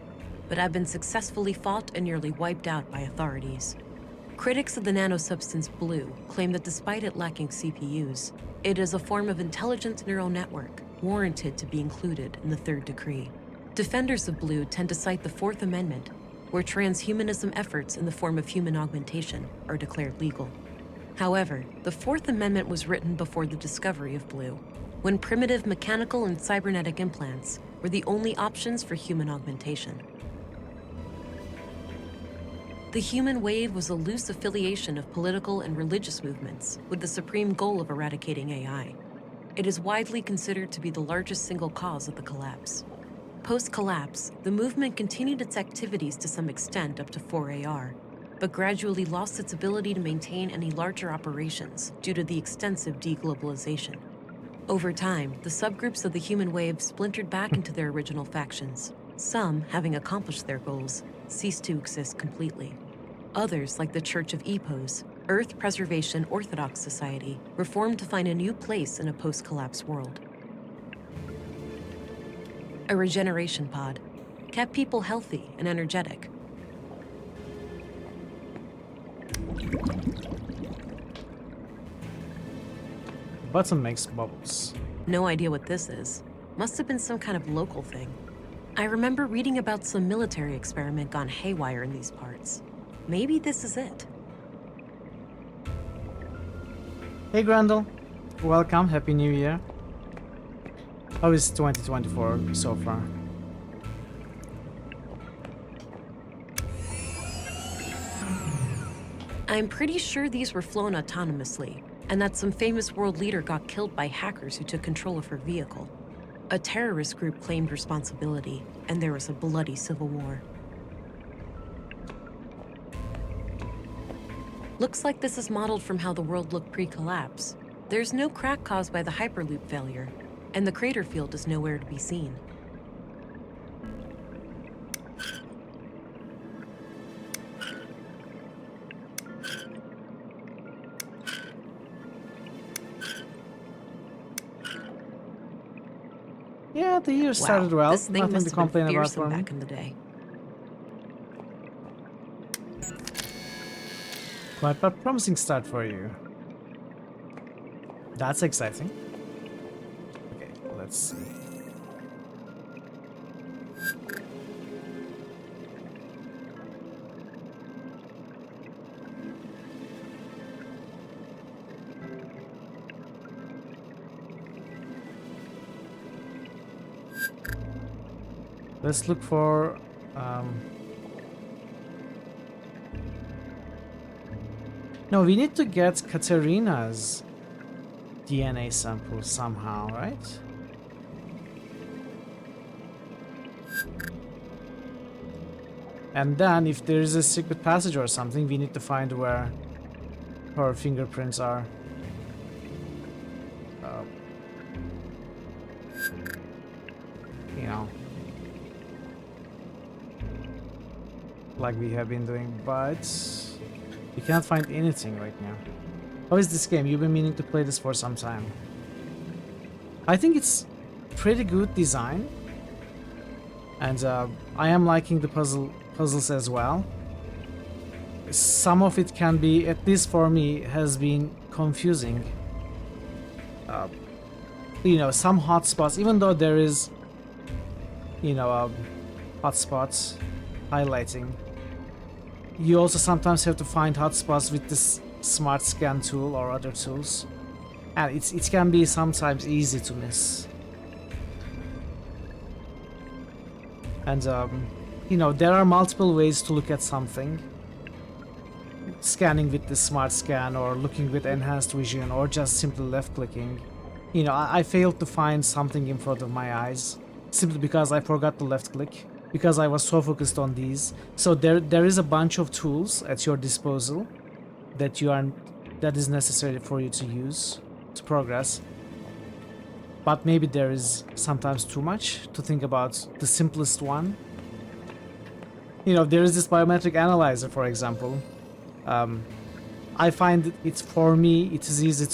but have been successfully fought and nearly wiped out by authorities. Critics of the nanosubstance Blue claim that despite it lacking CPUs, it is a form of intelligent neural network warranted to be included in the third decree. Defenders of Blue tend to cite the Fourth Amendment, where transhumanism efforts in the form of human augmentation are declared legal. However, the Fourth Amendment was written before the discovery of Blue, when primitive mechanical and cybernetic implants were the only options for human augmentation. The Human Wave was a loose affiliation of political and religious movements with the supreme goal of eradicating AI. It is widely considered to be the largest single cause of the collapse. Post-collapse, the movement continued its activities to some extent up to 4AR, but gradually lost its ability to maintain any larger operations due to the extensive deglobalization. Over time, the subgroups of the Human Wave splintered back into their original factions. Some, having accomplished their goals, ceased to exist completely. Others, like the Church of Epos, Earth Preservation Orthodox Society, were formed to find a new place in a post-collapse world. A regeneration pod kept people healthy and energetic. Button makes bubbles. No idea what this is. Must have been some kind of local thing. I remember reading about some military experiment gone haywire in these parts. Maybe this is it. Hey Grendel, welcome, Happy New Year. How is 2024 so far? I'm pretty sure these were flown autonomously, and that some famous world leader got killed by hackers who took control of her vehicle. A terrorist group claimed responsibility, and there was a bloody civil war. Looks like this is modeled from how the world looked pre-collapse. There's no crack caused by the Hyperloop failure. and the crater field is nowhere to be seen. Yeah, the year started well. This thing Nothing must to have been complain about fearsome for me. back in the day. Quite a promising start for you. That's exciting. Okay, let's see. Let's look for no, we need to get Katerina's DNA sample somehow, right? And then if there is a secret passage or something, we need to find where her fingerprints are. You know, like we have been doing, but we can't find anything right now. How is this game? You've been meaning to play this for some time. I think it's pretty good design, and I am liking the puzzles as well. Some of it can be, at least for me, has been confusing. You know, some hotspots, even though there is, you know, hotspots highlighting, you also sometimes have to find hotspots with this smart scan tool or other tools, and it can be sometimes easy to miss. And you know, there are multiple ways to look at something. Scanning with the smart scan, or looking with enhanced vision, or just simply left clicking. You know, I failed to find something in front of my eyes simply because I forgot to left click, because I was so focused on these. So there is a bunch of tools at your disposal that is necessary for you to use to progress. But maybe there is sometimes too much to think about the simplest one. You know, there is this biometric analyzer, for example. I find it's, for me, it's easy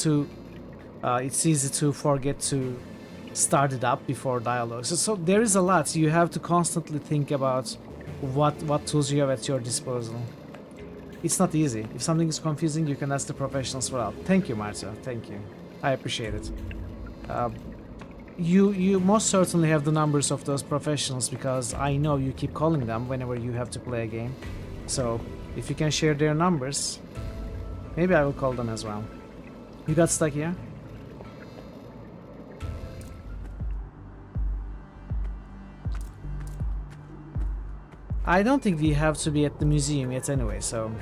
to forget to start it up before dialogue. So there is a lot. You have to constantly think about what tools you have at your disposal. It's not easy. If something is confusing, you can ask the professionals for help. Thank you, Marta. Thank you. I appreciate it. You most certainly have the numbers of those professionals, because I know you keep calling them whenever you have to play a game. So if you can share their numbers, maybe I will call them as well. You got stuck here? I don't think we have to be at the museum yet anyway, so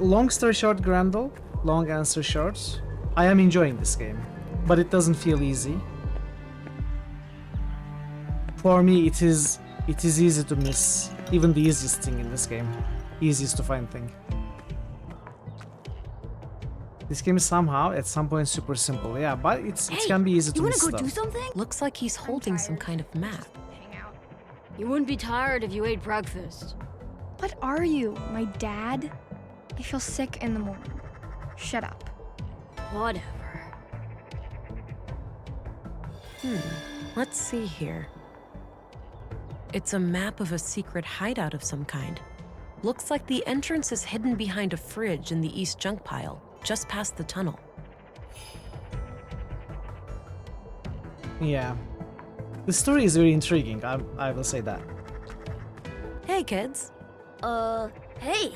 long story short, Grendel, long answer short, I am enjoying this game, but it doesn't feel easy. For me, it is easy to miss even the easiest thing in this game, easiest to find thing. This game is somehow at some point super simple, yeah, but it can be easy to miss stuff. You wanna go do something? Looks like he's holding some kind of map. You wouldn't be tired if you ate breakfast. What are you, my dad? I feel sick in the morning. Shut up. Whatever. Let's see here. It's a map of a secret hideout of some kind. Looks like the entrance is hidden behind a fridge in the east junk pile, just past the tunnel. Yeah. The story is very intriguing, I will say that. Hey, kids. Hey.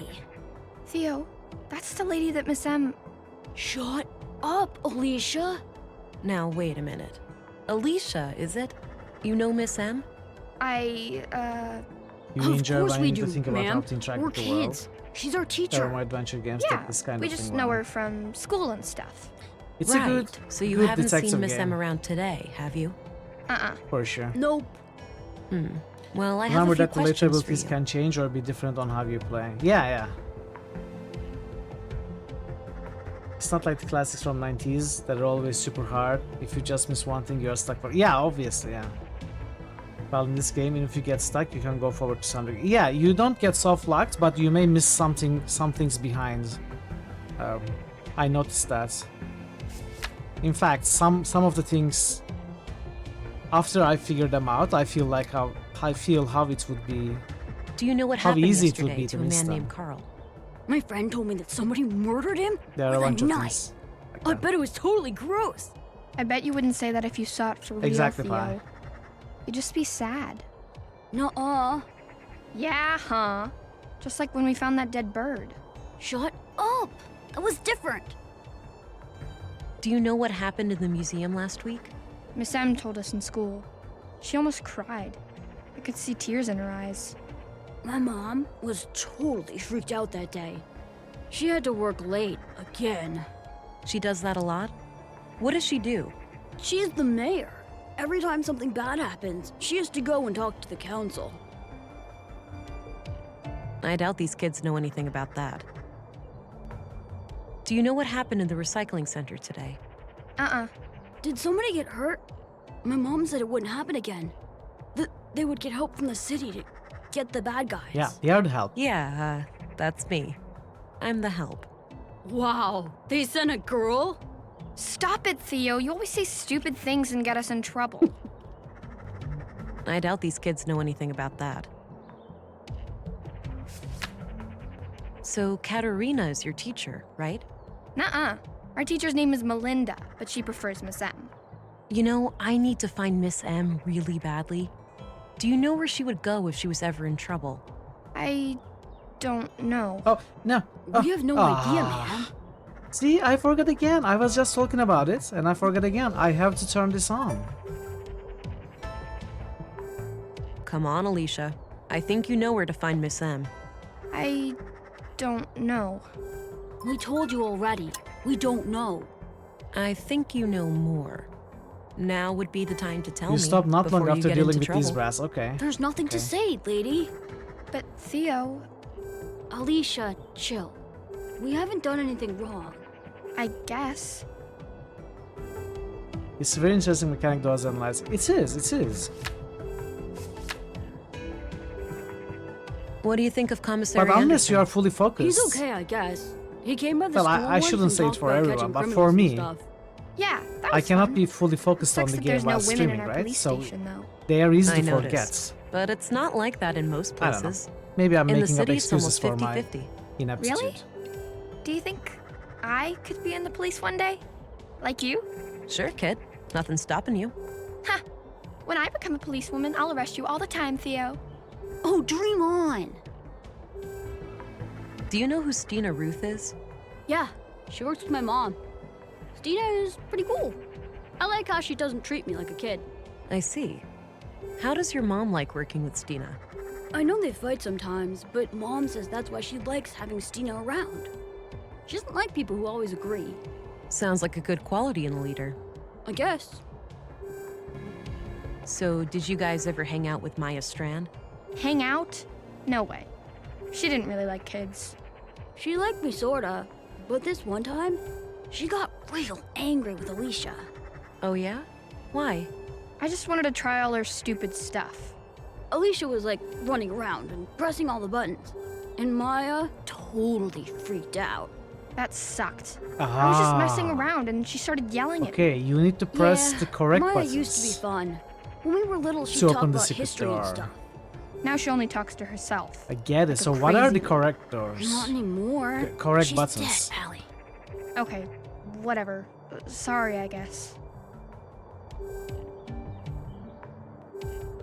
Theo, that's the lady that Miss M... Shut up, Alicia. Now, wait a minute. Alicia, is it? You know Miss M? You Of enjoy course we running do, to think about how ma'am. to interact We're with the world. kids. She's our teacher. There are more adventure games Yeah, that this kind we of just thing. know her from school and stuff. It's right. a good, so you good haven't seen detective Miss M game. around today, have you? For sure. Nope. Well, I have Remember a few that the later questions for abilities you. can change or be different on how you play. Yeah. It's not like the classics from 90s that are always super hard. If you just miss one thing, you're stuck for. Yeah, obviously, yeah. Well, in this game, if you get stuck, you can go forward to some degree. Yeah, you don't get soft locked, but you may miss some things behind. I noticed that. In fact, some of the things, after I figured them out, I feel how it would be. Do you know what how happened easy it yesterday would be to a miss man them. named Carl? My friend told me that somebody murdered him There are with a bunch of knife. things. I bet it was totally gross. I bet you wouldn't say that if you saw it for real, Exactly, Theo. Pi. You'd just be sad. Nuh-uh. Yeah, huh? Just like when we found that dead bird. Shut up. That was different. Do you know what happened in the museum last week? Miss M told us in school. She almost cried. I could see tears in her eyes. My mom was totally freaked out that day. She had to work late again. She does that a lot? What does she do? She's the mayor. Every time something bad happens, she has to go and talk to the council. I doubt these kids know anything about that. Do you know what happened in the recycling center today? Did somebody get hurt? My mom said it wouldn't happen again. That they would get help from the city to get the bad guys. Yeah, they are the help. Yeah, that's me. I'm the help. Wow, they sent a girl? Stop it, Theo. You always say stupid things and get us in trouble. I doubt these kids know anything about that. So Katerina is your teacher, right? Nuh-uh. Our teacher's name is Melinda, but she prefers Miss M. You know, I need to find Miss M really badly. Do you know where she would go if she was ever in trouble? I don't know. Oh, no. We have no idea, man. See, I forgot again. I was just talking about it, and I forgot again. I have to turn this on. Come on, Alicia. I think you know where to find Miss M. I don't know. We told you already. We don't know. I think you know more. Now would be the time to tell me. You stop not long before you after get dealing into with trouble. these brats. Okay. There's nothing to say, lady. But Theo... Alicia, chill. We haven't done anything wrong. I guess. It's a very interesting mechanic to analyze. It is. What do you think of Commissary But unless Anderson? you are fully focused. He's okay, I guess. He came by the Well, school I once shouldn't and say it talked for about everyone, catching but criminals for and me, stuff. Yeah, that I was cannot fun. be fully focused on Sucks the that game there's no while women streaming, in our right? police So station, though. they are easy I to noticed. forget. But it's not like that in most I don't know. places. Maybe I'm in the making up city, it's excuses almost for my 50-50. ineptitude. Really? Do you think I could be in the police one day? Like you? Sure, kid. Nothing's stopping you. Ha! When I become a policewoman, I'll arrest you all the time, Theo. Oh, dream on! Do you know who Stina Ruth is? Yeah, she works with my mom. Stina is pretty cool. I like how she doesn't treat me like a kid. I see. How does your mom like working with Stina? I know they fight sometimes, but Mom says that's why she likes having Stina around. She doesn't like people who always agree. Sounds like a good quality in a leader. I guess. So, did you guys ever hang out with Maya Strand? Hang out? No way. She didn't really like kids. She liked me sorta, but this one time, she got real angry with Alicia. Oh yeah? Why? I just wanted to try all her stupid stuff. Alicia was like running around and pressing all the buttons, and Maya totally freaked out. That sucked. I was just messing around and she started yelling at me. Okay, you need to press the correct Maya buttons. used to be fun. When we were little, she To talked open the about secret history door. and stuff. Now she only talks to herself. I get it. Like a So what are the crazy- correct doors? Not anymore. The correct She's buttons. dead, Allie. Okay, whatever. Sorry, I guess.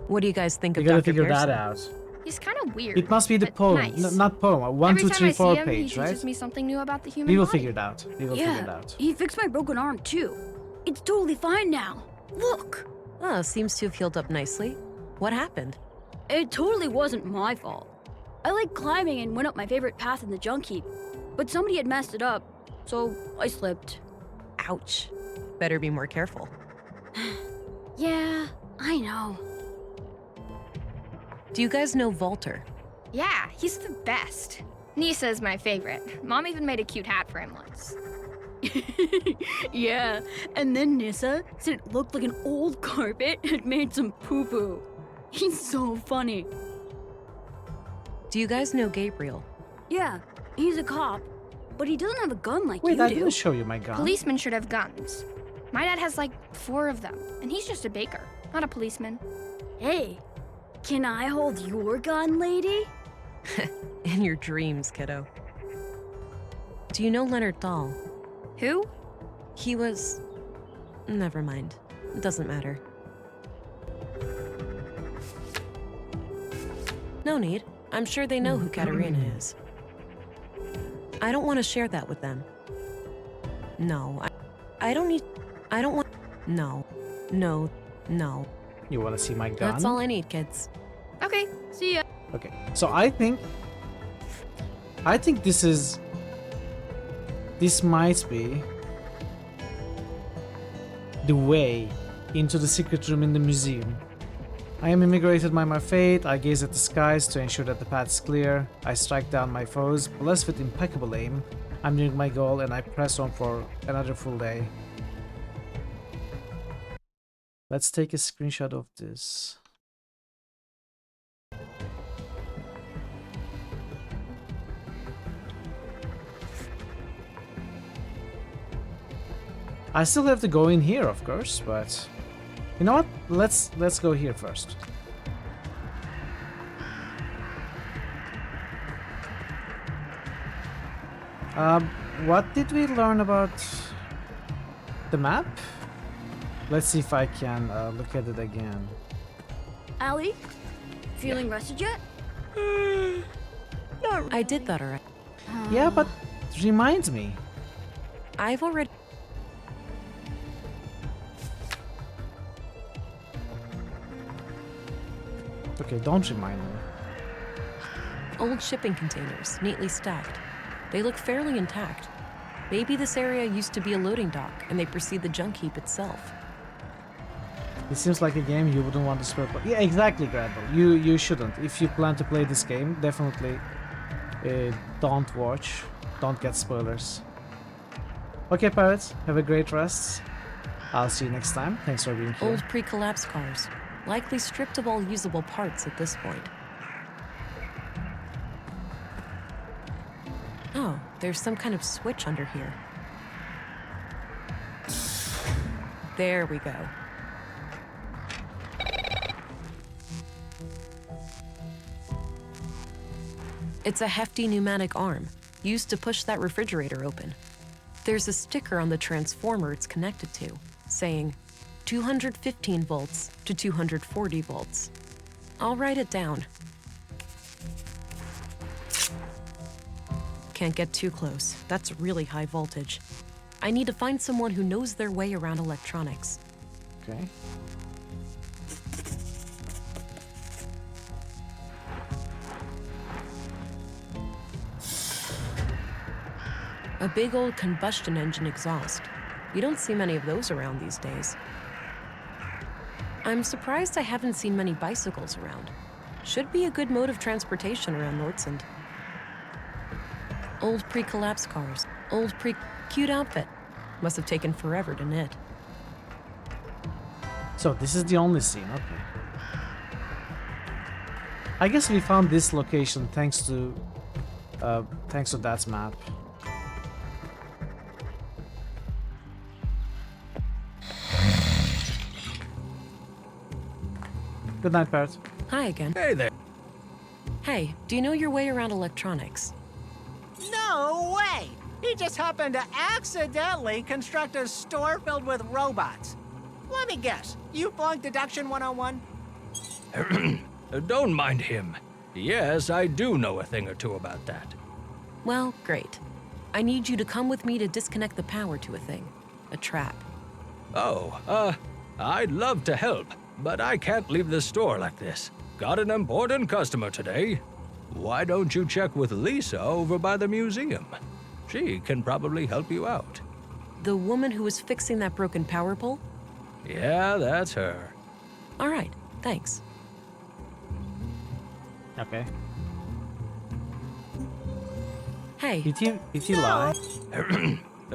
What do you guys think You of gotta Dr. figure Pearson? that out. He's kind of weird. It must be the but poem, nice. not poem. 1, Every 2, time 3, I 4 see him, he page, teaches right? me something new about the human We will body. figure it out. We will Yeah, figure it out. he fixed my broken arm too. It's totally fine now. Look. Oh, seems to have healed up nicely. What happened? It totally wasn't my fault. I liked climbing and went up my favorite path in the junk heap, but somebody had messed it up, so I slipped. Ouch. Better be more careful. Yeah, I know. Do you guys know Walter? Yeah, he's the best. Nisa is my favorite. Mom even made a cute hat for him once. Yeah, and then Nissa said it looked like an old carpet had made some poo-poo. He's so funny. Do you guys know Gabriel? Yeah, he's a cop, but he doesn't have a gun like Wait, you I do. didn't show you my gun. Policemen should have guns. My dad has like 4 of them, and he's just a baker, not a policeman. Hey, can I hold your gun, lady? In your dreams, kiddo. Do you know Leonard Dahl? Who? He was... Never mind. It doesn't matter. No need. I'm sure they know who Katerina is. I don't want to share that with them. No, I don't need... I don't want... No. No. No. You want to see my gun? That's all I need, kids. Okay, see ya. Okay, so I think this might be the way into the secret room in the museum. I am immigrated by my fate. I gaze at the skies to ensure that the path is clear. I strike down my foes, blessed with impeccable aim. I'm nearing my goal and I press on for another full day. Let's take a screenshot of this. I still have to go in here, of course, but you know what? Let's go here first. What did we learn about the map? Let's see if I can look at it again. Allie, feeling rested yet? I did that already. Yeah, but remind me. I've already... Okay, don't remind me. Old shipping containers, neatly stacked. They look fairly intact. Maybe this area used to be a loading dock, and they precede the junk heap itself. It seems like a game you wouldn't want to spoil. Yeah, exactly, Gradle. You shouldn't. If you plan to play this game, definitely don't watch. Don't get spoilers. Okay, Parrots, have a great rest. I'll see you next time. Thanks for being here. Old pre-collapse cars, likely stripped of all usable parts at this point. Oh, there's some kind of switch under here. There we go. It's a hefty pneumatic arm, used to push that refrigerator open. There's a sticker on the transformer it's connected to, saying 215 volts to 240 volts. I'll write it down. Can't get too close. That's really high voltage. I need to find someone who knows their way around electronics. Okay. A big old combustion engine exhaust. You don't see many of those around these days. I'm surprised I haven't seen many bicycles around. Should be a good mode of transportation around Nordsund. Old pre-collapse cars. Old cute outfit. Must have taken forever to knit. So this is the only scene, okay. I guess we found this location thanks to that map. Good night, Parrot. Hi again. Hey there. Hey, do you know your way around electronics? No way! He just happened to accidentally construct a store filled with robots. Let me guess, you flunked Deduction 101? Don't mind him. Yes, I do know a thing or two about that. Well, great. I need you to come with me to disconnect the power to a thing. A trap. Oh, I'd love to help, but I can't leave the store like this. Got an important customer today. Why don't you check with Lisa over by the museum? She can probably help you out. The woman who was fixing that broken power pole? Yeah, that's her. All right, thanks. Okay. Hey. Did he lie?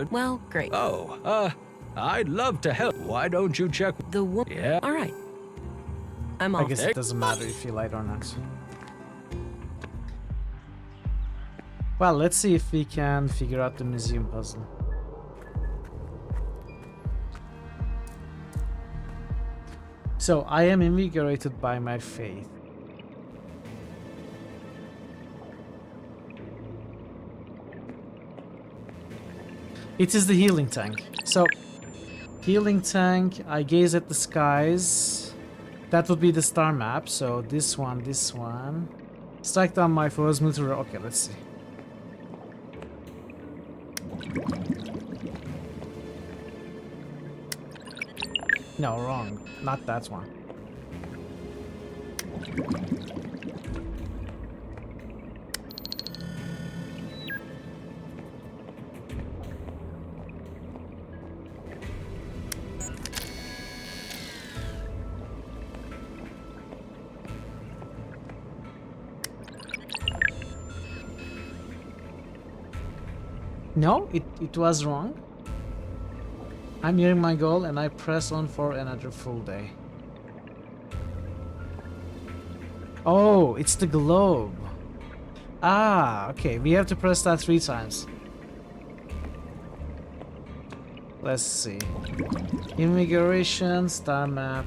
Well, great. Oh, I'd love to help. Why don't you check the woman? Yeah. All right. I'm I off. guess it doesn't matter if you light or not. Well, let's see if we can figure out the museum puzzle. So, I am invigorated by my faith. It is the healing tank. So, healing tank, I gaze at the skies. That would be the star map. So, this one. Strike down my foes, move through. Okay, let's see. No, wrong. Not that one. No, it was wrong. I'm nearing my goal and I press on for another full day. Oh, it's the globe. Ah, okay. We have to press that 3 times. Let's see. Invigoration, star map.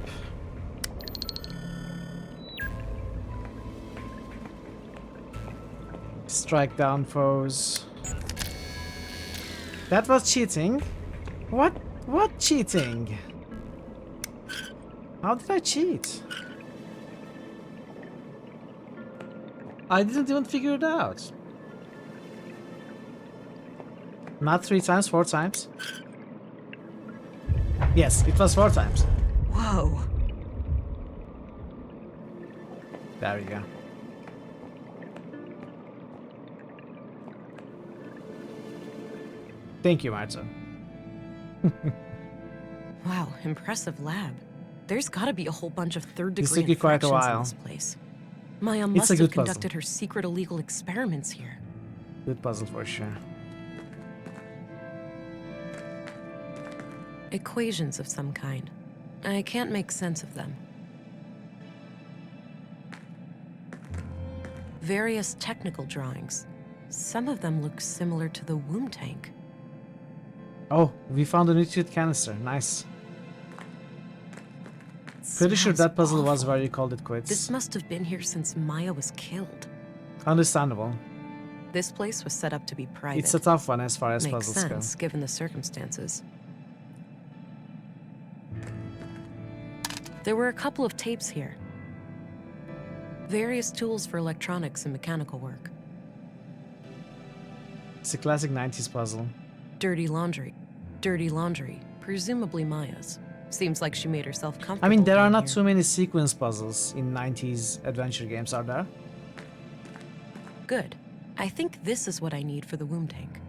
Strike down foes. That was cheating. What? What cheating? How did I cheat? I didn't even figure it out. Not 3 times, 4 times. Yes, it was 4 times. Whoa. There we go. Thank you, Marta. Wow, impressive lab. There's gotta be a whole bunch of third-degree This took you quite a infractions in while. this place. Maya It's must a have good puzzle. conducted her secret illegal experiments here. Good puzzle for sure. Equations of some kind. I can't make sense of them. Various technical drawings. Some of them look similar to the womb tank. Oh, we found a nutrient canister. Nice. Pretty sure Smells that puzzle was awful. where you called it quits. This must have been here since Maya was killed. Understandable. This place was set up to be private. It's a tough one as far as Makes puzzles go. sense, given the circumstances. There were a couple of tapes here. Various tools for electronics and mechanical work. It's a classic 90s puzzle. Dirty laundry. Dirty laundry. Presumably Maya's. Seems like she made herself comfortable. I mean, there are being not here. too many sequence puzzles in 90s adventure games, are there? Good. I think this is what I need for the womb tank.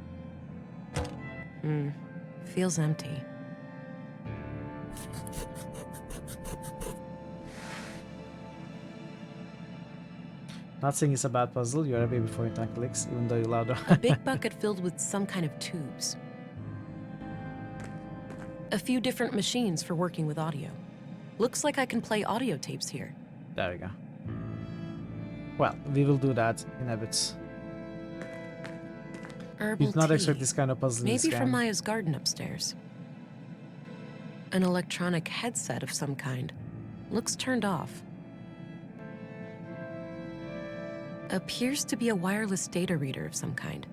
Feels empty. Not saying it's a bad puzzle. You're a baby before your tongue clicks, even though you're louder. A big bucket filled with some kind of tubes. A few different machines for working with audio. Looks like I can play audio tapes here. There we go. Well, we will do that in a bit. Herbal You did not tea. expect this kind of puzzle in this Maybe game. from Maya's garden upstairs. An electronic headset of some kind. Looks turned off. Appears to be a wireless data reader of some kind.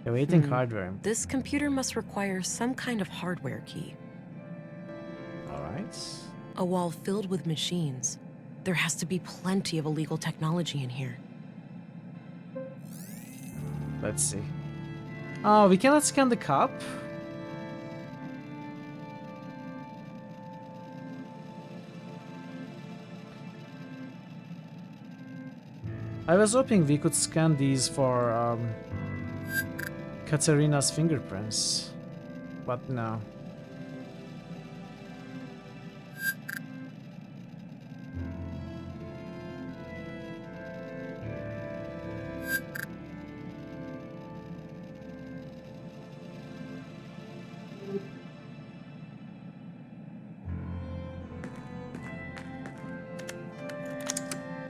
Awaiting hardware. This computer must require some kind of hardware key. Alright. A wall filled with machines. There has to be plenty of illegal technology in here. Let's see. Oh, we cannot scan the cup. I was hoping we could scan these for Katerina's fingerprints, but no.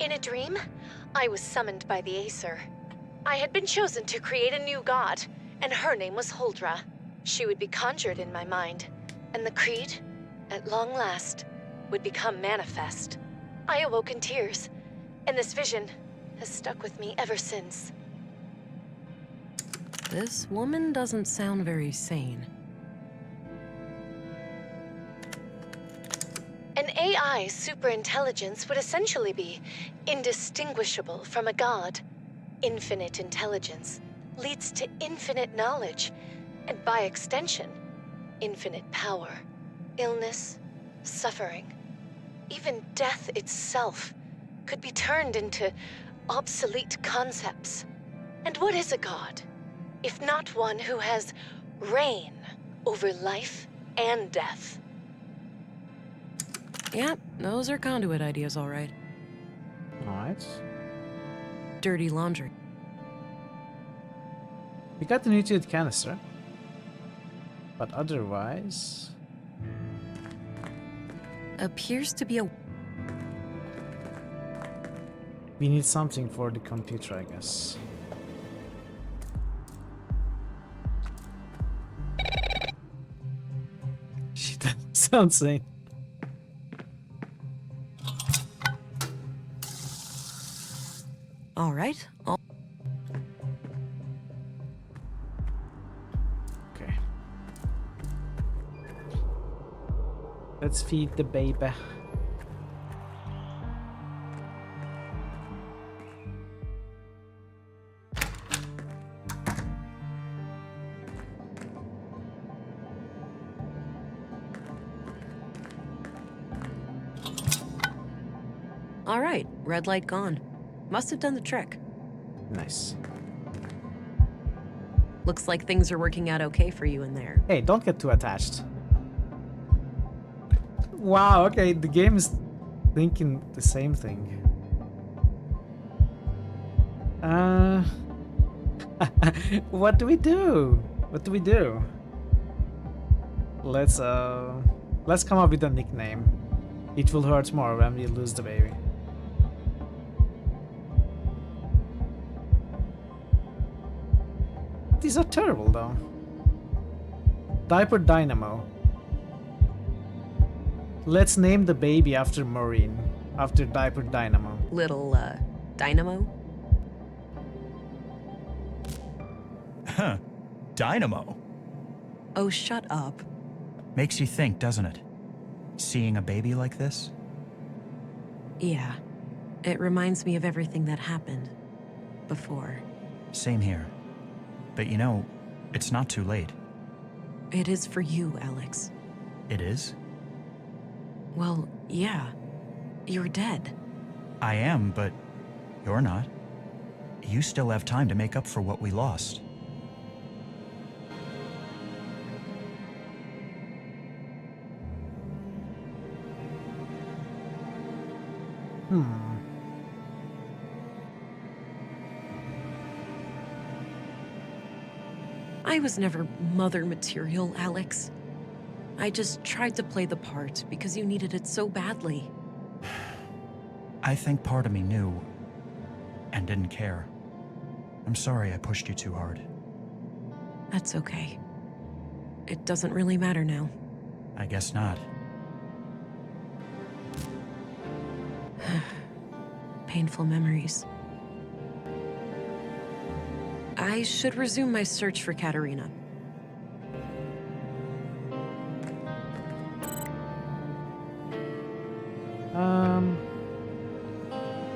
In a dream, I was summoned by the Acer. I had been chosen to create a new god, and her name was Huldra. She would be conjured in my mind, and the creed, at long last, would become manifest. I awoke in tears, and this vision has stuck with me ever since. This woman doesn't sound very sane. An AI superintelligence would essentially be indistinguishable from a god. Infinite intelligence leads to infinite knowledge, and by extension, infinite power. Illness, suffering, even death itself could be turned into obsolete concepts. And what is a god, if not one who has reign over life and death? Yeah, those are conduit ideas, all right. Alright. Dirty laundry. We got the nutrient canister. But otherwise... Appears to be a... We need something for the computer, I guess. Shit, that sounds sane. All right. Okay. Let's feed the baby. All right, red light gone. Must have done the trick. Nice. Looks like things are working out okay for you in there. Hey, don't get too attached. Wow, okay, the game is thinking the same thing. What do we do? What do we do? Let's come up with a nickname. It will hurt more when we lose the baby. These are terrible though. Diaper Dynamo. Let's name the baby after Maureen. After Diaper Dynamo. Little, Dynamo? Huh. Dynamo. Oh, shut up. Makes you think, doesn't it? Seeing a baby like this? Yeah. It reminds me of everything that happened before. Same here. But you know, it's not too late. It is for you, Alex. It is? Well, yeah. You're dead. I am, but you're not. You still have time to make up for what we lost. I was never mother material, Alex. I just tried to play the part because you needed it so badly. I think part of me knew and didn't care. I'm sorry I pushed you too hard. That's okay. It doesn't really matter now. I guess not. Painful memories. I should resume my search for Katerina.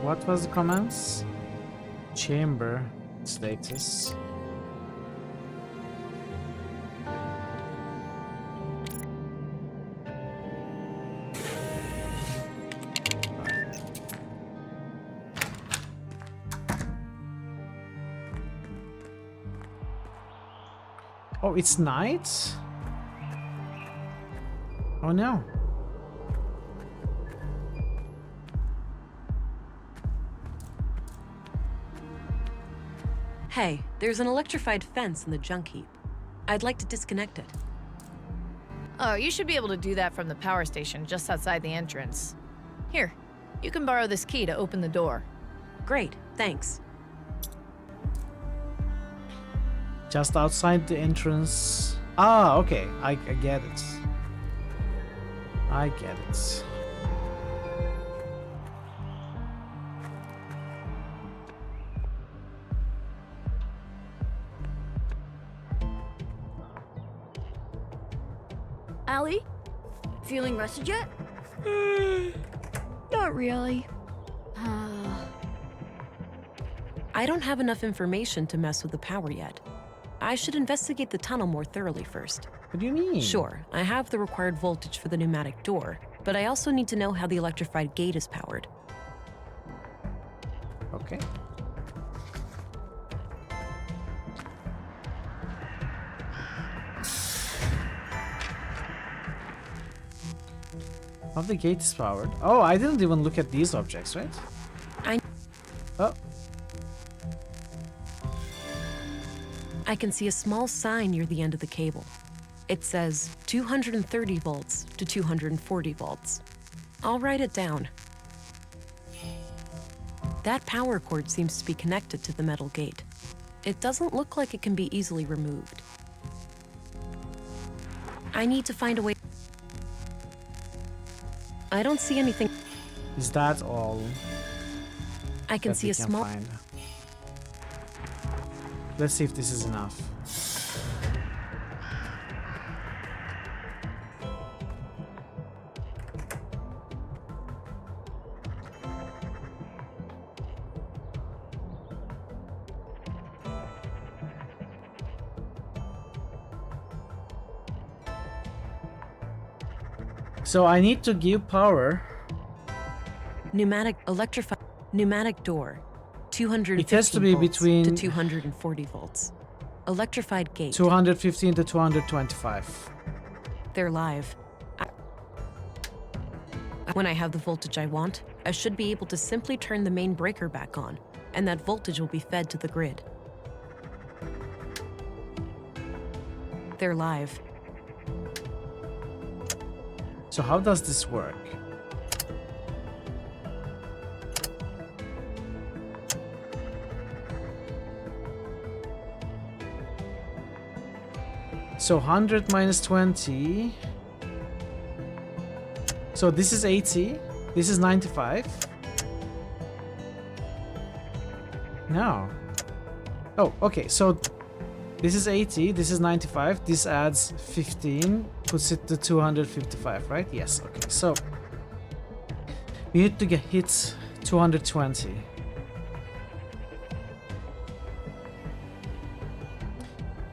What was the comments? Chamber status. Oh, it's night? Oh no. Hey, there's an electrified fence in the junk heap. I'd like to disconnect it. Oh, you should be able to do that from the power station just outside the entrance. Here, You can borrow this key to open the door. Great, thanks. Just outside the entrance. Ah, okay. I get it. I get it. Allie? Feeling rested yet? Not really. I don't have enough information to mess with the power yet. I should investigate the tunnel more thoroughly first. What do you mean? Sure, I have the required voltage for the pneumatic door, but I also need to know how the electrified gate is powered. Okay. How the gate is powered? Oh, I didn't even look at these objects, right? Oh. I can see a small sign near the end of the cable. It says 230 volts to 240 volts. I'll write it down. That power cord seems to be connected to the metal gate. It doesn't look like it can be easily removed. I need to find a way. I don't see anything. Is that all? I can see a small. Find? Let's see if this is enough. So I need to give power. Pneumatic electrified pneumatic door. 215 it has to be volts between to 240 volts. Electrified gate. 215 to 225. They're live. When I have the voltage I want, I should be able to simply turn the main breaker back on, and that voltage will be fed to the grid. They're live. So how does this work? So 100 minus 20. So this is 80. This is 95. No. Oh, okay. So this is 80. This is 95. This adds 15. Puts it to 255, right? Yes. Okay. So we need to hit 220.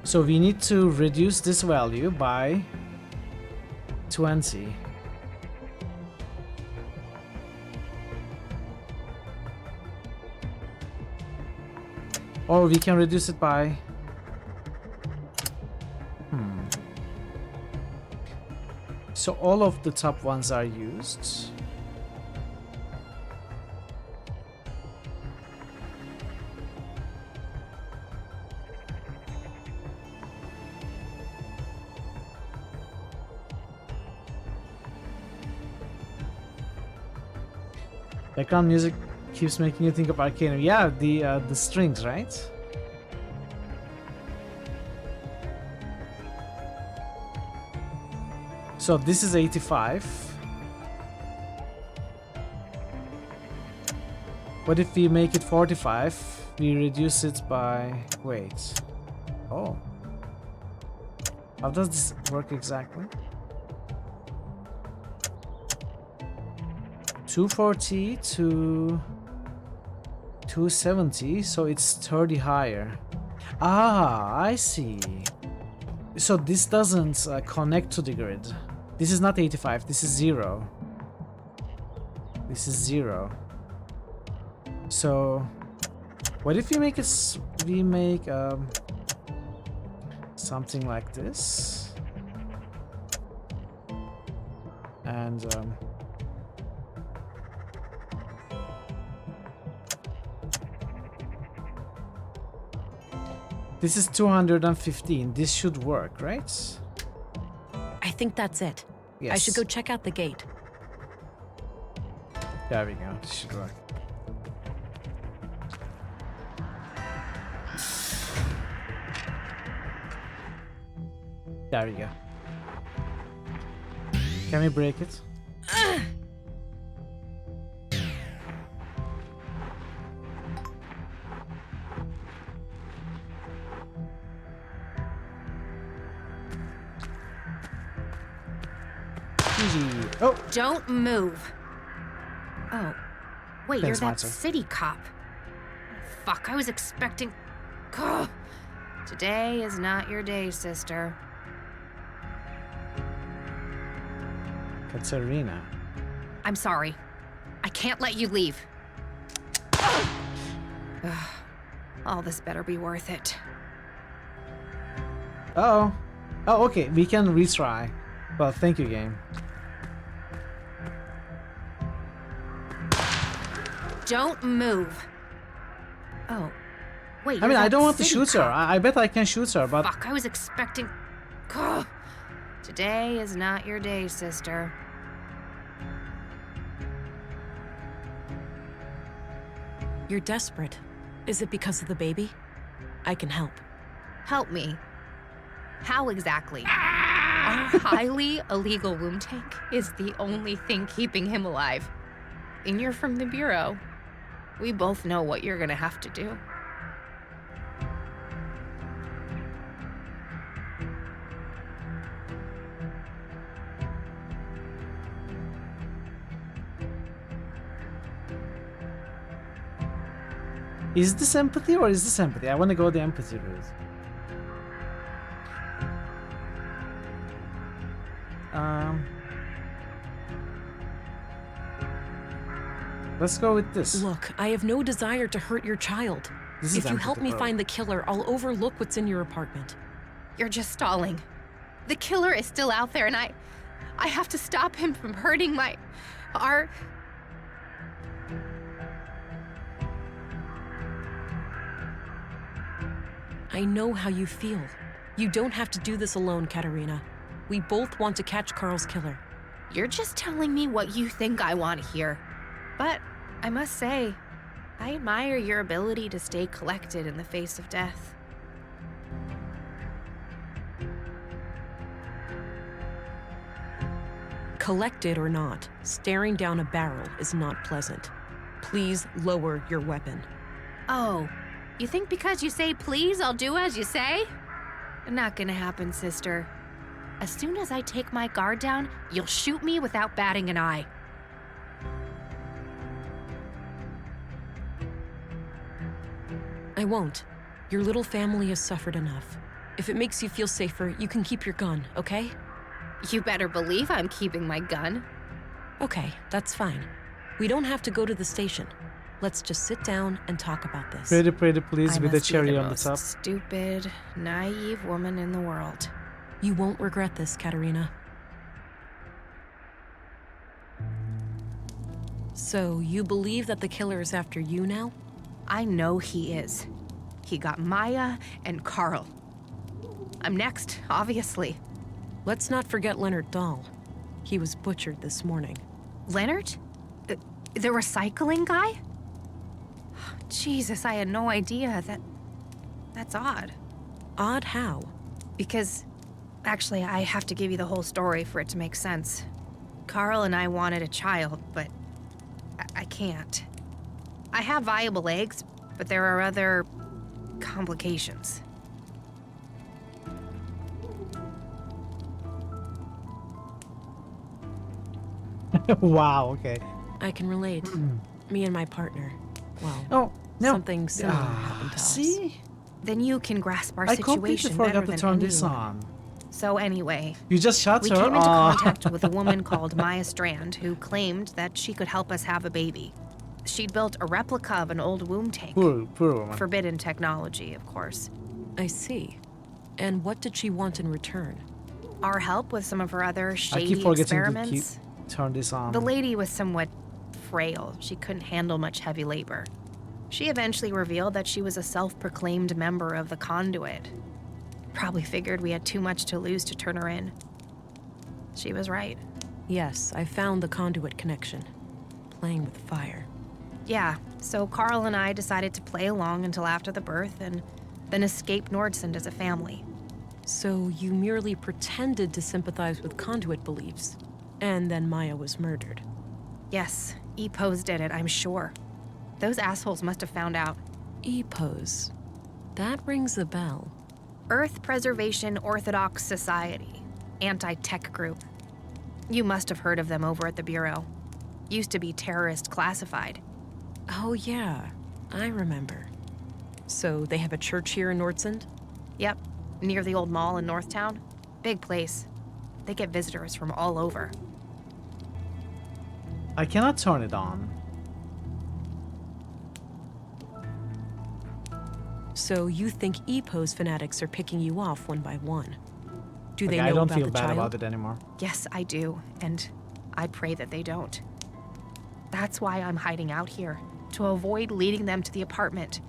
So we need to reduce this value by 20. Or we can reduce it by... So all of the top ones are used. Background music keeps making you think of Arcanum. Yeah, the strings, right? So this is 85. What if we make it 45? We reduce it by... Wait. Oh. How does this work exactly? 240 to 270, so it's 30 higher. Ah, I see. So this doesn't connect to the grid. This is not 85, this is 0. This is 0. So what if we make something like this? And this is 215. This should work, right? I think that's it. Yes. I should go check out the gate. There we go. This should work. There we go. Can we break it? Easy. Oh! Don't move. Oh. Wait, Thanks, you're that Matzo. city cop. Fuck, I was expecting... Ugh. Today is not your day, sister. Katerina. I'm sorry. I can't let you leave. Ugh. All this better be worth it. Uh-oh. Oh, okay. We can retry. Well, thank you, game. Don't move. Oh. Wait, I mean, you're I that don't want to city shoot her. cop. I bet I can shoot her, but... Fuck, I was expecting... Ugh. Today is not your day, sister. You're desperate. Is it because of the baby? I can help. Help me. How exactly? Our highly illegal womb tank is the only thing keeping him alive. And you're from the Bureau. We both know what you're gonna have to do. Is this empathy or is this empathy? I want to go the empathy route. Let's go with this. Look, I have no desire to hurt your child. This is If you help empathy, me bro. find the killer, I'll overlook what's in your apartment. You're just stalling. The killer is still out there, and I have to stop him from hurting our... I know how you feel. You don't have to do this alone, Katerina. We both want to catch Carl's killer. You're just telling me what you think I want to hear. But I must say, I admire your ability to stay collected in the face of death. Collected or not, staring down a barrel is not pleasant. Please lower your weapon. Oh, you think because you say please, I'll do as you say? Not gonna happen, sister. As soon as I take my guard down, you'll shoot me without batting an eye. I won't. Your little family has suffered enough. If it makes you feel safer, you can keep your gun, okay? You better believe I'm keeping my gun. Okay, that's fine. We don't have to go to the station. Let's just sit down and talk about this. Pretty please I with the must be cherry the on the most top. Stupid, naive woman in the world. You won't regret this, Katerina. So, you believe that the killer is after you now? I know he is. He got Maya and Carl. I'm next, obviously. Let's not forget Leonard Dahl. He was butchered this morning. Leonard? The recycling guy? Jesus, I had no idea. That's odd. Odd how? Because, actually, I have to give you the whole story for it to make sense. Carl and I wanted a child, but I can't. I have viable eggs, but there are other complications. Wow, okay. I can relate. Me and my partner. Well, Oh, no. something similar happened to us. See? Then you can grasp our I completely situation forgot better to than turn anyone. this on. So anyway, You just shot we her? came into Aw. contact with a woman called Maya Strand who claimed that she could help us have a baby. She'd built a replica of an old womb tank. Poor woman. Forbidden technology, of course. I see. And what did she want in return? Our help with some of her other I shady keep forgetting experiments. to turn this on. The lady was somewhat frail. She couldn't handle much heavy labor. She eventually revealed that she was a self-proclaimed member of the Conduit. Probably figured we had too much to lose to turn her in. She was right. Yes, I found the conduit connection. playing with fire. Yeah, so Carl and I decided to play along until after the birth and then escape Nordsund as a family. So you merely pretended to sympathize with conduit beliefs, and then Maya was murdered. Yes, EPOs did it, I'm sure. Those assholes must have found out. EPOs. That rings a bell. Earth Preservation Orthodox Society. Anti-tech group. You must have heard of them over at the Bureau. Used to be terrorist classified. Oh yeah, I remember. So they have a church here in Nordsund? Yep, near the old mall in Northtown. Big place. They get visitors from all over. I cannot turn it on. So you think EPO's fanatics are picking you off one by one? Do they Like, know I don't about feel the bad child? about it anymore. Yes, I do, and I pray that they don't. That's why I'm hiding out here, to avoid leading them to the apartment.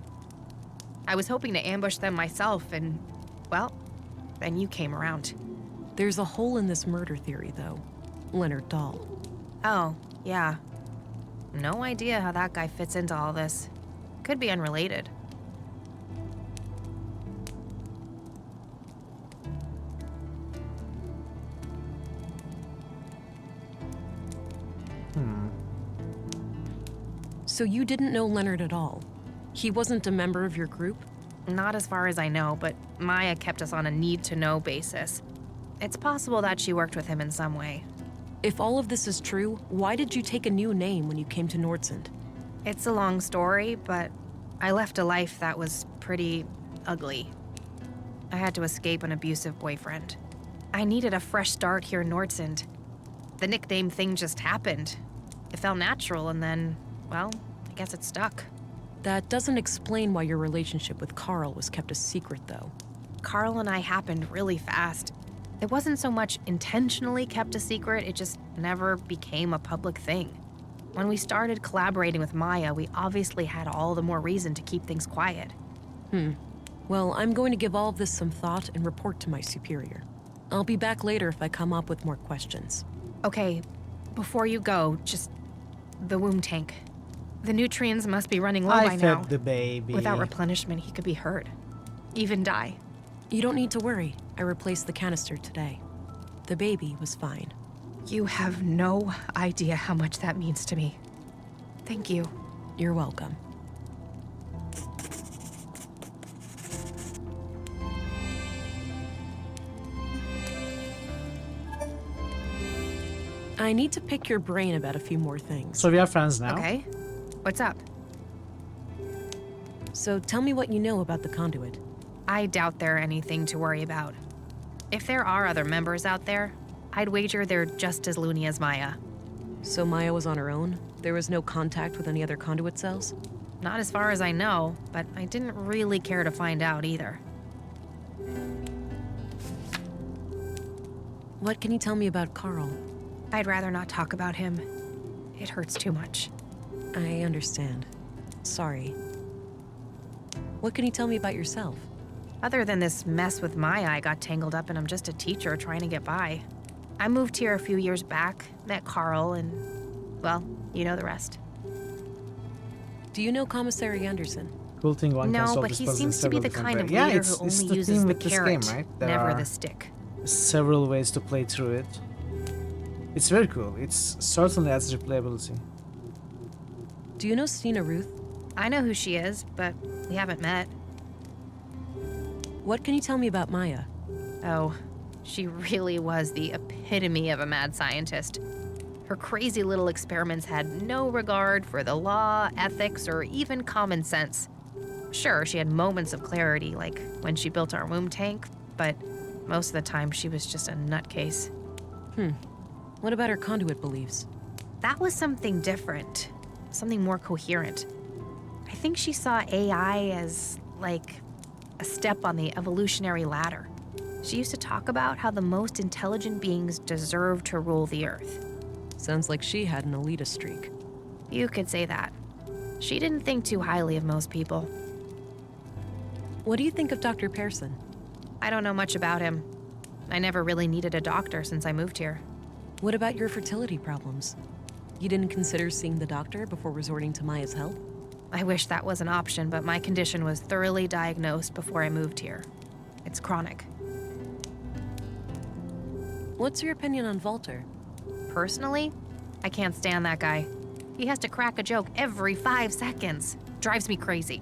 I was hoping to ambush them myself, and, well, then you came around. There's a hole in this murder theory, though. Leonard Dahl. Oh, yeah. No idea how that guy fits into all this. Could be unrelated. So you didn't know Leonard at all? He wasn't a member of your group? Not as far as I know, but Maya kept us on a need-to-know basis. It's possible that she worked with him in some way. If all of this is true, why did you take a new name when you came to Nordsund? It's a long story, but I left a life that was pretty ugly. I had to escape an abusive boyfriend. I needed a fresh start here in Nordsund. The nickname thing just happened. It felt natural, and then, well, I guess it stuck. That doesn't explain why your relationship with Carl was kept a secret, though. Carl and I happened really fast. It wasn't so much intentionally kept a secret, it just never became a public thing. When we started collaborating with Maya, we obviously had all the more reason to keep things quiet. Well, I'm going to give all of this some thought and report to my superior. I'll be back later if I come up with more questions. Okay, before you go, just the womb tank. The nutrients must be running low by now. I fed the baby. Without replenishment, he could be hurt. Even die. You don't need to worry. I replaced the canister today. The baby was fine. You have no idea how much that means to me. Thank you. You're welcome. I need to pick your brain about a few more things. So we are friends now? Okay. What's up? So tell me what you know about the conduit. I doubt they're anything to worry about. If there are other members out there, I'd wager they're just as loony as Maya. So Maya was on her own? There was no contact with any other conduit cells? Not as far as I know, but I didn't really care to find out either. What can you tell me about Carl? I'd rather not talk about him. It hurts too much. I understand. Sorry. What can you tell me about yourself? Other than this mess with Maya I got tangled up in, I'm just a teacher trying to get by. I moved here a few years back, met Carl, and, well, you know the rest. Do you know Commissary Anderson? Cool thing one can No, solve but this he puzzle in seems to be several the different kind of ways. Yeah, leader it's who only the uses theme the with this game, carrot, right? There never are the stick. several ways to play through it. It's very cool. It's certainly adds replayability. Do you know Stina Ruth? I know who she is, but we haven't met. What can you tell me about Maya? Oh, she really was the epitome of a mad scientist. Her crazy little experiments had no regard for the law, ethics, or even common sense. Sure, she had moments of clarity, like when she built our womb tank, but most of the time she was just a nutcase. What about her conduit beliefs? That was something different, something more coherent. I think she saw AI as, like, a step on the evolutionary ladder. She used to talk about how the most intelligent beings deserve to rule the Earth. Sounds like she had an elitist streak. You could say that. She didn't think too highly of most people. What do you think of Dr. Pearson? I don't know much about him. I never really needed a doctor since I moved here. What about your fertility problems? You didn't consider seeing the doctor before resorting to Maya's help? I wish that was an option, but my condition was thoroughly diagnosed before I moved here. It's chronic. What's your opinion on Walter? Personally, I can't stand that guy. He has to crack a joke every 5 seconds. Drives me crazy.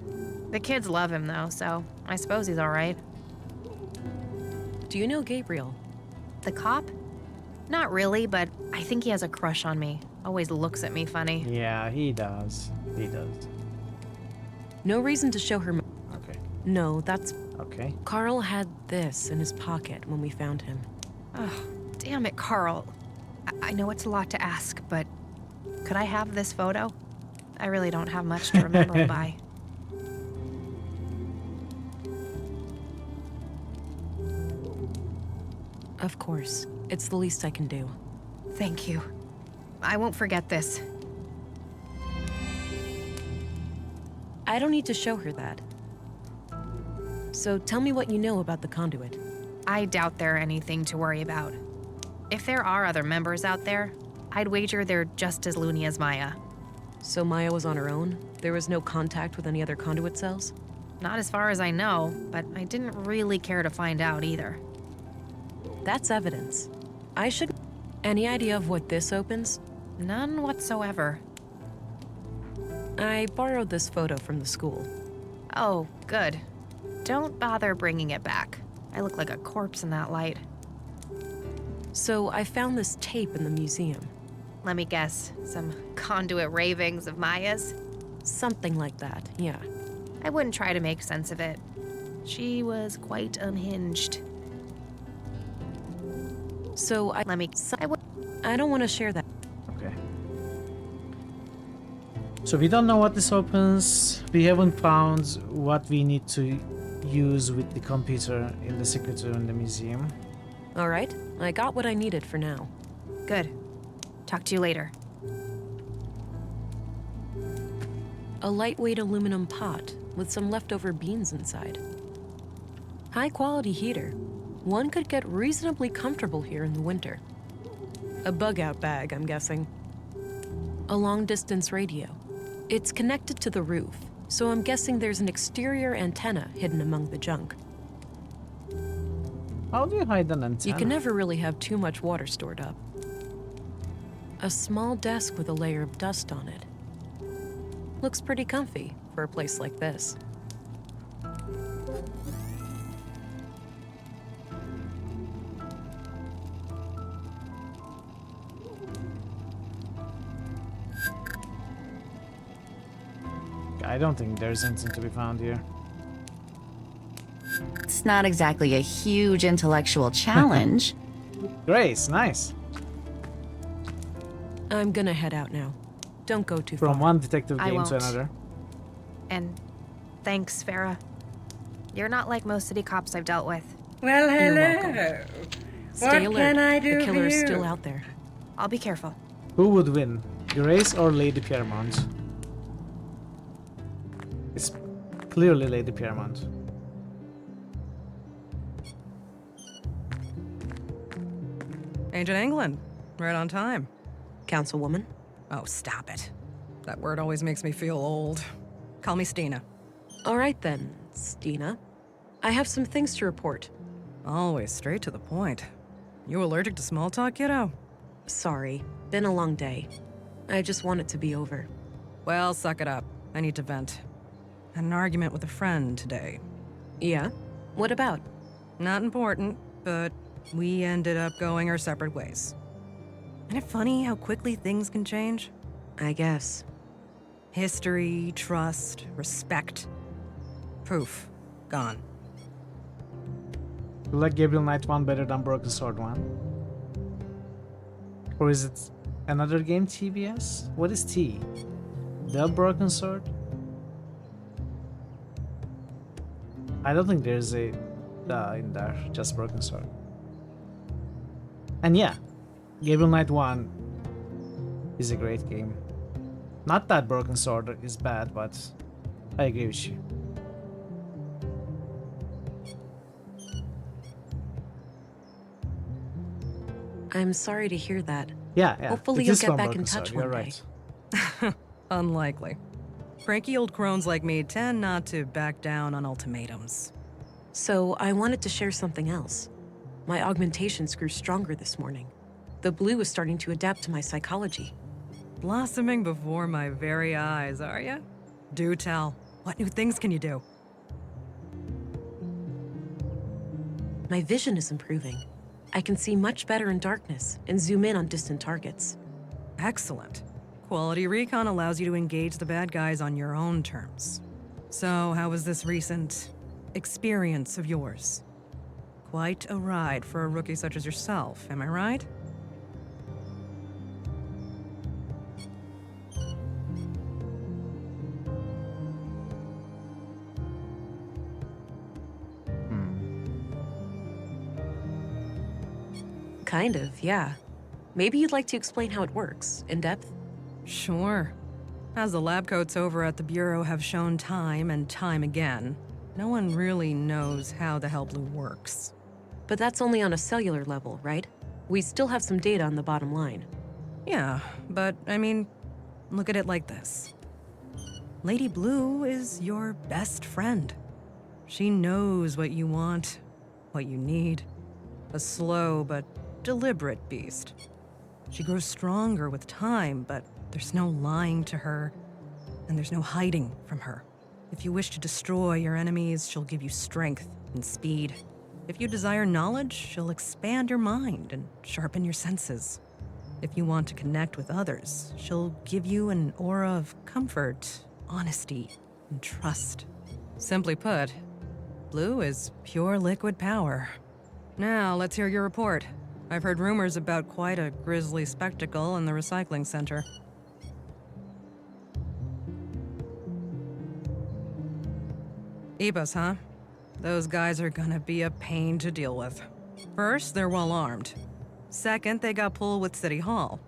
The kids love him though, so I suppose he's all right. Do you know Gabriel? The cop? Not really, but I think he has a crush on me. Always looks at me funny. Yeah, he does. He does. No reason to show her. Okay. No, that's... Okay. Carl had this in his pocket when we found him. Oh, damn it, Carl. I know it's a lot to ask, but could I have this photo? I really don't have much to remember him by. Of course. It's the least I can do. Thank you. I won't forget this. I don't need to show her that. So tell me what you know about the conduit. I doubt there are anything to worry about. If there are other members out there, I'd wager they're just as loony as Maya. So Maya was on her own? There was no contact with any other conduit cells? Not as far as I know, but I didn't really care to find out either. That's evidence. I should... Any idea of what this opens? None whatsoever. I borrowed this photo from the school. Oh, good. Don't bother bringing it back. I look like a corpse in that light. So I found this tape in the museum. Let me guess, some conduit ravings of Maya's? Something like that, yeah. I wouldn't try to make sense of it. She was quite unhinged. So I don't want to share that. Okay. So we don't know what this opens. We haven't found what we need to use with the computer in the secret room in the museum. All right, I got what I needed for now. Good. Talk to you later. A lightweight aluminum pot with some leftover beans inside. High-quality heater. One could get reasonably comfortable here in the winter. A bug-out bag, I'm guessing. A long-distance radio. It's connected to the roof, so I'm guessing there's an exterior antenna hidden among the junk. How do you hide an antenna? You can never really have too much water stored up. A small desk with a layer of dust on it. Looks pretty comfy for a place like this. I don't think there's anything to be found here. It's not exactly a huge intellectual challenge. Grace, nice. I'm gonna head out now. Don't go too far. From one detective I game to won't. another. And thanks, Farah. You're not like most city cops I've dealt with. Well, You're hello. welcome. What Stay alert. can I do The for killer is you? still out there. I'll be careful. Who would win, Grace or Lady Piermont? It's clearly Lady Piermont. Agent England, right on time. Councilwoman? Oh, stop it. That word always makes me feel old. Call me Stina. All right then, Stina. I have some things to report. Always straight to the point. You allergic to small talk, kiddo? Sorry, been a long day. I just want it to be over. Well, suck it up. I need to vent. Had an argument with a friend today. Yeah? What about? Not important, but we ended up going our separate ways. Isn't it funny how quickly things can change? I guess. History, trust, respect. Poof. Gone. You like Gabriel Knight 1 better than Broken Sword 1? Or is it another game, TBS? What is T? The Broken Sword? I don't think there's a in there, just Broken Sword. And yeah, Gabriel Knight 1 is a great game. Not that Broken Sword is bad, but I agree with you. I'm sorry to hear that. Yeah. Hopefully it you'll is get from back in Arkansas, touch you're one right. day. Unlikely. Cranky old crones like me tend not to back down on ultimatums. So I wanted to share something else. My augmentations grew stronger this morning. The blue is starting to adapt to my psychology. Blossoming before my very eyes, are ya? Do tell. What new things can you do? My vision is improving. I can see much better in darkness and zoom in on distant targets. Excellent. Quality recon allows you to engage the bad guys on your own terms. So, how was this recent experience of yours? Quite a ride for a rookie such as yourself, am I right? Kind of, yeah. Maybe you'd like to explain how it works, in depth? Sure. As the lab coats over at the Bureau have shown time and time again, no one really knows how the hell blue works. But that's only on a cellular level, right? We still have some data on the bottom line. Yeah, but I mean, look at it like this. Lady Blue is your best friend. She knows what you want, what you need. A slow but deliberate beast. She grows stronger with time, but there's no lying to her, and there's no hiding from her. If you wish to destroy your enemies, she'll give you strength and speed. If you desire knowledge, she'll expand your mind and sharpen your senses. If you want to connect with others, she'll give you an aura of comfort, honesty, and trust. Simply put, Blue is pure liquid power. Now, let's hear your report. I've heard rumors about quite a grisly spectacle in the recycling center. Ebus, huh? Those guys are gonna be a pain to deal with. First, they're well armed. Second, they got pulled with City Hall.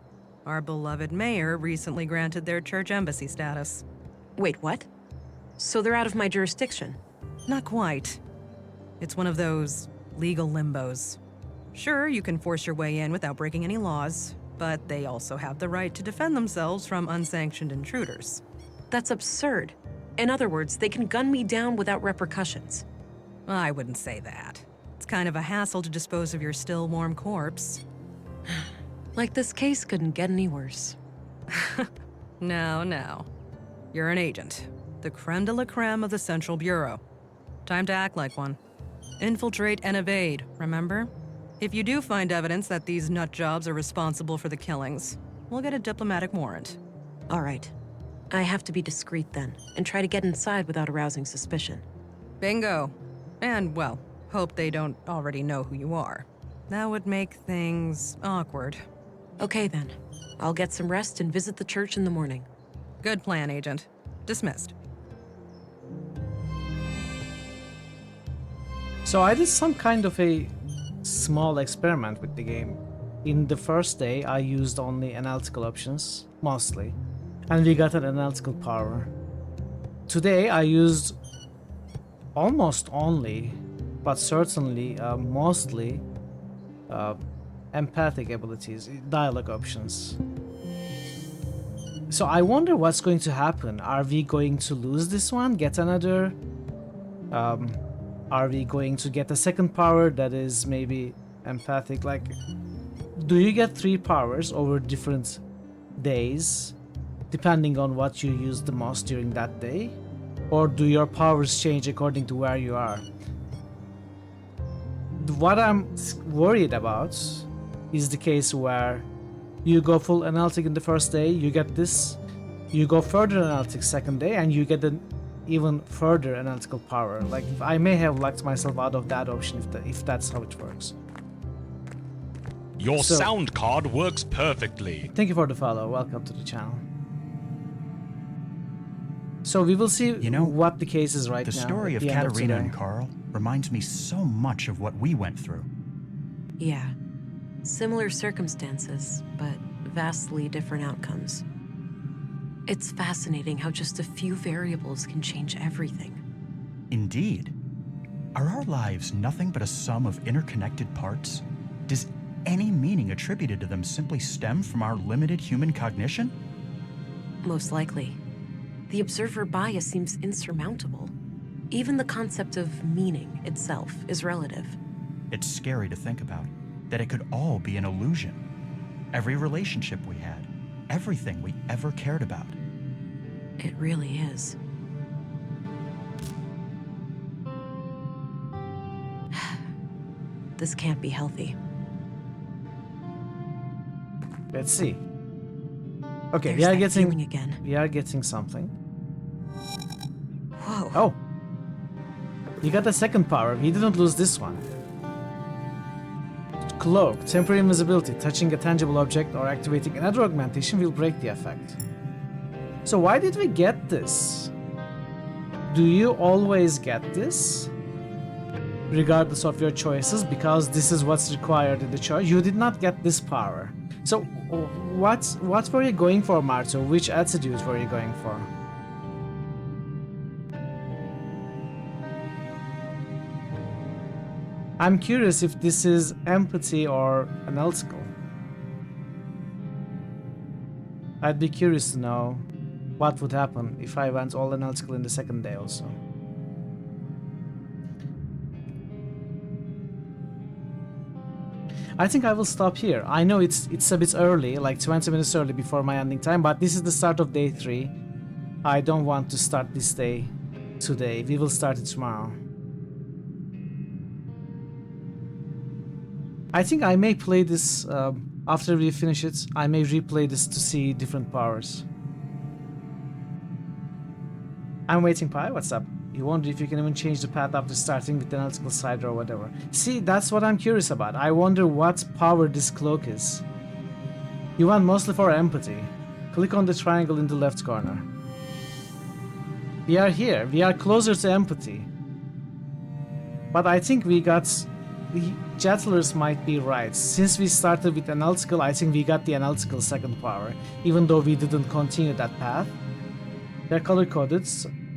Our beloved mayor recently granted their church embassy status. Wait, what? So they're out of my jurisdiction? Not quite. It's one of those legal limbos. Sure, you can force your way in without breaking any laws, but they also have the right to defend themselves from unsanctioned intruders. That's absurd. In other words, they can gun me down without repercussions. I wouldn't say that. It's kind of a hassle to dispose of your still warm corpse. Like this case couldn't get any worse. No. You're an agent. The creme de la creme of the Central Bureau. Time to act like one. Infiltrate and evade, remember? If you do find evidence that these nut jobs are responsible for the killings, we'll get a diplomatic warrant. All right. I have to be discreet then, and try to get inside without arousing suspicion. Bingo. And, well, hope they don't already know who you are. That would make things awkward. Okay then. I'll get some rest and visit the church in the morning. Good plan, Agent. Dismissed. So I did some kind of a small experiment with the game. In the first day, I used only analytical options, mostly, and we got an analytical power. Today, I used almost only, but certainly mostly, empathic abilities, dialogue options. So I wonder what's going to happen. Are we going to lose this one, get another? Are we going to get a second power that is maybe empathic? Like, do you get 3 powers over different days, depending on what you use the most during that day? Or do your powers change according to where you are? What I'm worried about is the case where you go full analytic in the first day, you get this, you go further analytic second day, and you get an even further analytical power. Like, I may have locked myself out of that option if that's how it works. Your sound card works perfectly. Thank you for the follow. Welcome to the channel. So we will see what the case is right now. The story of Katerina and Carl reminds me so much of what we went through. Yeah. Similar circumstances, but vastly different outcomes. It's fascinating how just a few variables can change everything. Indeed. Are our lives nothing but a sum of interconnected parts? Does any meaning attributed to them simply stem from our limited human cognition? Most likely. The observer bias seems insurmountable. Even the concept of meaning itself is relative. It's scary to think about, that it could all be an illusion. Every relationship we had, everything we ever cared about. It really is. This can't be healthy. Let's see. Okay, There's that feeling again. We are getting something. Whoa. Oh. You got the second power. We didn't lose this one. Cloak. Temporary invisibility. Touching a tangible object or activating another augmentation will break the effect. So why did we get this? Do you always get this? Regardless of your choices, because this is what's required in the choice. You did not get this power. So what were you going for, Marto? Which attitude were you going for? I'm curious if this is empathy or analytical. I'd be curious to know what would happen if I went all analytical in the second day also. I think I will stop here. I know it's a bit early, like 20 minutes early before my ending time, but this is the start of day 3. I don't want to start this day today. We will start it tomorrow. I think I may play this after we finish it. I may replay this to see different powers. I'm waiting, Pi. What's up? You wonder if you can even change the path after starting with the analytical side or whatever. See, that's what I'm curious about. I wonder what power this cloak is. You want mostly for empathy. Click on the triangle in the left corner. We are here. We are closer to empathy. But I think we got... The Jettlers might be right. Since we started with analytical, I think we got the analytical second power, even though we didn't continue that path. They're color-coded.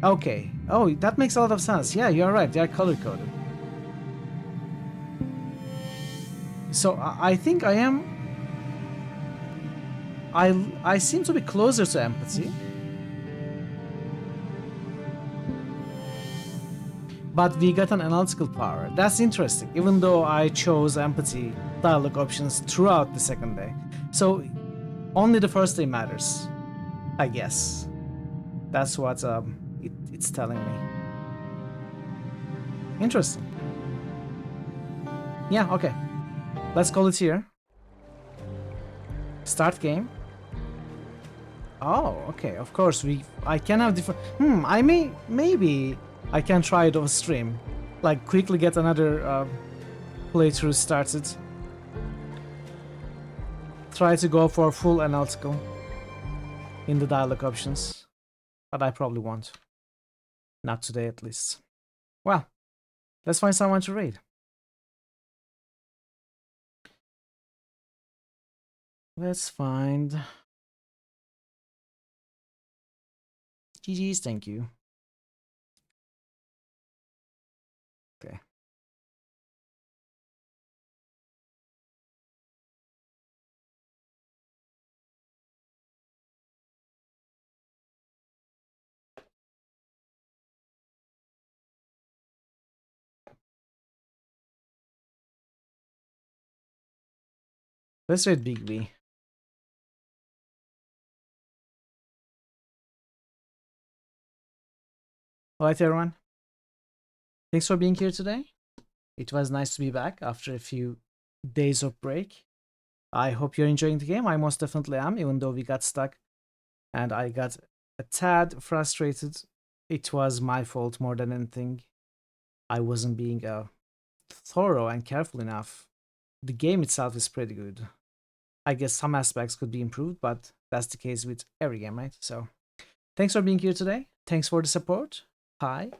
Okay. Oh, that makes a lot of sense. Yeah, you're right. They're color-coded. So I think I am... I seem to be closer to empathy. But we got an analytical power. That's interesting, even though I chose empathy dialogue options throughout the second day. So only the first day matters, I guess. That's what it's telling me. Interesting. Yeah, okay. Let's call it here. Start game. Oh, okay. Of course, I can have different... maybe I can try it off stream. Like, quickly get another playthrough started. Try to go for full analytical in the dialogue options. But I probably won't. Not today, at least. Well, let's find someone to raid. Let's find... GG's, thank you. Okay. Let's read Big B. Alright everyone. Thanks for being here today. It was nice to be back after a few days of break. I hope you're enjoying the game. I most definitely am, even though we got stuck and I got a tad frustrated. It was my fault more than anything. I wasn't being thorough and careful enough. The game itself is pretty good. I guess some aspects could be improved, but that's the case with every game, right? So, thanks for being here today. Thanks for the support, Pi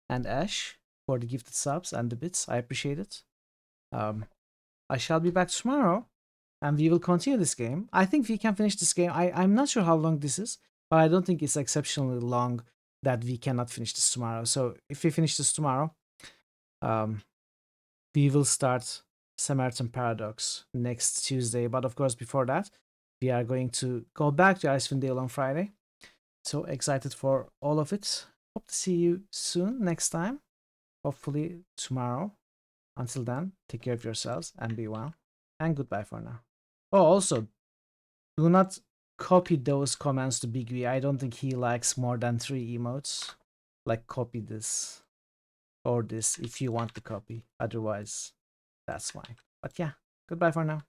and Ash, for the gifted subs and the bits. I appreciate it. I shall be back tomorrow, and we will continue this game. I think we can finish this game. I'm not sure how long this is, but I don't think it's exceptionally long that we cannot finish this tomorrow. So, if we finish this tomorrow, we will start Samaritan Paradox next Tuesday. But of course, before that, we are going to go back to Icewind Dale on Friday. So excited for all of it. Hope to see you soon next time. Hopefully tomorrow. Until then, take care of yourselves and be well. And goodbye for now. Oh, also, do not copy those comments to Big V. I don't think he likes more than 3 emotes. Like, copy this or this if you want to copy. Otherwise, that's fine. But yeah, goodbye for now.